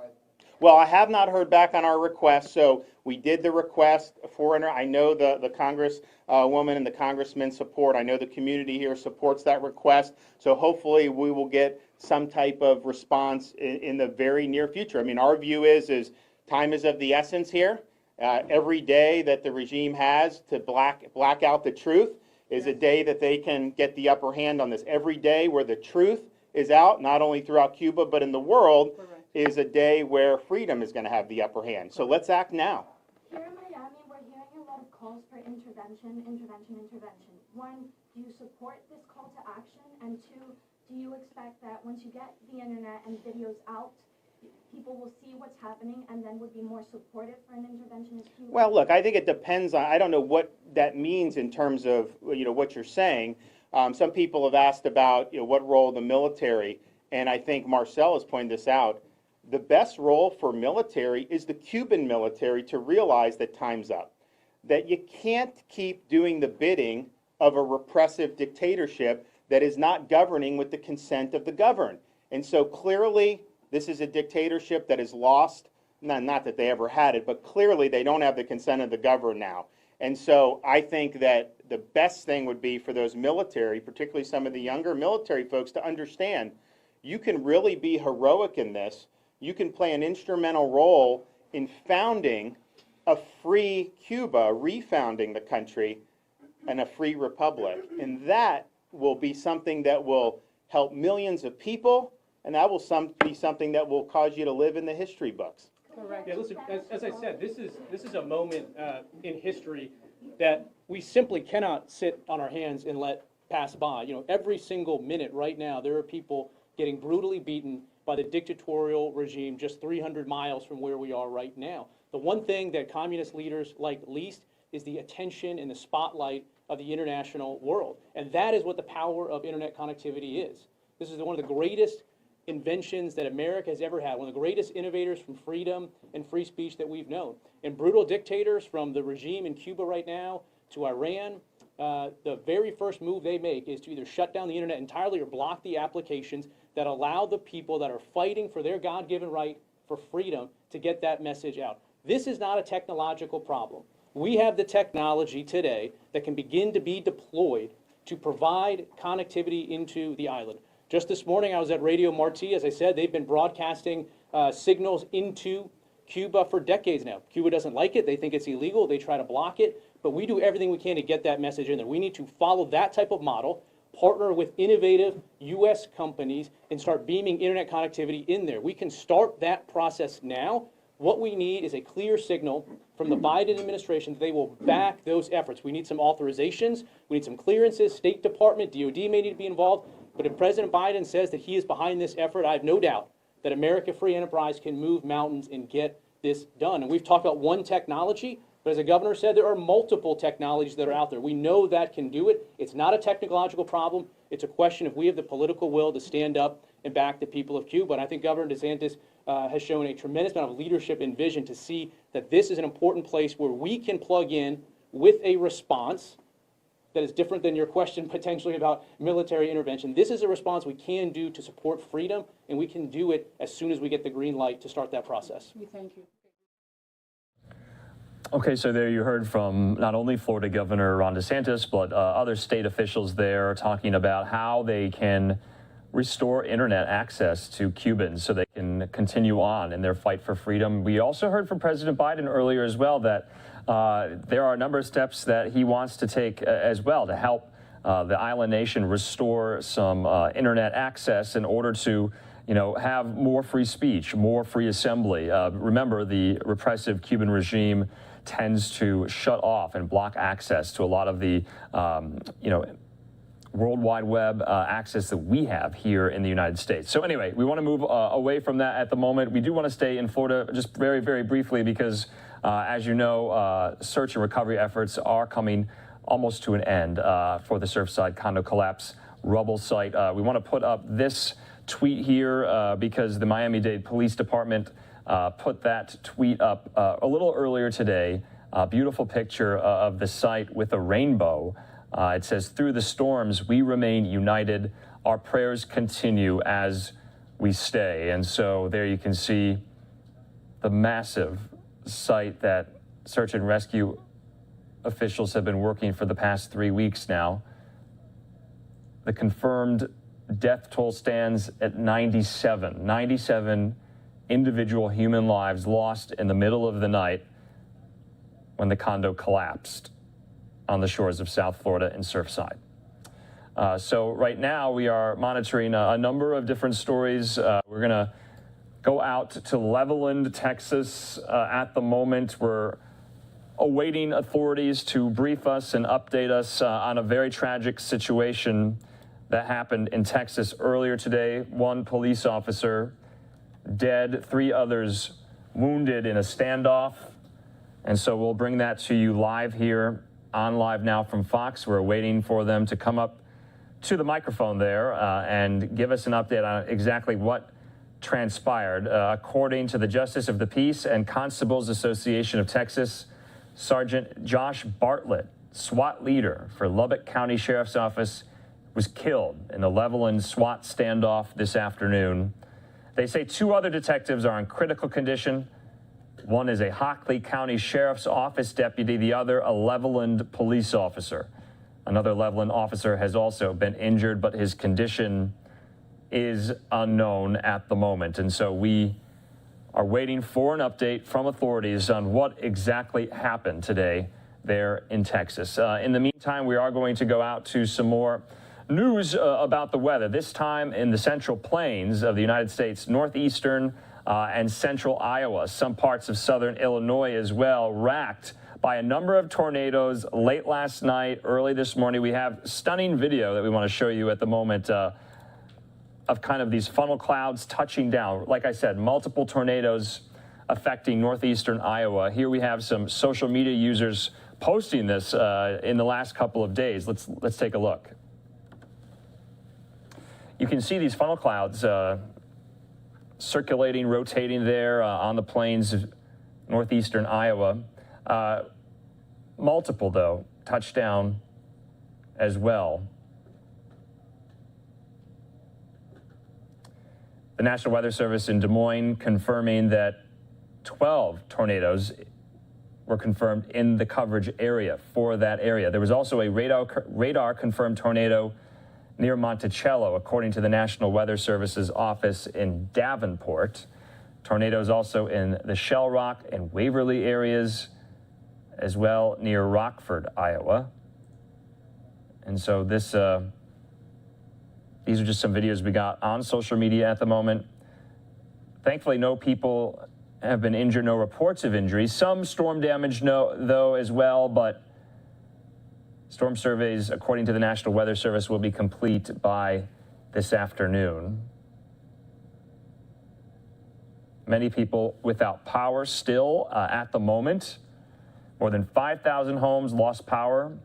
Well, I have not heard back on our request, so we did the request for, I know the Congress woman and the congressman support. I know the community here supports that request, so hopefully we will get some type of response in the very near future. I mean, our view is time is of the essence here. Every day that the regime has to black out the truth is a day that they can get the upper hand on this. Every day where the truth is out, not only throughout Cuba, but in the world, is a day where freedom is going to have the upper hand. So let's act now. Here in Miami, we're hearing a lot of calls for intervention. One, do you support this call to action? And two, do you expect that once you get the internet and videos out, people will see what's happening and then would be more supportive for an intervention as Cuba? Well, look, I think it depends on, I don't know what that means in terms of, what you're saying. Some people have asked about, what role the military, and I think Marcel has pointed this out. The best role for military is the Cuban military to realize that time's up, that you can't keep doing the bidding of a repressive dictatorship that is not governing with the consent of the governed. And so clearly, this is a dictatorship that is lost, not that they ever had it, but clearly they don't have the consent of the governed now. And so I think that the best thing would be for those military, particularly some of the younger military folks, to understand you can really be heroic in this. You can play an instrumental role in founding a free Cuba, refounding the country, and a free republic. And that will be something that will help millions of people, and that will be something that will cause you to live in the history books. Correct. Yeah, listen, as I said, this is a moment in history that we simply cannot sit on our hands and let pass by. Every single minute right now, there are people getting brutally beaten by the dictatorial regime just 300 miles from where we are right now. The one thing that communist leaders like least is the attention and the spotlight of the international world. And that is what the power of internet connectivity is. This is one of the greatest inventions that America has ever had, one of the greatest innovators from freedom and free speech that we've known. And brutal dictators, from the regime in Cuba right now to Iran, the very first move they make is to either shut down the internet entirely or block the applications that allow the people that are fighting for their God-given right for freedom to get that message out. This is not a technological problem. We have the technology today that can begin to be deployed to provide connectivity into the island. Just this morning, I was at Radio Marti. As I said, they've been broadcasting signals into Cuba for decades now. Cuba doesn't like it. They think it's illegal. They try to block it. But we do everything we can to get that message in there. We need to follow that type of model, partner with innovative U.S. companies, and start beaming internet connectivity in there. We can start that process now. What we need is a clear signal from the Biden administration that they will back those efforts. We need some authorizations. We need some clearances. State Department, DOD may need to be involved. But if President Biden says that he is behind this effort, I have no doubt that America Free Enterprise can move mountains and get this done. And we've talked about one technology, but as the governor said, there are multiple technologies that are out there. We know that can do it. It's not a technological problem. It's a question if we have the political will to stand up and back the people of Cuba. And I think Governor DeSantis has shown a tremendous amount of leadership and vision to see that this is an important place where we can plug in with a response that is different than your question potentially about military intervention. This is a response we can do to support freedom, and we can do it as soon as we get the green light to start that process. We thank you. Okay, so there you heard from not only Florida Governor Ron DeSantis, but other state officials there talking about how they can restore internet access to Cubans so they can continue on in their fight for freedom. We also heard from President Biden earlier as well that there are a number of steps that he wants to take as well to help the island nation restore some internet access in order to, have more free speech, more free assembly. Remember, the repressive Cuban regime tends to shut off and block access to a lot of the, World Wide Web access that we have here in the United States. So anyway, we want to move away from that at the moment. We do want to stay in Florida just very, very briefly because, as you know, search and recovery efforts are coming almost to an end for the Surfside condo collapse rubble site. We want to put up this tweet here because the Miami-Dade Police Department put that tweet up a little earlier today. A beautiful picture of the site with a rainbow. It says, "Through the storms, we remain united. Our prayers continue as we stay." And so there you can see the massive site that search and rescue officials have been working for the past 3 weeks now. The confirmed death toll stands at 97. 97 individual human lives lost in the middle of the night when the condo collapsed on the shores of South Florida in Surfside. So right now we are monitoring a number of different stories. We're going to go out to Levelland, Texas at the moment. We're awaiting authorities to brief us and update us on a very tragic situation that happened in Texas earlier today. One police officer dead, 3 others wounded in a standoff. And so we'll bring that to you live here on LiveNow from Fox. We're waiting for them to come up to the microphone there and give us an update on exactly what transpired. According to the Justice of the Peace and Constables Association of Texas, Sergeant Josh Bartlett, SWAT leader for Lubbock County Sheriff's Office, was killed in a Levelland SWAT standoff this afternoon. They say 2 other detectives are in critical condition. One is a Hockley County Sheriff's Office deputy, the other a Levelland police officer. Another Levelland officer has also been injured, but his condition is unknown at the moment. And so we are waiting for an update from authorities on what exactly happened today there in Texas. In the meantime, we are going to go out to some more news about the weather, this time in the Central Plains of the United States, northeastern and central Iowa, some parts of southern Illinois as well, racked by a number of tornadoes late last night, early this morning. We have stunning video that we want to show you at the moment of kind of these funnel clouds touching down. Like I said, multiple tornadoes affecting northeastern Iowa. Here we have some social media users posting this in the last couple of days. Let's take a look. You can see these funnel clouds circulating, rotating there on the plains of northeastern Iowa. Multiple, though, touchdown as well. The National Weather Service in Des Moines confirming that 12 tornadoes were confirmed in the coverage area for that area. There was also a radar-confirmed tornado near Monticello, according to the National Weather Service's office in Davenport. Tornadoes also in the Shell Rock and Waverly areas, as well near Rockford, Iowa. And so these are just some videos we got on social media at the moment. Thankfully, no people have been injured, no reports of injuries. Some storm damage, though, as well, but storm surveys, according to the National Weather Service, will be complete by this afternoon. Many people without power still at the moment. More than 5,000 homes lost power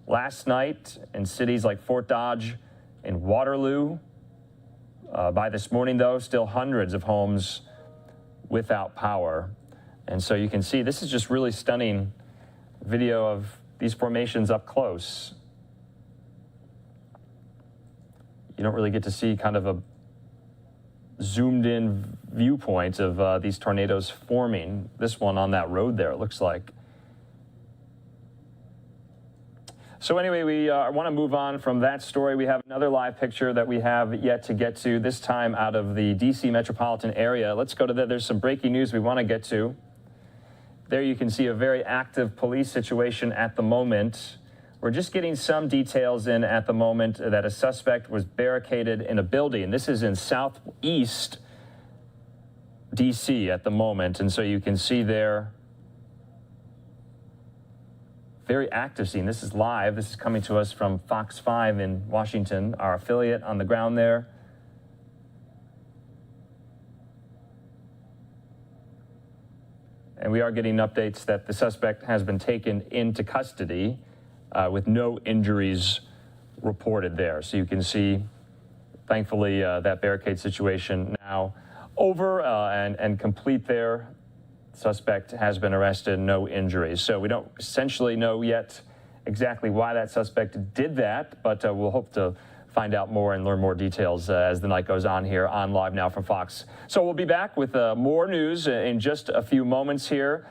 last night in cities like Fort Dodge and Waterloo. By this morning, though, still hundreds of homes without power. And so you can see this is just really stunning video of these formations up close. You don't really get to see kind of a zoomed in viewpoint of these tornadoes forming. This one on that road there, it looks like. So anyway, we want to move on from that story. We have another live picture that we have yet to get to, this time out of the D.C. metropolitan area. Let's go to that. There's some breaking news we want to get to. There you can see a very active police situation at the moment. We're just getting some details in at the moment that a suspect was barricaded in a building. This is in southeast D.C. at the moment. And so you can see there, very active scene. This is live. This is coming to us from Fox 5 in Washington, our affiliate on the ground there. And we are getting updates that the suspect has been taken into custody with no injuries reported there. So you can see, thankfully, that barricade situation now over and complete there. Suspect has been arrested, no injuries. So we don't essentially know yet exactly why that suspect did that, but we'll hope to find out more and learn more details as the night goes on here on Live Now from Fox. So we'll be back with more news in just a few moments here.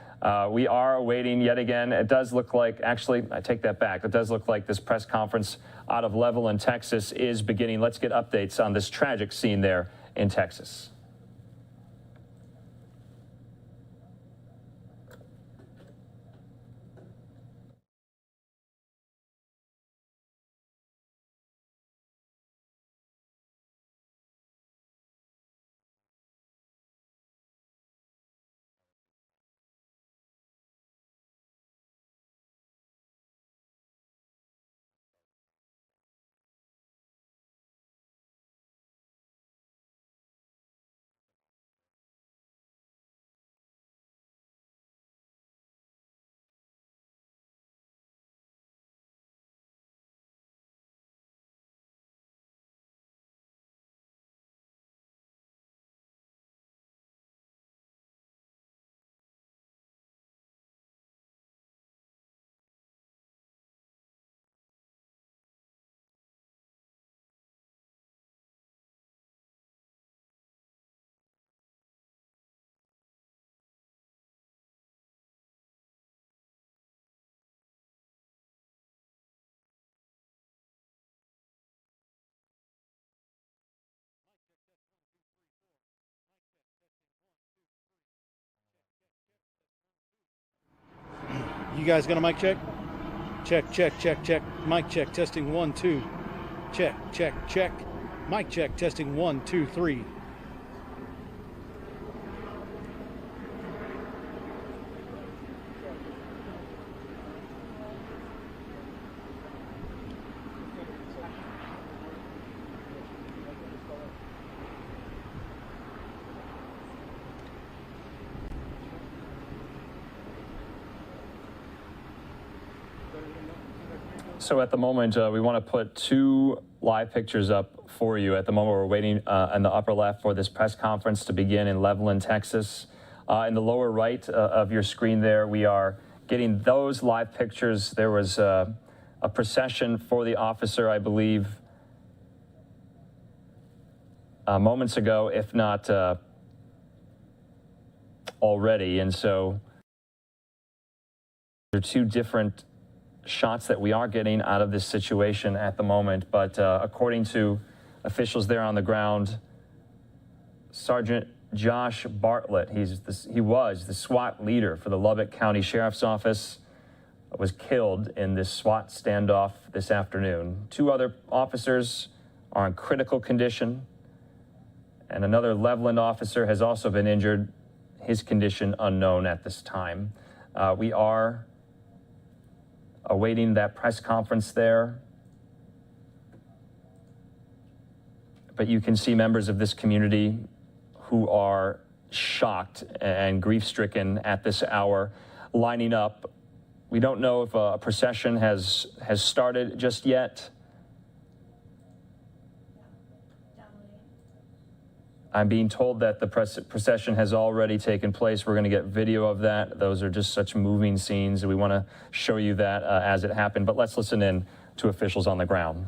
We are awaiting yet again. It does look like, actually, I take that back. It does look like this press conference out of Levelland, Texas is beginning. Let's get updates on this tragic scene there in Texas. You guys got a mic check? Check, check, check, check. Mic check, testing 1, 2. Check, check, check. Mic check, testing 1, 2, 3. So at the moment, we want to put two live pictures up for you. At the moment, we're waiting in the upper left for this press conference to begin in Levelland, Texas. In the lower right of your screen there, we are getting those live pictures. There was a procession for the officer, I believe, moments ago, if not already. And so there are two different shots that we are getting out of this situation at the moment, but according to officials there on the ground, Sergeant Josh Bartlett, he was the SWAT leader for the Lubbock County Sheriff's Office, was killed in this SWAT standoff this afternoon. Two other officers are in critical condition, and another Levelland officer has also been injured, his condition unknown at this time. We are awaiting that press conference there. But you can see members of this community who are shocked and grief-stricken at this hour lining up. We don't know if a procession has started just yet. I'm being told that the procession has already taken place. We're going to get video of that. Those are just such moving scenes. We want to show you that as it happened. But let's listen in to officials on the ground.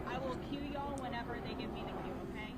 I will cue y'all whenever they give me the cue, okay?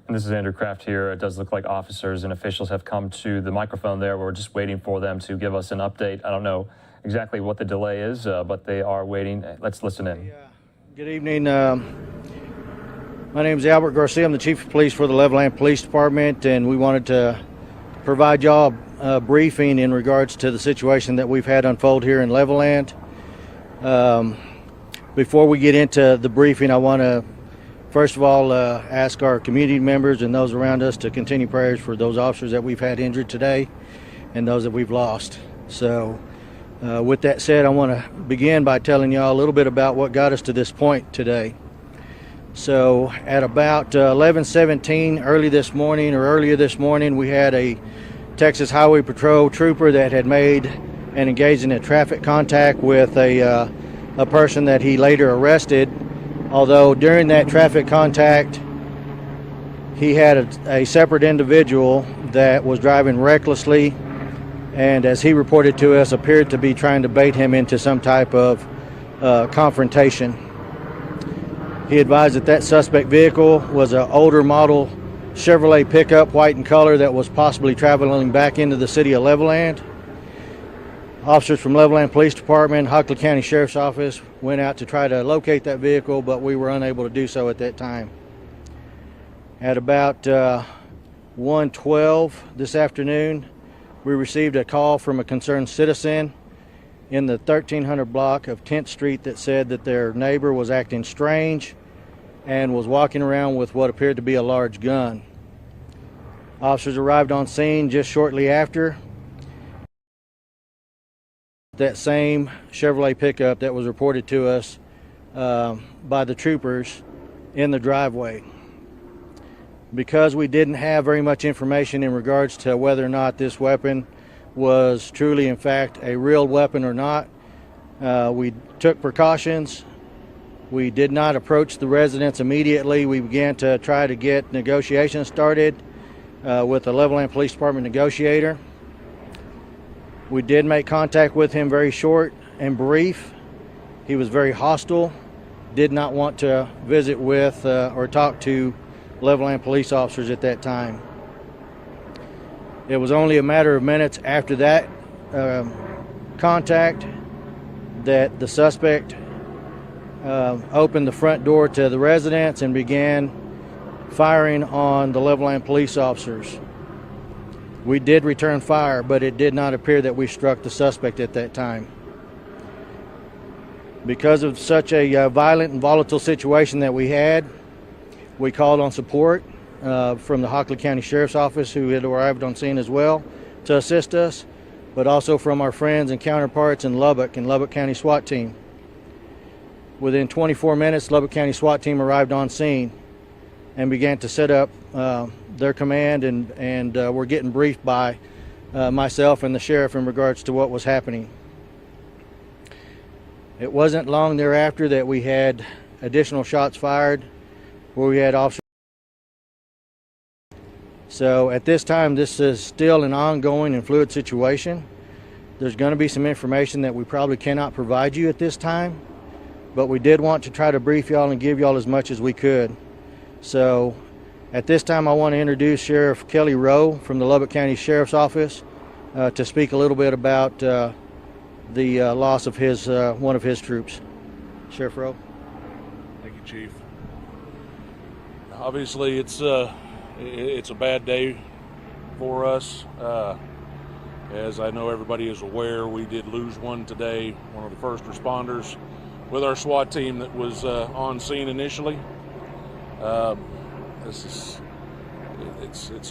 This is Andrew Kraft here. It does look like officers and officials have come to the microphone there. We're just waiting for them to give us an update. I don't know exactly what the delay is, but they are waiting. Let's listen in. Good evening. My name is Albert Garcia. I'm the Chief of Police for the Levelland Police Department, and we wanted to provide y'all a briefing in regards to the situation that we've had unfold here in Levelland. Before we get into the briefing, I want to first of all ask our community members and those around us to continue prayers for those officers that we've had injured today and those that we've lost. So with that said, I want to begin by telling y'all a little bit about what got us to this point today. So at about 11:17 earlier this morning, we had a Texas Highway Patrol trooper that had made and engaged in a traffic contact with a person that he later arrested. Although during that traffic contact, he had a separate individual that was driving recklessly, and as he reported to us, appeared to be trying to bait him into some type of confrontation. He advised that that suspect vehicle was an older model Chevrolet pickup, white in color, that was possibly traveling back into the city of Levelland. Officers from Levelland Police Department, Hockley County Sheriff's Office went out to try to locate that vehicle, but we were unable to do so at that time. At about 1:12 this afternoon, we received a call from a concerned citizen in the 1300 block of 10th Street that said that their neighbor was acting strange and was walking around with what appeared to be a large gun. Officers arrived on scene just shortly after. That same Chevrolet pickup that was reported to us by the troopers in the driveway. Because we didn't have very much information in regards to whether or not this weapon was truly in fact a real weapon or not, we took precautions. We did not approach the residents immediately. We began to try to get negotiations started with the Levelland Police Department negotiator. We did make contact with him, very short and brief. He was very hostile, did not want to visit with or talk to Levelland police officers at that time. It was only a matter of minutes after that contact that the suspect opened the front door to the residence and began firing on the Levelland police officers. We did return fire, but it did not appear that we struck the suspect at that time. Because of such a violent and volatile situation that we had, we called on support from the Hockley County Sheriff's Office, who had arrived on scene as well to assist us, but also from our friends and counterparts in Lubbock County SWAT team. Within 24 minutes, Lubbock County SWAT team arrived on scene and began to set up their command, and were getting briefed by myself and the sheriff in regards to what was happening. It wasn't long thereafter that we had additional shots fired where we had officers. So at this time, this is still an ongoing and fluid situation. There's going to be some information that we probably cannot provide you at this time, but we did want to try to brief y'all and give y'all as much as we could. So at this time, I want to introduce Sheriff Kelly Rowe from the Lubbock County Sheriff's Office to speak a little bit about the loss of his one of his troops. Sheriff Rowe. Thank you, Chief. Obviously, it's a bad day for us. As I know everybody is aware, we did lose one today, one of the first responders with our SWAT team that was on scene initially. It's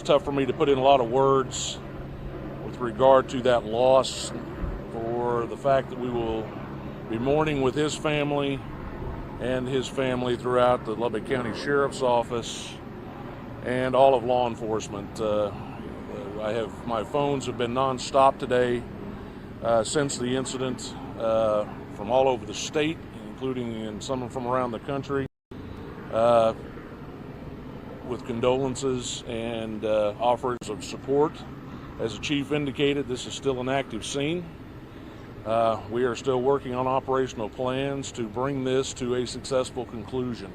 tough for me to put in a lot of words with regard to that loss, for the fact that we will be mourning with his family and his family throughout the Lubbock County Sheriff's Office and all of law enforcement. My phones have been nonstop today since the incident from all over the state, including some from around the country, with condolences and offers of support. As the chief indicated, this is still an active scene. We are still working on operational plans to bring this to a successful conclusion.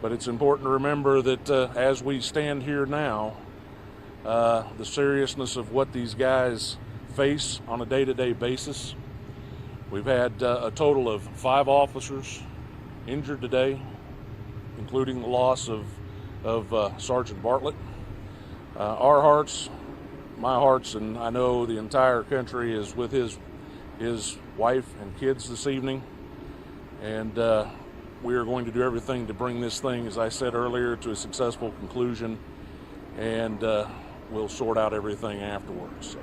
But it's important to remember that as we stand here now, the seriousness of what these guys face on a day-to-day basis. We've had a total of 5 officers injured today, including the loss of Sergeant Bartlett. Our hearts, my hearts, and I know the entire country is with his wife and kids this evening, and we are going to do everything to bring this thing, as I said earlier, to a successful conclusion, and we'll sort out everything afterwards. So,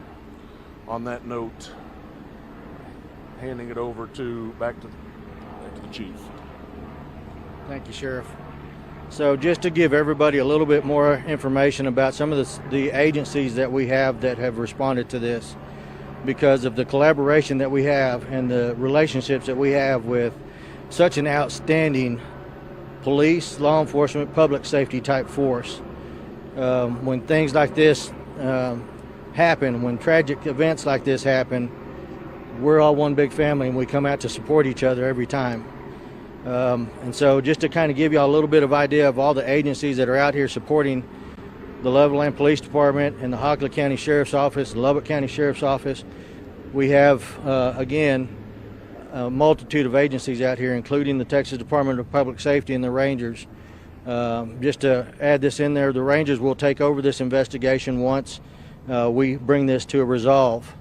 on that note, handing it over back to the chief. Thank you, Sheriff. So just to give everybody a little bit more information about some of the agencies that we have that have responded to this, because of the collaboration that we have and the relationships that we have with such an outstanding police, law enforcement, public safety type force. When things like this happen, when tragic events like this happen, we're all one big family and we come out to support each other every time. And so just to kind of give you all a little bit of idea of all the agencies that are out here supporting the Levelland Police Department and the Hockley County Sheriff's Office, the Lubbock County Sheriff's Office, we have, again, a multitude of agencies out here, including the Texas Department of Public Safety and the Rangers. Just to add this in there, the Rangers will take over this investigation once we bring this to a resolve.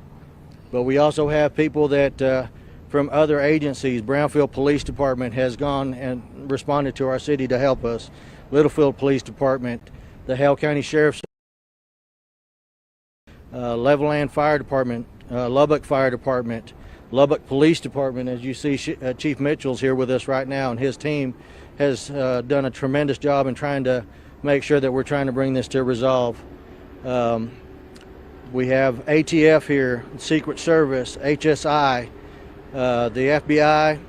But we also have people that from other agencies. Brownfield Police Department has gone and responded to our city to help us. Littlefield Police Department, the Hale County Sheriff's, Levelland Fire Department, Lubbock Fire Department, Lubbock Police Department. As you see, Chief Mitchell's here with us right now, and his team has done a tremendous job in trying to make sure that we're trying to bring this to resolve. We have ATF here, Secret Service, HSI, the FBI,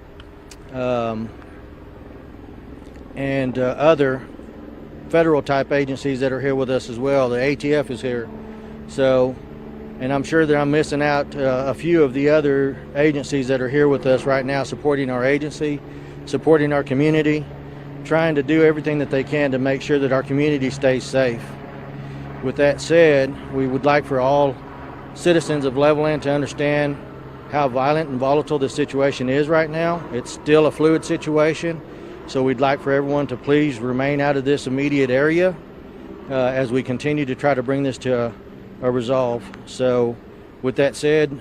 and other federal type agencies that are here with us as well. The ATF is here. So, and I'm sure that I'm missing out a few of the other agencies that are here with us right now, supporting our agency, supporting our community, trying to do everything that they can to make sure that our community stays safe. With that said, we would like for all citizens of Levelland to understand how violent and volatile this situation is right now. It's still a fluid situation, so we'd like for everyone to please remain out of this immediate area as we continue to try to bring this to a resolve. So with that said,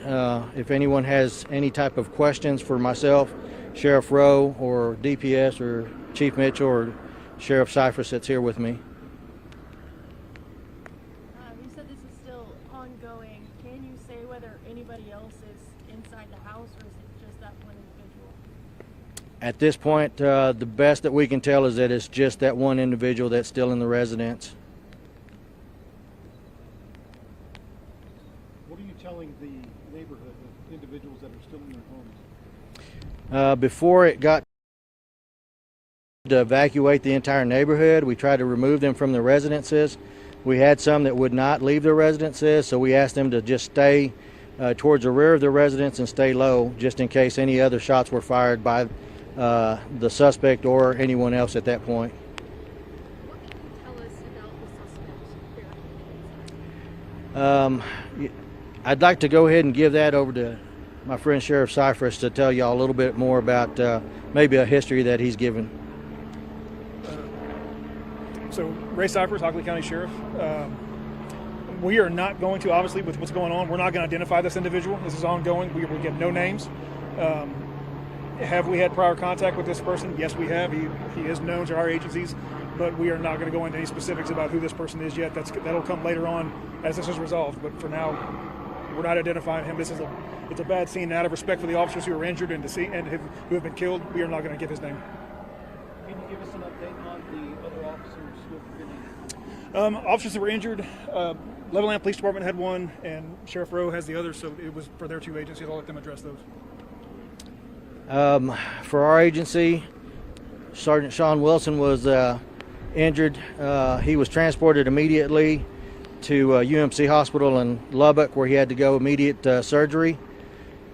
if anyone has any type of questions for myself, Sheriff Rowe, or DPS, or Chief Mitchell, or Sheriff Cyphers that's here with me. You said this is still ongoing. Can you say whether anybody else is inside the house, or is it just that one individual? At this point, the best that we can tell is that it's just that one individual that's still in the residence. What are you telling the neighborhood, the individuals that are still in their homes? Before it got to evacuate the entire neighborhood, we tried to remove them from the residences. We had some that would not leave their residences, so we asked them to just stay towards the rear of the residence and stay low, just in case any other shots were fired by the suspect or anyone else at that point. What can you tell us about the suspect? I'd like to go ahead and give that over to my friend Sheriff Cyphers to tell y'all a little bit more about maybe a history that he's given. So Ray Cyphers, Hockley County Sheriff. We are not going to, obviously with what's going on, we're not going to identify this individual. This is ongoing. We get no names. Have we had prior contact with this person? Yes, we have. He is known to our agencies, but we are not going to go into any specifics about who this person is yet. That'll come later on as this is resolved. But for now, we're not identifying him. It's a bad scene. Out of respect for the officers who are injured and who have been killed, we are not going to give his name. Can you give us an update on the other officers who have been injured? Officers that were injured, Levelland Police Department had one, and Sheriff Rowe has the other, so it was for their two agencies. I'll let them address those. For our agency, Sergeant Sean Wilson was injured. He was transported immediately to UMC Hospital in Lubbock, where he had to go immediate surgery.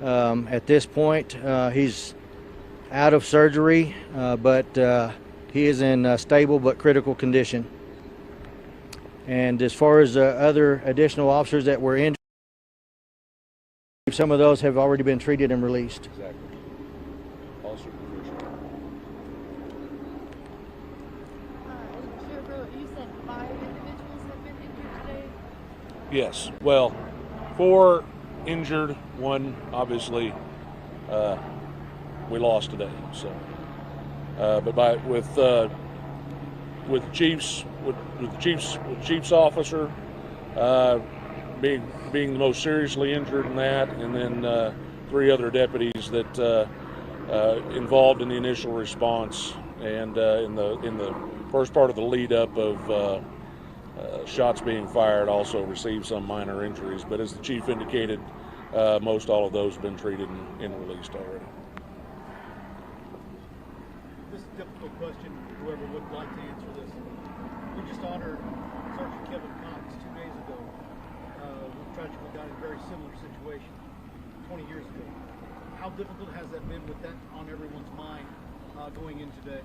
At this point, he's out of surgery, but he is in stable but critical condition. And as far as other additional officers that were injured, some of those have already been treated and released. Exactly. You said 5 individuals have been injured today? Yes. Well, 4 injured, 1 obviously we lost today. So, but with the chief's officer being the most seriously injured in that, and then 3 other deputies that involved in the initial response and in the first part of the lead up of shots being fired also received some minor injuries. But as the chief indicated, most all of those have been treated and released already. This is a difficult question, whoever would like to answer this. We just honored Sergeant Kevin Cox 2 days ago, who tragically died in a very similar situation 20 years ago. How difficult has that been with that on everyone's mind going into today?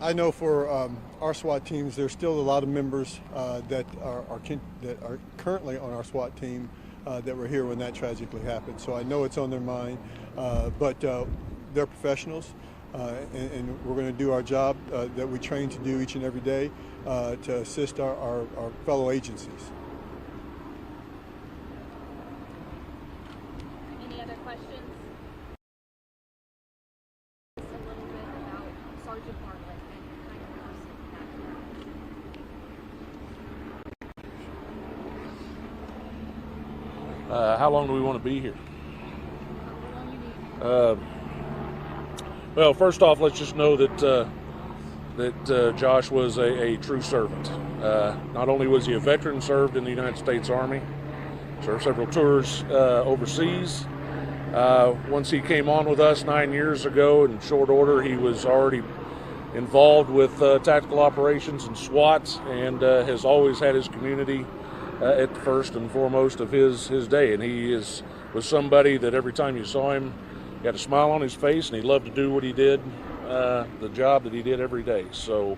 I know for our SWAT teams, there's still a lot of members that are currently on our SWAT team that were here when that tragically happened. So I know it's on their mind, but they're professionals, and we're going to do our job that we train to do each and every day to assist our fellow agencies. Any other questions? A little bit about Sergeant Bartlett and kind of person How long do we want to be here? Well, first off, let's just know that Josh was a true servant. Not only was he a veteran, served in the United States Army, served several tours overseas. Once he came on with us 9 years ago, in short order, he was already involved with tactical operations and SWAT, and has always had his community at the first and foremost of his day. And he was somebody that every time you saw him, he had a smile on his face, and he loved to do what he did, the job that he did every day. So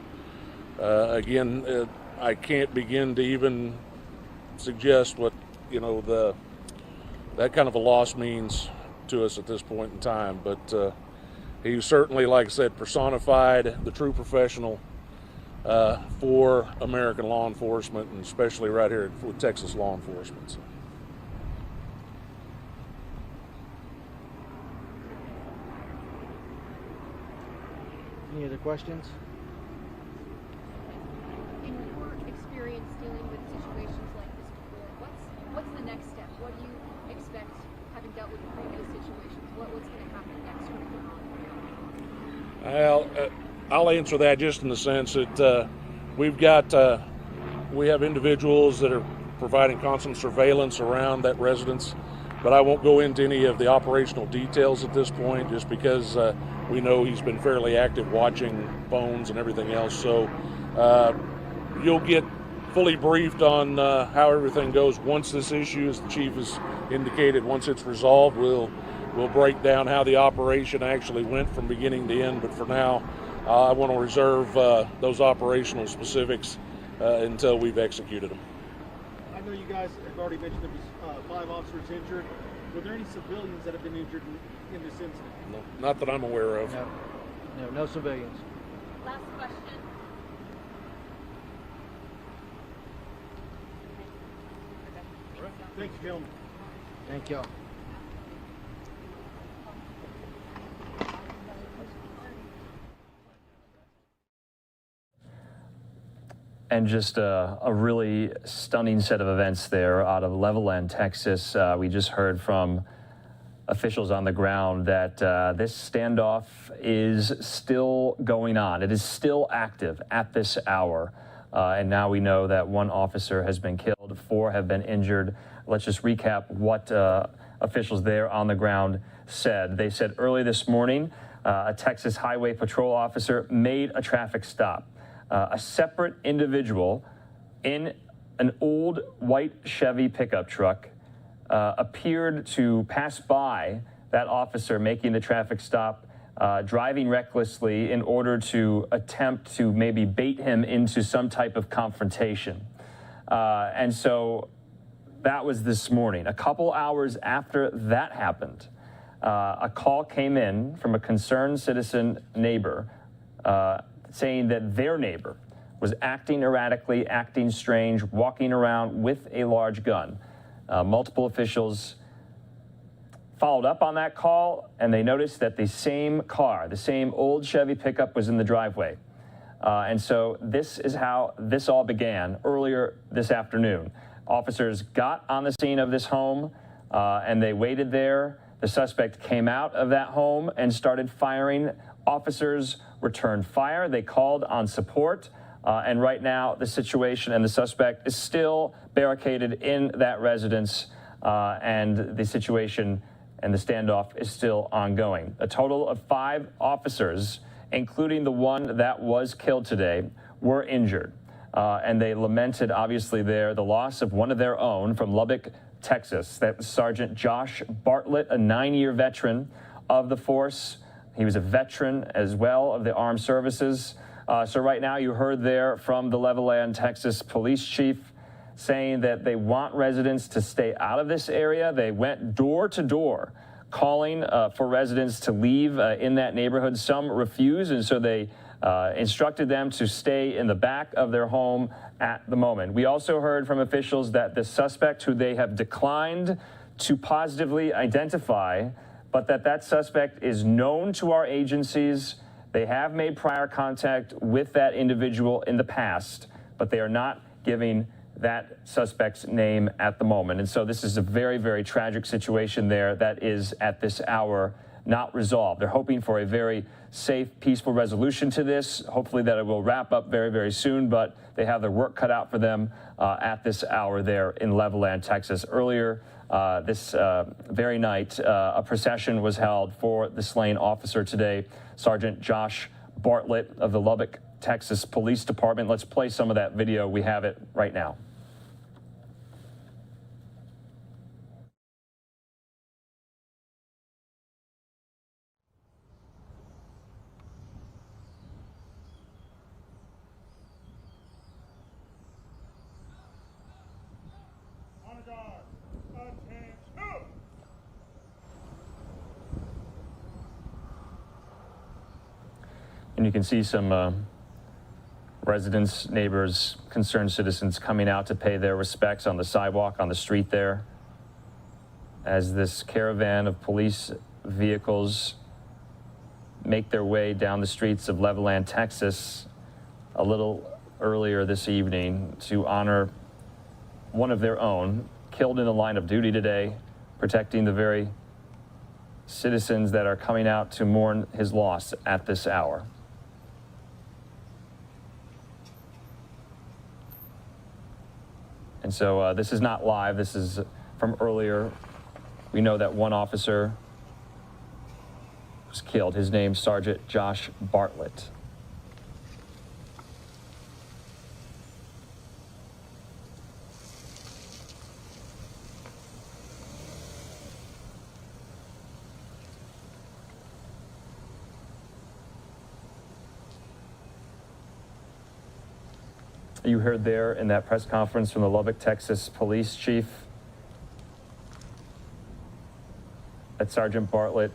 again, I can't begin to even suggest what that kind of a loss means to us at this point in time. But he certainly, like I said, personified the true professional for American law enforcement, and especially right here with Texas law enforcement. So. Any other questions? In your experience dealing with situations like this before, what's the next step? What do you expect, having dealt with previous situations? What's going to happen next from here on? Well, I'll answer that just in the sense that we have individuals that are providing constant surveillance around that residence, but I won't go into any of the operational details at this point, just because we know he's been fairly active watching phones and everything else. So you'll get fully briefed on how everything goes once this issue, as the chief has indicated, once it's resolved. We'll break down how the operation actually went from beginning to end. But for now, I want to reserve those operational specifics until we've executed them. I know you guys have already mentioned there was 5 officers injured. Were there any civilians that have been injured in this incident? No, not that I'm aware of. No civilians. Last question. Thank you, gentlemen. Thank y'all. And just a really stunning set of events there out of Levelland, Texas. We just heard from officials on the ground that this standoff is still going on. It is still active at this hour. And now we know that 1 officer has been killed, 4 have been injured. Let's just recap what officials there on the ground said. They said early this morning, a Texas Highway Patrol officer made a traffic stop. A separate individual in an old white Chevy pickup truck appeared to pass by that officer making the traffic stop, driving recklessly in order to attempt to maybe bait him into some type of confrontation. And so that was this morning. A couple hours after that happened, a call came in from a concerned citizen neighbor saying that their neighbor was acting erratically, acting strange, walking around with a large gun. Multiple officials followed up on that call, and they noticed that the same car, the same old Chevy pickup, was in the driveway. And so this is how this all began earlier this afternoon. Officers got on the scene of this home, and they waited there. The suspect came out of that home and started firing. Officers returned fire. They called on support. And right now, the situation and the suspect is still barricaded in that residence, and the situation and the standoff is still ongoing. A total of 5 officers, including the one that was killed today, were injured. And they lamented, obviously, the loss of one of their own from Lubbock, Texas. That was Sergeant Josh Bartlett, a 9-year veteran of the force. He was a veteran as well of the armed services. So right now you heard there from the Levelland, Texas police chief saying that they want residents to stay out of this area. They went door to door calling for residents to leave in that neighborhood. Some refused, and so they instructed them to stay in the back of their home at the moment. We also heard from officials that the suspect, who they have declined to positively identify, but that suspect is known to our agencies. They have made prior contact with that individual in the past, but they are not giving that suspect's name at the moment. And so this is a very, very tragic situation there that is at this hour not resolved. They're hoping for a very safe, peaceful resolution to this. Hopefully that it will wrap up very, very soon, but they have their work cut out for them at this hour there in Levelland, Texas. Earlier this very night, a procession was held for the slain officer today, Sergeant Josh Bartlett of the Lubbock, Texas Police Department. Let's play some of that video. We have it right now. And you can see some Residents, neighbors, concerned citizens coming out to pay their respects on the sidewalk, on the street there, as this caravan of police vehicles make their way down the streets of Levelland, Texas, a little earlier this evening to honor one of their own killed in the line of duty today, protecting the very citizens that are coming out to mourn his loss at this hour. And so this is not live. This is from earlier. We know that one officer was killed. His name's Sergeant Josh Bartlett. You heard there in that press conference from the Lubbock, Texas police chief that Sergeant Bartlett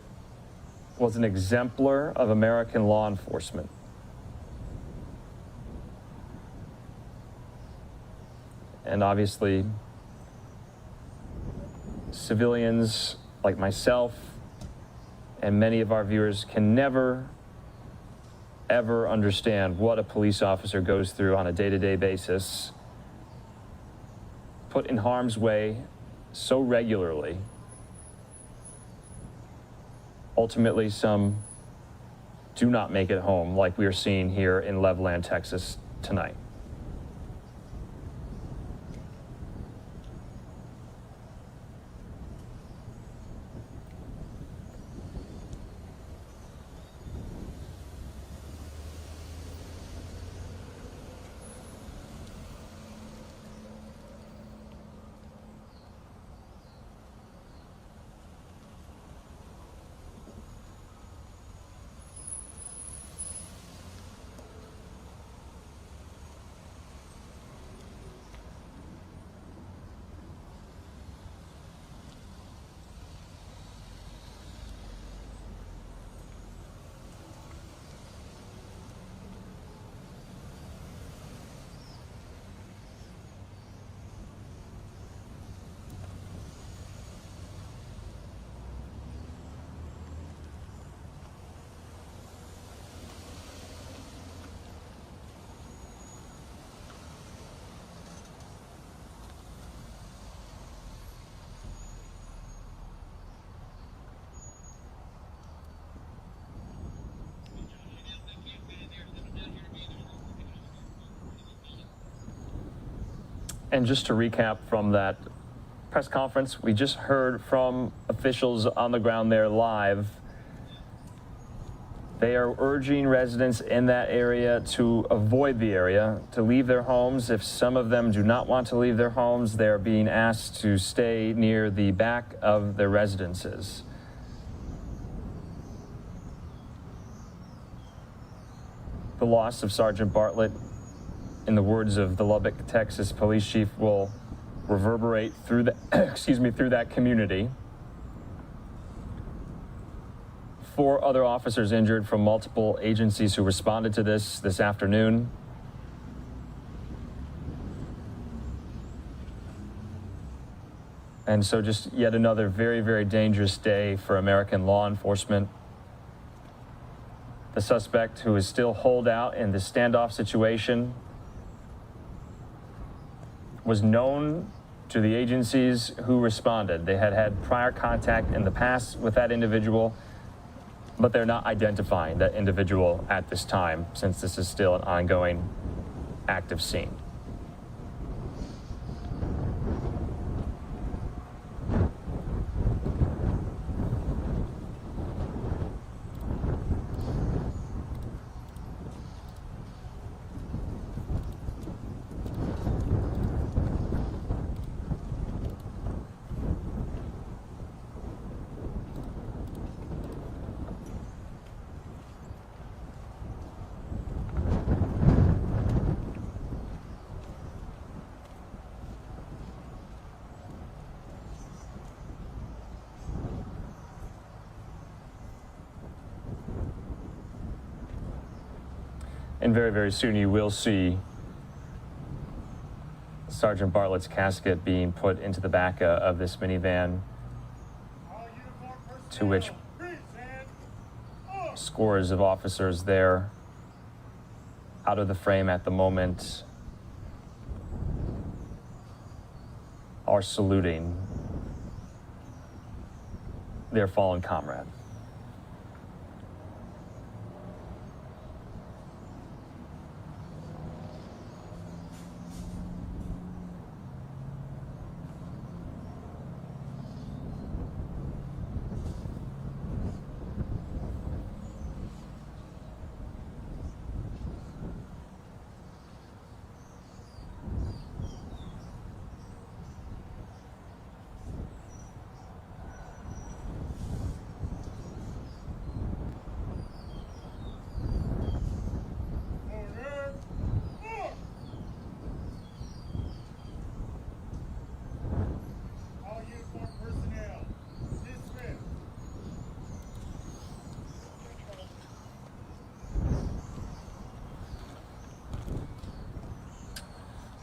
was an exemplar of American law enforcement. And obviously, civilians like myself and many of our viewers can never ever understand what a police officer goes through on a day-to-day basis, put in harm's way so regularly. Ultimately, some do not make it home, like we are seeing here in Levelland, Texas tonight. And just to recap from that press conference, we just heard from officials on the ground there live. They are urging residents in that area to avoid the area, to leave their homes. If some of them do not want to leave their homes, they're being asked to stay near the back of their residences. The loss of Sergeant Bartlett, in the words of the Lubbock, Texas police chief, will reverberate through the, through that community. 4 other officers injured from multiple agencies who responded to this afternoon. And so just yet another very, very dangerous day for American law enforcement. The suspect, who is still holed out in the standoff situation, was known to the agencies who responded. They had had prior contact in the past with that individual, but they're not identifying that individual at this time, since this is still an ongoing active scene. And very, very soon you will see Sergeant Bartlett's casket being put into the back of this minivan, to which scores of officers there, out of the frame at the moment, are saluting their fallen comrade.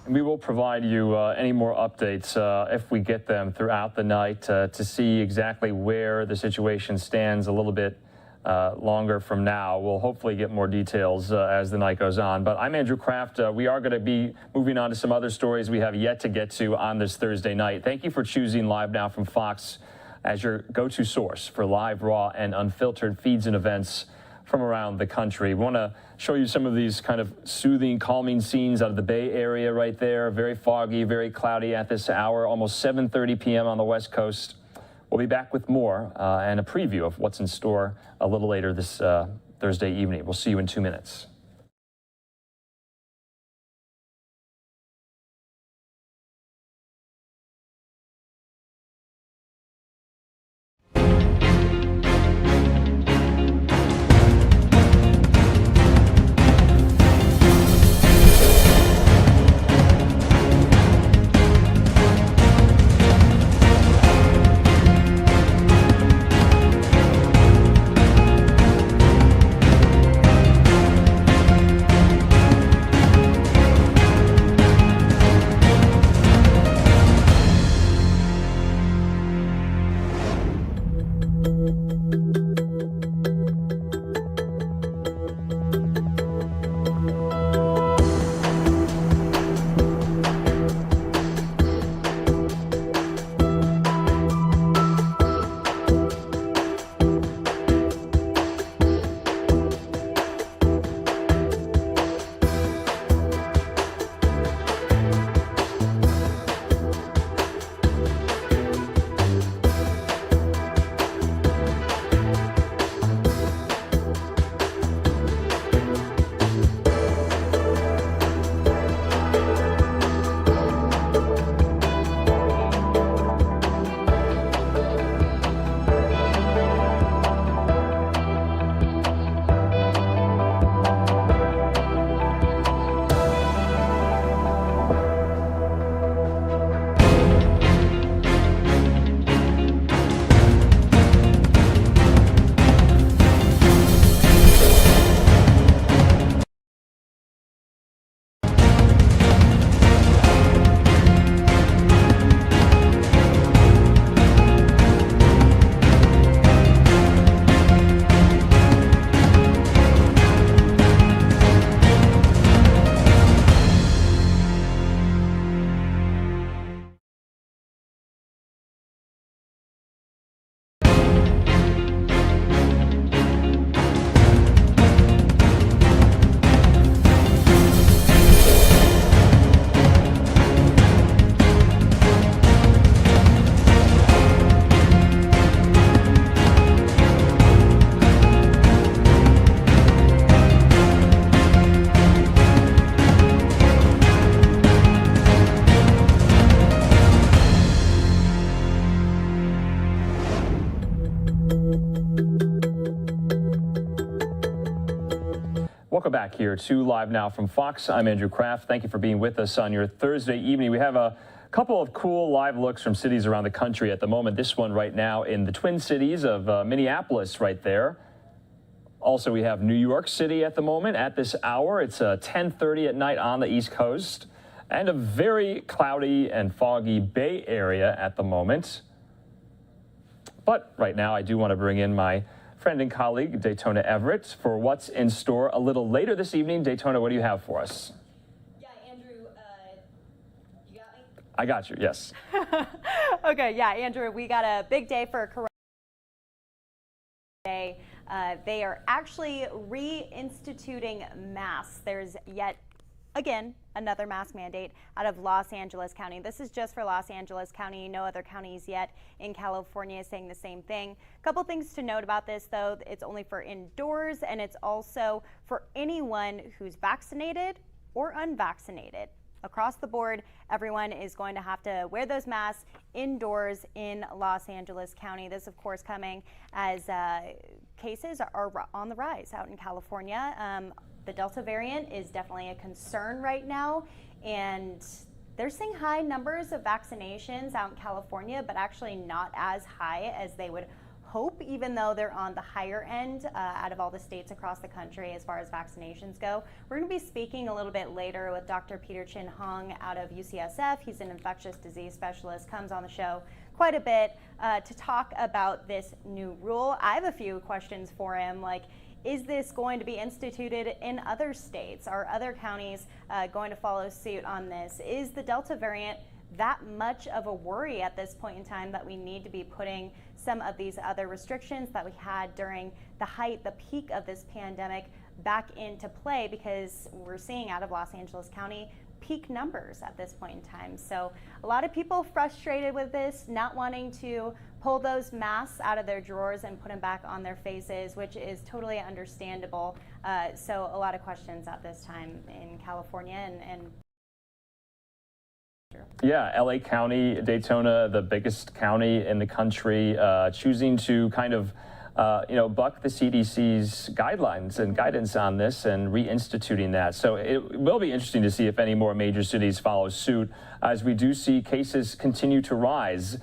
We will provide you any more updates if we get them throughout the night to see exactly where the situation stands a little bit longer from now. We'll hopefully get more details as the night goes on. But I'm Andrew Kraft. We are going to be moving on to some other stories we have yet to get to on this Thursday night. Thank you for choosing Live Now from Fox as your go-to source for live, raw, and unfiltered feeds and events from around the country. We want to show you some of these kind of soothing, calming scenes out of the Bay Area right there. Very foggy, very cloudy at this hour, almost 7:30 p.m. on the West Coast. We'll be back with more and a preview of what's in store a little later this Thursday evening. We'll see you in 2 minutes. Welcome back here to Live Now from Fox. I'm Andrew Kraft. Thank you for being with us on your Thursday evening. We have a couple of cool live looks from cities around the country at the moment. This one right now in the Twin Cities of Minneapolis right there. Also, we have New York City at the moment. At this hour, it's 10:30 at night on the East Coast, and a very cloudy and foggy Bay Area at the moment. But right now, I do want to bring in my friend and colleague, Daytona Everett, for what's in store a little later this evening. Daytona, what do you have for us? Yeah, Andrew, you got me? I got you, yes. Okay, yeah, Andrew, we got a big day for Corona today. They are actually reinstituting masks. There's yet again another mask mandate out of Los Angeles County. This is just for Los Angeles County. No other counties yet in California is saying the same thing. A couple things to note about this, though. It's only for indoors, and it's also for anyone who's vaccinated or unvaccinated. Across the board, everyone is going to have to wear those masks indoors in Los Angeles County. This, of course, coming as cases are on the rise out in California. The Delta variant is definitely a concern right now, and they're seeing high numbers of vaccinations out in California, but actually not as high as they would hope, even though they're on the higher end out of all the states across the country as far as vaccinations go. We're going to be speaking a little bit later with Dr. Peter Chin Hong out of UCSF. He's an infectious disease specialist, comes on the show quite a bit to talk about this new rule. I have a few questions for him, like, is this going to be instituted in other states? Are other counties going to follow suit on this? Is the Delta variant that much of a worry at this point in time that we need to be putting some of these other restrictions that we had during the peak of this pandemic back into play? Because we're seeing out of Los Angeles County peak numbers at this point in time. So a lot of people frustrated with this, not wanting to pull those masks out of their drawers and put them back on their faces, which is totally understandable. So a lot of questions at this time in California and Yeah, LA County, Daytona, the biggest county in the country, choosing to kind of buck the CDC's guidelines and guidance on this and reinstituting that. So it will be interesting to see if any more major cities follow suit, as we do see cases continue to rise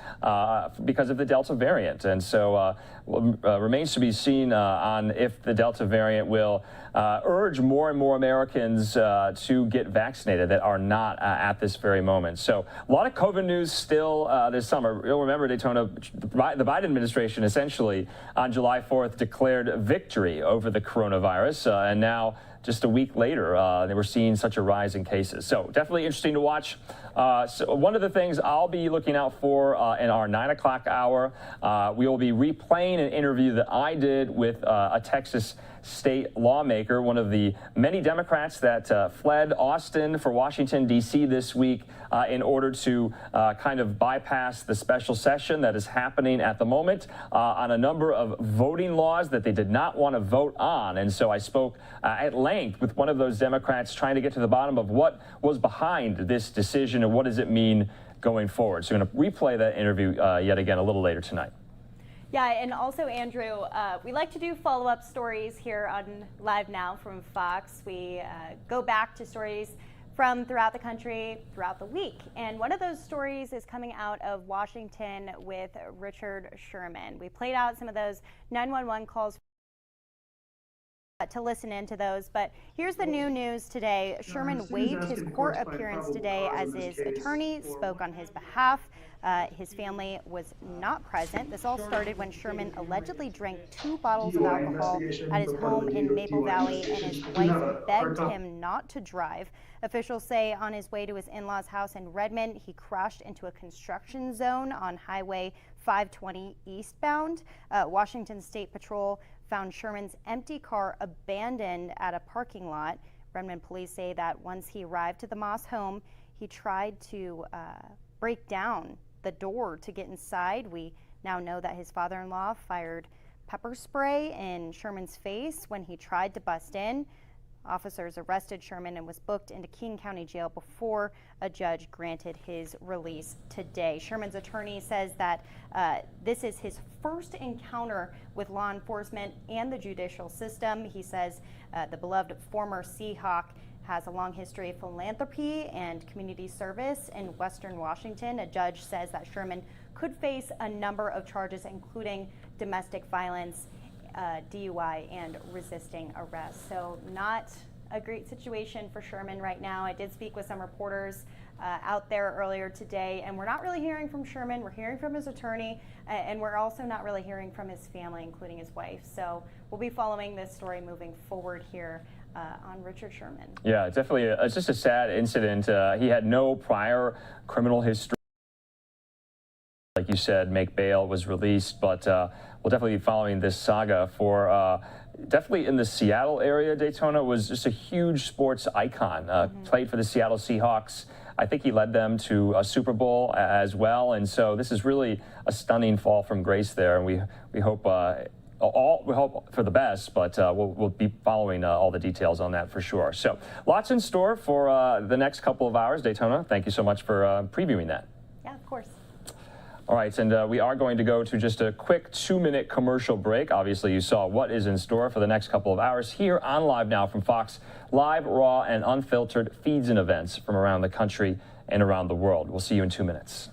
because of the Delta variant. And so remains to be seen on if the Delta variant will urge more and more Americans to get vaccinated that are not at this very moment. So a lot of COVID news still this summer. You'll remember, Daytona, the Biden administration essentially on July 4th declared victory over the coronavirus, and now just a week later, they were seeing such a rise in cases. So definitely interesting to watch. So one of the things I'll be looking out for in our 9 o'clock hour, we will be replaying an interview that I did with a Texas state lawmaker, one of the many Democrats that fled Austin for Washington, D.C. this week in order to kind of bypass the special session that is happening at the moment on a number of voting laws that they did not want to vote on. And so I spoke at length with one of those Democrats trying to get to the bottom of what was behind this decision and what does it mean going forward. So I'm going to replay that interview yet again a little later tonight. Yeah, and also, Andrew, we like to do follow-up stories here on Live Now from Fox. We go back to stories from throughout the country, throughout the week. And one of those stories is coming out of Washington with Richard Sherman. We played out some of those 911 calls to listen into those, but here's the new news today. Sherman waived his court appearance today as his attorney spoke on his behalf. His family was not present. This all started when Sherman allegedly drank 2 bottles of alcohol at his home in Maple Valley, and his wife begged him not to drive. Officials say on his way to his in-laws' house in Redmond, he crashed into a construction zone on Highway 520 eastbound. Washington State Patrol found Sherman's empty car abandoned at a parking lot. Redmond police say that once he arrived to the Moss home, he tried to break down the door to get inside. We now know that his father-in-law fired pepper spray in Sherman's face when he tried to bust in. Officers arrested Sherman and was booked into King County Jail before a judge granted his release today. Sherman's attorney says that this is his first encounter with law enforcement and the judicial system. He says the beloved former Seahawk has a long history of philanthropy and community service in Western Washington. A judge says that Sherman could face a number of charges, including domestic violence DUI and resisting arrest. So not a great situation for Sherman right now. I did speak with some reporters out there earlier today, and we're not really hearing from Sherman. We're hearing from his attorney, and we're also not really hearing from his family, including his wife. So we'll be following this story moving forward here on Richard Sherman. Yeah, definitely. It's just a sad incident. He had no prior criminal history. Like you said, make bail, was released, but we'll definitely be following this saga for definitely in the Seattle area. Daytona was just a huge sports icon, played for the Seattle Seahawks. I think he led them to a Super Bowl as well, and so this is really a stunning fall from grace there, and we hope we hope for the best, but we'll be following all the details on that for sure. So lots in store for the next couple of hours. Daytona, thank you so much for previewing that. Yeah, of course. All right, and we are going to go to just a quick 2-minute commercial break. Obviously, you saw what is in store for the next couple of hours here on Live Now from Fox. Live, raw, and unfiltered feeds and events from around the country and around the world. We'll see you in 2 minutes.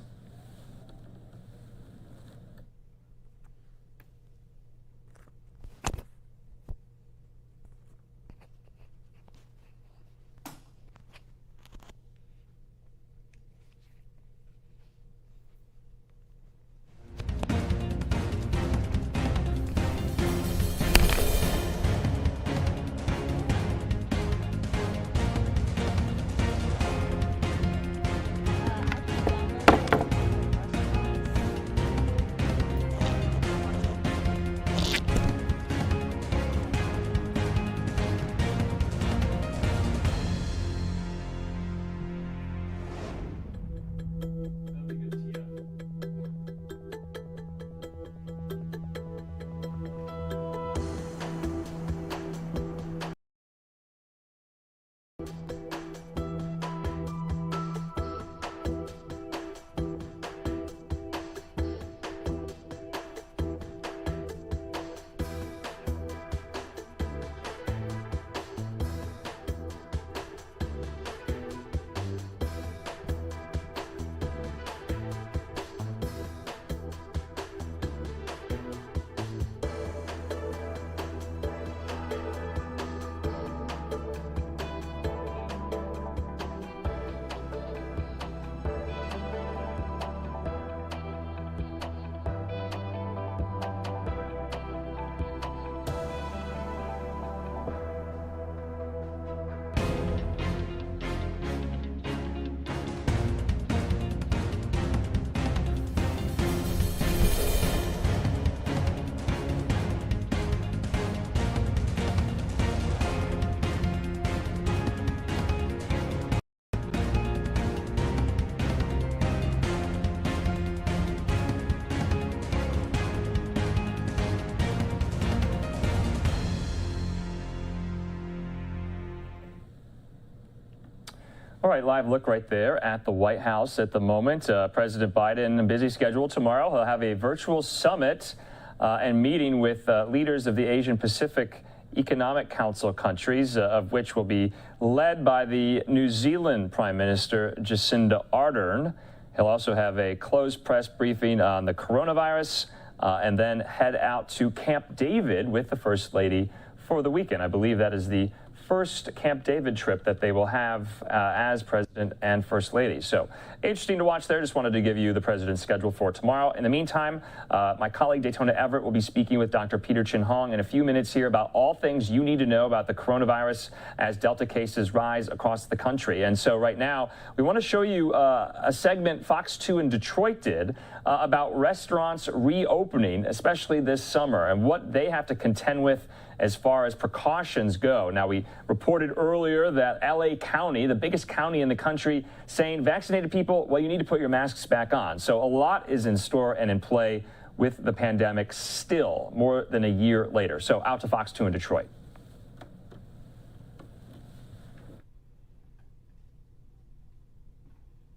All right, live look right there at the White House at the moment. President Biden, a busy schedule tomorrow. He'll have a virtual summit and meeting with leaders of the Asian Pacific Economic Council countries, of which will be led by the New Zealand Prime Minister Jacinda Ardern. He'll also have a closed press briefing on the coronavirus and then head out to Camp David with the First Lady for the weekend. I believe that is the first Camp David trip that they will have as President and First Lady. So interesting to watch there. Just wanted to give you the President's schedule for tomorrow. In the meantime, my colleague Daytona Everett will be speaking with Dr. Peter Chin Hong in a few minutes here about all things you need to know about the coronavirus as Delta cases rise across the country. And so right now, we want to show you a segment Fox 2 in Detroit did about restaurants reopening, especially this summer, and what they have to contend with as far as precautions go. Now, we reported earlier that LA County, the biggest county in the country, saying vaccinated people, well, you need to put your masks back on. So a lot is in store and in play with the pandemic still, more than a year later. So out to Fox 2 in Detroit.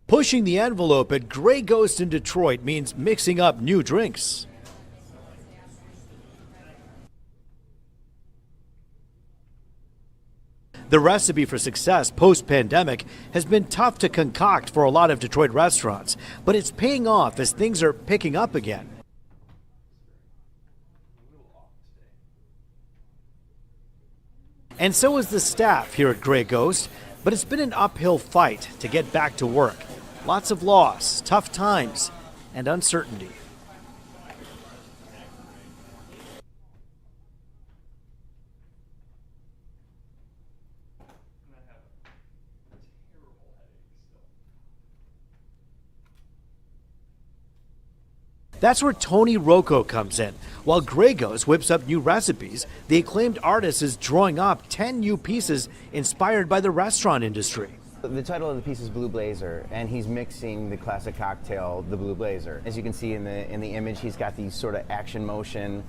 Pushing the envelope at Grey Ghost in Detroit means mixing up new drinks. The recipe for success post-pandemic has been tough to concoct for a lot of Detroit restaurants, but it's paying off as things are picking up again. And so is the staff here at Grey Ghost, but it's been an uphill fight to get back to work. Lots of loss, tough times, and uncertainty. That's where Tony Rocco comes in. While Grey Ghost whips up new recipes, the acclaimed artist is drawing up 10 new pieces inspired by the restaurant industry. The title of the piece is Blue Blazer, and he's mixing the classic cocktail, the Blue Blazer. As you can see in the image, he's got these sort of action motion,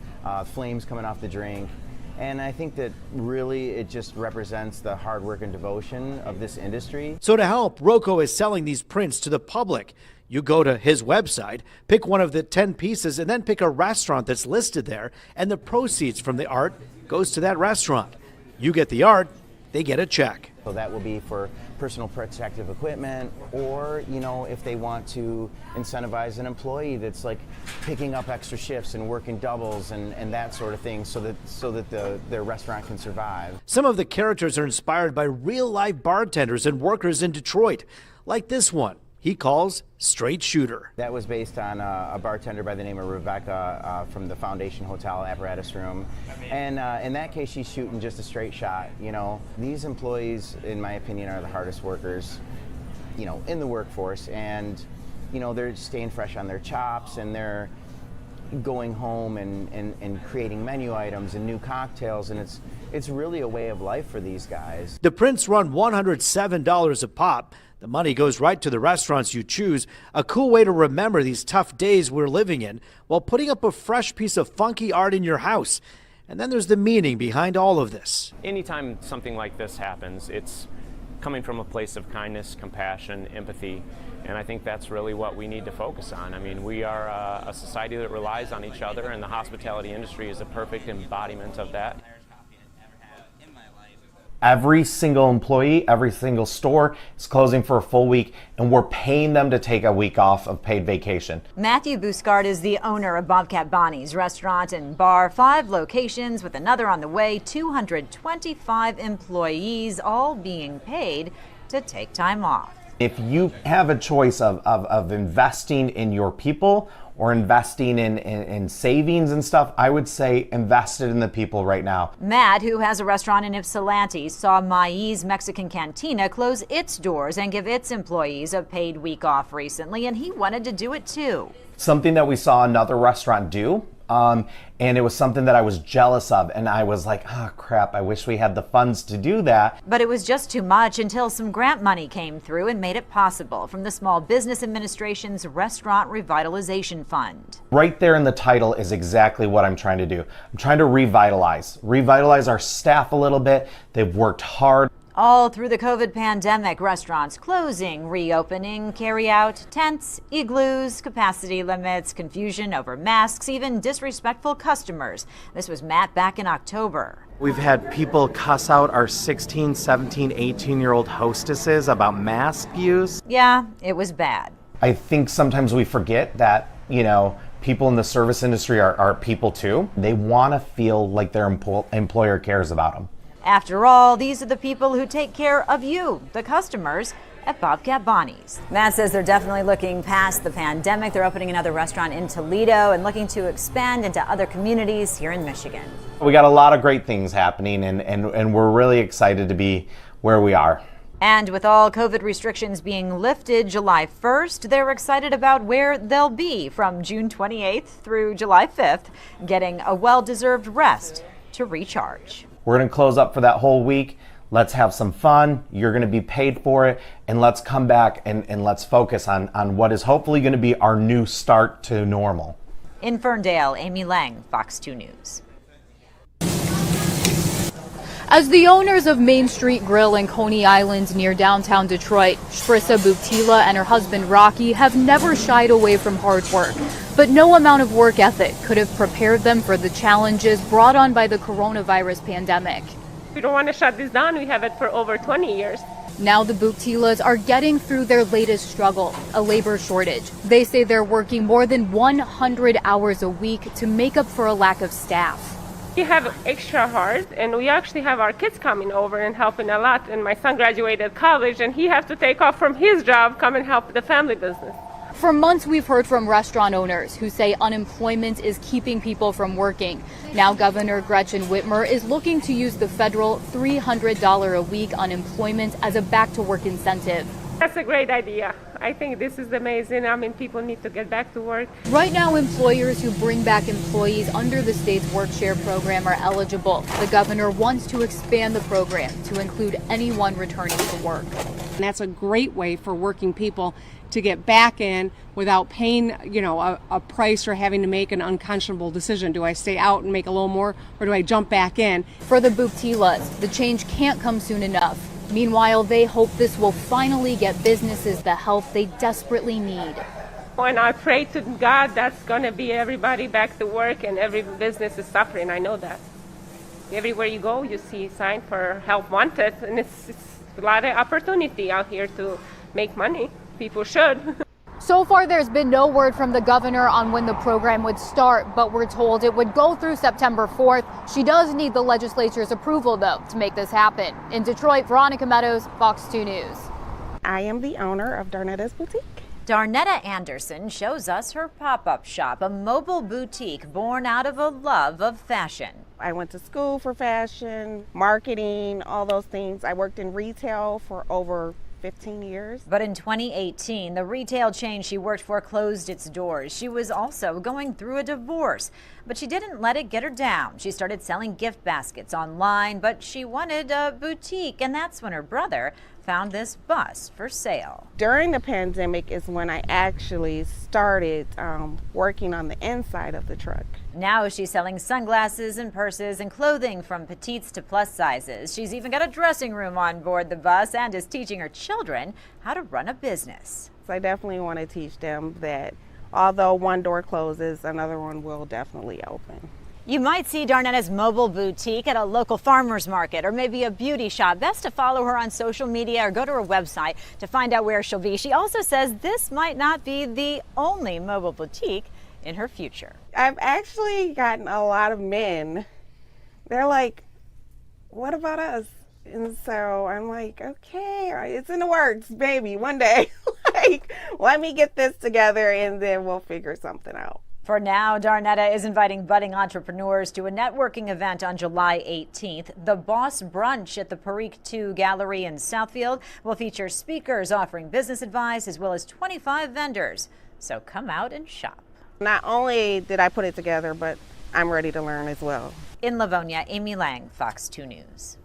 flames coming off the drink. And I think that really it just represents the hard work and devotion of this industry. So to help, Rocco is selling these prints to the public. You go to his website, pick one of the 10 pieces, and then pick a restaurant that's listed there, and the proceeds from the art goes to that restaurant. You get the art, they get a check. So that will be for personal protective equipment, or, you know, if they want to incentivize an employee that's like picking up extra shifts and working doubles and that sort of thing, so that their restaurant can survive. Some of the characters are inspired by real-life bartenders and workers in Detroit, like this one he calls Straight Shooter. That was based on a bartender by the name of Rebecca from the Foundation Hotel Apparatus Room. And in that case, she's shooting just a straight shot. You know, these employees, in my opinion, are the hardest workers, you know, in the workforce. And, you know, they're staying fresh on their chops, and they're going home and creating menu items and new cocktails. And it's really a way of life for these guys. The prints run $107 a pop. The money goes right to the restaurants you choose, a cool way to remember these tough days we're living in while putting up a fresh piece of funky art in your house. And then there's the meaning behind all of this. Anytime something like this happens, it's coming from a place of kindness, compassion, empathy, and I think that's really what we need to focus on. I mean, we are a society that relies on each other, and the hospitality industry is a perfect embodiment of that. Every single employee, every single store is closing for a full week, and we're paying them to take a week off of paid vacation. Matthew Buscard is the owner of Bobcat Bonnie's restaurant and bar, 5 locations with another on the way, 225 employees, all being paid to take time off. If you have a choice of investing in your people or investing in savings and stuff, I would say invest it in the people right now. Matt, who has a restaurant in Ypsilanti, saw Maíz Mexican Cantina close its doors and give its employees a paid week off recently, and he wanted to do it too. Something that we saw another restaurant do, and it was something that I was jealous of, and I was like, oh crap, I wish we had the funds to do that. But it was just too much until some grant money came through and made it possible from the Small Business Administration's Restaurant Revitalization Fund. Right there in the title is exactly what I'm trying to do. I'm trying to revitalize our staff a little bit. They've worked hard. All through the COVID pandemic, restaurants closing, reopening, carry-out, tents, igloos, capacity limits, confusion over masks, even disrespectful customers. This was Matt back in October. We've had people cuss out our 16, 17, 18-year-old hostesses about mask use. Yeah, it was bad. I think sometimes we forget that, you know, people in the service industry are people too. They want to feel like their employer cares about them. After all, these are the people who take care of you, the customers, at Bobcat Bonnie's. Matt says they're definitely looking past the pandemic. They're opening another restaurant in Toledo and looking to expand into other communities here in Michigan. We got a lot of great things happening, and we're really excited to be where we are. And with all COVID restrictions being lifted July 1st, they're excited about where they'll be from June 28th through July 5th, getting a well-deserved rest to recharge. We're going to close up for that whole week. Let's have some fun. You're going to be paid for it. And let's come back and let's focus on what is hopefully going to be our new start to normal. In Ferndale, Amy Lang, Fox 2 News. As the owners of Main Street Grill in Coney Island near downtown Detroit, Shrissa Buktila and her husband Rocky have never shied away from hard work. But no amount of work ethic could have prepared them for the challenges brought on by the coronavirus pandemic. We don't want to shut this down. We have it for over 20 years. Now the Buktilas are getting through their latest struggle, a labor shortage. They say they're working more than 100 hours a week to make up for a lack of staff. We have extra hard, and we actually have our kids coming over and helping a lot. And my son graduated college, and he has to take off from his job, come and help the family business. For months, we've heard from restaurant owners who say unemployment is keeping people from working. Now, Governor Gretchen Whitmer is looking to use the federal $300 a week unemployment as a back-to-work incentive. That's a great idea. I think this is amazing. I mean, people need to get back to work. Right now, employers who bring back employees under the state's work share program are eligible. The governor wants to expand the program to include anyone returning to work. And that's a great way for working people to get back in without paying, a price or having to make an unconscionable decision. Do I stay out and make a little more, or do I jump back in? For the Buktilas, the change can't come soon enough. Meanwhile, they hope this will finally get businesses the help they desperately need. When I pray to God, that's going to be everybody back to work, and every business is suffering. I know that. Everywhere you go, you see a sign for help wanted, and it's a lot of opportunity out here to make money. People should. So far, there's been no word from the governor on when the program would start, but we're told it would go through September 4th. She does need the legislature's approval, though, to make this happen. In Detroit, Veronica Meadows, Fox 2 News. I am the owner of Darnetta's Boutique. Darnetta Anderson shows us her pop-up shop, a mobile boutique born out of a love of fashion. I went to school for fashion, marketing, all those things. I worked in retail for over 15 years. But in 2018, the retail chain she worked for closed its doors. She was also going through a divorce, but she didn't let it get her down. She started selling gift baskets online, but she wanted a boutique, and that's when her brother found this bus for sale. During the pandemic is when I actually started working on the inside of the truck. Now she's selling sunglasses and purses and clothing from petites to plus sizes. She's even got a dressing room on board the bus and is teaching her children how to run a business. So I definitely want to teach them that although one door closes, another one will definitely open. You might see Darnetta's mobile boutique at a local farmer's market or maybe a beauty shop. Best to follow her on social media or go to her website to find out where she'll be. She also says this might not be the only mobile boutique in her future. I've actually gotten a lot of men. They're like, what about us? And so I'm like, okay, it's in the works, baby, one day. Like, let me get this together and then we'll figure something out. For now, Darnetta is inviting budding entrepreneurs to a networking event on July 18th. The Boss Brunch at the Perique 2 Gallery in Southfield will feature speakers offering business advice as well as 25 vendors. So come out and shop. Not only did I put it together, but I'm ready to learn as well. In Livonia, Amy Lang, Fox 2 News.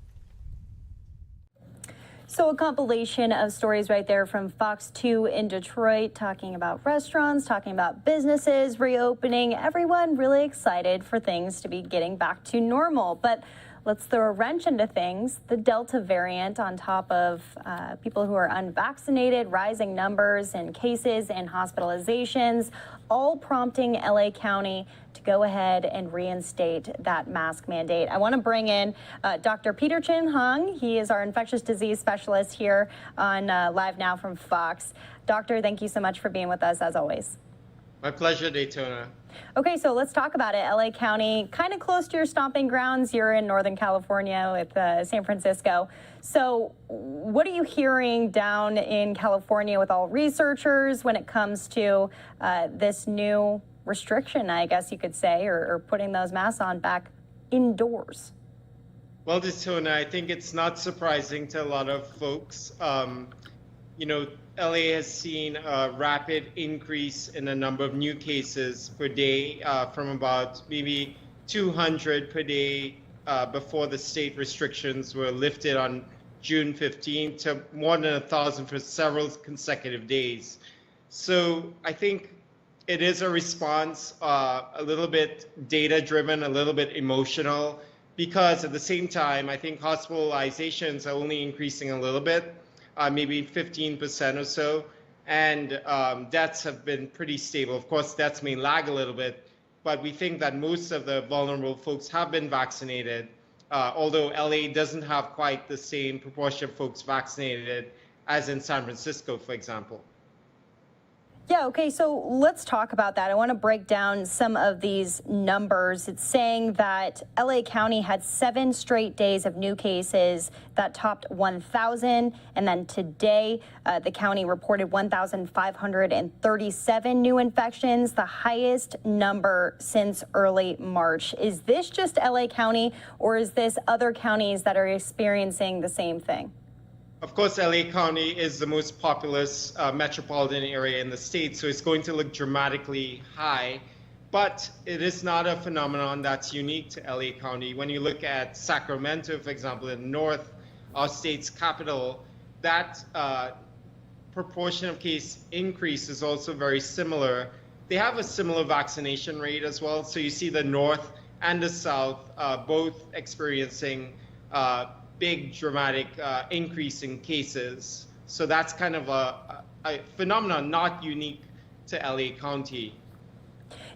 So a compilation of stories right there from Fox 2 in Detroit, talking about restaurants, talking about businesses reopening. Everyone really excited for things to be getting back to normal. But let's throw a wrench into things. The Delta variant on top of people who are unvaccinated, rising numbers in cases and hospitalizations, all prompting LA County to go ahead and reinstate that mask mandate. I want to bring in Dr. Peter Chin Hung. He is our infectious disease specialist here on LiveNow from Fox. Doctor, thank you so much for being with us as always. My pleasure, Daytona. Okay, so let's talk about it. LA County, kind of close to your stomping grounds. You're in Northern California with San Francisco. So what are you hearing down in California with all researchers when it comes to this new restriction, I guess you could say, or putting those masks on back indoors? Well, Daytona, I think it's not surprising to a lot of folks. LA has seen a rapid increase in the number of new cases per day from about maybe 200 per day before the state restrictions were lifted on June 15 to more than 1,000 for several consecutive days. So I think it is a response, a little bit data driven, a little bit emotional, because at the same time, I think hospitalizations are only increasing a little bit. Maybe 15% or so, and deaths have been pretty stable. Of course, deaths may lag a little bit, but we think that most of the vulnerable folks have been vaccinated, although LA doesn't have quite the same proportion of folks vaccinated as in San Francisco, for example. Yeah, okay, so let's talk about that. I want to break down some of these numbers. It's saying that LA County had 7 straight days of new cases that topped 1,000. And then today, the county reported 1,537 new infections, the highest number since early March. Is this just LA County, or is this other counties that are experiencing the same thing? Of course, LA County is the most populous metropolitan area in the state, so it's going to look dramatically high. But it is not a phenomenon that's unique to LA County. When you look at Sacramento, for example, in the north, our state's capital, that proportion of case increase is also very similar. They have a similar vaccination rate as well. So you see the north and the south both experiencing big dramatic increase in cases. So that's kind of a phenomenon not unique to LA County.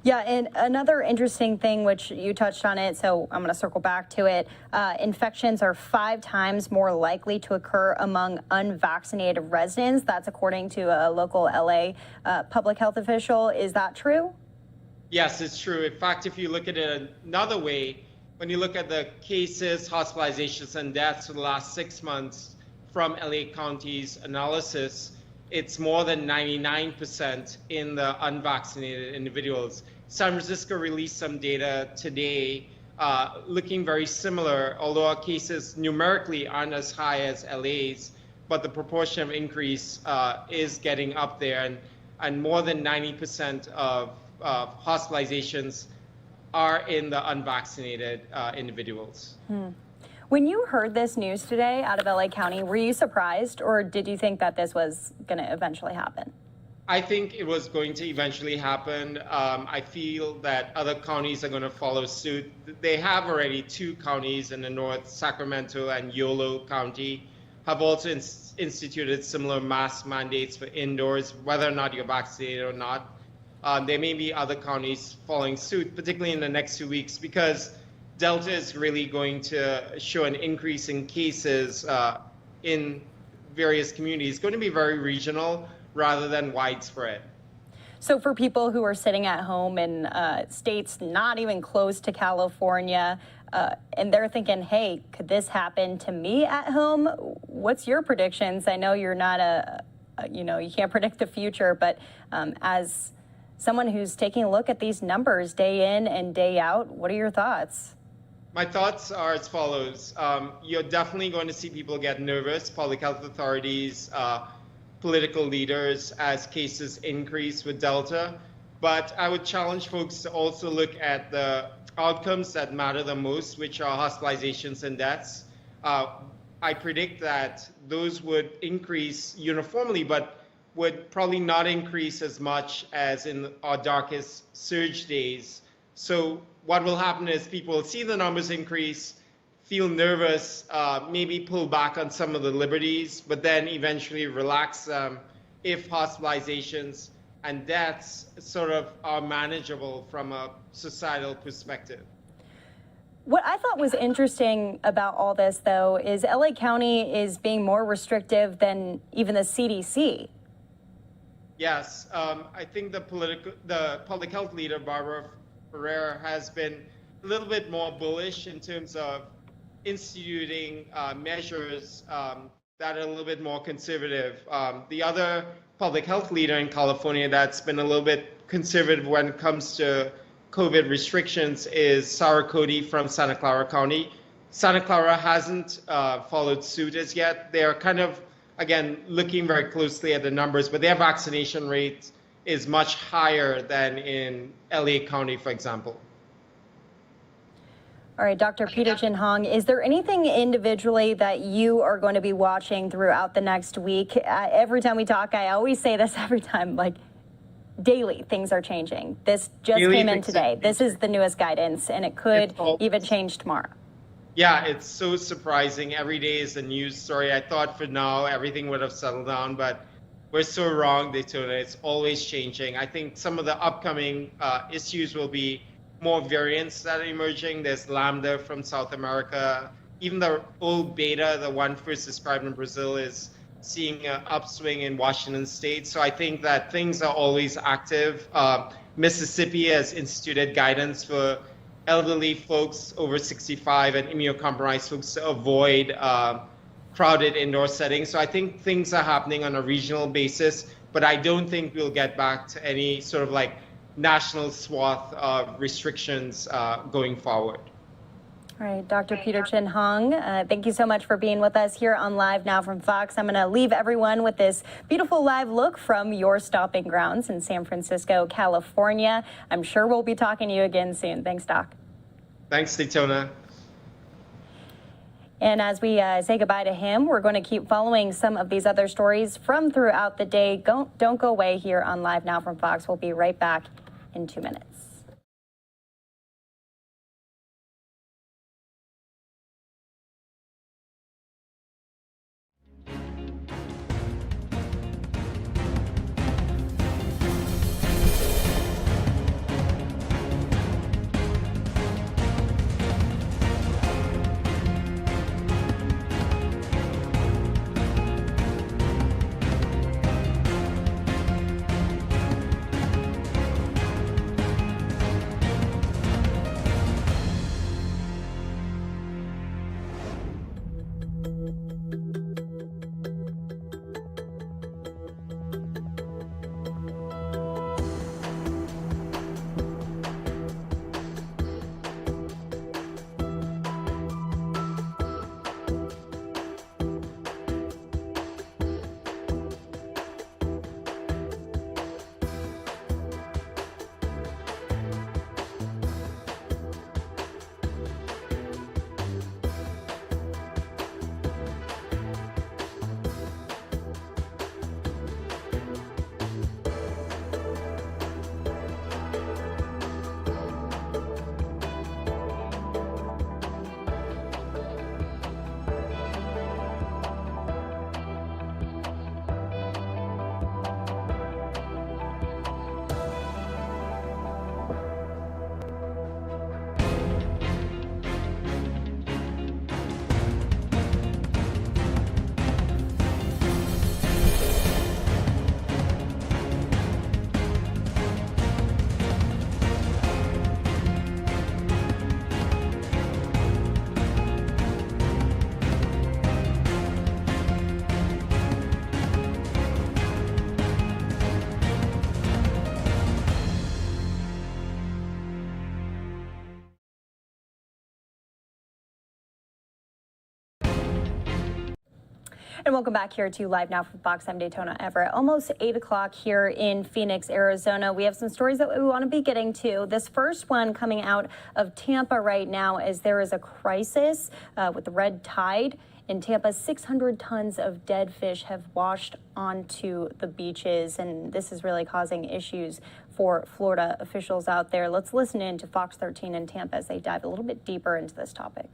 Yeah, and another interesting thing, which you touched on it, so I'm going to circle back to it. Infections are 5 times more likely to occur among unvaccinated residents. That's according to a local LA public health official. Is that true? Yes, it's true. In fact, if you look at it another way, when you look at the cases, hospitalizations, and deaths for the last 6 months from LA County's analysis, it's more than 99% in the unvaccinated individuals. San Francisco released some data today looking very similar, although our cases numerically aren't as high as LA's, but the proportion of increase is getting up there, and more than 90% of hospitalizations are in the unvaccinated individuals. When you heard this news today out of LA County, were you surprised, or did you think that this was going to eventually happen? I think it was going to eventually happen. I feel that other counties are going to follow suit. They have already 2 counties in the north, Sacramento and Yolo County, have also instituted similar mask mandates for indoors, whether or not you're vaccinated or not. There may be other counties following suit, particularly in the next 2 weeks, because Delta is really going to show an increase in cases in various communities. It's going to be very regional rather than widespread. So for people who are sitting at home in states not even close to California, and they're thinking, hey, could this happen to me at home? What's your predictions? I know you're not you can't predict the future, but as someone who's taking a look at these numbers day in and day out, what are your thoughts? My thoughts are as follows. You're definitely going to see people get nervous, public health authorities, political leaders, as cases increase with Delta. But I would challenge folks to also look at the outcomes that matter the most, which are hospitalizations and deaths. I predict that those would increase uniformly, but would probably not increase as much as in our darkest surge days. So what will happen is people will see the numbers increase, feel nervous, maybe pull back on some of the liberties, but then eventually relax them if hospitalizations and deaths sort of are manageable from a societal perspective. What I thought was interesting about all this, though, is LA County is being more restrictive than even the CDC. Yes, I think the public health leader, Barbara Ferrer, has been a little bit more bullish in terms of instituting measures that are a little bit more conservative. The other public health leader in California that's been a little bit conservative when it comes to COVID restrictions is Sarah Cody from Santa Clara County. Santa Clara hasn't followed suit as yet. They're kind of, again, looking very closely at the numbers, but their vaccination rate is much higher than in LA County, for example. All right, Dr. Peter Chin Hong, is there anything individually that you are going to be watching throughout the next week? Every time we talk, I always say this every time, like, daily things are changing. This just came in today. This is the newest guidance, and it could even change tomorrow. Yeah, it's so surprising. Every day is a news story. I thought for now everything would have settled down, but we're so wrong, Daytona. It's always changing. I think some of the upcoming issues will be more variants that are emerging. There's Lambda from South America. Even the old beta, the one first described in Brazil, is seeing an upswing in Washington State. So I think that things are always active. Mississippi has instituted guidance for elderly folks over 65 and immunocompromised folks to avoid crowded indoor settings. So I think things are happening on a regional basis, but I don't think we'll get back to any sort of like national swath of restrictions going forward. All right, Dr. Peter Chin Hong, thank you so much for being with us here on Live Now from Fox. I'm going to leave everyone with this beautiful live look from your stomping grounds in San Francisco, California. I'm sure we'll be talking to you again soon. Thanks, Doc. Thanks, Daytona. And as we say goodbye to him, we're going to keep following some of these other stories from throughout the day. Don't go away here on Live Now from Fox. We'll be right back in 2 minutes. And welcome back here to Live Now from Fox. I'm Daytona Everett. Almost 8 o'clock here in Phoenix, Arizona. We have some stories that we want to be getting to. This first one coming out of Tampa right now as there is a crisis with the red tide. In Tampa, 600 tons of dead fish have washed onto the beaches, and this is really causing issues for Florida officials out there. Let's listen in to Fox 13 in Tampa as they dive a little bit deeper into this topic.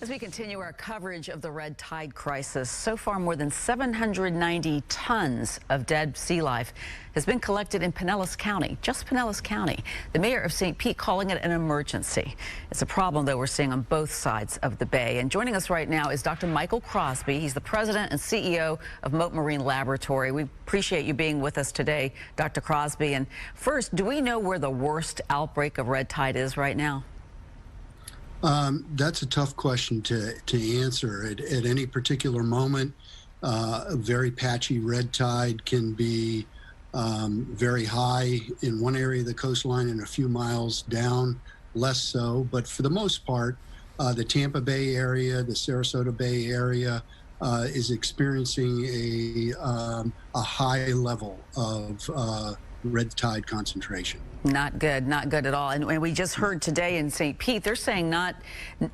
As we continue our coverage of the red tide crisis, so far more than 790 tons of dead sea life has been collected in Pinellas County, just Pinellas County. The mayor of St. Pete calling it an emergency. It's a problem, though, we're seeing on both sides of the bay. And joining us right now is Dr. Michael Crosby. He's the president and CEO of Mote Marine Laboratory. We appreciate you being with us today, Dr. Crosby. And first, do we know where the worst outbreak of red tide is right now? That's a tough question to answer. At any particular moment, a very patchy red tide can be very high in one area of the coastline and a few miles down, less so. But for the most part, the Tampa Bay area, the Sarasota Bay area is experiencing a high level of red tide concentration. Not good at all. And we just heard today in St. Pete, they're saying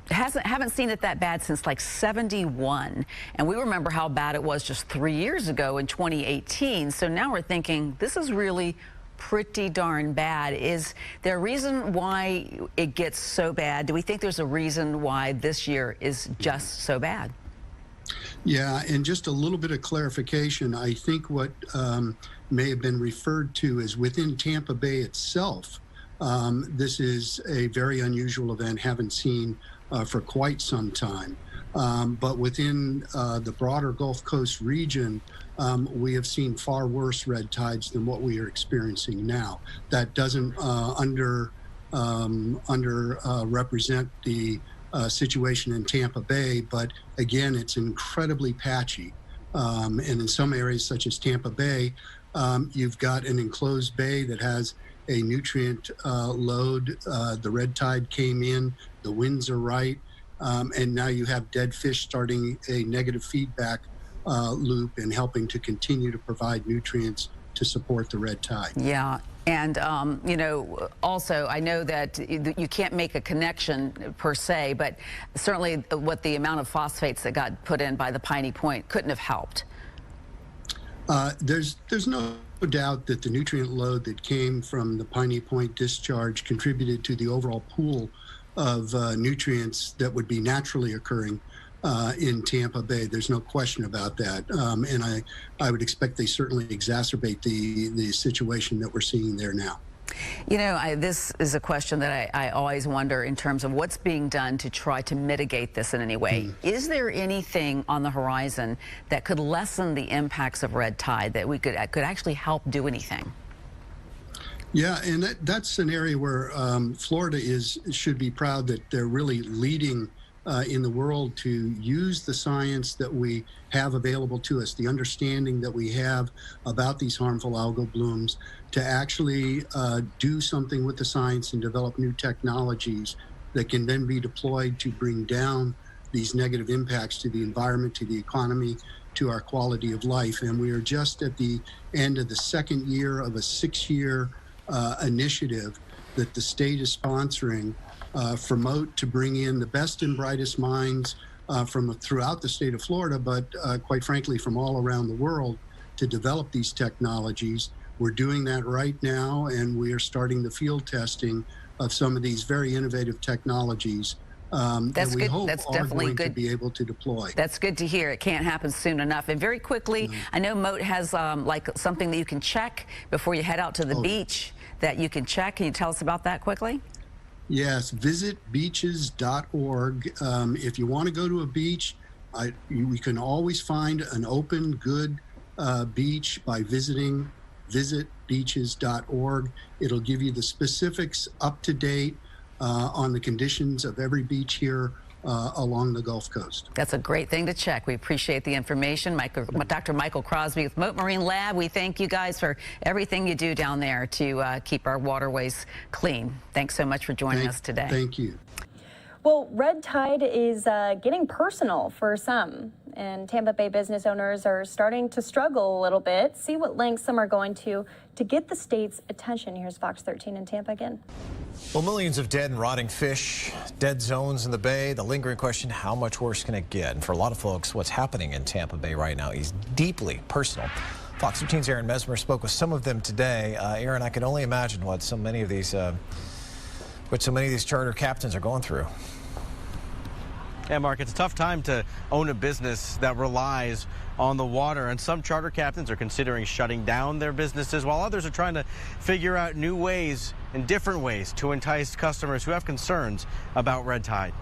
haven't seen it that bad since like 71. And we remember how bad it was just 3 years ago in 2018. So now we're thinking this is really pretty darn bad. Is there a reason why it gets so bad? Do we think there's a reason why this year is just so bad? Yeah, and just a little bit of clarification. I think what may have been referred to as within Tampa Bay itself. This is a very unusual event, haven't seen for quite some time. But within the broader Gulf Coast region, we have seen far worse red tides than what we are experiencing now. That doesn't represent the situation in Tampa Bay, but again, it's incredibly patchy. And in some areas, such as Tampa Bay, you've got an enclosed bay that has a nutrient load. The red tide came in, the winds are right, and now you have dead fish starting a negative feedback loop and helping to continue to provide nutrients to support the red tide. Yeah. And, you know, also, I know that you can't make a connection per se, but certainly what the amount of phosphates that got put in by the Piney Point couldn't have helped. There's no doubt that the nutrient load that came from the Piney Point discharge contributed to the overall pool of nutrients that would be naturally occurring in Tampa Bay. There's no question about that. And I would expect they certainly exacerbate the situation that we're seeing there now. You know, this is a question that I always wonder in terms of what's being done to try to mitigate this in any way. Is there anything on the horizon that could lessen the impacts of red tide, that we could actually help do anything? Yeah, and that's an area where Florida should be proud that they're really leading in the world to use the science that we have available to us, the understanding that we have about these harmful algal blooms, to actually do something with the science and develop new technologies that can then be deployed to bring down these negative impacts to the environment, to the economy, to our quality of life. And we are just at the end of the second year of a 6-year initiative that the state is sponsoring for MOAT to bring in the best and brightest minds from throughout the state of Florida, but quite frankly, from all around the world to develop these technologies. We're doing that right now, and we are starting the field testing of some of these very innovative technologies that we hope are going to be able to deploy. That's good to hear. It can't happen soon enough. And very quickly, I know MOAT has like something that you can check before you head out to the beach that you can check. Can you tell us about that quickly? Yes, visit beaches.org. If you want to go to a beach, we can always find an open, good beach by visiting visitbeaches.org. It'll give you the specifics up to date on the conditions of every beach here along the Gulf Coast. That's a great thing to check. We appreciate the information. Dr. Michael Crosby with MOAT Marine Lab. We thank you guys for everything you do down there to keep our waterways clean. Thanks so much for joining us today. Thank you. Well, red tide is getting personal for some, and Tampa Bay business owners are starting to struggle a little bit. See what lengths some are going to get the state's attention. Here's Fox 13 in Tampa again. Well, millions of dead and rotting fish, dead zones in the bay. The lingering question, how much worse can it get? And for a lot of folks, what's happening in Tampa Bay right now is deeply personal. Fox 13's Aaron Mesmer spoke with some of them today. Aaron, I can only imagine what so many of these charter captains are going through. Yeah, Mark, it's a tough time to own a business that relies on the water, and some charter captains are considering shutting down their businesses, while others are trying to figure out new ways and different ways to entice customers who have concerns about red tide.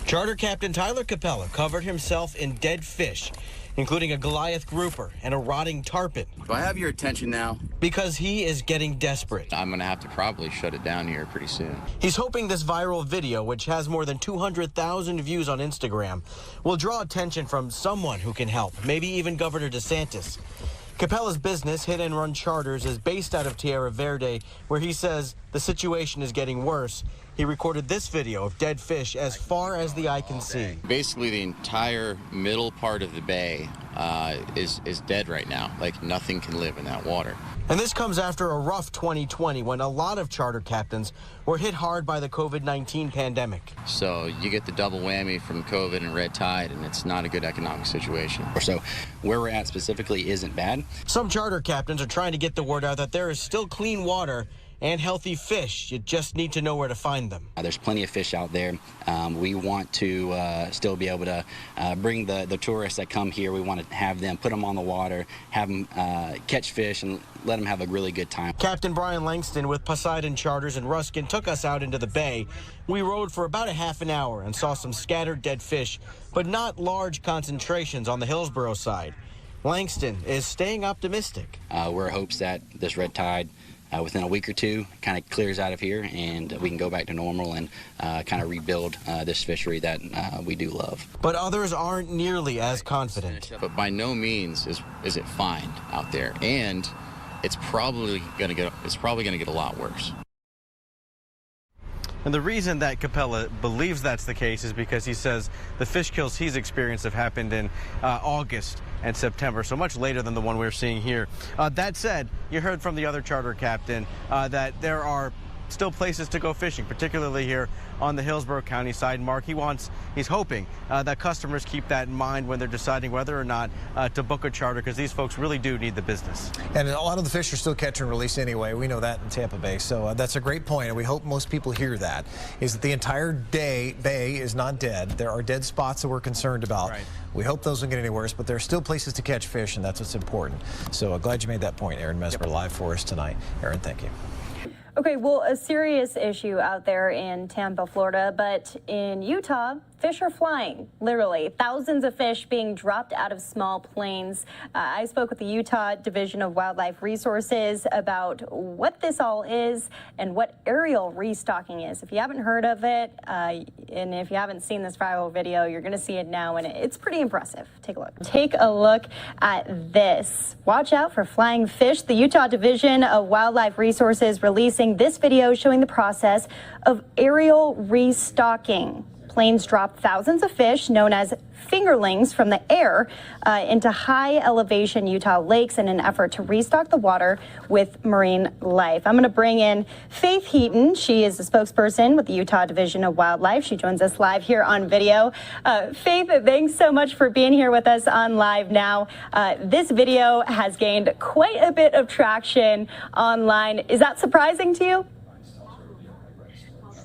Charter Captain Tyler Capella covered himself in dead fish, including a Goliath grouper and a rotting tarpon. Do I have your attention now? Because he is getting desperate. I'm going to have to probably shut it down here pretty soon. He's hoping this viral video, which has more than 200,000 views on Instagram, will draw attention from someone who can help, maybe even Governor DeSantis. Capella's business, Hit and Run Charters, is based out of Tierra Verde, where he says the situation is getting worse. He recorded this video of dead fish as far as the eye can see. Basically, the entire middle part of the bay is dead right now. Like, nothing can live in that water. And this comes after a rough 2020 when a lot of charter captains were hit hard by the COVID-19 pandemic. So you get the double whammy from COVID and red tide, and it's not a good economic situation. So where we're at specifically isn't bad. Some charter captains are trying to get the word out that there is still clean water and healthy fish. You just need to know where to find them. There's plenty of fish out there. We want to still be able to bring the tourists that come here. We want to have them put them on the water, have them catch fish, and let them have a really good time. Captain Brian Langston with Poseidon Charters in Ruskin took us out into the bay. We rode for about a half an hour and saw some scattered dead fish, but not large concentrations on the Hillsborough side. Langston is staying optimistic. We're hopes that this red tide within a week or two kind of clears out of here and we can go back to normal and kind of rebuild this fishery that we do love. But others aren't nearly as confident. But by no means is it fine out there, and it's probably going to get a lot worse. And the reason that Capella believes that's the case is because he says the fish kills he's experienced have happened in August and September, so much later than the one we're seeing here. That said, you heard from the other charter captain that there are still places to go fishing, particularly here on the Hillsborough County side. Mark, he's hoping that customers keep that in mind when they're deciding whether or not to book a charter, because these folks really do need the business. And a lot of the fish are still catch and release anyway. We know that in Tampa Bay, so that's a great point, and we hope most people hear that, is that the entire bay is not dead. There are dead spots that we're concerned about. Right. We hope those don't get any worse, but there are still places to catch fish, and that's what's important. So glad you made that point, Aaron Mesmer, live for us tonight. Aaron, thank you. Okay, well, a serious issue out there in Tampa, Florida, but in Utah, fish are flying, literally. Thousands of fish being dropped out of small planes. I spoke with the Utah Division of Wildlife Resources about what this all is and what aerial restocking is. If you haven't heard of it, and if you haven't seen this viral video, you're going to see it now, and it's pretty impressive. Take a look. Take a look at this. Watch out for flying fish. The Utah Division of Wildlife Resources releasing this video showing the process of aerial restocking. Planes drop thousands of fish, known as fingerlings, from the air into high elevation Utah lakes in an effort to restock the water with marine life. I'm going to bring in Faith Heaton. She is the spokesperson with the Utah Division of Wildlife. She joins us live here on video. Faith, thanks so much for being here with us on Live Now. This video has gained quite a bit of traction online. Is that surprising to you?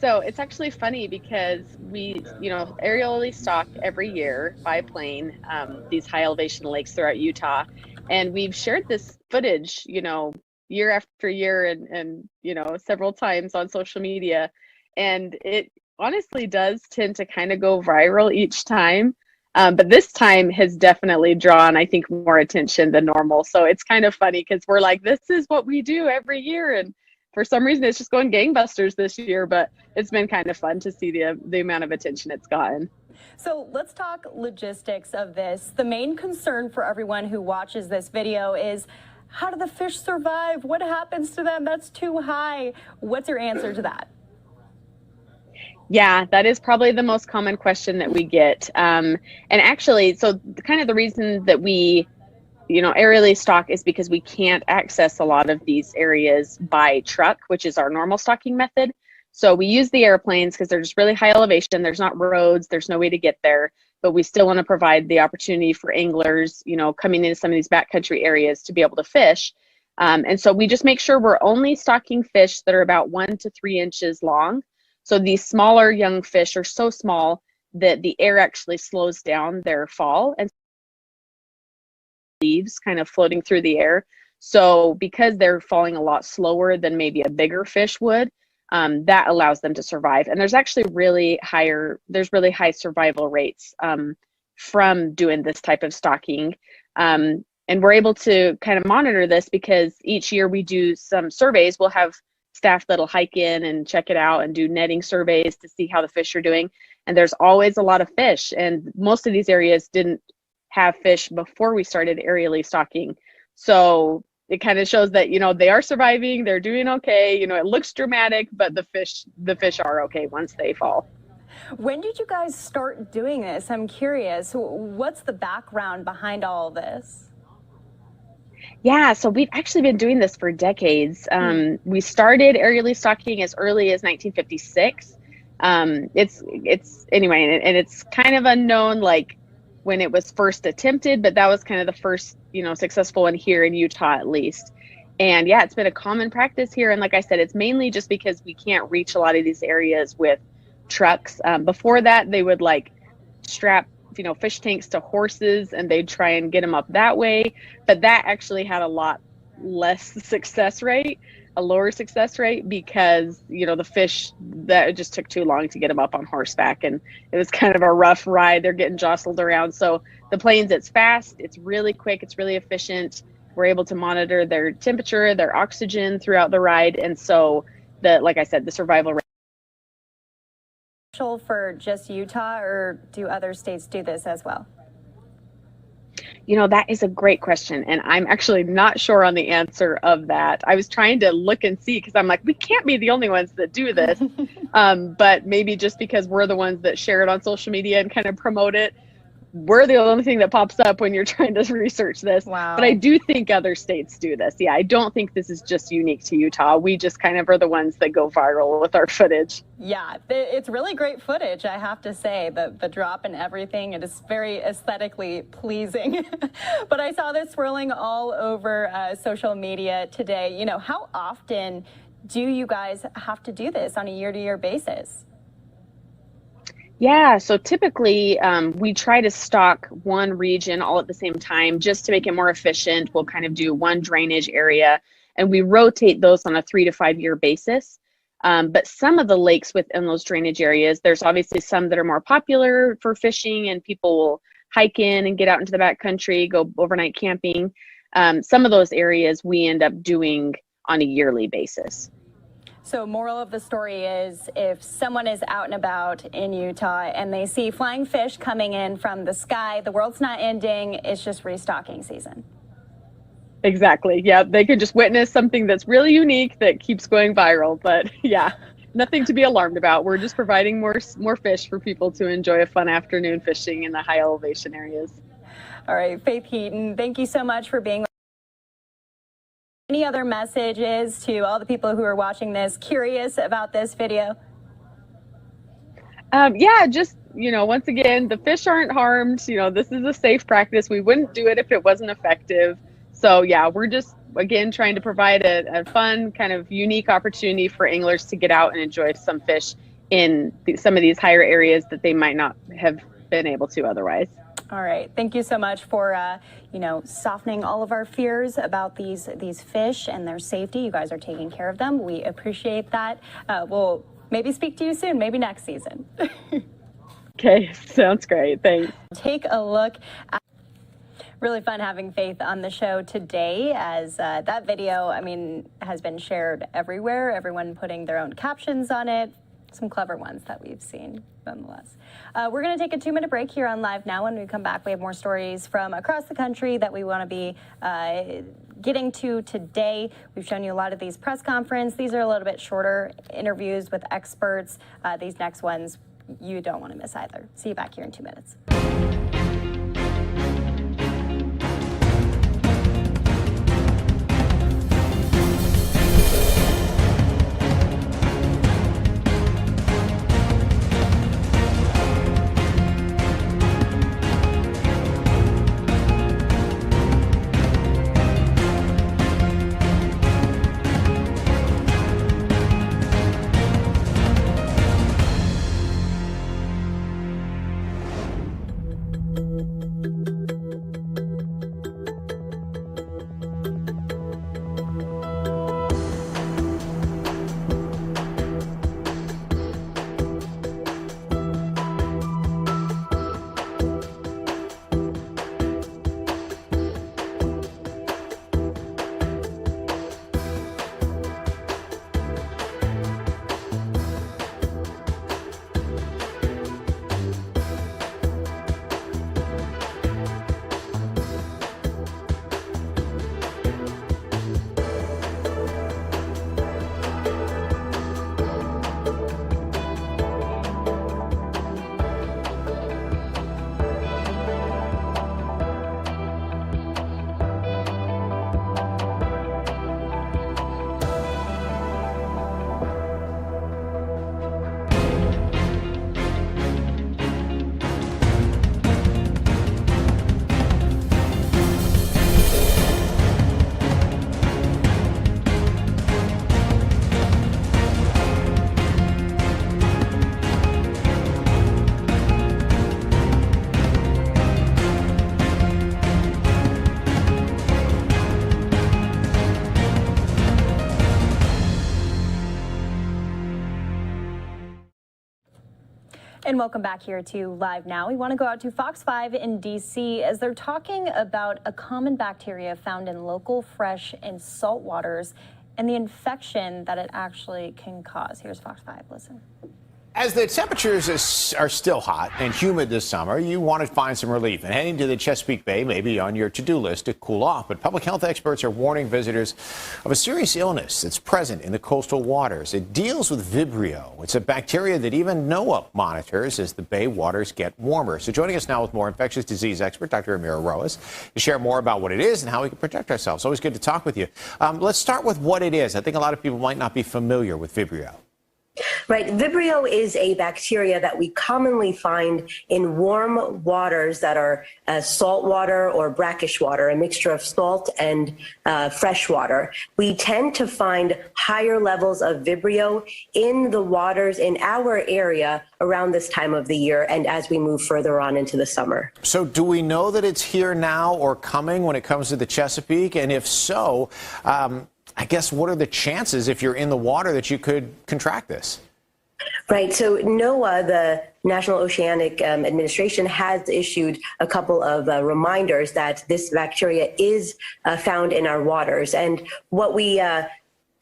So it's actually funny because we, aerially stock every year by plane these high elevation lakes throughout Utah, and we've shared this footage, year after year and several times on social media, and it honestly does tend to kind of go viral each time. But this time has definitely drawn, I think, more attention than normal. So it's kind of funny because we're like, this is what we do every year, and for some reason, it's just going gangbusters this year, but it's been kind of fun to see the amount of attention it's gotten. So let's talk logistics of this. The main concern for everyone who watches this video is, how do the fish survive? What happens to them? That's too high. What's your answer to that? Yeah, that is probably the most common question that we get. And actually, so kind of the reason that we aerially stock is because we can't access a lot of these areas by truck, which is our normal stocking method. So we use the airplanes because they're just really high elevation. There's not roads, there's no way to get there, but we still want to provide the opportunity for anglers, coming into some of these backcountry areas to be able to fish. And so we just make sure we're only stocking fish that are about 1 to 3 inches long. So these smaller young fish are so small that the air actually slows down their fall, and leaves kind of floating through the air. So because they're falling a lot slower than maybe a bigger fish would, that allows them to survive. And there's actually really high survival rates from doing this type of stocking. And we're able to kind of monitor this because each year we do some surveys. We'll have staff that'll hike in and check it out and do netting surveys to see how the fish are doing. And there's always a lot of fish. And most of these areas didn't have fish before we started aerially stocking. So it kind of shows that, they are surviving, they're doing okay. It looks dramatic, but the fish are okay once they fall. When did you guys start doing this? I'm curious. What's the background behind all of this? Yeah, so we've actually been doing this for decades. We started aerially stocking as early as 1956. It's anyway, and it's kind of unknown, when it was first attempted, but that was kind of the first, successful one here in Utah, at least. And yeah, it's been a common practice here. And like I said, it's mainly just because we can't reach a lot of these areas with trucks. Before that, they would like strap, fish tanks to horses and they'd try and get them up that way. But that actually had a lot less success rate, a lower success rate, because, the fish, that it just took too long to get them up on horseback. And it was kind of a rough ride. They're getting jostled around. So the planes, it's fast, it's really quick, it's really efficient. We're able to monitor their temperature, their oxygen throughout the ride. And so like I said, the survival rate. For just Utah, or do other states do this as well? That is a great question. And I'm actually not sure on the answer of that. I was trying to look and see, because I'm like, we can't be the only ones that do this. But maybe just because we're the ones that share it on social media and kind of promote it, we're the only thing that pops up when you're trying to research this. Wow. But I do think other states do this. Yeah, I don't think this is just unique to Utah. We just kind of are the ones that go viral with our footage. Yeah, it's really great footage, I have to say. The drop and everything, it is very aesthetically pleasing. But I saw this swirling all over social media today. How often do you guys have to do this on a year-to-year basis? Yeah, so typically we try to stock one region all at the same time just to make it more efficient. We'll kind of do one drainage area, and we rotate those on a 3 to 5 year basis. But some of the lakes within those drainage areas, there's obviously some that are more popular for fishing, and people will hike in and get out into the backcountry, go overnight camping. Some of those areas we end up doing on a yearly basis. So moral of the story is, if someone is out and about in Utah and they see flying fish coming in from the sky, the world's not ending, it's just restocking season. Exactly. Yeah, they could just witness something that's really unique that keeps going viral. But yeah, nothing to be alarmed about. We're just providing more fish for people to enjoy a fun afternoon fishing in the high elevation areas. All right, Faith Heaton, thank you so much for being with us. Any other messages to all the people who are watching this, curious about this video? Yeah, just, once again, the fish aren't harmed. This is a safe practice. We wouldn't do it if it wasn't effective. So yeah, we're just, again, trying to provide a fun, kind of unique opportunity for anglers to get out and enjoy some fish in some of these higher areas that they might not have been able to otherwise. All right. Thank you so much for, softening all of our fears about these fish and their safety. You guys are taking care of them. We appreciate that. We'll maybe speak to you soon, maybe next season. Okay. Sounds great. Thanks. Take a look. Really fun having Faith on the show today, as that video, has been shared everywhere. Everyone putting their own captions on it. Some clever ones that we've seen, nonetheless. We're going to take a 2-minute break here on Live Now. When we come back, we have more stories from across the country that we want to be getting to today. We've shown you a lot of these press conferences. These are a little bit shorter interviews with experts. These next ones, you don't want to miss either. See you back here in 2 minutes. And welcome back here to Live Now. We want to go out to Fox 5 in D.C. as they're talking about a common bacteria found in local fresh and salt waters and the infection that it actually can cause. Here's Fox 5. Listen. As the temperatures are still hot and humid this summer, you want to find some relief. And heading to the Chesapeake Bay may be on your to-do list to cool off. But public health experts are warning visitors of a serious illness that's present in the coastal waters. It deals with Vibrio. It's a bacteria that even NOAA monitors as the bay waters get warmer. So joining us now with more infectious disease expert, Dr. Amira Roas, to share more about what it is and how we can protect ourselves. Always good to talk with you. Let's start with what it is. I think a lot of people might not be familiar with Vibrio. Right. Vibrio is a bacteria that we commonly find in warm waters that are salt water or brackish water, a mixture of salt and fresh water. We tend to find higher levels of Vibrio in the waters in our area around this time of the year and as we move further on into the summer. So do we know that it's here now or coming when it comes to the Chesapeake? And if so, I guess what are the chances if you're in the water that you could contract this? Right. So NOAA, the National Oceanic Administration, has issued a couple of reminders that this bacteria is found in our waters. And what we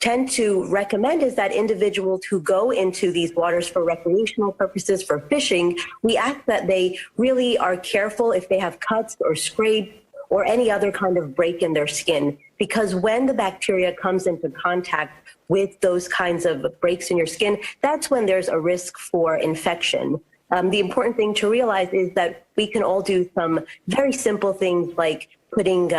tend to recommend is that individuals who go into these waters for recreational purposes, for fishing, we ask that they really are careful if they have cuts or scrapes or any other kind of break in their skin, because when the bacteria comes into contact with those kinds of breaks in your skin, that's when there's a risk for infection. The important thing to realize is that we can all do some very simple things like putting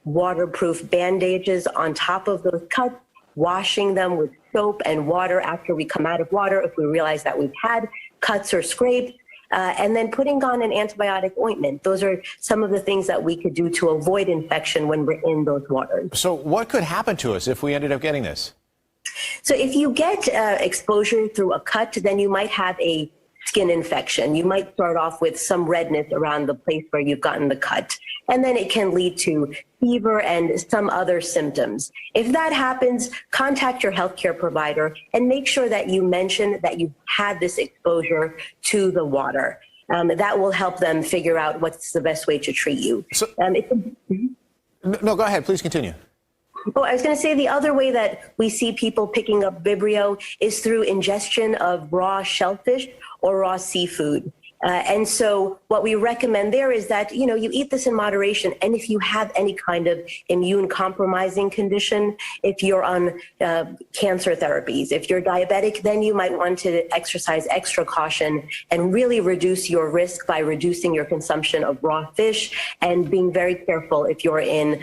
waterproof bandages on top of those cuts, washing them with soap and water after we come out of water if we realize that we've had cuts or scrapes, and then putting on an antibiotic ointment. Those are some of the things that we could do to avoid infection when we're in those waters. So what could happen to us if we ended up getting this? So if you get exposure through a cut, then you might have a skin infection. You might start off with some redness around the place where you've gotten the cut, and then it can lead to fever and some other symptoms. If that happens, contact your healthcare provider and make sure that you mention that you've had this exposure to the water. That will help them figure out what's the best way to treat you. So, no, go ahead. Please continue. Oh, I was going to say the other way that we see people picking up Vibrio is through ingestion of raw shellfish or raw seafood. And so what we recommend there is that, you eat this in moderation. And if you have any kind of immune compromising condition, if you're on cancer therapies, if you're diabetic, then you might want to exercise extra caution and really reduce your risk by reducing your consumption of raw fish and being very careful if you're in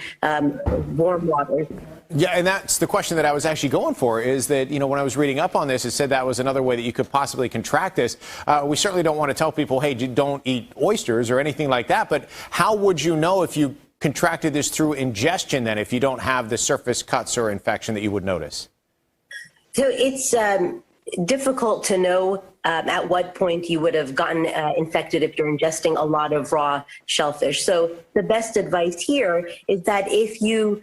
warm waters. Yeah, and that's the question that I was actually going for, is that, when I was reading up on this, it said that was another way that you could possibly contract this. We certainly don't want to tell people, hey, don't eat oysters or anything like that. But how would you know if you contracted this through ingestion then, if you don't have the surface cuts or infection that you would notice? So it's difficult to know at what point you would have gotten infected if you're ingesting a lot of raw shellfish. So the best advice here is that if you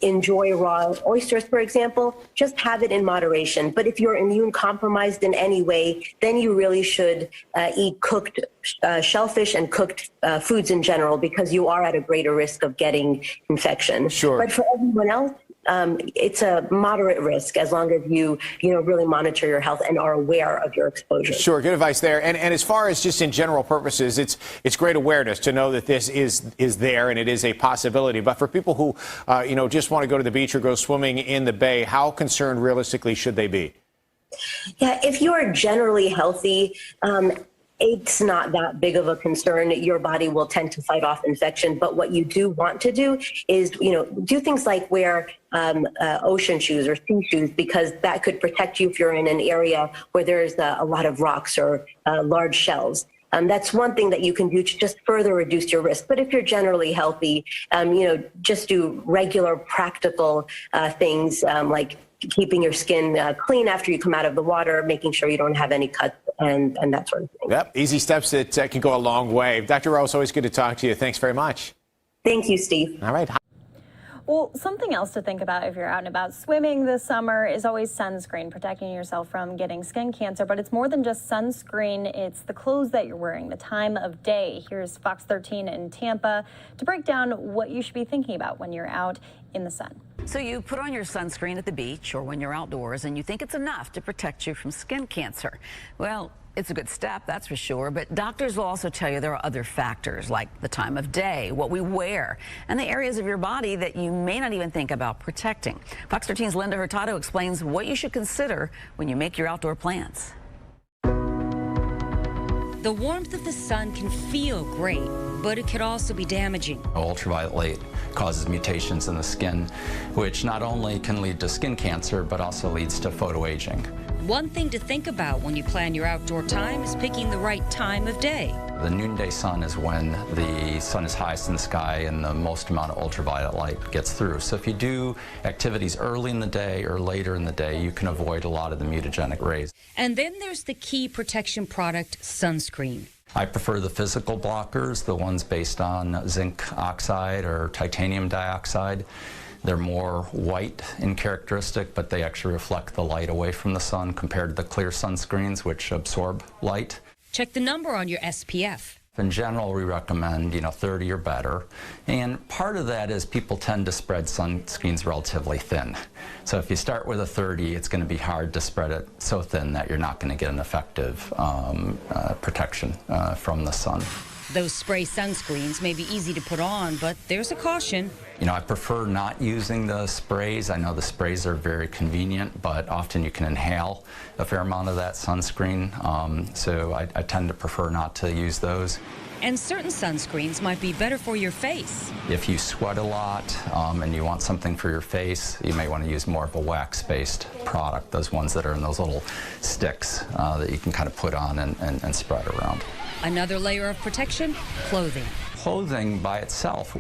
enjoy raw oysters, for example, just have it in moderation. But if you're immune compromised in any way, then you really should eat cooked shellfish and cooked foods in general, because you are at a greater risk of getting infection. Sure. But for everyone else, it's a moderate risk as long as you really monitor your health and are aware of your exposure. Sure, good advice there. And as far as just in general purposes, it's great awareness to know that this is there and it is a possibility. But for people who just want to go to the beach or go swimming in the bay, how concerned realistically should they be? Yeah, if you are generally healthy, it's not that big of a concern. Your body will tend to fight off infection. But what you do want to do is, do things like wear ocean shoes or sea shoes, because that could protect you if you're in an area where there's a lot of rocks or large shells. That's one thing that you can do to just further reduce your risk. But if you're generally healthy, just do regular practical things like keeping your skin clean after you come out of the water, making sure you don't have any cuts and that sort of thing. Yep, easy steps that can go a long way. Dr. Rose, always good to talk to you. Thanks very much. Thank you, Steve. All right. Well, something else to think about if you're out and about swimming this summer is always sunscreen, protecting yourself from getting skin cancer. But it's more than just sunscreen. It's the clothes that you're wearing, the time of day. Here's Fox 13 in Tampa to break down what you should be thinking about when you're out in the sun. So you put on your sunscreen at the beach or when you're outdoors and you think it's enough to protect you from skin cancer. Well, it's a good step, that's for sure, but doctors will also tell you there are other factors like the time of day, what we wear, and the areas of your body that you may not even think about protecting. Fox 13's Linda Hurtado explains what you should consider when you make your outdoor plans. The warmth of the sun can feel great, but it could also be damaging. Ultraviolet light causes mutations in the skin, which not only can lead to skin cancer, but also leads to photoaging. One thing to think about when you plan your outdoor time is picking the right time of day. The noonday sun is when the sun is highest in the sky and the most amount of ultraviolet light gets through. So if you do activities early in the day or later in the day, you can avoid a lot of the mutagenic rays. And then there's the key protection product, sunscreen. I prefer the physical blockers, the ones based on zinc oxide or titanium dioxide. They're more white in characteristic, but they actually reflect the light away from the sun compared to the clear sunscreens, which absorb light. Check the number on your SPF. In general, we recommend, 30 or better. And part of that is people tend to spread sunscreens relatively thin. So if you start with a 30, it's going to be hard to spread it so thin that you're not going to get an effective protection from the sun. Those spray sunscreens may be easy to put on, but there's a caution. I prefer not using the sprays. I know the sprays are very convenient, but often you can inhale a fair amount of that sunscreen. So I tend to prefer not to use those. And certain sunscreens might be better for your face. If you sweat a lot and you want something for your face, you may want to use more of a wax-based product, those ones that are in those little sticks that you can kind of put on and spread around. Another layer of protection, clothing. Clothing by itself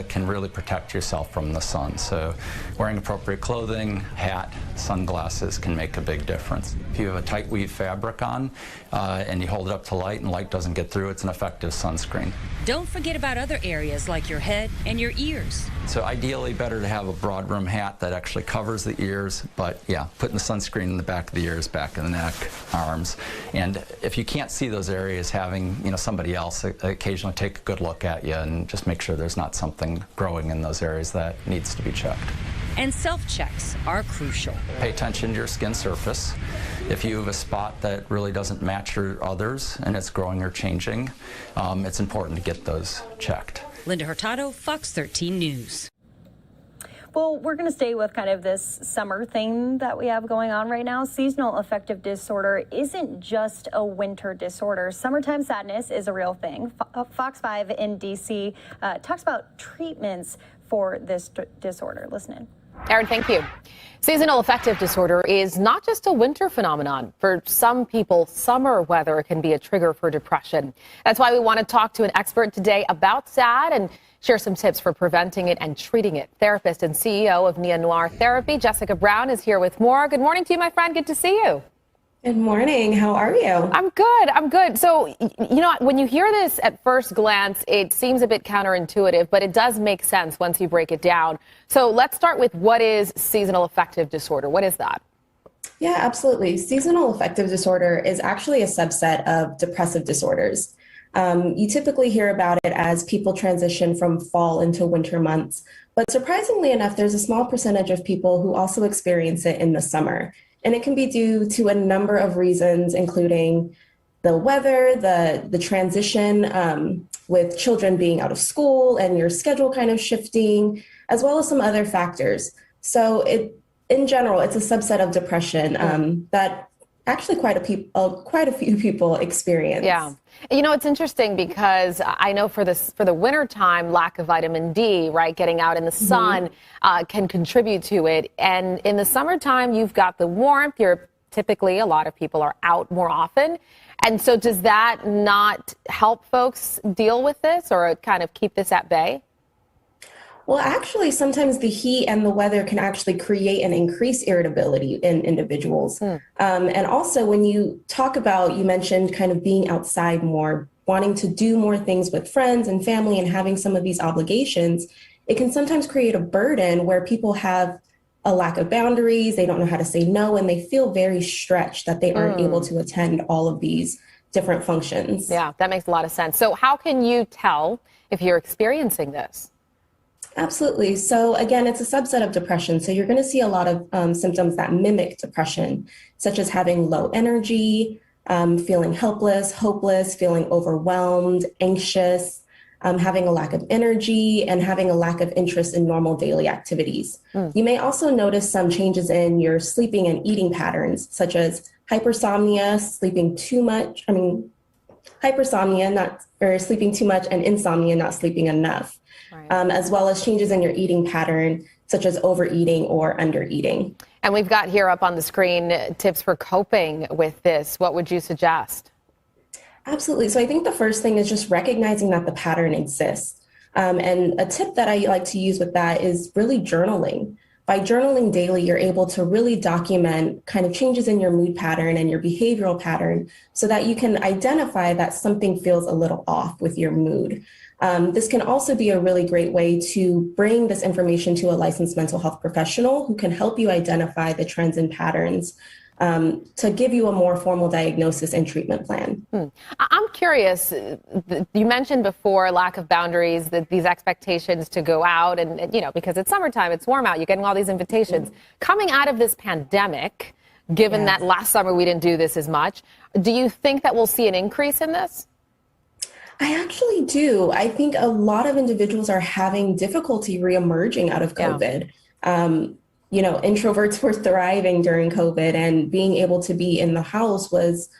can really protect yourself from the sun. So wearing appropriate clothing, hat, sunglasses can make a big difference. If you have a tight weave fabric on and you hold it up to light and light doesn't get through, it's an effective sunscreen. Don't forget about other areas like your head and your ears. So ideally better to have a broad brim hat that actually covers the ears, but yeah, putting the sunscreen in the back of the ears, back of the neck, arms. And if you can't see those areas, having somebody else occasionally take a good look at you and just make sure there's not something growing in those areas that needs to be checked. And self-checks are crucial. Pay attention to your skin surface. If you have a spot that really doesn't match your others and it's growing or changing, it's important to get those checked. Linda Hurtado, Fox 13 News. Well, we're going to stay with kind of this summer thing that we have going on right now. Seasonal affective disorder isn't just a winter disorder. Summertime sadness is a real thing. Fox 5 in D.C. Talks about treatments for this disorder. Listen in. Aaron, thank you. Seasonal affective disorder is not just a winter phenomenon. For some people, summer weather can be a trigger for depression. That's why we want to talk to an expert today about SAD and share some tips for preventing it and treating it. Therapist and CEO of Nia Noir Therapy, Jessica Brown, is here with more. Good morning to you, my friend. Good to see you. Good morning. How are you? I'm good. I'm good. So, when you hear this at first glance, it seems a bit counterintuitive, but it does make sense once you break it down. So let's start with what is seasonal affective disorder? What is that? Yeah, absolutely. Seasonal affective disorder is actually a subset of depressive disorders. You typically hear about it as people transition from fall into winter months, but surprisingly enough, there's a small percentage of people who also experience it in the summer. And it can be due to a number of reasons, including the weather, the transition with children being out of school and your schedule kind of shifting, as well as some other factors. So in general, it's a subset of depression that actually quite a few people experience. Yeah. It's interesting because I know for the winter time, lack of vitamin D, right, getting out in the sun can contribute to it. And in the summertime, you've got the warmth. A lot of people are out more often. And so does that not help folks deal with this or kind of keep this at bay? Well, actually, sometimes the heat and the weather can actually create and increase irritability in individuals. And also when you talk about, you mentioned kind of being outside more, wanting to do more things with friends and family and having some of these obligations, it can sometimes create a burden where people have a lack of boundaries, they don't know how to say no, and they feel very stretched that they aren't able to attend all of these different functions. Yeah, that makes a lot of sense. So how can you tell if you're experiencing this? Absolutely. So again, it's a subset of depression. So you're going to see a lot of symptoms that mimic depression, such as having low energy, feeling helpless, hopeless, feeling overwhelmed, anxious, having a lack of energy, and having a lack of interest in normal daily activities. You may also notice some changes in your sleeping and eating patterns, such as hypersomnia, sleeping too much, hypersomnia, sleeping too much, and insomnia, not sleeping enough. As well as changes in your eating pattern, such as overeating or undereating. And we've got here up on the screen tips for coping with this. What would you suggest? Absolutely. So I think the first thing is just recognizing that the pattern exists. And a tip that I like to use with that is really journaling. By journaling daily, you're able to really document kind of changes in your mood pattern and your behavioral pattern so that you can identify that something feels a little off with your mood. This can also be a really great way to bring this information to a licensed mental health professional who can help you identify the trends and patterns to give you a more formal diagnosis and treatment plan. I'm curious, you mentioned before lack of boundaries, that these expectations to go out and, you know, because it's summertime, it's warm out, you're getting all these invitations. Coming out of this pandemic, given that last summer we didn't do this as much, do you think that we'll see an increase in this? I actually do. I think a lot of individuals are having difficulty reemerging out of COVID. You know, introverts were thriving during COVID, and being able to be in the house was,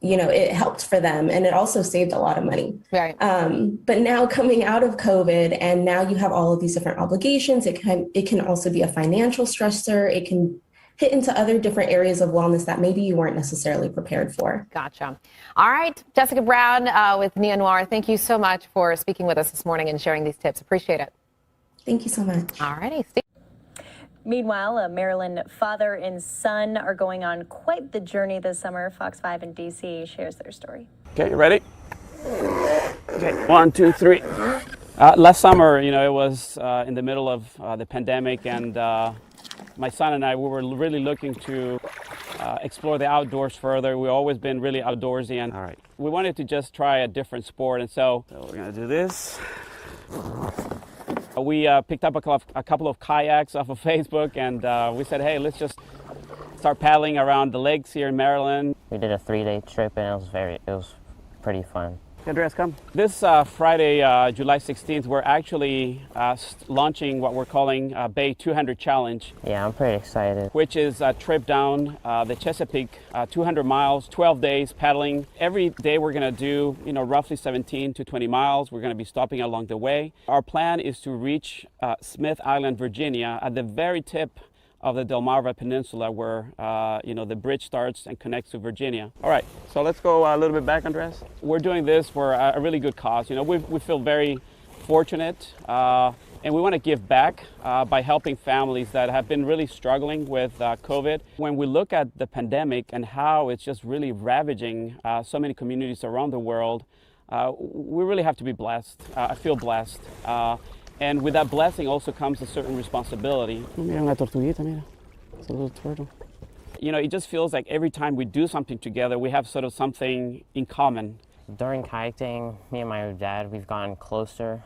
you know, it helped for them, and it also saved a lot of money. Right. But now coming out of COVID, and now you have all of these different obligations. It can also be a financial stressor. It can hit into other different areas of wellness that maybe you weren't necessarily prepared for. Gotcha. All right, Jessica Brown with Neo Noir, thank you so much for speaking with us this morning and sharing these tips. Appreciate it. Thank you so much. All righty. Meanwhile, a Maryland father and son are going on quite the journey this summer. Fox 5 in D.C. shares their story. Okay, you ready? Okay, 1, 2, 3. Last summer, you know, it was in the middle of the pandemic, and my son and I, we were really looking to explore the outdoors further. We've always been really outdoorsy, and all right, we wanted to just try a different sport, and so we're gonna do this. We picked up a couple of kayaks off of Facebook, and we said, hey, let's just start paddling around the lakes here in Maryland. We did a 3-day trip, and it was pretty fun. Andreas, come. This Friday, July 16th, we're actually launching what we're calling Bay 200 Challenge. Yeah, I'm pretty excited. Which is a trip down the Chesapeake, 200 miles, 12 days paddling. Every day we're going to do, you know, roughly 17 to 20 miles. We're going to be stopping along the way. Our plan is to reach Smith Island, Virginia, at the very tip of the Delmarva Peninsula, where you know, the bridge starts and connects to Virginia. All right, so let's go a little bit back, Andres. We're doing this for a really good cause. You know, we feel very fortunate, and we want to give back by helping families that have been really struggling with COVID. When we look at the pandemic and how it's just really ravaging so many communities around the world, we really have to be blessed. I feel blessed. And with that blessing also comes a certain responsibility. Mira una tortuguita, mira. It's a little turtle. You know, it just feels like every time we do something together, we have sort of something in common. During kayaking, me and my dad, we've gotten closer,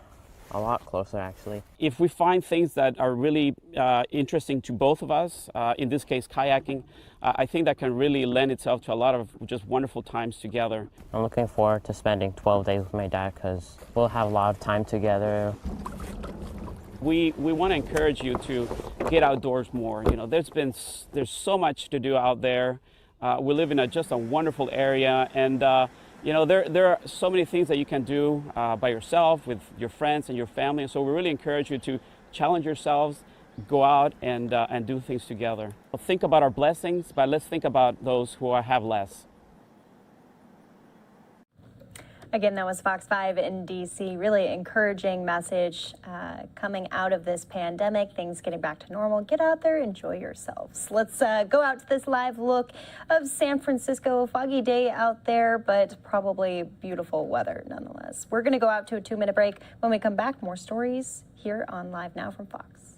a lot closer actually. If we find things that are really interesting to both of us, in this case kayaking, I think that can really lend itself to a lot of just wonderful times together. I'm looking forward to spending 12 days with my dad because we'll have a lot of time together. We want to encourage you to get outdoors more. You know, there's so much to do out there. We live in just a wonderful area, and you know, there are so many things that you can do by yourself, with your friends and your family. And so we really encourage you to challenge yourselves, go out and do things together. We'll think about our blessings, but let's think about those who have less. Again, that was Fox 5 in D.C. Really encouraging message coming out of this pandemic, things getting back to normal. Get out there, enjoy yourselves. Let's go out to this live look of San Francisco. Foggy day out there, but probably beautiful weather nonetheless. We're going to go out to a 2-minute break. When we come back, more stories here on Live Now from Fox.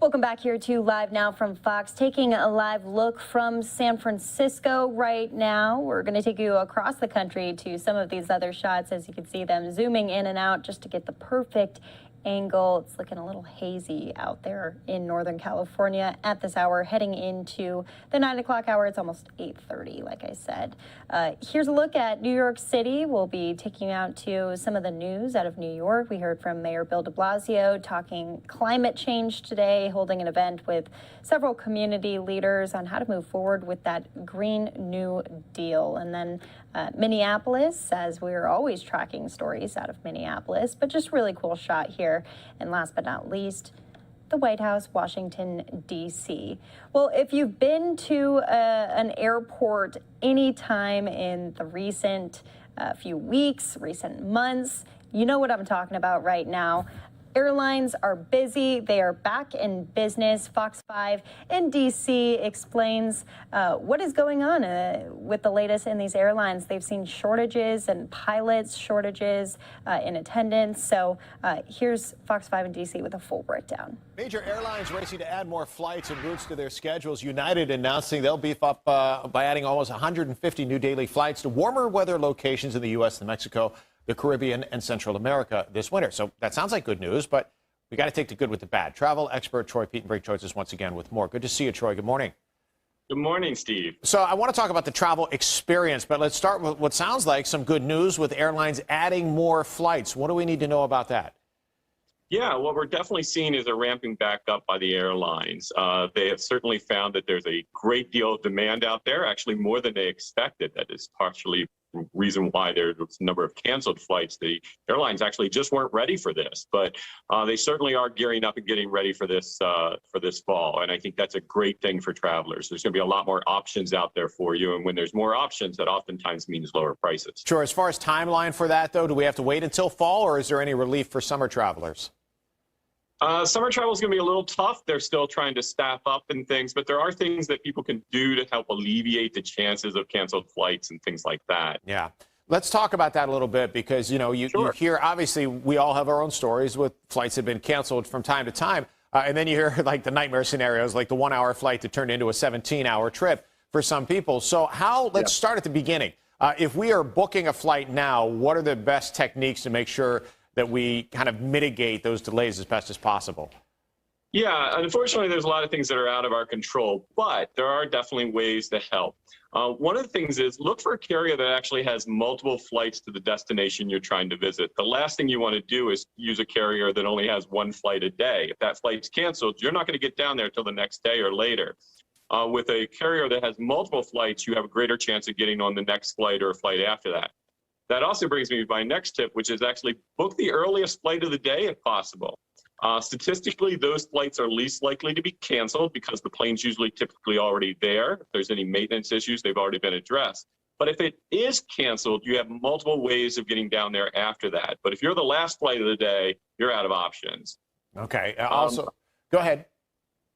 Welcome back here to Live Now from Fox, taking a live look from San Francisco right now. We're going to take you across the country to some of these other shots, as you can see them zooming in and out just to get the perfect angle. It's looking a little hazy out there in Northern California at this hour, heading into the 9 o'clock hour. It's almost 8:30, like I said. Here's a look at New York City. We'll be taking you out to some of the news out of New York. We heard from Mayor Bill de Blasio talking climate change today, holding an event with several community leaders on how to move forward with that Green New Deal. And then Minneapolis, as we're always tracking stories out of Minneapolis, but just really cool shot here. And last but not least, the White House, Washington, D.C. Well, if you've been to an airport anytime in the recent few weeks, recent months, you know what I'm talking about right now. Airlines are busy. They are back in business. Fox 5 in D.C. explains what is going on with the latest in these airlines. They've seen shortages and pilots, shortages in attendance. So here's Fox 5 in D.C. with a full breakdown. Major airlines racing to add more flights and routes to their schedules. United announcing they'll beef up by adding almost 150 new daily flights to warmer weather locations in the U.S. and Mexico, the Caribbean, and Central America this winter. So that sounds like good news, but we got to take the good with the bad. Travel expert Troy Petenbrink joins us once again with more. Good to see you, Troy. Good morning. Good morning, Steve. So I want to talk about the travel experience, but let's start with what sounds like some good news with airlines adding more flights. What do we need to know about that? Yeah, what we're definitely seeing is a ramping back up by the airlines. They have certainly found that there's a great deal of demand out there, actually more than they expected. That is partially the reason why there's a number of canceled flights. The airlines actually just weren't ready for this, but they certainly are gearing up and getting ready for this fall. And I think that's a great thing for travelers. There's going to be a lot more options out there for you. And when there's more options, that oftentimes means lower prices. Sure. As far as timeline for that, though, do we have to wait until fall, or is there any relief for summer travelers? Summer travel is going to be a little tough. They're still trying to staff up and things, but there are things that people can do to help alleviate the chances of canceled flights and things like that. Yeah. Let's talk about that a little bit because, you know, you hear, obviously, we all have our own stories with flights that have been canceled from time to time. And then you hear like the nightmare scenarios, like the 1-hour flight that turned into a 17-hour trip for some people. So let's start at the beginning. If we are booking a flight now, what are the best techniques to make sure that we kind of mitigate those delays as best as possible? Yeah, unfortunately, there's a lot of things that are out of our control, but there are definitely ways to help. One of the things is look for a carrier that actually has multiple flights to the destination you're trying to visit. The last thing you want to do is use a carrier that only has one flight a day. If that flight's canceled, you're not going to get down there till the next day or later. With a carrier that has multiple flights, you have a greater chance of getting on the next flight or a flight after that. That also brings me to my next tip, which is actually book the earliest flight of the day if possible. Statistically, those flights are least likely to be canceled because the plane's usually typically already there. If there's any maintenance issues, they've already been addressed. But if it is canceled, you have multiple ways of getting down there after that. But if you're the last flight of the day, you're out of options. Okay. Also, go ahead.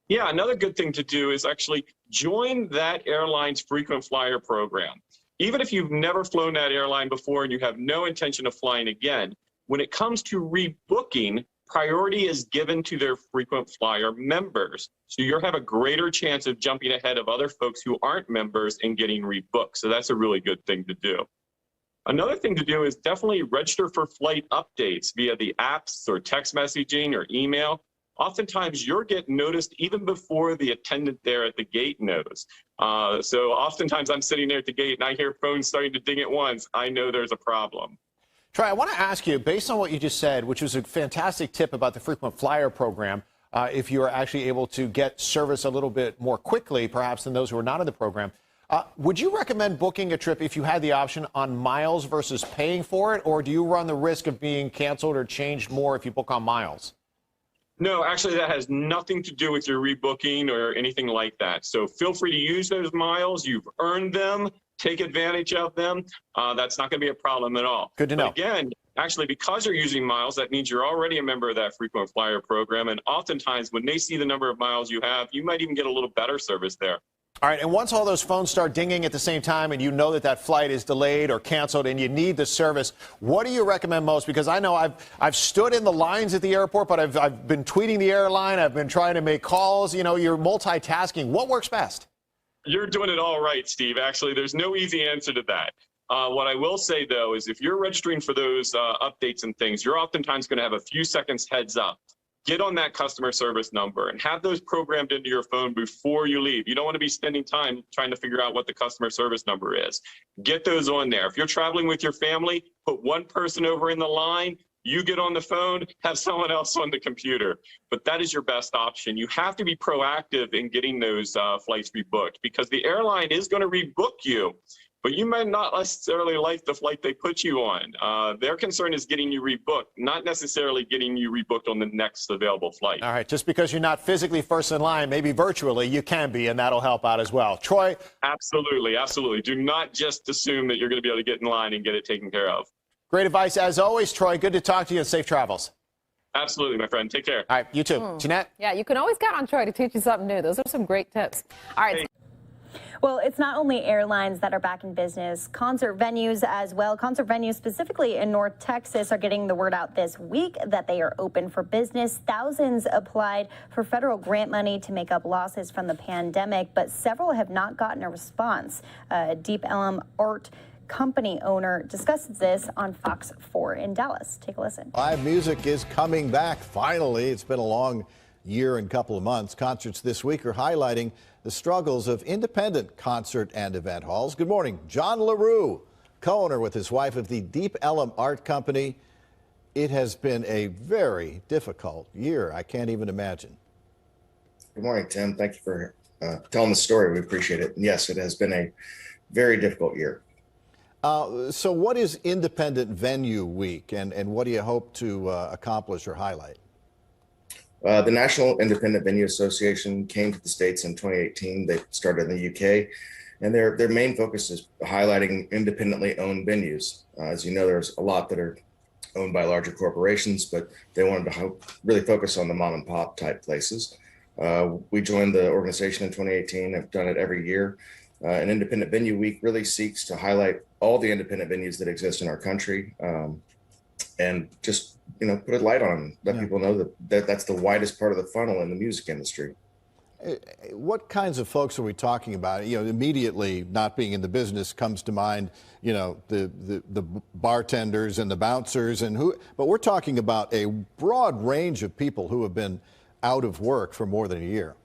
Yeah, another good thing to do is actually join that airline's frequent flyer program. Even if you've never flown that airline before and you have no intention of flying again, when it comes to rebooking, priority is given to their frequent flyer members. So you'll have a greater chance of jumping ahead of other folks who aren't members and getting rebooked. So that's a really good thing to do. Another thing to do is definitely register for flight updates via the apps or text messaging or email. Oftentimes you're getting noticed even before the attendant there at the gate knows. So oftentimes I'm sitting there at the gate and I hear phones starting to ding at once. I know there's a problem. Troy, I want to ask you, based on what you just said, which was a fantastic tip about the frequent flyer program, if you are actually able to get service a little bit more quickly, perhaps, than those who are not in the program, would you recommend booking a trip if you had the option on miles versus paying for it, or do you run the risk of being canceled or changed more if you book on miles? No, actually, that has nothing to do with your rebooking or anything like that. So feel free to use those miles. You've earned them. Take advantage of them. That's not going to be a problem at all. Good to know. But again, actually, because you're using miles, that means you're already a member of that frequent flyer program. And oftentimes, when they see the number of miles you have, you might even get a little better service there. All right, and once all those phones start dinging at the same time and you know that that flight is delayed or canceled and you need the service, what do you recommend most? Because I know I've stood in the lines at the airport, but I've been tweeting the airline, I've been trying to make calls. You know, you're multitasking. What works best? You're doing it all right, Steve. Actually, there's no easy answer to that. What I will say, though, is if you're registering for those updates and things, you're oftentimes going to have a few seconds heads up. Get on that customer service number and have those programmed into your phone before you leave. You don't want to be spending time trying to figure out what the customer service number is. Get those on there. If you're traveling with your family, put one person over in the line. You get on the phone, have someone else on the computer. But that is your best option. You have to be proactive in getting those flights rebooked because the airline is going to rebook you, but you might not necessarily like the flight they put you on. Their concern is getting you rebooked, not necessarily getting you rebooked on the next available flight. All right, just because you're not physically first in line, maybe virtually, you can be, and that'll help out as well. Troy? Absolutely, absolutely. Do not just assume that you're going to be able to get in line and get it taken care of. Great advice as always, Troy. Good to talk to you and safe travels. Absolutely, my friend. Take care. All right, you too. Jeanette? Yeah, you can always count on Troy to teach you something new. Those are some great tips. All right. Hey. Well, it's not only airlines that are back in business. Concert venues as well. Concert venues specifically in North Texas are getting the word out this week that they are open for business. Thousands applied for federal grant money to make up losses from the pandemic, but several have not gotten a response. Deep Ellum Art company owner discusses this on Fox 4 in Dallas. Take a listen. Live music is coming back finally. It's been a long year and couple of months. Concerts this week are highlighting the struggles of independent concert and event halls. Good morning. John LaRue, co-owner with his wife of the Deep Ellum Art Company. It has been a very difficult year. I can't even imagine. Good morning, Tim. Thank you for telling the story. We appreciate it. Yes, it has been a very difficult year. So what is Independent Venue Week, and what do you hope to accomplish or highlight? The National Independent Venue Association came to the States in 2018. They started in the UK, and their main focus is highlighting independently owned venues. As you know, there's a lot that are owned by larger corporations, but they wanted to really focus on the mom and pop type places. We joined the organization in 2018. I've done it every year. An Independent Venue Week really seeks to highlight all the independent venues that exist in our country, and just put a light on them, let people know that that's the widest part of the funnel in the music industry. What kinds of folks are we talking about? You know, immediately, not being in the business comes to mind, you know, the bartenders and the bouncers and who, but we're talking about a broad range of people who have been out of work for more than a year.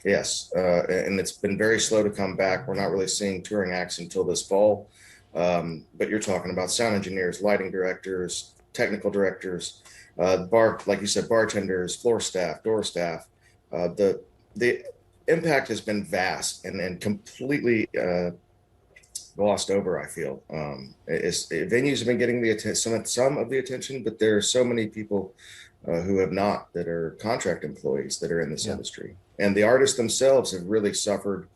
Yes, and it's been very slow to come back. We're not really seeing touring acts until this fall. But you're talking about sound engineers, lighting directors, technical directors, like you said, bartenders, floor staff, door staff. The impact has been vast and completely glossed over, I feel. Venues have been getting some of the attention, but there are so many people who have not, that are contract employees that are in this industry. And the artists themselves have really suffered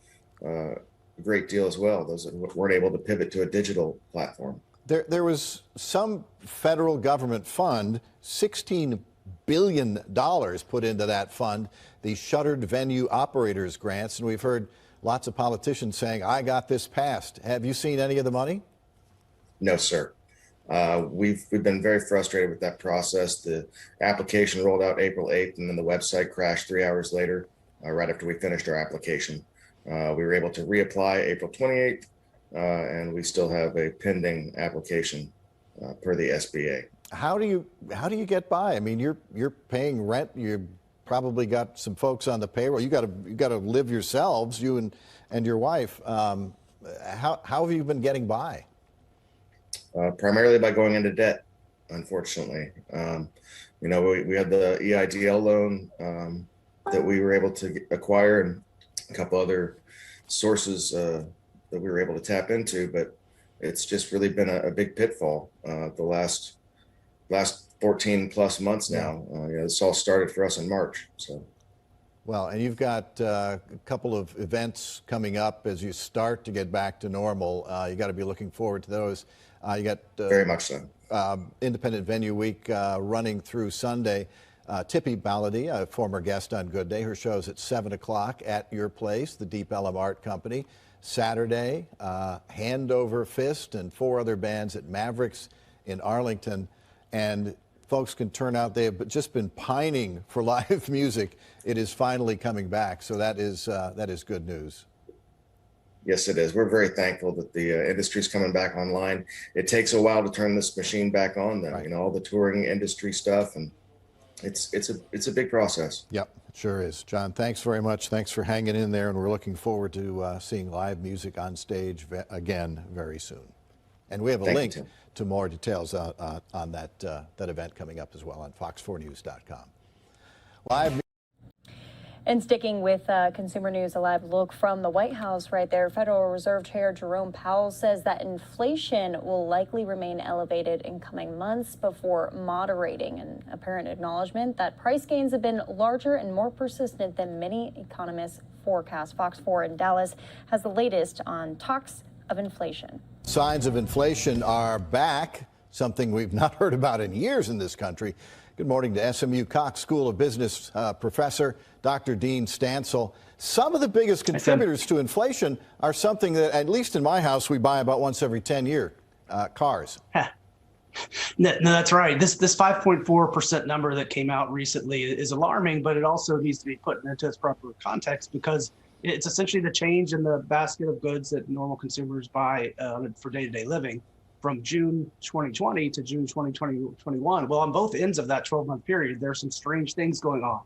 a great deal as well, those that weren't able to pivot to a digital platform. There was some federal government fund, $16 billion put into that fund, the Shuttered Venue Operators Grants, and we've heard lots of politicians saying, I got this passed. Have you seen any of the money? No, sir. We've been very frustrated with that process. The application rolled out April 8th, and then the website crashed 3 hours later, right after we finished our application. We were able to reapply April 28th, and we still have a pending application per the SBA. How do you get by? I mean, you're paying rent. You probably got some folks on the payroll. You got to live yourselves, you and your wife. How have you been getting by? Primarily by going into debt, unfortunately. You know, we had the EIDL loan that we were able to acquire, and a couple other sources that we were able to tap into, but it's just really been a big pitfall the last 14 plus months now. You know, this all started for us in March. So, well, and you've got a couple of events coming up as you start to get back to normal. You got to be looking forward to those. You got very much so. Independent Venue Week running through Sunday. Tippy Baladi, a former guest on Good Day, her show's at 7 o'clock at your place, the Deep Ellum Art Company. Saturday, Hand Over Fist and 4 other bands at Mavericks in Arlington. And folks can turn out. They have just been pining for live music. It is finally coming back, so that is good news. Yes, it is. We're very thankful that the industry's coming back online. It takes a while to turn this machine back on, though. Right. You know, all the touring industry stuff, and it's a big process. Yep, it sure is. John, thanks very much. Thanks for hanging in there, and we're looking forward to seeing live music on stage again very soon. And we have a link to more details on that event coming up as well on fox4news.com. Live. And sticking with consumer news, a live look from the White House right there. Federal Reserve Chair Jerome Powell says that inflation will likely remain elevated in coming months before moderating, an apparent acknowledgement that price gains have been larger and more persistent than many economists forecast. Fox 4 in Dallas has the latest on talks of inflation. Signs of inflation are back, something we've not heard about in years in this country. Good morning to SMU Cox School of Business professor Dr. Dean Stansel. Some of the biggest contributors to inflation are something that, at least in my house, we buy about once every 10 years, cars. No, that's right. This 5.4% number that came out recently is alarming, but it also needs to be put into its proper context because it's essentially the change in the basket of goods that normal consumers buy for day-to-day living from June 2020 to June 2021. Well, on both ends of that 12-month period, there are some strange things going on.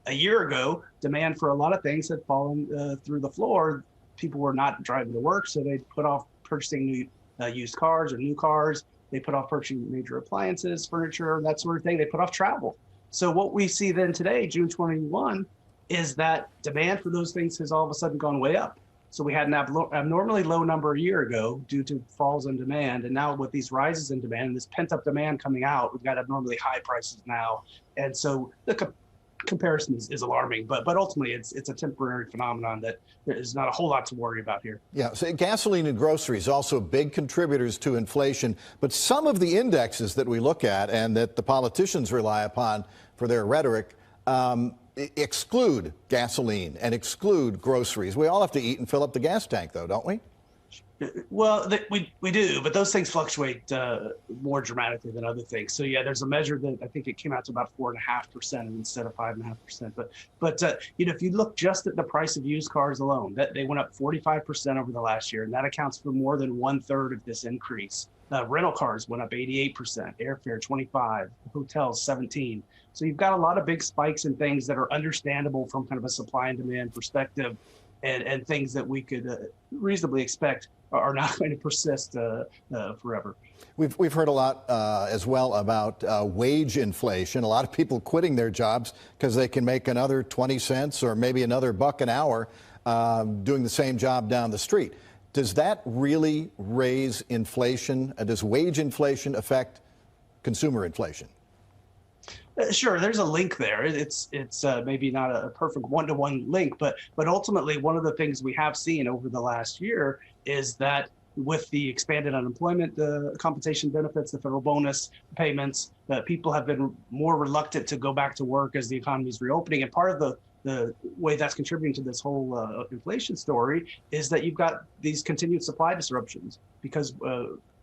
A year ago, demand for a lot of things had fallen through the floor. People were not driving to work, so they put off purchasing new used cars or new cars. They put off purchasing major appliances, furniture, that sort of thing. They put off travel. So what we see then today, June 21, is that demand for those things has all of a sudden gone way up. So we had an abnormally low number a year ago due to falls in demand. And now with these rises in demand, this pent up demand coming out, we've got abnormally high prices now. And so the comparison is alarming, but ultimately it's a temporary phenomenon that there's not a whole lot to worry about here. Yeah, so gasoline and groceries also big contributors to inflation, but some of the indexes that we look at and that the politicians rely upon for their rhetoric exclude gasoline and exclude groceries. We all have to eat and fill up the gas tank, though, don't we? Well, we do, but those things fluctuate more dramatically than other things. So yeah, there's a measure that I think it came out to about 4.5% instead of 5.5%. But if you look just at the price of used cars alone, that they went up 45% over the last year, and that accounts for more than 1/3 of this increase. Rental cars went up 88%, airfare 25%, hotels 17%. So you've got a lot of big spikes in things that are understandable from kind of a supply and demand perspective, and things that we could reasonably expect are not going to persist forever. We've heard a lot as well about wage inflation. A lot of people quitting their jobs because they can make another 20 cents or maybe another $1 an hour doing the same job down the street. Does that really raise inflation? Does wage inflation affect consumer inflation? Sure, there's a link there. It's maybe not a perfect one-to-one link, but ultimately one of the things we have seen over the last year is that with the expanded unemployment, the compensation benefits, the federal bonus payments, that people have been more reluctant to go back to work as the economy is reopening. And part of the way that's contributing to this whole inflation story is that you've got these continued supply disruptions because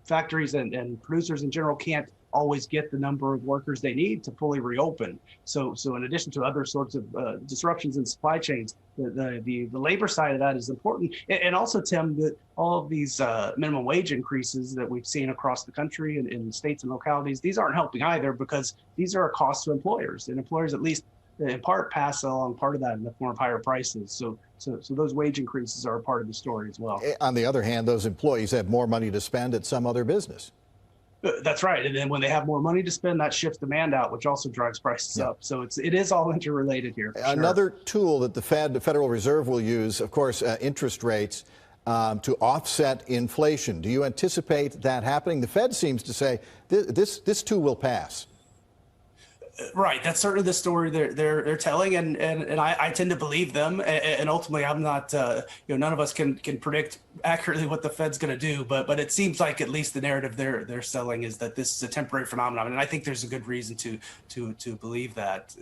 factories and producers in general can't always get the number of workers they need to fully reopen. So in addition to other sorts of disruptions in supply chains, the labor side of that is important. And also, Tim, that all of these minimum wage increases that we've seen across the country and in states and localities, these aren't helping either because these are a cost to employers, and employers at least in part pass along part of that in the form of higher prices. So those wage increases are a part of the story as well. On the other hand, those employees have more money to spend at some other business. That's right. And then when they have more money to spend, that shifts demand out, which also drives prices up. So it is all interrelated here. Another tool that the Federal Reserve will use, of course, interest rates to offset inflation. Do you anticipate that happening? The Fed seems to say this too will pass. Right. That's certainly the story they're telling, and I tend to believe them. And ultimately, I'm not. None of us can predict accurately what the Fed's going to do, but it seems like at least the narrative they're selling is that this is a temporary phenomenon, and I think there's a good reason to believe that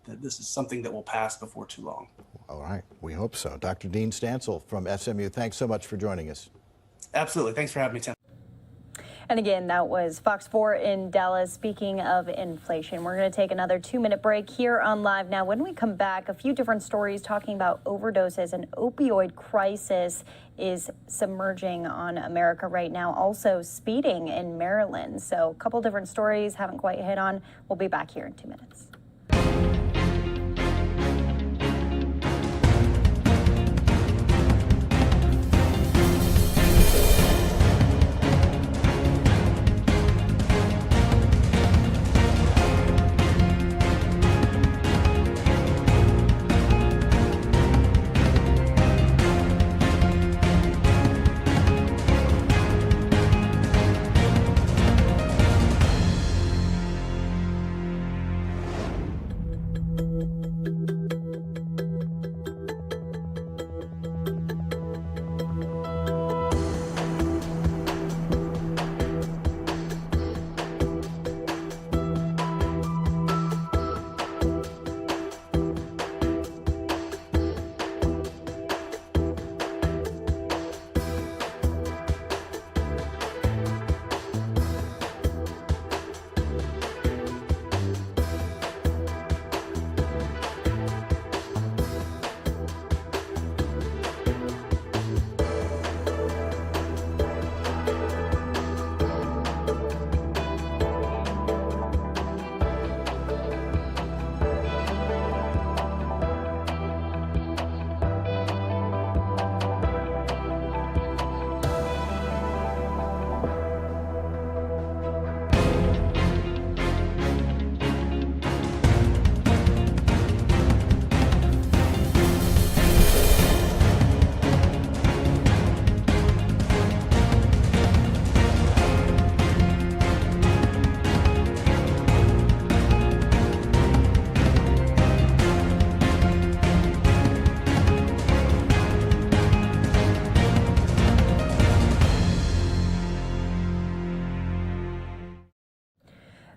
this is something that will pass before too long. All right. We hope so. Dr. Dean Stansel from SMU. Thanks so much for joining us. Absolutely. Thanks for having me, Tim. And again, that was Fox 4 in Dallas. Speaking of inflation, we're going to take another 2-minute break here on Live Now. When we come back, a few different stories talking about overdoses. An opioid crisis is submerging on America right now. Also speeding in Maryland. So a couple different stories haven't quite hit on. We'll be back here in 2 minutes.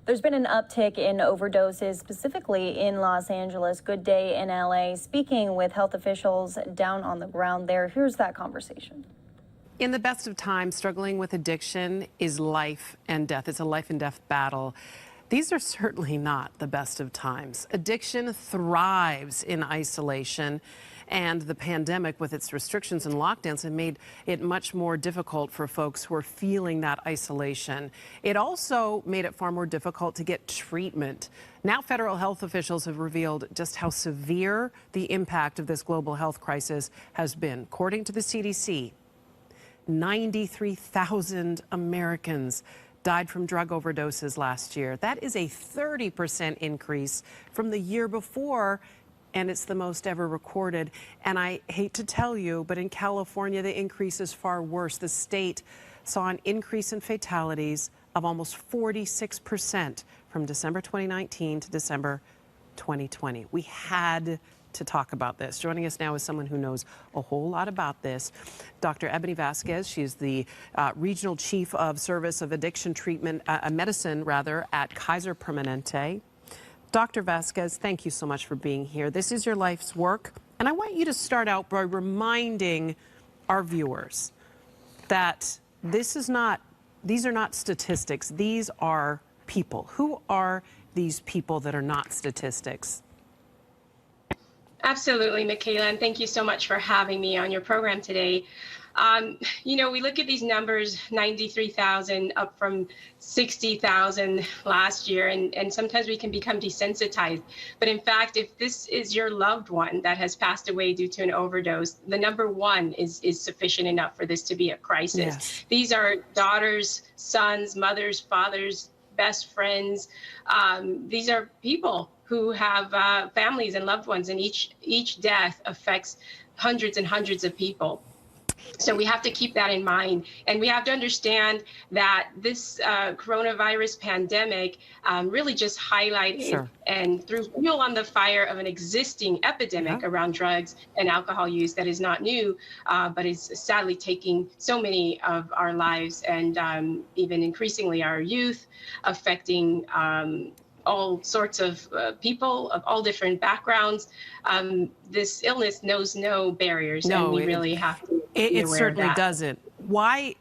There's been an uptick in overdoses, specifically in Los Angeles. Good day in LA. Speaking with health officials down on the ground there, here's that conversation. In the best of times, struggling with addiction is life and death. It's a life and death battle. These are certainly not the best of times. Addiction thrives in isolation, and the pandemic, with its restrictions and lockdowns, have made it much more difficult for folks who are feeling that isolation. It also made it far more difficult to get treatment. Now, federal health officials have revealed just how severe the impact of this global health crisis has been. According to the CDC, 93,000 Americans died from drug overdoses last year. That is a 30% increase from the year before, and it's the most ever recorded. And I hate to tell you, but in California, the increase is far worse. The state saw an increase in fatalities of almost 46% from December 2019 to December 2020. We had to talk about this. Joining us now is someone who knows a whole lot about this, Dr. Ebony Vasquez. She's the Regional Chief of Service of Addiction Treatment, Medicine rather, at Kaiser Permanente. Dr. Vasquez, thank you so much for being here. This is your life's work, and I want you to start out by reminding our viewers that these are not statistics. These are people. Who are these people that are not statistics? Absolutely, Michaela, and thank you so much for having me on your program today. You know, we look at these numbers, 93,000 up from 60,000 last year, and sometimes we can become desensitized. But in fact, if this is your loved one that has passed away due to an overdose, the number one is sufficient enough for this to be a crisis. Yes. These are daughters, sons, mothers, fathers, best friends. These are people who have families and loved ones, and each death affects hundreds and hundreds of people. So we have to keep that in mind, and we have to understand that this coronavirus pandemic really just highlighted and threw fuel on the fire of an existing epidemic around drugs and alcohol use that is not new, but is sadly taking so many of our lives and even increasingly our youth, affecting all sorts of people of all different backgrounds. This illness knows no barriers, and we really have to be it aware certainly of that. doesn't. Why?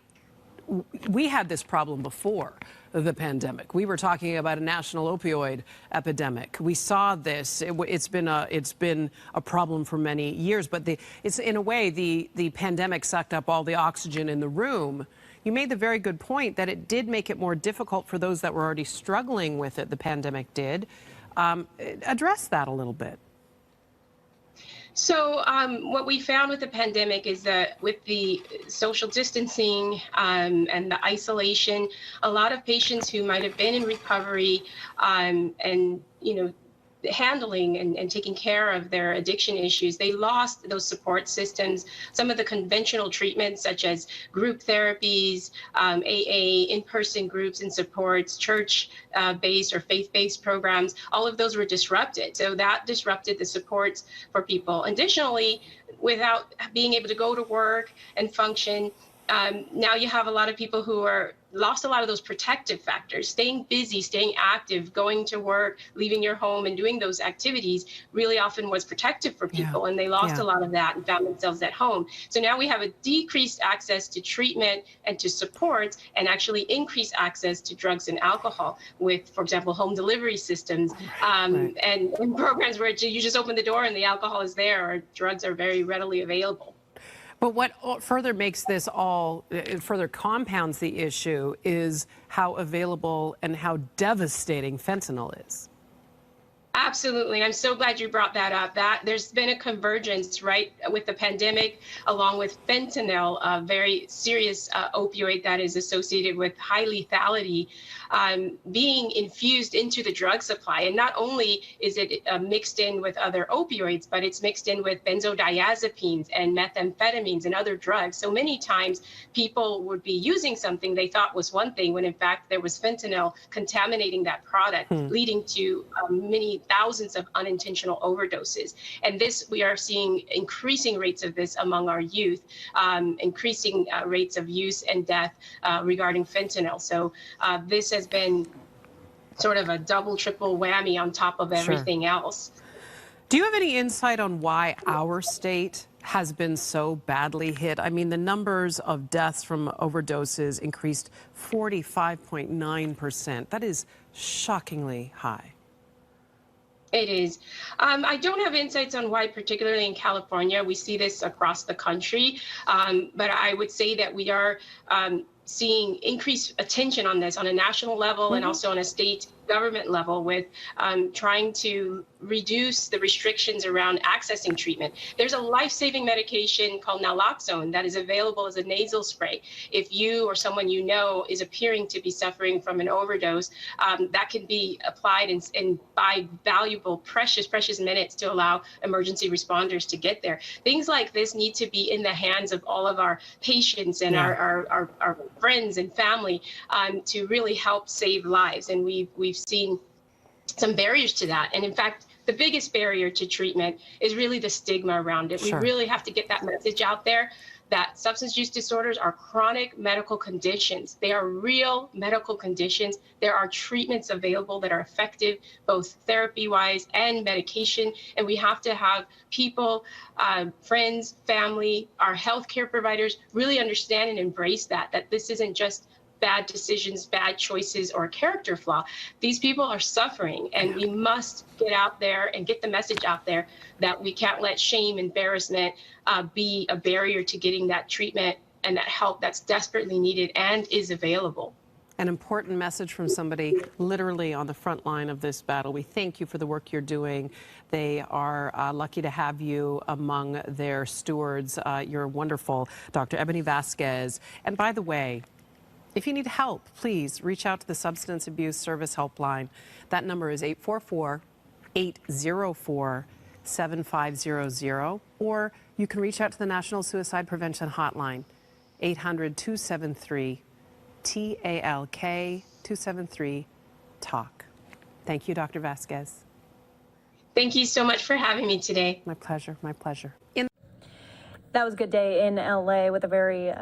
We had this problem before the pandemic. We were talking about a national opioid epidemic. We saw this. It's been a problem for many years, but it's in a way the pandemic sucked up all the oxygen in the room. You made the very good point that it did make it more difficult for those that were already struggling with it. The pandemic did. Address that a little bit. So what we found with the pandemic is that with the social distancing and the isolation, a lot of patients who might have been in recovery and, you know, handling and taking care of their addiction issues, they lost those support systems. Some of the conventional treatments, such as group therapies, AA, in-person groups and supports, church-based or faith-based programs, all of those were disrupted. So that disrupted the supports for people. Additionally, without being able to go to work and function, now you have a lot of people who are lost a lot of those protective factors. Staying busy, staying active, going to work, leaving your home and doing those activities really often was protective for people, and they lost a lot of that and found themselves at home. So now we have a decreased access to treatment and to supports, and actually increased access to drugs and alcohol with, for example, home delivery systems and programs where you just open the door and the alcohol is there, or drugs are very readily available. But what further makes this all, further compounds the issue, is how available and how devastating fentanyl is. Absolutely. I'm so glad you brought that up. There's been a convergence, right, with the pandemic, along with fentanyl, a very serious opioid that is associated with high lethality, being infused into the drug supply. And not only is it mixed in with other opioids, but it's mixed in with benzodiazepines and methamphetamines and other drugs. So many times people would be using something they thought was one thing, when in fact there was fentanyl contaminating that product, leading to many thousands of unintentional overdoses. And this, we are seeing increasing rates of this among our youth, increasing rates of use and death regarding fentanyl. So this has been sort of a double, triple whammy on top of everything else. Do you have any insight on why our state has been so badly hit. I mean, the numbers of deaths from overdoses increased 45.9%. That is shockingly high. It is. I don't have insights on why, particularly in California. We see this across the country, but I would say that we are seeing increased attention on this on a national level and also on a state government level with trying to reduce the restrictions around accessing treatment. There's a life-saving medication called naloxone that is available as a nasal spray. If you or someone you know is appearing to be suffering from an overdose, that can be applied and by valuable, precious minutes to allow emergency responders to get there. Things like this need to be in the hands of all of our patients and our friends and family to really help save lives. And we've seen some barriers to that. And in fact, the biggest barrier to treatment is really the stigma around it. Sure. We really have to get that message out there that substance use disorders are chronic medical conditions. They are real medical conditions. There are treatments available that are effective, both therapy-wise and medication. And we have to have people, friends, family, our healthcare providers really understand and embrace that this isn't just bad decisions, bad choices, or a character flaw. These people are suffering, and we must get out there and get the message out there that we can't let shame, embarrassment be a barrier to getting that treatment and that help that's desperately needed and is available. An important message from somebody literally on the front line of this battle. We thank you for the work you're doing. They are lucky to have you among their stewards. You're wonderful, Dr. Ebony Vasquez. And by the way, if you need help, please reach out to the Substance Abuse Service Helpline. That number is 844-804-7500, or you can reach out to the National Suicide Prevention Hotline, 800-273-TALK, 273-TALK. Thank you, Dr. Vasquez. Thank you so much for having me today. My pleasure, my pleasure. That was a good day in LA with a very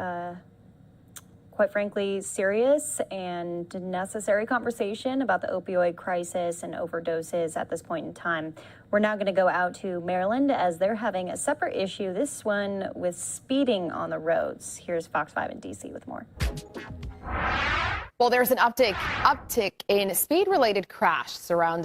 quite frankly, serious and necessary conversation about the opioid crisis and overdoses at this point in time. We're now going to go out to Maryland as they're having a separate issue, this one with speeding on the roads. Here's Fox 5 in D.C. with more. Well, there's an uptick in speed-related crashes around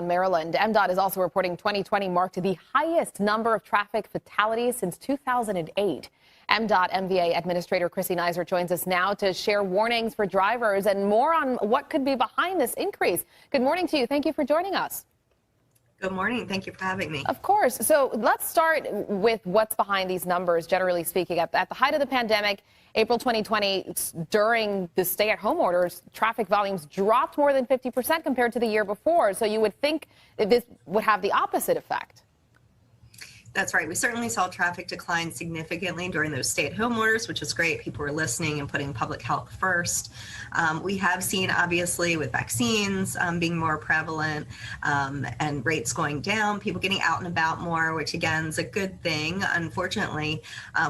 Maryland. MDOT is also reporting 2020 marked the highest number of traffic fatalities since 2008. MDOT MVA Administrator Chrissy Nizer joins us now to share warnings for drivers and more on what could be behind this increase. Good morning to you. Thank you for joining us. Good morning. Thank you for having me. Of course. So let's start with what's behind these numbers, generally speaking. At the height of the pandemic, April 2020, during the stay-at-home orders, traffic volumes dropped more than 50% compared to the year before. So you would think that this would have the opposite effect. That's right. We certainly saw traffic decline significantly during those stay-at-home orders, which is great. People were listening and putting public health first. We have seen, obviously, with vaccines being more prevalent and rates going down, people getting out and about more, which, again, is a good thing. Unfortunately,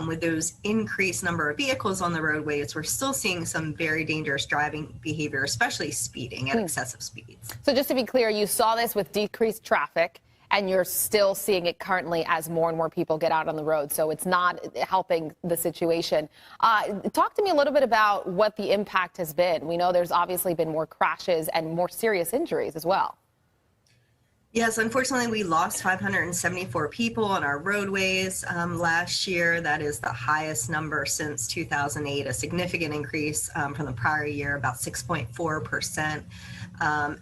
with those increased number of vehicles on the roadways, we're still seeing some very dangerous driving behavior, especially speeding at excessive speeds. So just to be clear, you saw this with decreased traffic, and you're still seeing it currently as more and more people get out on the road. So it's not helping the situation. Talk to me a little bit about what the impact has been. We know there's obviously been more crashes and more serious injuries as well. Yes, unfortunately, we lost 574 people on our roadways last year. That is the highest number since 2008, a significant increase from the prior year, about 6.4%.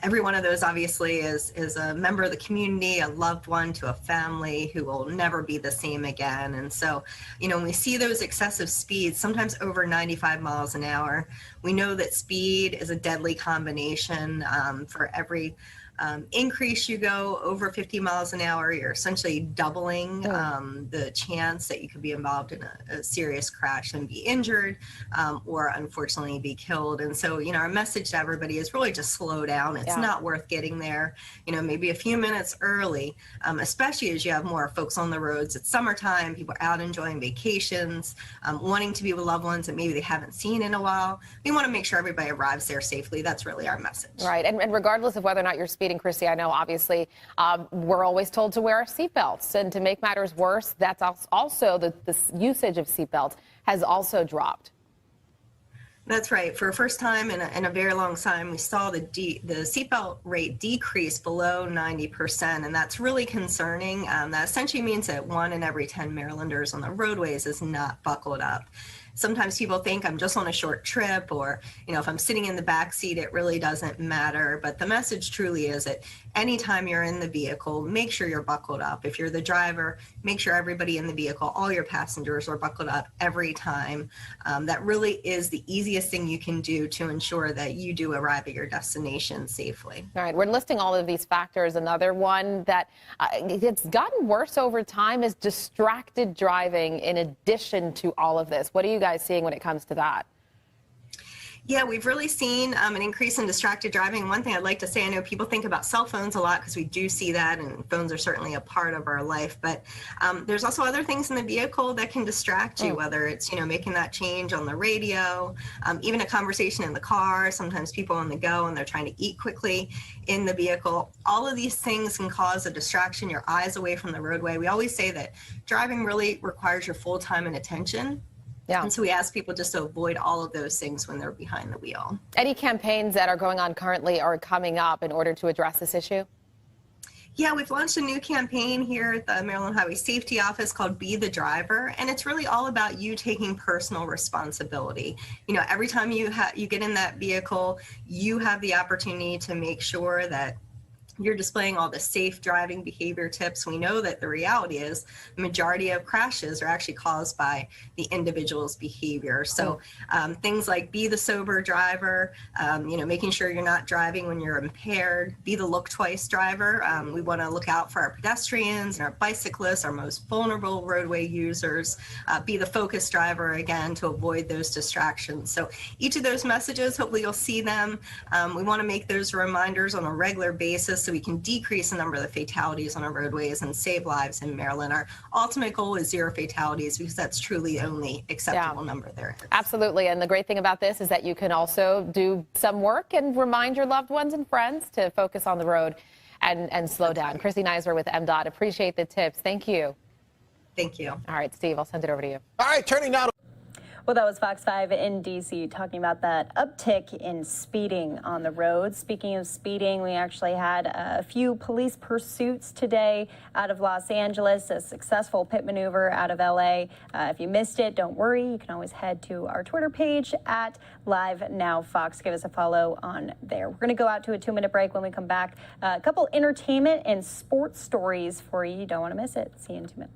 Every one of those obviously is a member of the community, a loved one to a family who will never be the same again. And so, you know, when we see those excessive speeds, sometimes over 95 miles an hour, we know that speed is a deadly combination. For every increase you go over 50 miles an hour, you're essentially doubling the chance that you could be involved in a serious crash and be injured or unfortunately be killed. And so, you know, our message to everybody is really just slow down. It's not worth getting there, you know, maybe a few minutes early, especially as you have more folks on the roads. It's summertime, people are out enjoying vacations, wanting to be with loved ones that maybe they haven't seen in a while. We want to make sure everybody arrives there safely. That's really our message. Right. And regardless of whether or not you're speeding speeding, Chrissy, I know obviously we're always told to wear our seatbelts. And to make matters worse, that's also the usage of seatbelts has also dropped. That's right. For the first time in a very long time, we saw the seatbelt rate decrease below 90%, and that's really concerning. That essentially means that 1 in every 10 Marylanders on the roadways is not buckled up. Sometimes people think I'm just on a short trip, or, if I'm sitting in the back seat, it really doesn't matter. But the message truly is that anytime you're in the vehicle, make sure you're buckled up. If you're the driver, make sure everybody in the vehicle, all your passengers are buckled up every time. That really is the easiest thing you can do to ensure that you do arrive at your destination safely. All right, we're listing all of these factors. Another one that it's gotten worse over time is distracted driving in addition to all of this. What are you guys seeing when it comes to that? Yeah, we've really seen an increase in distracted driving. One thing I'd like to say, I know people think about cell phones a lot because we do see that, and phones are certainly a part of our life, but there's also other things in the vehicle that can distract you, whether it's, making that change on the radio, even a conversation in the car. Sometimes people on the go and they're trying to eat quickly in the vehicle. All of these things can cause a distraction, your eyes away from the roadway. We always say that driving really requires your full time and attention. Yeah. And so we ask people just to avoid all of those things when they're behind the wheel. Any campaigns that are going on currently or coming up in order to address this issue? Yeah, we've launched a new campaign here at the Maryland Highway Safety Office called Be the Driver, and it's really all about you taking personal responsibility. Every time you get in that vehicle, you have the opportunity to make sure that you're displaying all the safe driving behavior tips. We know that the reality is the majority of crashes are actually caused by the individual's behavior. So things like be the sober driver, making sure you're not driving when you're impaired, be the look twice driver. We want to look out for our pedestrians and our bicyclists, our most vulnerable roadway users, be the focus driver again to avoid those distractions. So each of those messages, hopefully you'll see them. We want to make those reminders on a regular basis so we can decrease the number of the fatalities on our roadways and save lives in Maryland. Our ultimate goal is 0 fatalities because that's truly the only acceptable number there is. Absolutely. And the great thing about this is that you can also do some work and remind your loved ones and friends to focus on the road and slow down. Chrissy Neisler with MDOT. Appreciate the tips. Thank you. Thank you. All right, Steve, I'll send it over to you. All right, turning now to... Well, that was Fox 5 in D.C. talking about that uptick in speeding on the road. Speaking of speeding, we actually had a few police pursuits today out of Los Angeles, a successful pit maneuver out of L.A. If you missed it, don't worry. You can always head to our Twitter page at LiveNow Fox. Give us a follow on there. We're going to go out to a 2-minute break. When we come back, a couple entertainment and sports stories for you. You don't want to miss it. See you in 2 minutes.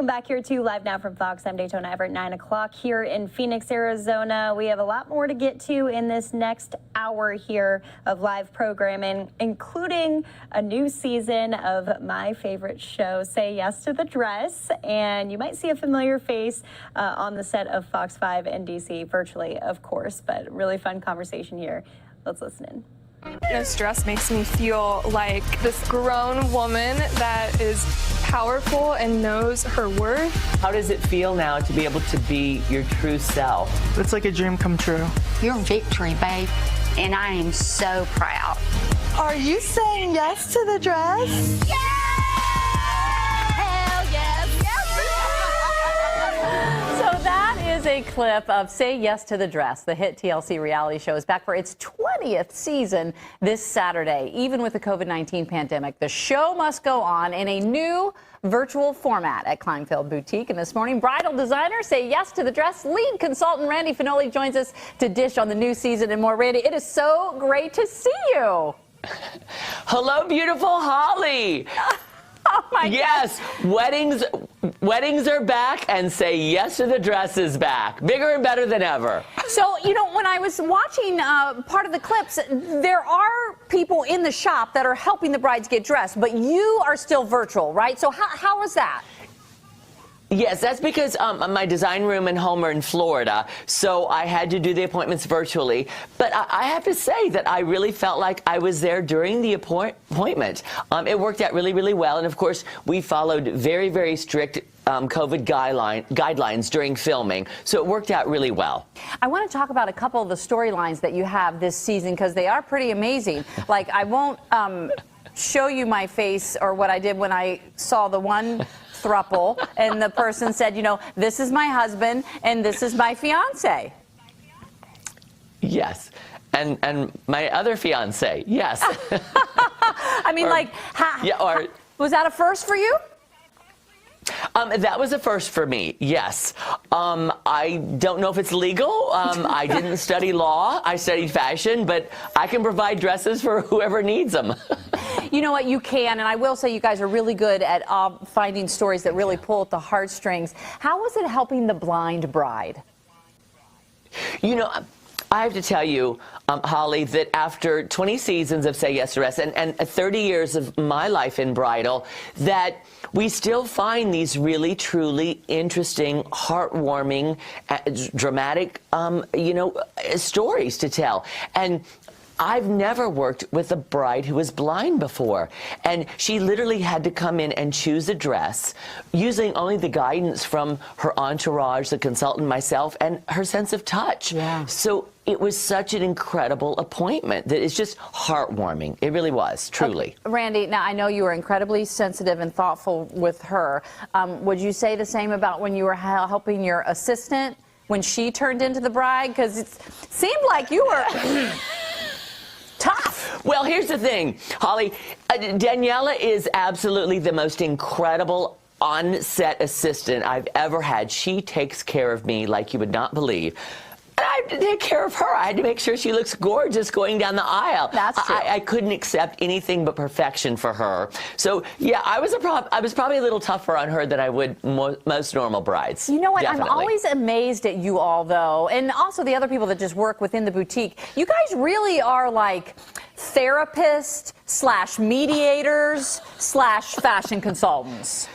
Welcome back here to Live Now from Fox. I'm Daytona Everett, 9 o'clock here in Phoenix, Arizona. We have a lot more to get to in this next hour here of live programming, including a new season of my favorite show, Say Yes to the Dress. And you might see a familiar face on the set of Fox 5 in DC, virtually, of course, but really fun conversation here. Let's listen in. This dress makes me feel like this grown woman that is powerful and knows her worth. How does it feel now to be able to be your true self? It's like a dream come true. Your victory, babe, and I am so proud. Are you saying yes to the dress? Yeah! Hell yes! So that is a clip of Say Yes to the Dress. The hit TLC reality show is back for its 20th season this Saturday. Even with the COVID-19 pandemic, the show must go on in a new virtual format at Kleinfeld Boutique. And this morning, bridal designer Say Yes to the Dress lead consultant Randy Finoli joins us to dish on the new season and more. Randy, it is so great to see you. Hello, beautiful Holly. Oh my yes, God. Weddings are back, and Say Yes to the Dress is back. Bigger and better than ever. So, you know, when I was watching part of the clips, there are people in the shop that are helping the brides get dressed, but you are still virtual, right? So how is that? Yes, that's because my design room and home are in Florida, so I had to do the appointments virtually. But I have to say that I really felt like I was there during the appointment. It worked out really, really well. And, of course, we followed very, very strict COVID guidelines during filming, so it worked out really well. I want to talk about a couple of the storylines that you have this season because they are pretty amazing. Like, I won't show you my face or what I did when I saw the one throuple, and the person said, you know, this is my husband and this is my fiance. Yes, and my other fiance. Yes. I mean, was that a first for you? That was a first for me, yes. I don't know if it's legal. I didn't study law. I studied fashion, but I can provide dresses for whoever needs them. You know what? You can, and I will say you guys are really good at finding stories that really pull at the heartstrings. How was it helping the blind bride? You know, I have to tell you, Holly, that after 20 seasons of Say Yes to Dress and 30 years of my life in bridal, that we still find these really, truly interesting, heartwarming, dramatic, stories to tell. And I've never worked with a bride who was blind before, and she literally had to come in and choose a dress using only the guidance from her entourage, the consultant, myself, and her sense of touch. Yeah. So it was such an incredible appointment that it's just heartwarming. It really was, truly. Okay. Randy, now I know you were incredibly sensitive and thoughtful with her. Would you say the same about when you were helping your assistant when she turned into the bride? Because it seemed like you were... tough. Well, here's the thing, Holly. Daniela is absolutely the most incredible on-set assistant I've ever had. She takes care of me like you would not believe. And I had to take care of her. I had to make sure she looks gorgeous going down the aisle. That's true. I couldn't accept anything but perfection for her. So, yeah, I was probably a little tougher on her than I would most normal brides. You know what? Definitely. I'm always amazed at you all, though, and also the other people that just work within the boutique. You guys really are like therapists / mediators / fashion consultants.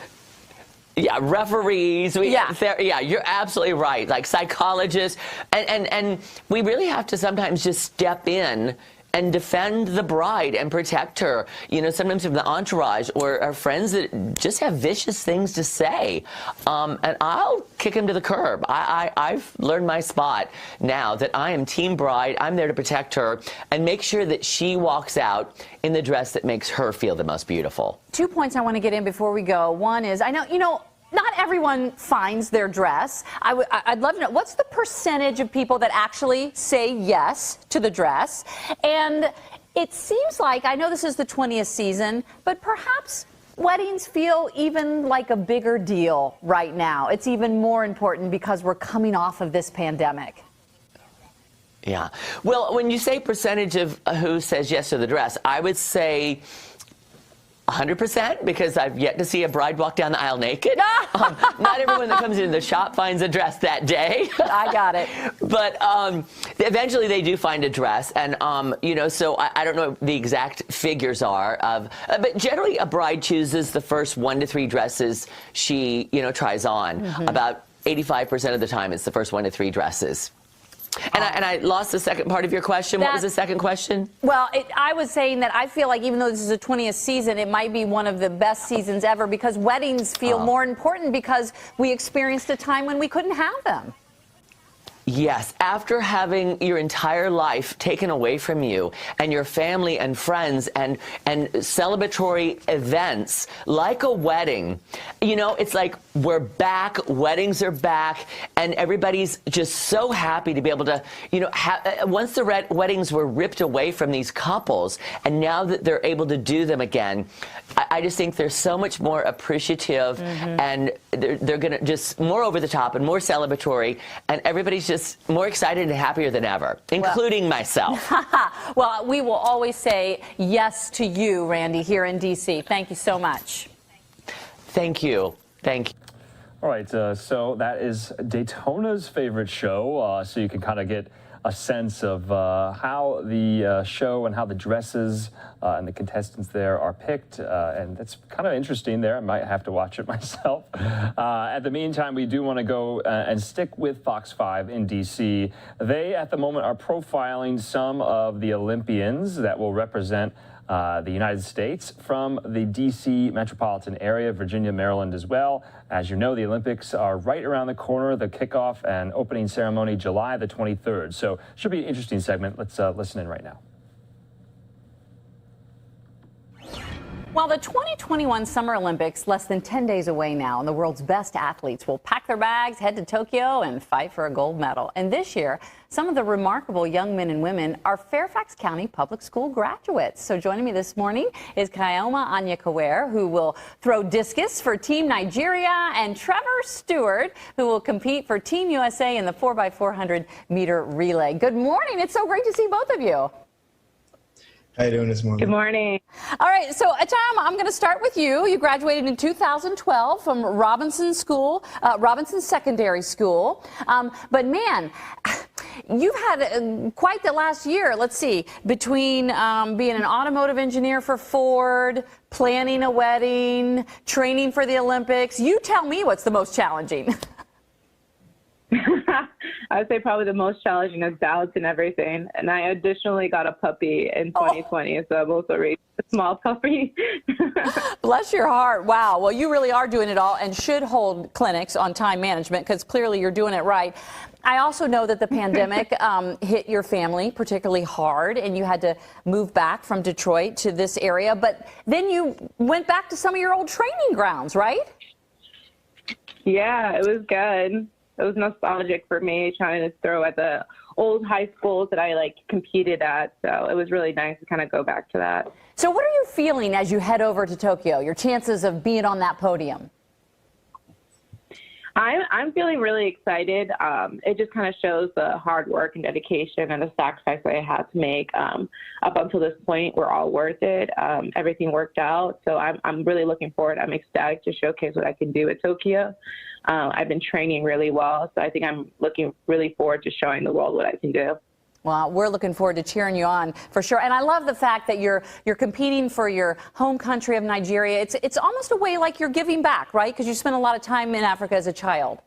Yeah, referees. You're absolutely right. Like psychologists, and we really have to sometimes just step in and defend the bride and protect her. You know, sometimes from the entourage or our friends that just have vicious things to say, and I'll kick them to the curb. I've learned my spot now that I am team bride. I'm there to protect her and make sure that she walks out in the dress that makes her feel the most beautiful. 2 points I want to get in before we go. One is, I know, not everyone finds their dress. I'd love to know, what's the percentage of people that actually say yes to the dress? And it seems like, I know this is the 20th season, but perhaps weddings feel even like a bigger deal right now. It's even more important because we're coming off of this pandemic. Yeah. Well, when you say percentage of who says yes to the dress, I would say 100%, because I've yet to see a bride walk down the aisle naked. Not everyone that comes into the shop finds a dress that day. I got it. But eventually they do find a dress. And, you know, so I don't know what the exact figures are of, but generally a bride chooses the first 1 to 3 dresses she, you know, tries on. About 85% of the time it's the first 1 to 3 dresses. And I lost the second part of your question. What was the second question? Well, I was saying that I feel like even though this is the 20th season, it might be one of the best seasons ever because weddings feel more important because we experienced a time when we couldn't have them. Yes, after having your entire life taken away from you and your family and friends and celebratory events like a wedding, you know, it's like we're back, weddings are back, and everybody's just so happy to be able to, you know, once the weddings were ripped away from these couples and now that they're able to do them again, I just think they're so much more appreciative and they're going to just more over the top and more celebratory, and everybody's just more excited and happier than ever, including myself. Well, we will always say yes to you, Randy, here in D.C. Thank you so much. Thank you. Thank you. All right, so that is Daytona's favorite show, so you can kind of get a sense of how the show and how the dresses and the contestants there are picked, and it's kind of interesting there. I might have to watch it myself. At the meantime, we do want to go and stick with Fox 5 in D.C. They, at the moment, are profiling some of the Olympians that will represent the United States from the D.C. metropolitan area, Virginia, Maryland as well. As you know, the Olympics are right around the corner. The kickoff and opening ceremony, July the 23rd. So should be an interesting segment. Let's listen in right now. While the 2021 Summer Olympics less than 10 days away now, and the world's best athletes will pack their bags, head to Tokyo, and fight for a gold medal. And this year, some of the remarkable young men and women are Fairfax County Public School graduates. So joining me this morning is Kaioma Anyakawer, who will throw discus for Team Nigeria, and Trevor Stewart, who will compete for Team USA in the 4x400 meter relay. Good morning. It's so great to see both of you. How you doing this morning? Good morning. All right, so Atam, I'm going to start with you. You graduated in 2012 from Robinson Secondary School. But man, you've had quite the last year. Let's see, between being an automotive engineer for Ford, planning a wedding, training for the Olympics. You tell me what's the most challenging. I would say probably the most challenging is doubts and everything. And I additionally got a puppy in 2020, so I'm also raising a small puppy. Bless your heart. Wow. Well, you really are doing it all and should hold clinics on time management because clearly you're doing it right. I also know that the pandemic hit your family particularly hard, and you had to move back from Detroit to this area. But then you went back to some of your old training grounds, right? Yeah, it was good. It was nostalgic for me, trying to throw at the old high schools that I competed at. So it was really nice to kind of go back to that. So what are you feeling as you head over to Tokyo, your chances of being on that podium? I'm feeling really excited. It just kind of shows the hard work and dedication and the sacrifice that I had to make. Up until this point, we're all worth it. Everything worked out. So I'm really looking forward. I'm ecstatic to showcase what I can do at Tokyo. I've been training really well, so I think I'm looking really forward to showing the world what I can do. Well, we're looking forward to cheering you on for sure. And I love the fact that you're competing for your home country of Nigeria. It's almost a way like you're giving back, right? Because you spent a lot of time in Africa as a child.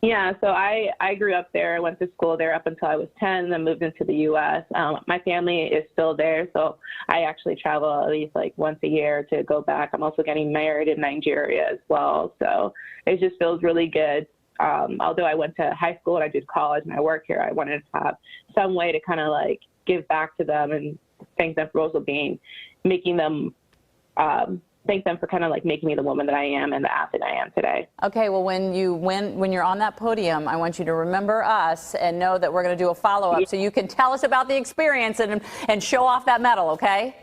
Yeah, so I grew up there. I went to school there up until I was 10, then moved into the U.S. My family is still there, so I actually travel at least once a year to go back. I'm also getting married in Nigeria as well, so it just feels really good. Although I went to high school and I did college and I work here, I wanted to have some way to kind of give back to them and thank them for also making them, thank them for kind of making me the woman that I am and the athlete I am today. Okay, well, when you're on that podium, I want you to remember us and know that we're going to do a follow-up so you can tell us about the experience and show off that medal, okay?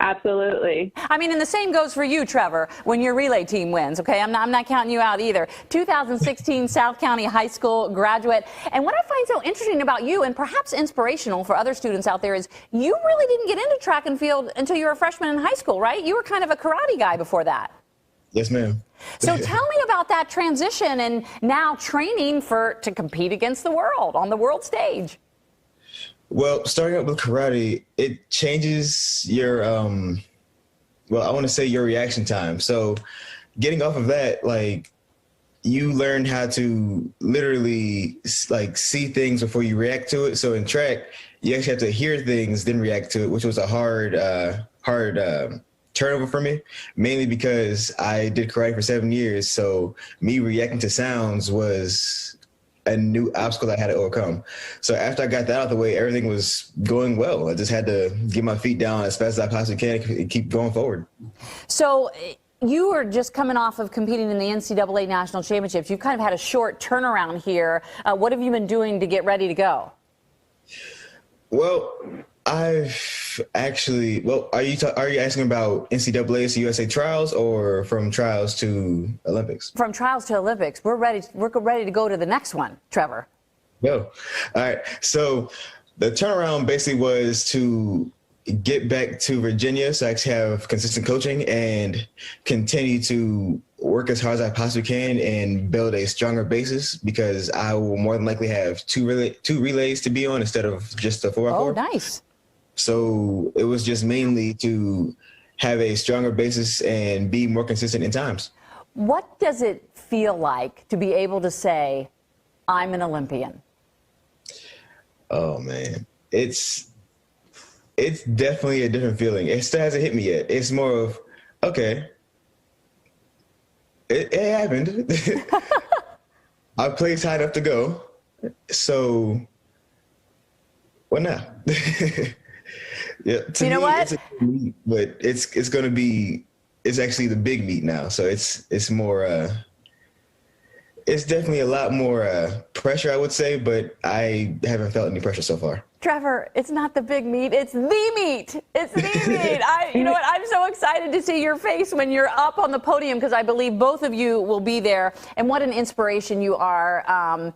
Absolutely. I mean, and the same goes for you, Trevor, when your relay team wins, okay? I'm not counting you out either. 2016 South County High School graduate. And what I find so interesting about you, and perhaps inspirational for other students out there, is you really didn't get into track and field until you were a freshman in high school, right? You were kind of a karate guy before that. Yes, ma'am. So tell me about that transition and now training to compete against the world on the world stage. Well, starting out with karate, it changes your, well, I want to say your reaction time. So getting off of that, like, you learn how to literally like see things before you react to it. So in track, you actually have to hear things, then react to it, which was a hard turnover for me, mainly because I did karate for 7 years. So me reacting to sounds was a new obstacle I had to overcome. So after I got that out of the way, everything was going well. I just had to get my feet down as fast as I possibly can and keep going forward. So you were just coming off of competing in the NCAA National Championships. You've kind of had a short turnaround here. What have you been doing to get ready to go? Well, I've actually, well, are you asking about NCAA to USA trials or from trials to Olympics? From trials to Olympics. We're ready to go to the next one, Trevor. Go. All right. So the turnaround basically was to get back to Virginia so I actually have consistent coaching and continue to work as hard as I possibly can and build a stronger basis, because I will more than likely have two relays to be on instead of just a 4x4. Oh, nice. So it was just mainly to have a stronger basis and be more consistent in times. What does it feel like to be able to say, I'm an Olympian? Oh, man. It's definitely a different feeling. It still hasn't hit me yet. It's more of, okay, it happened. I played high enough to go. So what now? Yeah, you know what? It's a meet, but it's going to be, it's actually the big meet now. So it's more, it's definitely a lot more pressure, I would say, but I haven't felt any pressure so far. Trevor, it's not the big meet, it's the meet. It's the meet. You know what? I'm so excited to see your face when you're up on the podium, because I believe both of you will be there. And what an inspiration you are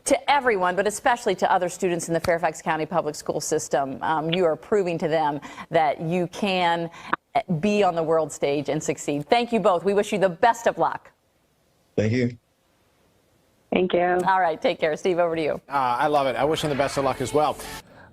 to everyone, but especially to other students in the Fairfax County Public School System. You are proving to them that you can be on the world stage and succeed. Thank you both. We wish you the best of luck. Thank you. Thank you. All right, take care. Steve, over to you. I love it. I wish him the best of luck as well.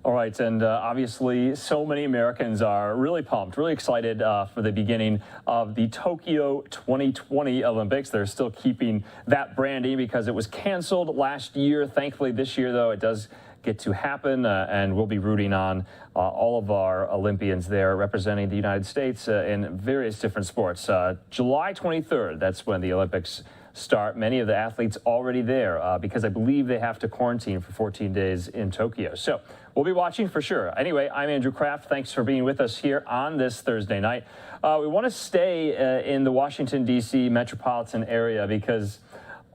All right, and obviously so many Americans are really pumped, really excited for the beginning of the Tokyo 2020 Olympics. They're still keeping that branding because it was canceled last year. Thankfully, this year, though, it does get to happen, and we'll be rooting on all of our Olympians there representing the United States in various different sports. July 23rd, that's when the Olympics start. Many of the athletes already there because I believe they have to quarantine for 14 days in Tokyo. So we'll be watching for sure. Anyway, I'm Andrew Kraft. Thanks for being with us here on this Thursday night. We want to stay in the Washington, D.C. metropolitan area because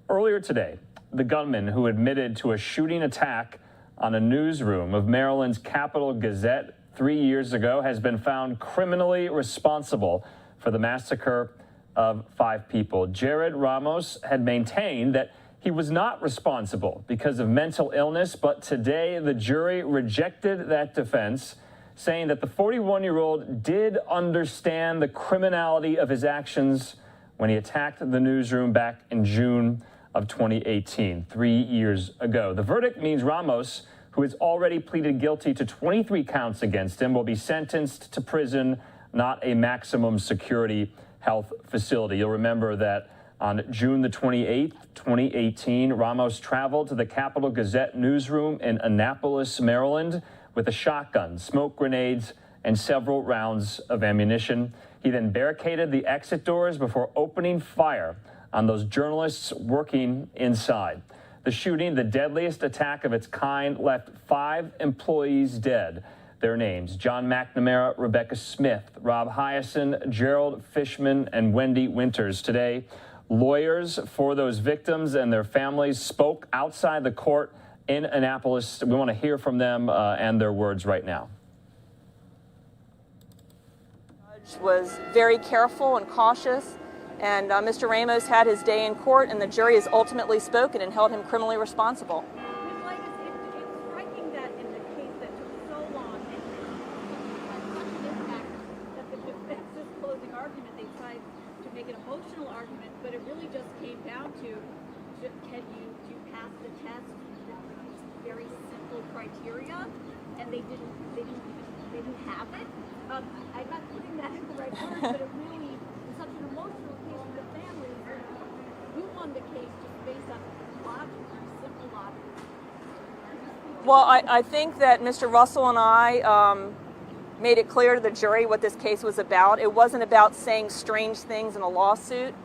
earlier today, the gunman who admitted to a shooting attack on a newsroom of Maryland's Capital Gazette 3 years ago has been found criminally responsible for the massacre of 5 people. Jared Ramos had maintained that he was not responsible because of mental illness, but today the jury rejected that defense, saying that the 41-year-old did understand the criminality of his actions when he attacked the newsroom back in June of 2018, 3 years ago. The verdict means Ramos, who has already pleaded guilty to 23 counts against him, will be sentenced to prison, not a maximum security health facility. You'll remember that on June the 28th, 2018, Ramos traveled to the Capital Gazette newsroom in Annapolis, Maryland, with a shotgun, smoke grenades, and several rounds of ammunition. He then barricaded the exit doors before opening fire on those journalists working inside. The shooting, the deadliest attack of its kind, left 5 employees dead. Their names: John McNamara, Rebecca Smith, Rob Hyacin, Gerald Fishman, and Wendy Winters. Today, lawyers for those victims and their families spoke outside the court in Annapolis. We want to hear from them and their words right now. was very careful and cautious, and Mr. Ramos had his day in court, and the jury has ultimately spoken and held him criminally responsible. But it really just came down to, can you pass the test with very simple criteria, and they didn't have it. I'm not putting that in the right words, but it really is such an emotional case for the family. You won the case just based on logic, simple logic. Well, I think that Mr. Russell and I made it clear to the jury what this case was about. It wasn't about saying strange things in a lawsuit.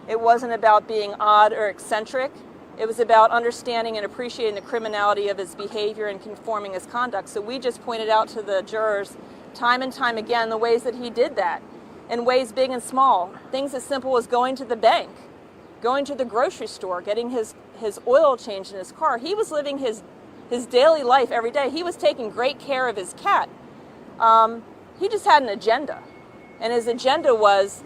It wasn't about being odd or eccentric. It was about understanding and appreciating the criminality of his behavior and conforming his conduct. So we just pointed out to the jurors time and time again the ways that he did that, in ways big and small. Things as simple as going to the bank, going to the grocery store, getting his oil changed in his car. He was living his daily life every day. He was taking great care of his cat. He just had an agenda. And his agenda was,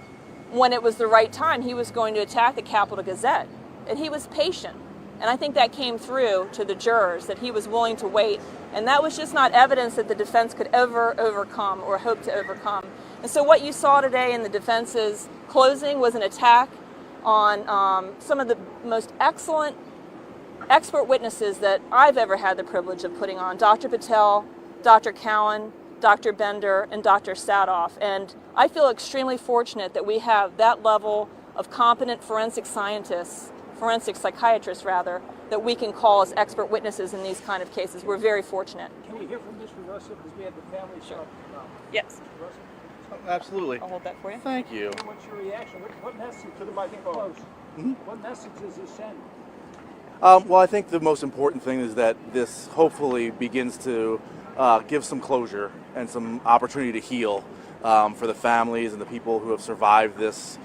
when it was the right time, he was going to attack the Capitol Gazette. And he was patient. And I think that came through to the jurors, that he was willing to wait. And that was just not evidence that the defense could ever overcome or hope to overcome. And so what you saw today in the defense's closing was an attack on some of the most excellent expert witnesses that I've ever had the privilege of putting on. Dr. Patel, Dr. Cowan, Dr. Bender, and Dr. Standoff. And I feel extremely fortunate that we have that level of competent forensic scientists, forensic psychiatrists rather, that we can call as expert witnesses in these kind of cases. We're very fortunate. Can we hear from Mr. Russell, because we had the family talk about? Yes. Mr. Russell? Absolutely. I'll hold that for you. Thank you. What's your reaction? What message, to the microphone, what message does this send? Well, I think the most important thing is that this hopefully begins to give some closure and some opportunity to heal for the families and the people who have survived this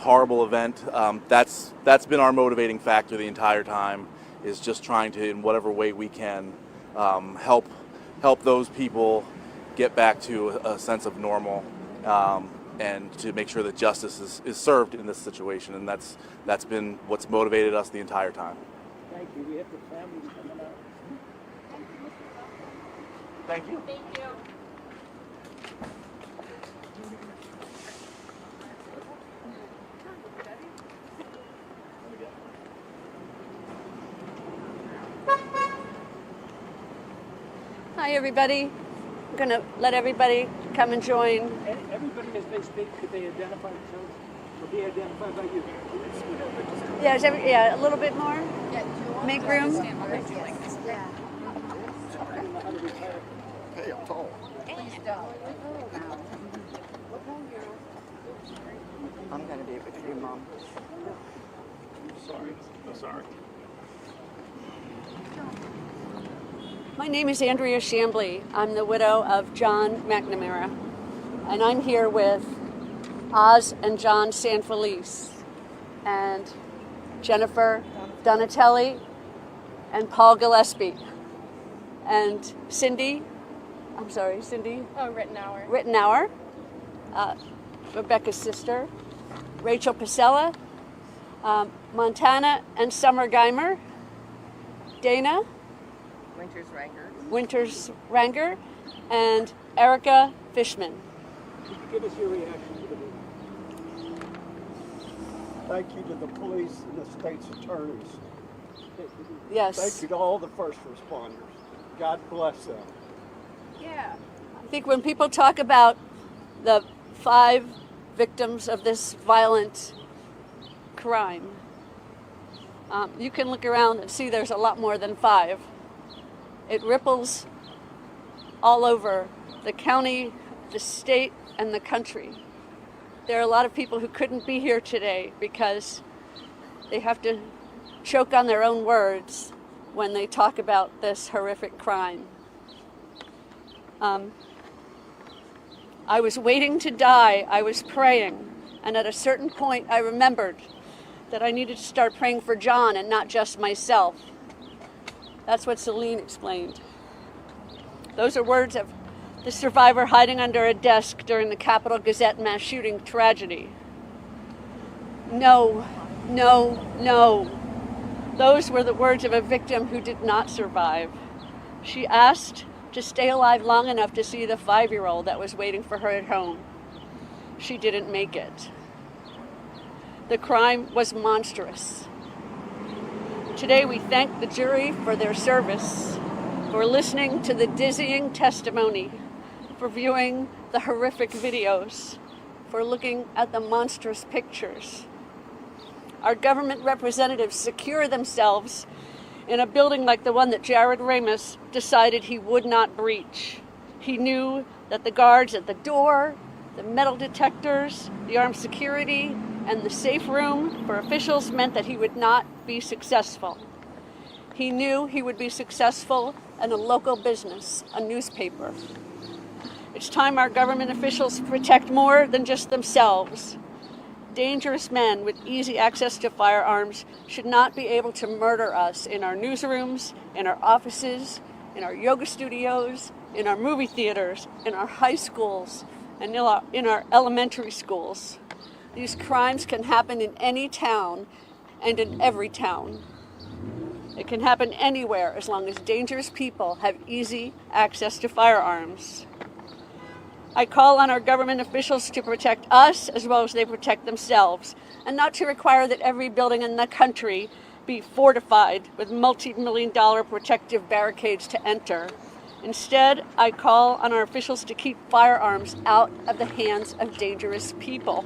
horrible event. That's been our motivating factor the entire time, is just trying to, in whatever way we can, help those people get back to a sense of normal, and to make sure that justice is served in this situation. And that's been what's motivated us the entire time. Thank you. We have the family coming out. Thank you. Thank you. Hi, everybody. I'm going to let everybody come and join. Everybody, as they speak, could they identify themselves or be identified by you? Yeah, a little bit more. Make room. Yeah. Hey, I'm tall. I'm going to be with you, Mom. Sorry. Oh, sorry. My name is Andrea Chambly. I'm the widow of John McNamara, and I'm here with Oz and John Sanfelice, and Jennifer Donatelli, and Paul Gillespie, and Cindy. Oh, Rittenauer. Rittenauer, Rebecca's sister, Rachel Pasella, Montana and Summer Geimer, Dana Winters Ranger, and Erica Fishman. Could you give us your reaction to the video? Thank you to the police and the state's attorneys. Yes. Thank you to all the first responders. God bless them. Yeah. I think when people talk about the 5 victims of this violent crime, you can look around and see there's a lot more than 5. It ripples all over the county, the state, and the country. There are a lot of people who couldn't be here today because they have to choke on their own words when they talk about this horrific crime. I was waiting to die. I was praying. And at a certain point, I remembered that I needed to start praying for John and not just myself. That's what Celine explained. Those are words of the survivor hiding under a desk during the Capitol Gazette mass shooting tragedy. No, no, no. Those were the words of a victim who did not survive. She asked to stay alive long enough to see the 5-year-old that was waiting for her at home. She didn't make it. The crime was monstrous. Today we thank the jury for their service, for listening to the dizzying testimony, for viewing the horrific videos, for looking at the monstrous pictures. Our government representatives secure themselves in a building like the one that Jared Ramos decided he would not breach. He knew that the guards at the door, the metal detectors, the armed security, and the safe room for officials meant that he would not be successful. He knew he would be successful in a local business, a newspaper. It's time our government officials protect more than just themselves. Dangerous men with easy access to firearms should not be able to murder us in our newsrooms, in our offices, in our yoga studios, in our movie theaters, in our high schools, and in our elementary schools. These crimes can happen in any town and in every town. It can happen anywhere as long as dangerous people have easy access to firearms. I call on our government officials to protect us as well as they protect themselves, and not to require that every building in the country be fortified with multi-million-dollar protective barricades to enter. Instead, I call on our officials to keep firearms out of the hands of dangerous people.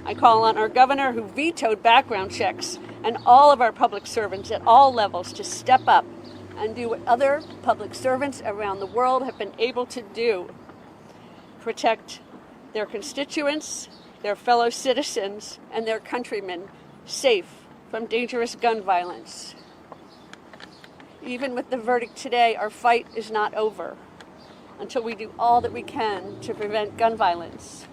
I call on our governor, who vetoed background checks, and all of our public servants at all levels to step up and do what other public servants around the world have been able to do. Protect their constituents, their fellow citizens, and their countrymen safe from dangerous gun violence. Even with the verdict today, our fight is not over until we do all that we can to prevent gun violence.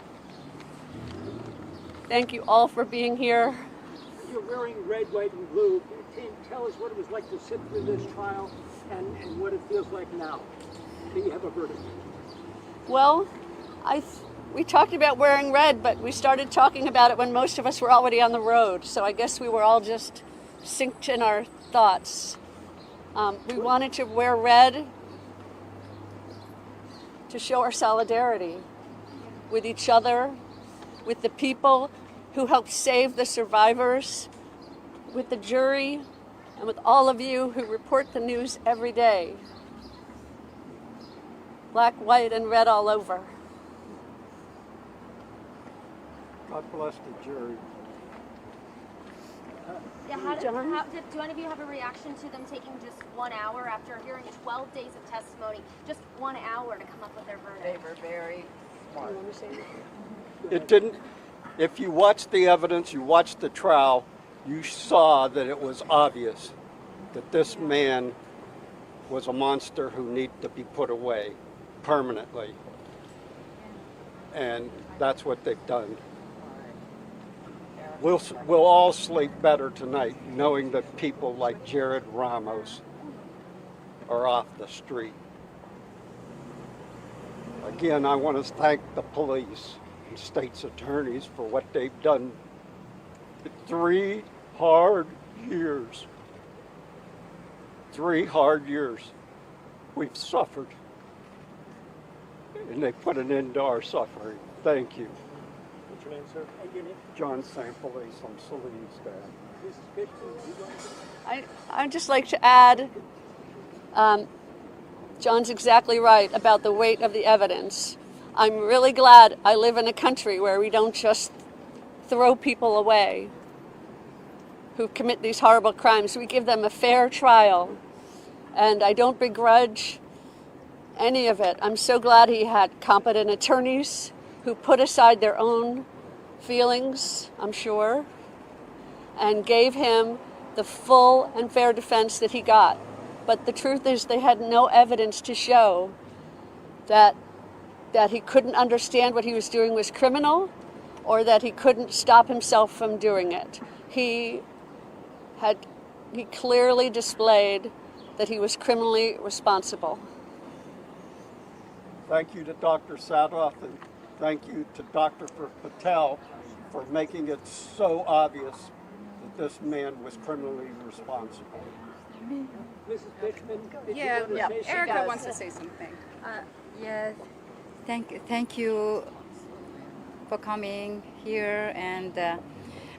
Thank you all for being here. You're wearing red, white, and blue. Can you tell us what it was like to sit through this trial and what it feels like now? Do you have a verdict? Well, we talked about wearing red, but we started talking about it when most of us were already on the road. So I guess we were all just synced in our thoughts. We wanted to wear red to show our solidarity with each other, with the people who helped save the survivors, with the jury, and with all of you who report the news every day. Black, white, and red all over. God bless the jury. Yeah, do any of you have a reaction to them taking just 1 hour after hearing 12 days of testimony, just 1 hour to come up with their verdict? They were very smart. It didn't, if you watched the evidence, you watched the trial, you saw that it was obvious that this man was a monster who needed to be put away permanently. And that's what they've done. We'll all sleep better tonight knowing that people like Jared Ramos are off the street. Again, I want to thank the police and state's attorneys for what they've done. 3 hard years. 3 hard years. We've suffered. And they put an end to our suffering. Thank you. What's your name, sir? John Sampolice, I'm Celine's dad. I'd just like to add, John's exactly right about the weight of the evidence. I'm really glad I live in a country where we don't just throw people away who commit these horrible crimes. We give them a fair trial, and I don't begrudge any of it. I'm so glad he had competent attorneys who put aside their own feelings, I'm sure, and gave him the full and fair defense that he got. But the truth is they had no evidence to show that he couldn't understand what he was doing was criminal, or that he couldn't stop himself from doing it. He clearly displayed that he was criminally responsible. Thank you to Dr. Standoff, and thank you to Dr. Patel for making it so obvious that this man was criminally responsible. Mrs. Fishman, did you Yeah, want to say Erica something? wants to say something. Yes, thank you for coming here, and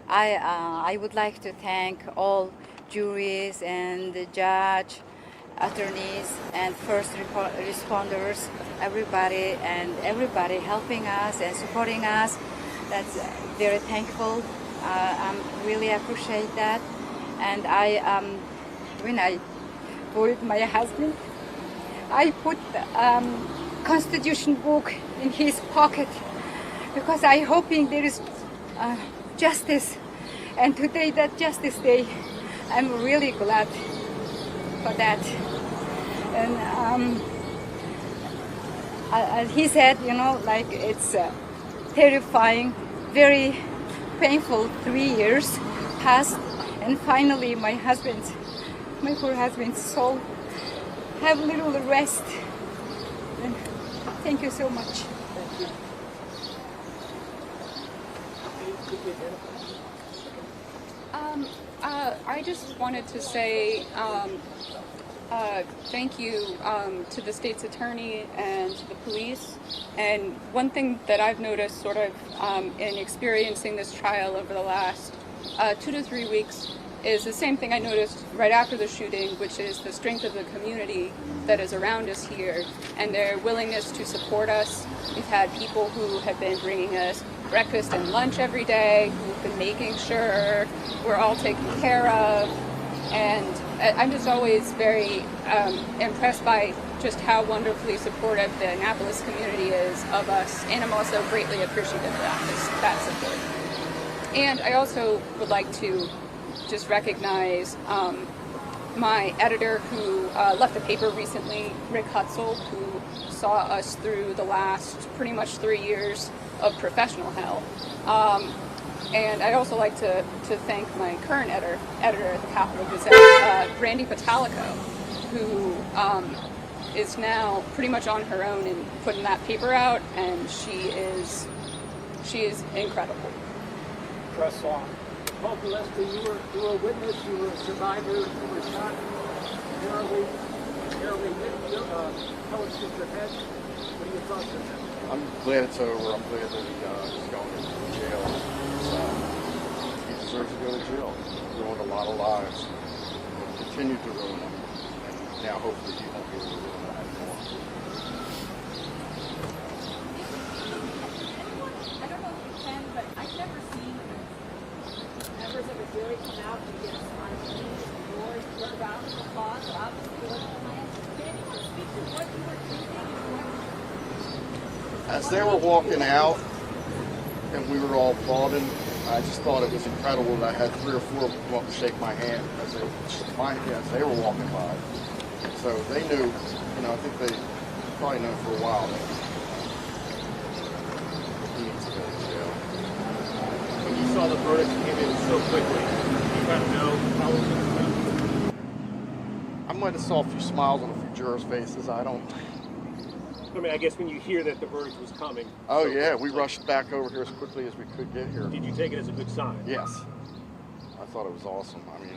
I would like to thank all juries and the judge, attorneys, and first responders, everybody helping us and supporting us. That's very thankful. I really appreciate that. And when I with my husband, I put Constitution book in his pocket because I hoping there is justice. And today, that Justice Day, I'm really glad for that. And he said, like it's terrifying, very painful 3 years passed, and finally my poor husband's soul have a little rest. And thank you so much. I just wanted to say thank you to the state's attorney and to the police. And one thing that I've noticed sort of in experiencing this trial over the last 2 to 3 weeks is the same thing I noticed right after the shooting, which is the strength of the community that is around us here and their willingness to support us. We've had people who have been bringing us breakfast and lunch every day, who've been making sure we're all taken care of. And I'm just always very impressed by just how wonderfully supportive the Annapolis community is of us, and I'm also greatly appreciative of that support. And I also would like to just recognize my editor who left the paper recently, Rick Hutzel, who saw us through the last pretty much 3 years of professional hell. And I'd also like to thank my current editor at the Capitol Gazette, Brandy Patalico, who is now pretty much on her own in putting that paper out, and she is incredible. Press on. Paul Gillespie, you were a witness, you were a survivor, you were shot narrowly hit pellets in your head. What are your thoughts on that? I'm glad it's over. I'm glad that he's going to jail. He deserves to go to jail. He's ruined a lot of lives. He'll continue to ruin them. And now hopefully he won't be able to ruin them anymore. I don't know if you can, but I've never seen members of a jury come out and get on knees and doors, turn around and applause, or obviously go to the land. Can anyone speak to what you were thinking and what? As they were walking out and we were all applauding, I just thought it was incredible that I had 3 or 4 of them come up and shake my hand as they were walking by. So they knew, I think they probably known for a while that he needs to go to jail. When you saw the verdict came in so quickly, you got to know how it was going to go. I might have saw a few smiles on a few jurors' faces. I guess when you hear that the verdict was coming. Oh, yeah, we rushed back over here as quickly as we could get here. Did you take it as a good sign? Yes. I thought it was awesome. I mean,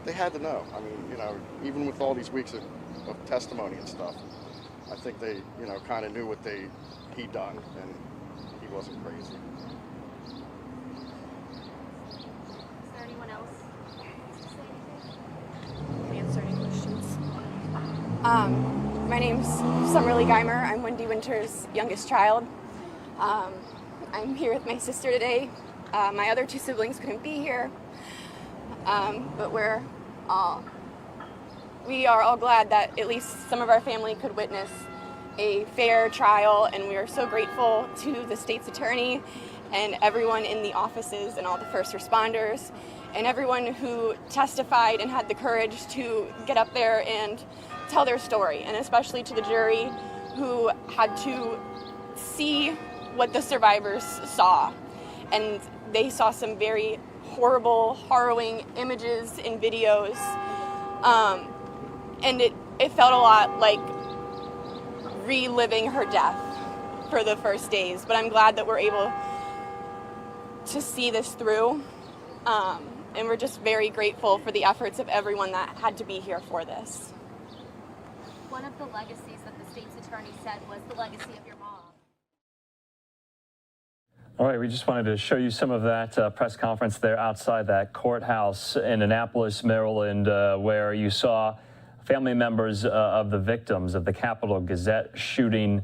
they had to know. I mean, even with all these weeks of testimony and stuff, I think they, kind of knew what he'd done, and he wasn't crazy. Is there anyone else to say anything? Answer any questions. My name's Summerlee Geimer. I'm Wendy Winter's youngest child. I'm here with my sister today. My other 2 siblings couldn't be here, but we are all glad that at least some of our family could witness a fair trial, and we are so grateful to the state's attorney and everyone in the offices and all the first responders and everyone who testified and had the courage to get up there and tell their story, and especially to the jury who had to see what the survivors saw. And they saw some very horrible, harrowing images and videos. And it felt a lot like reliving her death for the first days, but I'm glad that we're able to see this through. And we're just very grateful for the efforts of everyone that had to be here for this. One of the legacies that the state's attorney said was the legacy of your mom. All right, we just wanted to show you some of that press conference there outside that courthouse in Annapolis, Maryland, where you saw family members of the victims of the Capitol Gazette shooting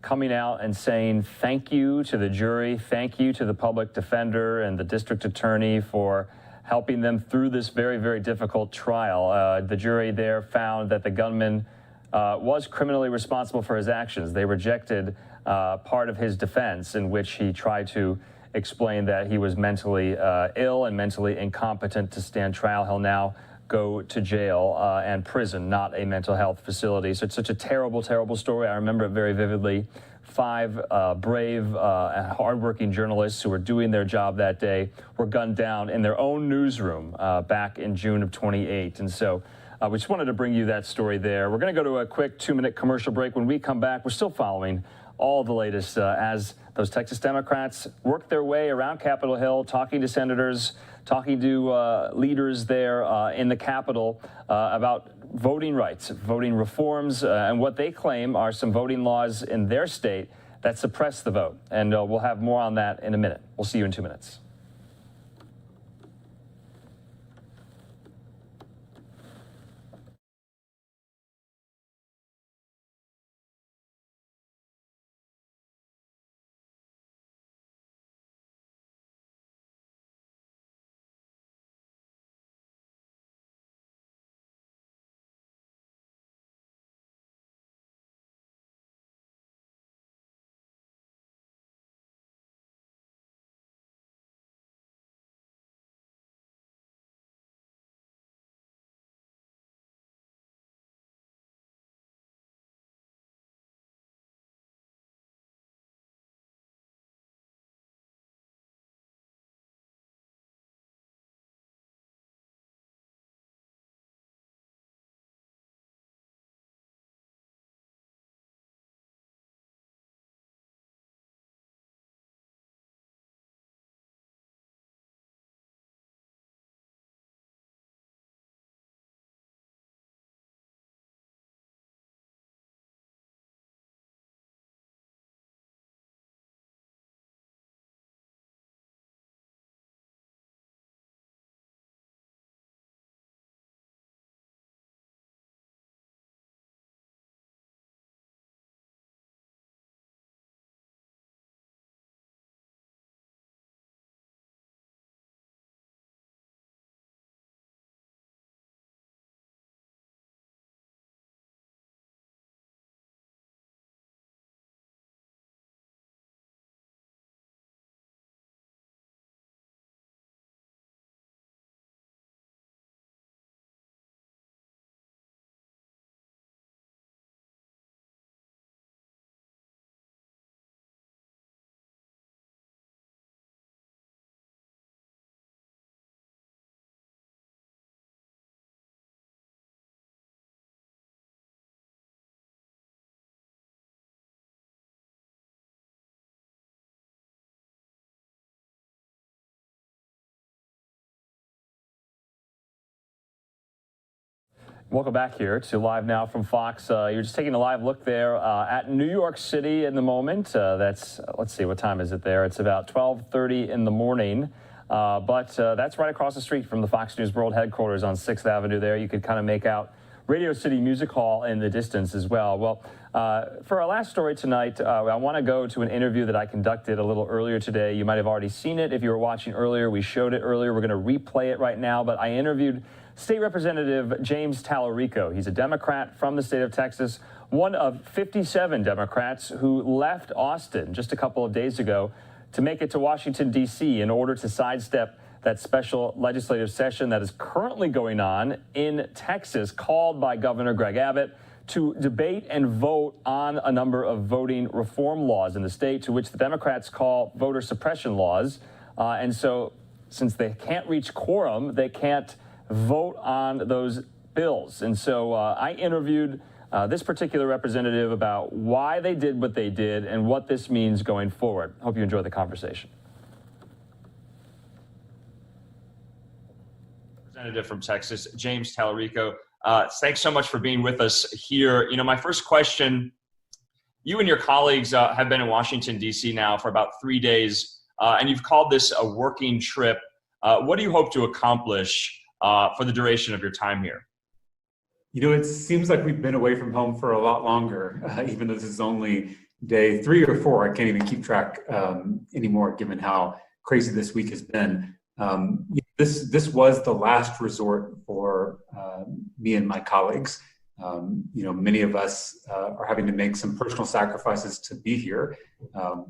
coming out and saying thank you to the jury, thank you to the public defender and the district attorney for helping them through this very, very difficult trial. The jury there found that the gunman was criminally responsible for his actions. They rejected part of his defense in which he tried to explain that he was mentally ill and mentally incompetent to stand trial. He'll now go to jail and prison, not a mental health facility. So it's such a terrible, terrible story. I remember it very vividly. 5 brave and hardworking journalists who were doing their job that day were gunned down in their own newsroom back in June of 28. And so we just wanted to bring you that story there. We're going to go to a quick 2-minute commercial break. When we come back, we're still following all the latest as those Texas Democrats work their way around Capitol Hill, talking to senators, talking to leaders there in the Capitol about voting rights, voting reforms, and what they claim are some voting laws in their state that suppress the vote. And we'll have more on that in a minute. We'll see you in 2 minutes. Welcome back here to Live Now from Fox. You're just taking a live look there at New York City in the moment. That's, let's see, what time is it there? It's about 12:30 in the morning. But that's right across the street from the Fox News World headquarters on 6th Avenue there. You could kind of make out Radio City Music Hall in the distance as well. Well, for our last story tonight, I want to go to an interview that I conducted a little earlier today. You might have already seen it if you were watching earlier. We showed it earlier. We're going to replay it right now. But I interviewed State Representative James Tallarico. He's a Democrat from the state of Texas, one of 57 Democrats who left Austin just a couple of days ago to make it to Washington, D.C. in order to sidestep that special legislative session that is currently going on in Texas, called by Governor Greg Abbott to debate and vote on a number of voting reform laws in the state, to which the Democrats call voter suppression laws. And so since they can't reach quorum, they can't vote on those bills. And so I interviewed this particular representative about why they did what they did and what this means going forward. Hope you enjoy the conversation. Representative from Texas, James Tallarico. Thanks so much for being with us here. You know, my first question, you and your colleagues have been in Washington, D.C. now for about 3 days, and you've called this a working trip. What do you hope to accomplish for the duration of your time here? You know, it seems like we've been away from home for a lot longer, even though this is only day 3 or 4. I can't even keep track anymore, given how crazy this week has been. This was the last resort for me and my colleagues. You know, many of us are having to make some personal sacrifices to be here.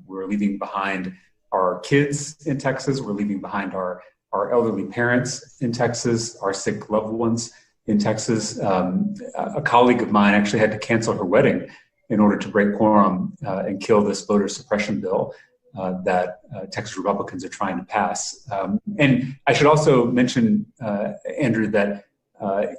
We're leaving behind our kids in Texas. We're leaving behind our elderly parents in Texas, our sick loved ones in Texas. A colleague of mine actually had to cancel her wedding in order to break quorum and kill this voter suppression bill that Texas Republicans are trying to pass. And I should also mention, Andrew, that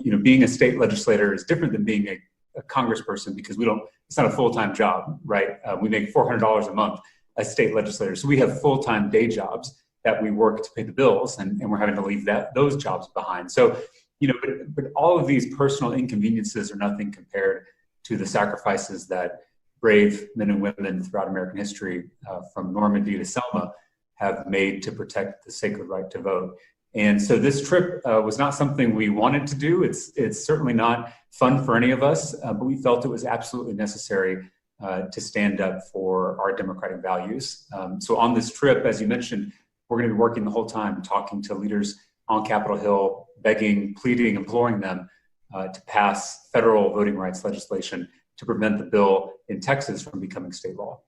you know, being a state legislator is different than being a congressperson, because it's not a full-time job, right? We make $400 a month as state legislators. So we have full-time day jobs that we work to pay the bills, and we're having to leave those jobs behind. So, you know, but all of these personal inconveniences are nothing compared to the sacrifices that brave men and women throughout American history, from Normandy to Selma, have made to protect the sacred right to vote. And so this trip was not something we wanted to do. It's certainly not fun for any of us, but we felt it was absolutely necessary to stand up for our democratic values. So on this trip, as you mentioned, we're going to be working the whole time, talking to leaders on Capitol Hill, begging, pleading, imploring them to pass federal voting rights legislation to prevent the bill in Texas from becoming state law.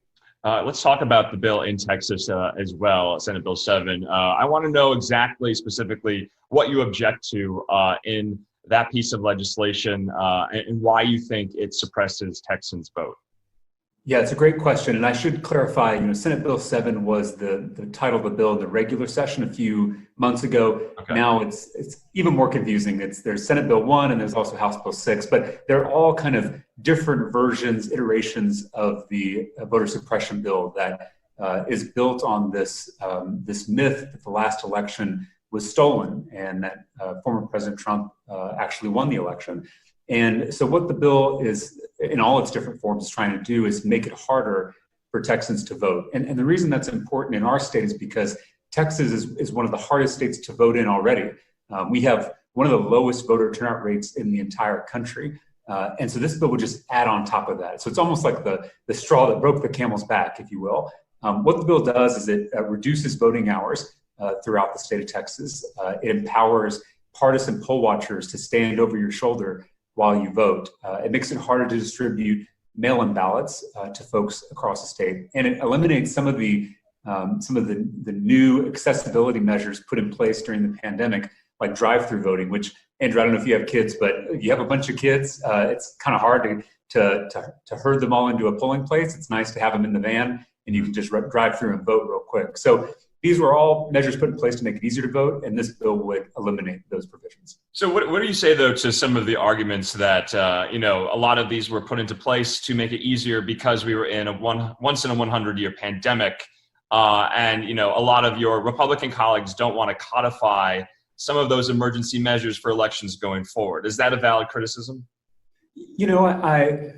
Let's talk about the bill in Texas as well, Senate Bill 7. I want to know exactly, specifically, what you object to in that piece of legislation and why you think it suppresses Texans' vote. Yeah, it's a great question. And I should clarify, you know, Senate Bill 7 was the title of the bill in the regular session a few months ago. Okay. Now it's even more confusing. There's Senate Bill 1 and there's also House Bill 6, but they're all kind of different versions, iterations of the voter suppression bill that is built on this myth that the last election was stolen and that former President Trump actually won the election. And so what the bill is, in all its different forms, is trying to do is make it harder for Texans to vote. And the reason that's important in our state is because Texas is one of the hardest states to vote in already. We have one of the lowest voter turnout rates in the entire country. And so this bill would just add on top of that. So it's almost like the straw that broke the camel's back, if you will. What the bill does is it reduces voting hours throughout the state of Texas. It empowers partisan poll watchers to stand over your shoulder while you vote. It makes it harder to distribute mail-in ballots to folks across the state, and it eliminates some of the new accessibility measures put in place during the pandemic, like drive-through voting. Which, Andrew, I don't know if you have kids, but if you have a bunch of kids, it's kind of hard to herd them all into a polling place. It's nice to have them in the van, and you can just drive through and vote real quick. So these were all measures put in place to make it easier to vote, and this bill would eliminate those provisions. So what do you say, though, to some of the arguments that, you know, a lot of these were put into place to make it easier because we were in a once in a 100-year pandemic, and, you know, a lot of your Republican colleagues don't want to codify some of those emergency measures for elections going forward. Is that a valid criticism? You know,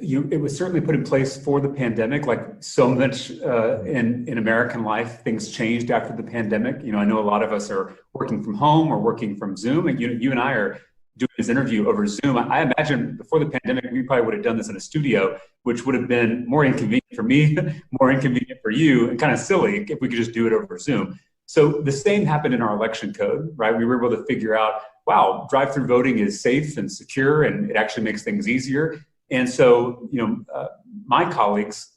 it was certainly put in place for the pandemic. Like so much in American life, things changed after the pandemic. You know, I know a lot of us are working from home or working from Zoom, and you and I are doing this interview over Zoom. I imagine before the pandemic, we probably would have done this in a studio, which would have been more inconvenient for me, more inconvenient for you, and kind of silly if we could just do it over Zoom. So the same happened in our election code, right? We were able to figure out, wow, drive-through voting is safe and secure, and it actually makes things easier. And so, you know, my colleagues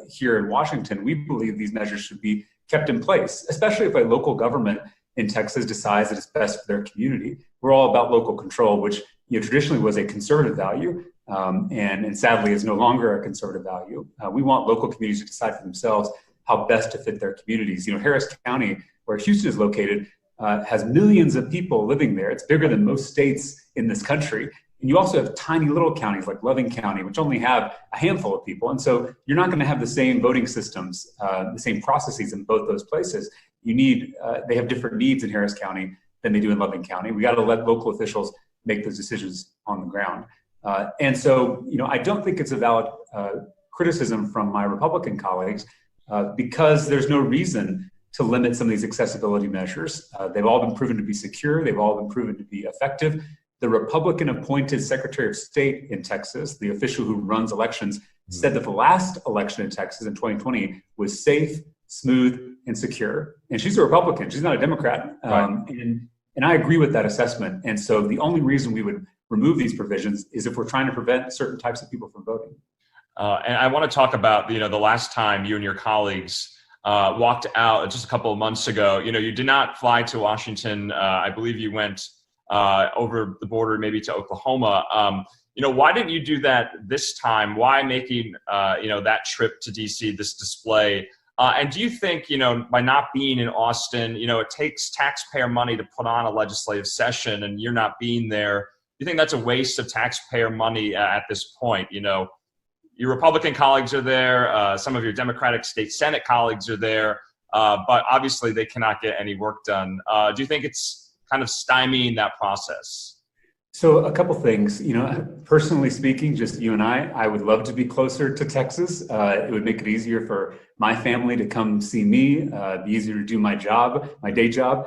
here in Washington, we believe these measures should be kept in place, especially if a local government in Texas decides that it's best for their community. We're all about local control, which, you know, traditionally was a conservative value, and sadly is no longer a conservative value. We want local communities to decide for themselves how best to fit their communities. You know, Harris County, where Houston is located, has millions of people living there. It's bigger than most states in this country. And you also have tiny little counties like Loving County, which only have a handful of people. And so you're not going to have the same voting systems, the same processes in both those places. You need, they have different needs in Harris County than they do in Loving County. We got to let local officials make those decisions on the ground. And so, I don't think it's a valid criticism from my Republican colleagues because there's no reason to limit some of these accessibility measures. They've all been proven to be secure. They've all been proven to be effective. The Republican-appointed Secretary of State in Texas, the official who runs elections, said that the last election in Texas in 2020 was safe, smooth, and secure. And she's a Republican. She's not a Democrat. And I agree with that assessment. And so the only reason we would remove these provisions is if we're trying to prevent certain types of people from voting. And I want to talk about, the last time you and your colleagues walked out just a couple of months ago. You did not fly to Washington. I believe you went over the border, maybe to Oklahoma. Why didn't you do that this time? Why making, that trip to DC, this display? And do you think, by not being in Austin, it takes taxpayer money to put on a legislative session and you're not being there? Do you think that's a waste of taxpayer money at this point? Your Republican colleagues are there. Some of your Democratic state Senate colleagues are there. But obviously they cannot get any work done. Do you think it's kind of stymieing that process? So a couple things, personally speaking, just you and I would love to be closer to Texas. It would make it easier for my family to come see me, be easier to do my job, my day job.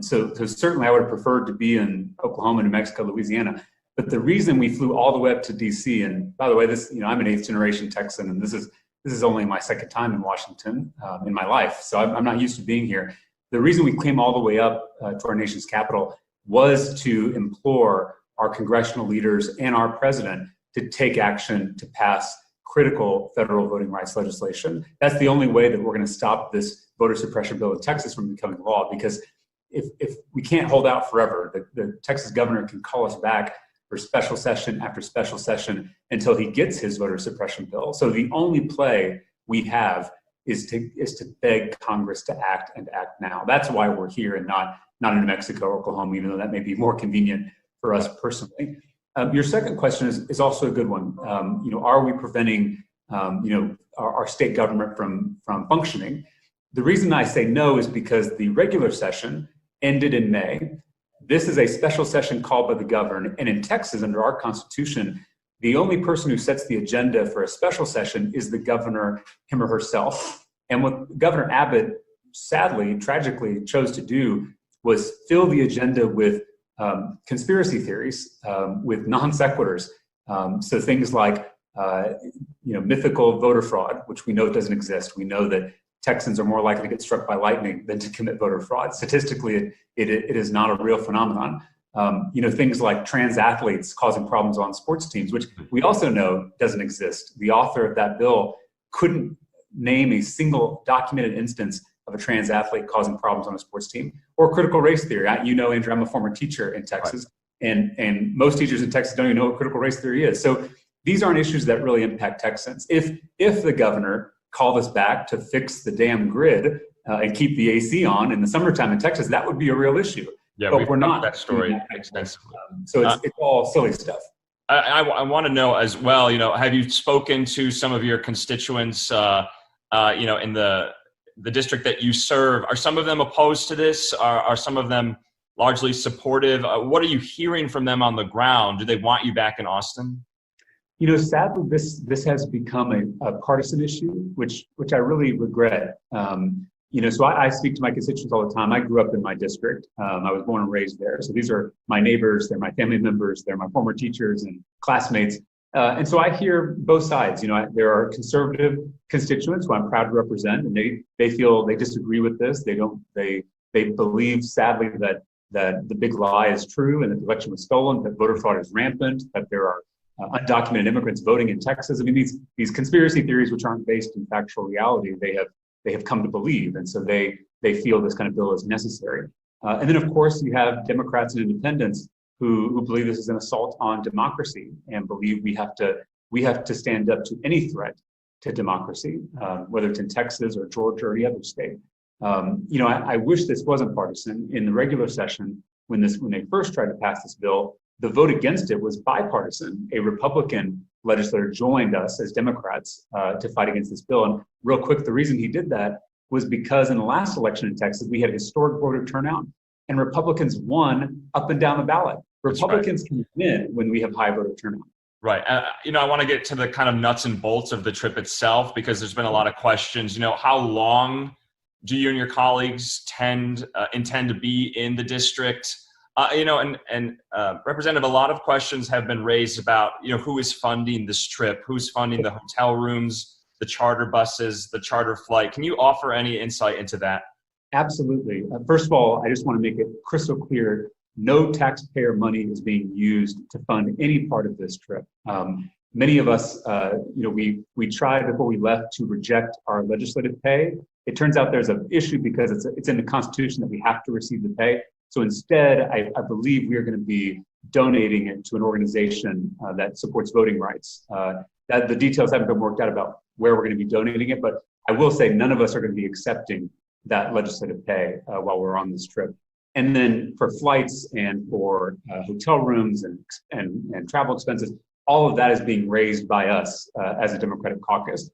So certainly I would have preferred to be in Oklahoma, New Mexico, Louisiana. But the reason we flew all the way up to DC, and by the way, this, I'm an 8th generation Texan, and this is only my second time in Washington in my life. So I'm not used to being here. The reason we came all the way up to our nation's capital was to implore our congressional leaders and our president to take action to pass critical federal voting rights legislation. That's the only way that we're going to stop this voter suppression bill in Texas from becoming law, because if we can't hold out forever, the Texas governor can call us back for special session after special session until he gets his voter suppression bill. So the only play we have is to beg Congress to act and act now. That's why we're here and not in New Mexico or Oklahoma, even though that may be more convenient for us personally. Your second question is also a good one. Are we preventing our state government from functioning? The reason I say no is because the regular session ended in May. This is a special session called by the governor, and in Texas, under our Constitution, the only person who sets the agenda for a special session is the governor, him or herself. And what Governor Abbott, sadly, tragically, chose to do was fill the agenda with conspiracy theories, with non sequiturs. So things like, mythical voter fraud, which we know doesn't exist. We know that Texans are more likely to get struck by lightning than to commit voter fraud. Statistically, it is not a real phenomenon. Things like trans athletes causing problems on sports teams, which we also know doesn't exist. The author of that bill couldn't name a single documented instance of a trans athlete causing problems on a sports team. Or critical race theory. Andrew, I'm a former teacher in Texas, and most teachers in Texas don't even know what critical race theory is. So these aren't issues that really impact Texans. If the governor called us back to fix the damn grid and keep the AC on in the summertime in Texas, that would be a real issue. Yeah, but we're not. That story extensively. So it's all silly stuff. I want to know as well, have you spoken to some of your constituents, in the district that you serve? Are some of them opposed to this? Are some of them largely supportive? What are you hearing from them on the ground? Do they want you back in Austin? Sadly, this has become a partisan issue, which I really regret. So I speak to my constituents all the time. I grew up in my district. I was born and raised there. So these are my neighbors, they're my family members, they're my former teachers and classmates. And so I hear both sides. There are conservative constituents who I'm proud to represent, and they feel they disagree with this. They believe, sadly, that the big lie is true and that the election was stolen, that voter fraud is rampant, that there are undocumented immigrants voting in Texas. I mean, these conspiracy theories, which aren't based in factual reality, they have come to believe, and so they feel this kind of bill is necessary. And then, of course, you have Democrats and independents who believe this is an assault on democracy and believe we have to stand up to any threat to democracy, whether it's in Texas or Georgia or any other state. I wish this wasn't partisan. In the regular session, when they first tried to pass this bill, the vote against it was bipartisan. A Republican legislator joined us as Democrats to fight against this bill. And real quick, the reason he did that was because in the last election in Texas, we had historic voter turnout, and Republicans won up and down the ballot. Republicans can win when we have high voter turnout. Right. I want to get to the kind of nuts and bolts of the trip itself, because there's been a lot of questions. How long do you and your colleagues intend to be in the district? Representative, a lot of questions have been raised about, who is funding this trip, who's funding the hotel rooms, the charter buses, the charter flight. Can you offer any insight into that? Absolutely. First of all, I just want to make it crystal clear, no taxpayer money is being used to fund any part of this trip. Many of us, we tried before we left to reject our legislative pay. It turns out there's an issue because it's in the Constitution that we have to receive the pay. So instead, I believe we are going to be donating it to an organization that supports voting rights. That the details haven't been worked out about where we're going to be donating it, but I will say none of us are going to be accepting that legislative pay while we're on this trip. And then for flights and for hotel rooms and travel expenses, all of that is being raised by us as a Democratic caucus.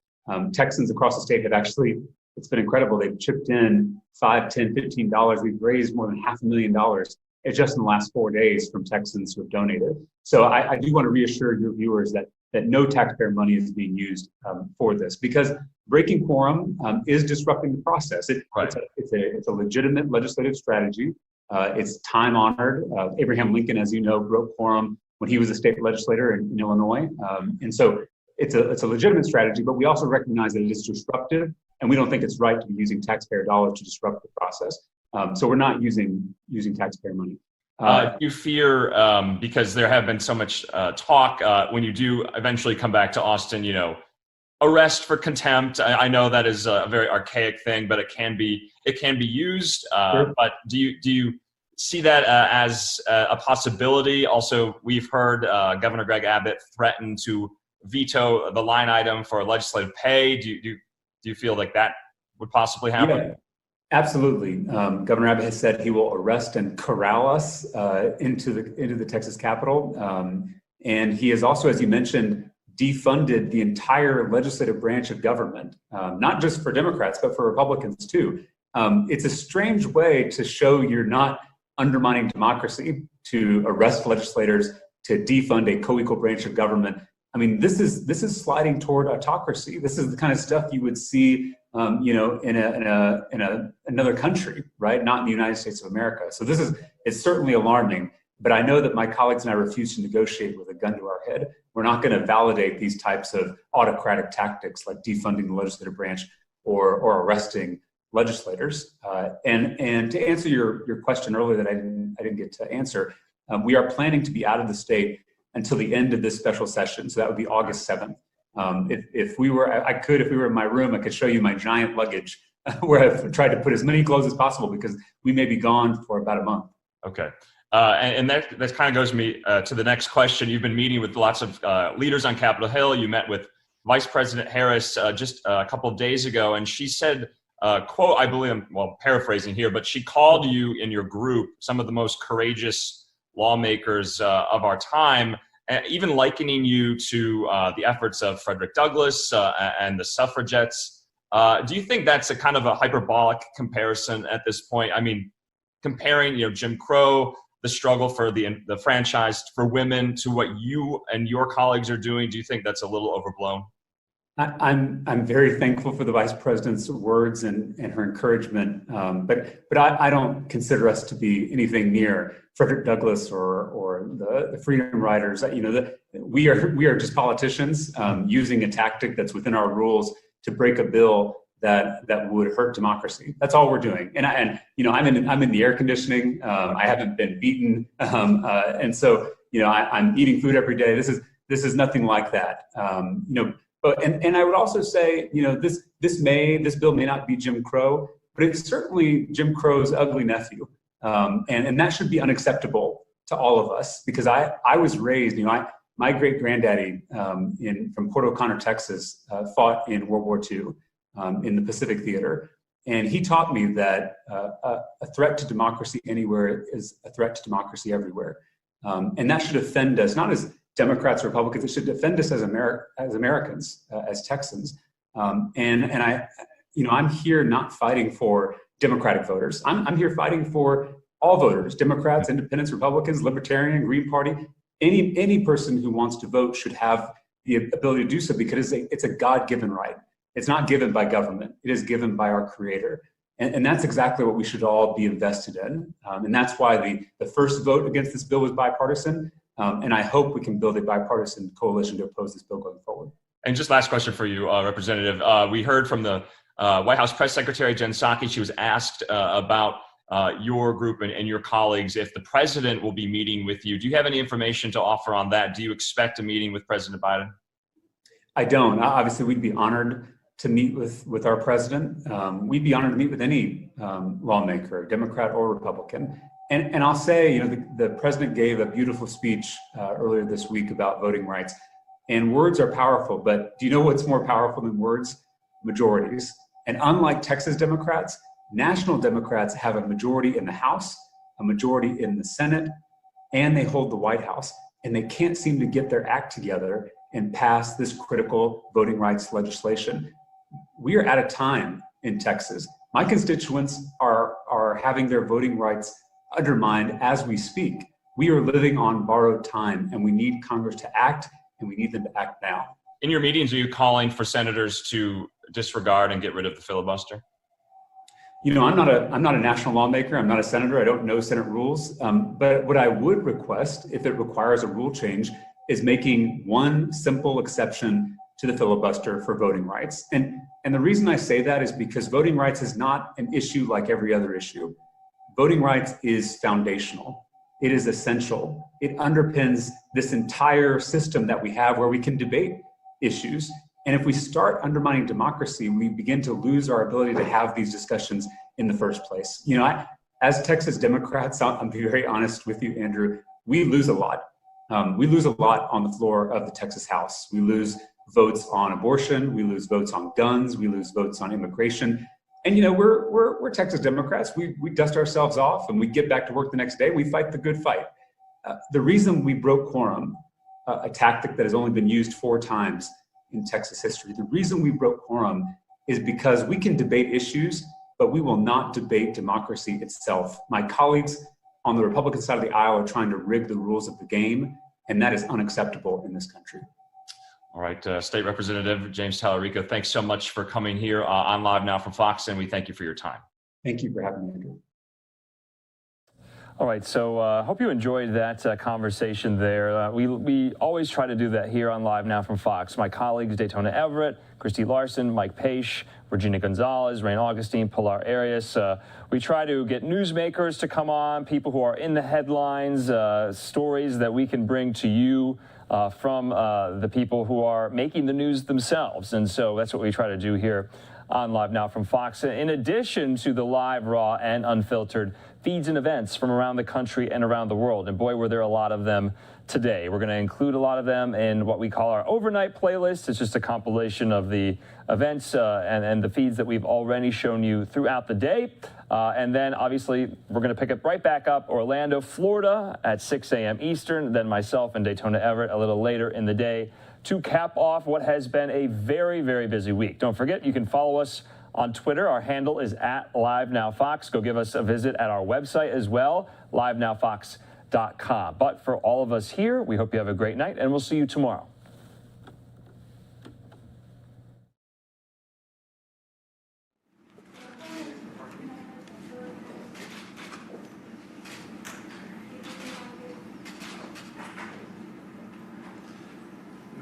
Texans across the state have actually, it's been incredible. They've chipped in $5, $10, $15. We've raised more than $500,000 just in the last 4 days from Texans who have donated. So I do want to reassure your viewers that no taxpayer money is being used for this, because breaking quorum is disrupting the process. It's a legitimate legislative strategy. It's time honored. Abraham Lincoln, as you know, broke quorum when he was a state legislator in Illinois. And so it's a legitimate strategy, but we also recognize that it is disruptive, and we don't think it's right to be using taxpayer dollars to disrupt the process. So we're not using taxpayer money. You fear, because there have been so much talk, when you do eventually come back to Austin, arrest for contempt. I know that is a very archaic thing, but it can be used. Sure. But do you see that as a possibility? Also, we've heard Governor Greg Abbott threaten to veto the line item for legislative pay. Do you feel like that would possibly happen? Yeah. Absolutely. Governor Abbott has said he will arrest and corral us into the Texas Capitol. And he has also, as you mentioned, defunded the entire legislative branch of government, not just for Democrats, but for Republicans too. It's a strange way to show you're not undermining democracy, to arrest legislators, to defund a co-equal branch of government. I mean, this is sliding toward autocracy. This is the kind of stuff you would see in another country, right? Not in the United States of America. So it's certainly alarming, but I know that my colleagues and I refuse to negotiate with a gun to our head. We're not going to validate these types of autocratic tactics like defunding the legislative branch or arresting legislators. And to answer your question earlier that I didn't get to answer, we are planning to be out of the state until the end of this special session. So that would be August 7th. If we were in my room, I could show you my giant luggage where I've tried to put as many clothes as possible, because we may be gone for about a month. Okay. And that kind of goes me to the next question. You've been meeting with lots of leaders on Capitol Hill. You met with Vice President Harris just a couple of days ago, and she said, quote, I believe, I'm paraphrasing here, but she called you and your group some of the most courageous lawmakers of our time, even likening you to the efforts of Frederick Douglass and the suffragettes. Do you think that's a kind of a hyperbolic comparison at this point? I mean, comparing, Jim Crow, the struggle for the franchise for women, to what you and your colleagues are doing, do you think that's a little overblown? I'm very thankful for the Vice President's words and her encouragement, but I don't consider us to be anything near Frederick Douglass or the Freedom Riders. We are just politicians using a tactic that's within our rules to break a bill that would hurt democracy. That's all we're doing. And I'm in the air conditioning. I haven't been beaten, and so I'm eating food every day. This is nothing like that. But I would also say, this bill may not be Jim Crow, but it's certainly Jim Crow's ugly nephew, and that should be unacceptable to all of us, because I was raised, my great granddaddy from Port O'Connor, Texas, fought in World War II in the Pacific Theater, and he taught me that a threat to democracy anywhere is a threat to democracy everywhere. And that should offend us, not as Democrats or Republicans, it should defend us as Americans, as Texans. I'm here not fighting for Democratic voters. I'm here fighting for all voters, Democrats, Independents, Republicans, Libertarian, Green Party. Any person who wants to vote should have the ability to do so because it's a God-given right. It's not given by government. It is given by our Creator. And that's exactly what we should all be invested in. And that's why the first vote against this bill was bipartisan. And I hope we can build a bipartisan coalition to oppose this bill going forward. And just last question for you, Representative. We heard from the White House Press Secretary, Jen Psaki. She was asked about your group and your colleagues if the president will be meeting with you. Do you have any information to offer on that? Do you expect a meeting with President Biden? I don't. Obviously, we'd be honored to meet with our president. We'd be honored to meet with any lawmaker, Democrat or Republican. And I'll say, the president gave a beautiful speech earlier this week about voting rights. And words are powerful, but do you know what's more powerful than words? Majorities. And unlike Texas Democrats, national Democrats have a majority in the House, a majority in the Senate, and they hold the White House. And they can't seem to get their act together and pass this critical voting rights legislation. We are at a time in Texas. My constituents are having their voting rights undermined as we speak. We are living on borrowed time, and we need Congress to act, and we need them to act now. In your meetings, are you calling for senators to disregard and get rid of the filibuster? I'm not a national lawmaker. I'm not a senator. I don't know Senate rules. But what I would request, if it requires a rule change, is making one simple exception to the filibuster for voting rights. And the reason I say that is because voting rights is not an issue like every other issue. Voting rights is foundational. It is essential. It underpins this entire system that we have where we can debate issues. And if we start undermining democracy, we begin to lose our ability to have these discussions in the first place. As Texas Democrats, I'm very honest with you, Andrew, we lose a lot. We lose a lot on the floor of the Texas House. We lose votes on abortion. We lose votes on guns. We lose votes on immigration. And we're Texas Democrats. We dust ourselves off and we get back to work the next day. We fight the good fight. The reason we broke quorum, a tactic that has only been used 4 times in Texas history, the reason we broke quorum is because we can debate issues, but we will not debate democracy itself. My colleagues on the Republican side of the aisle are trying to rig the rules of the game, and that is unacceptable in this country. All right, State Representative James Tallarico, thanks so much for coming here on Live Now from Fox, and we thank you for your time. Thank you for having me, Andrew. All right, so hope you enjoyed that conversation there. We always try to do that here on Live Now from Fox. My colleagues, Daytona Everett, Christy Larson, Mike Paish, Virginia Gonzalez, Rain Augustine, Pilar Arias. We try to get newsmakers to come on, people who are in the headlines, stories that we can bring to you from the people who are making the news themselves. And so that's what we try to do here on Live Now from Fox. In addition to the live, raw, and unfiltered feeds and events from around the country and around the world. And boy, were there a lot of them today. We're going to include a lot of them in what we call our overnight playlist. It's just a compilation of the events and the feeds that we've already shown you throughout the day. And then obviously we're going to pick it right back up Orlando, Florida at 6 a.m. Eastern, then myself and Daytona Everett a little later in the day to cap off what has been a very, very busy week. Don't forget, you can follow us on Twitter. Our handle is @LiveNowFox. Go give us a visit at our website as well, livenowfox.com. But for all of us here, we hope you have a great night, and we'll see you tomorrow.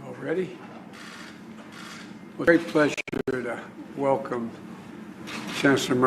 All ready? With great pleasure to welcome Chancellor Merkel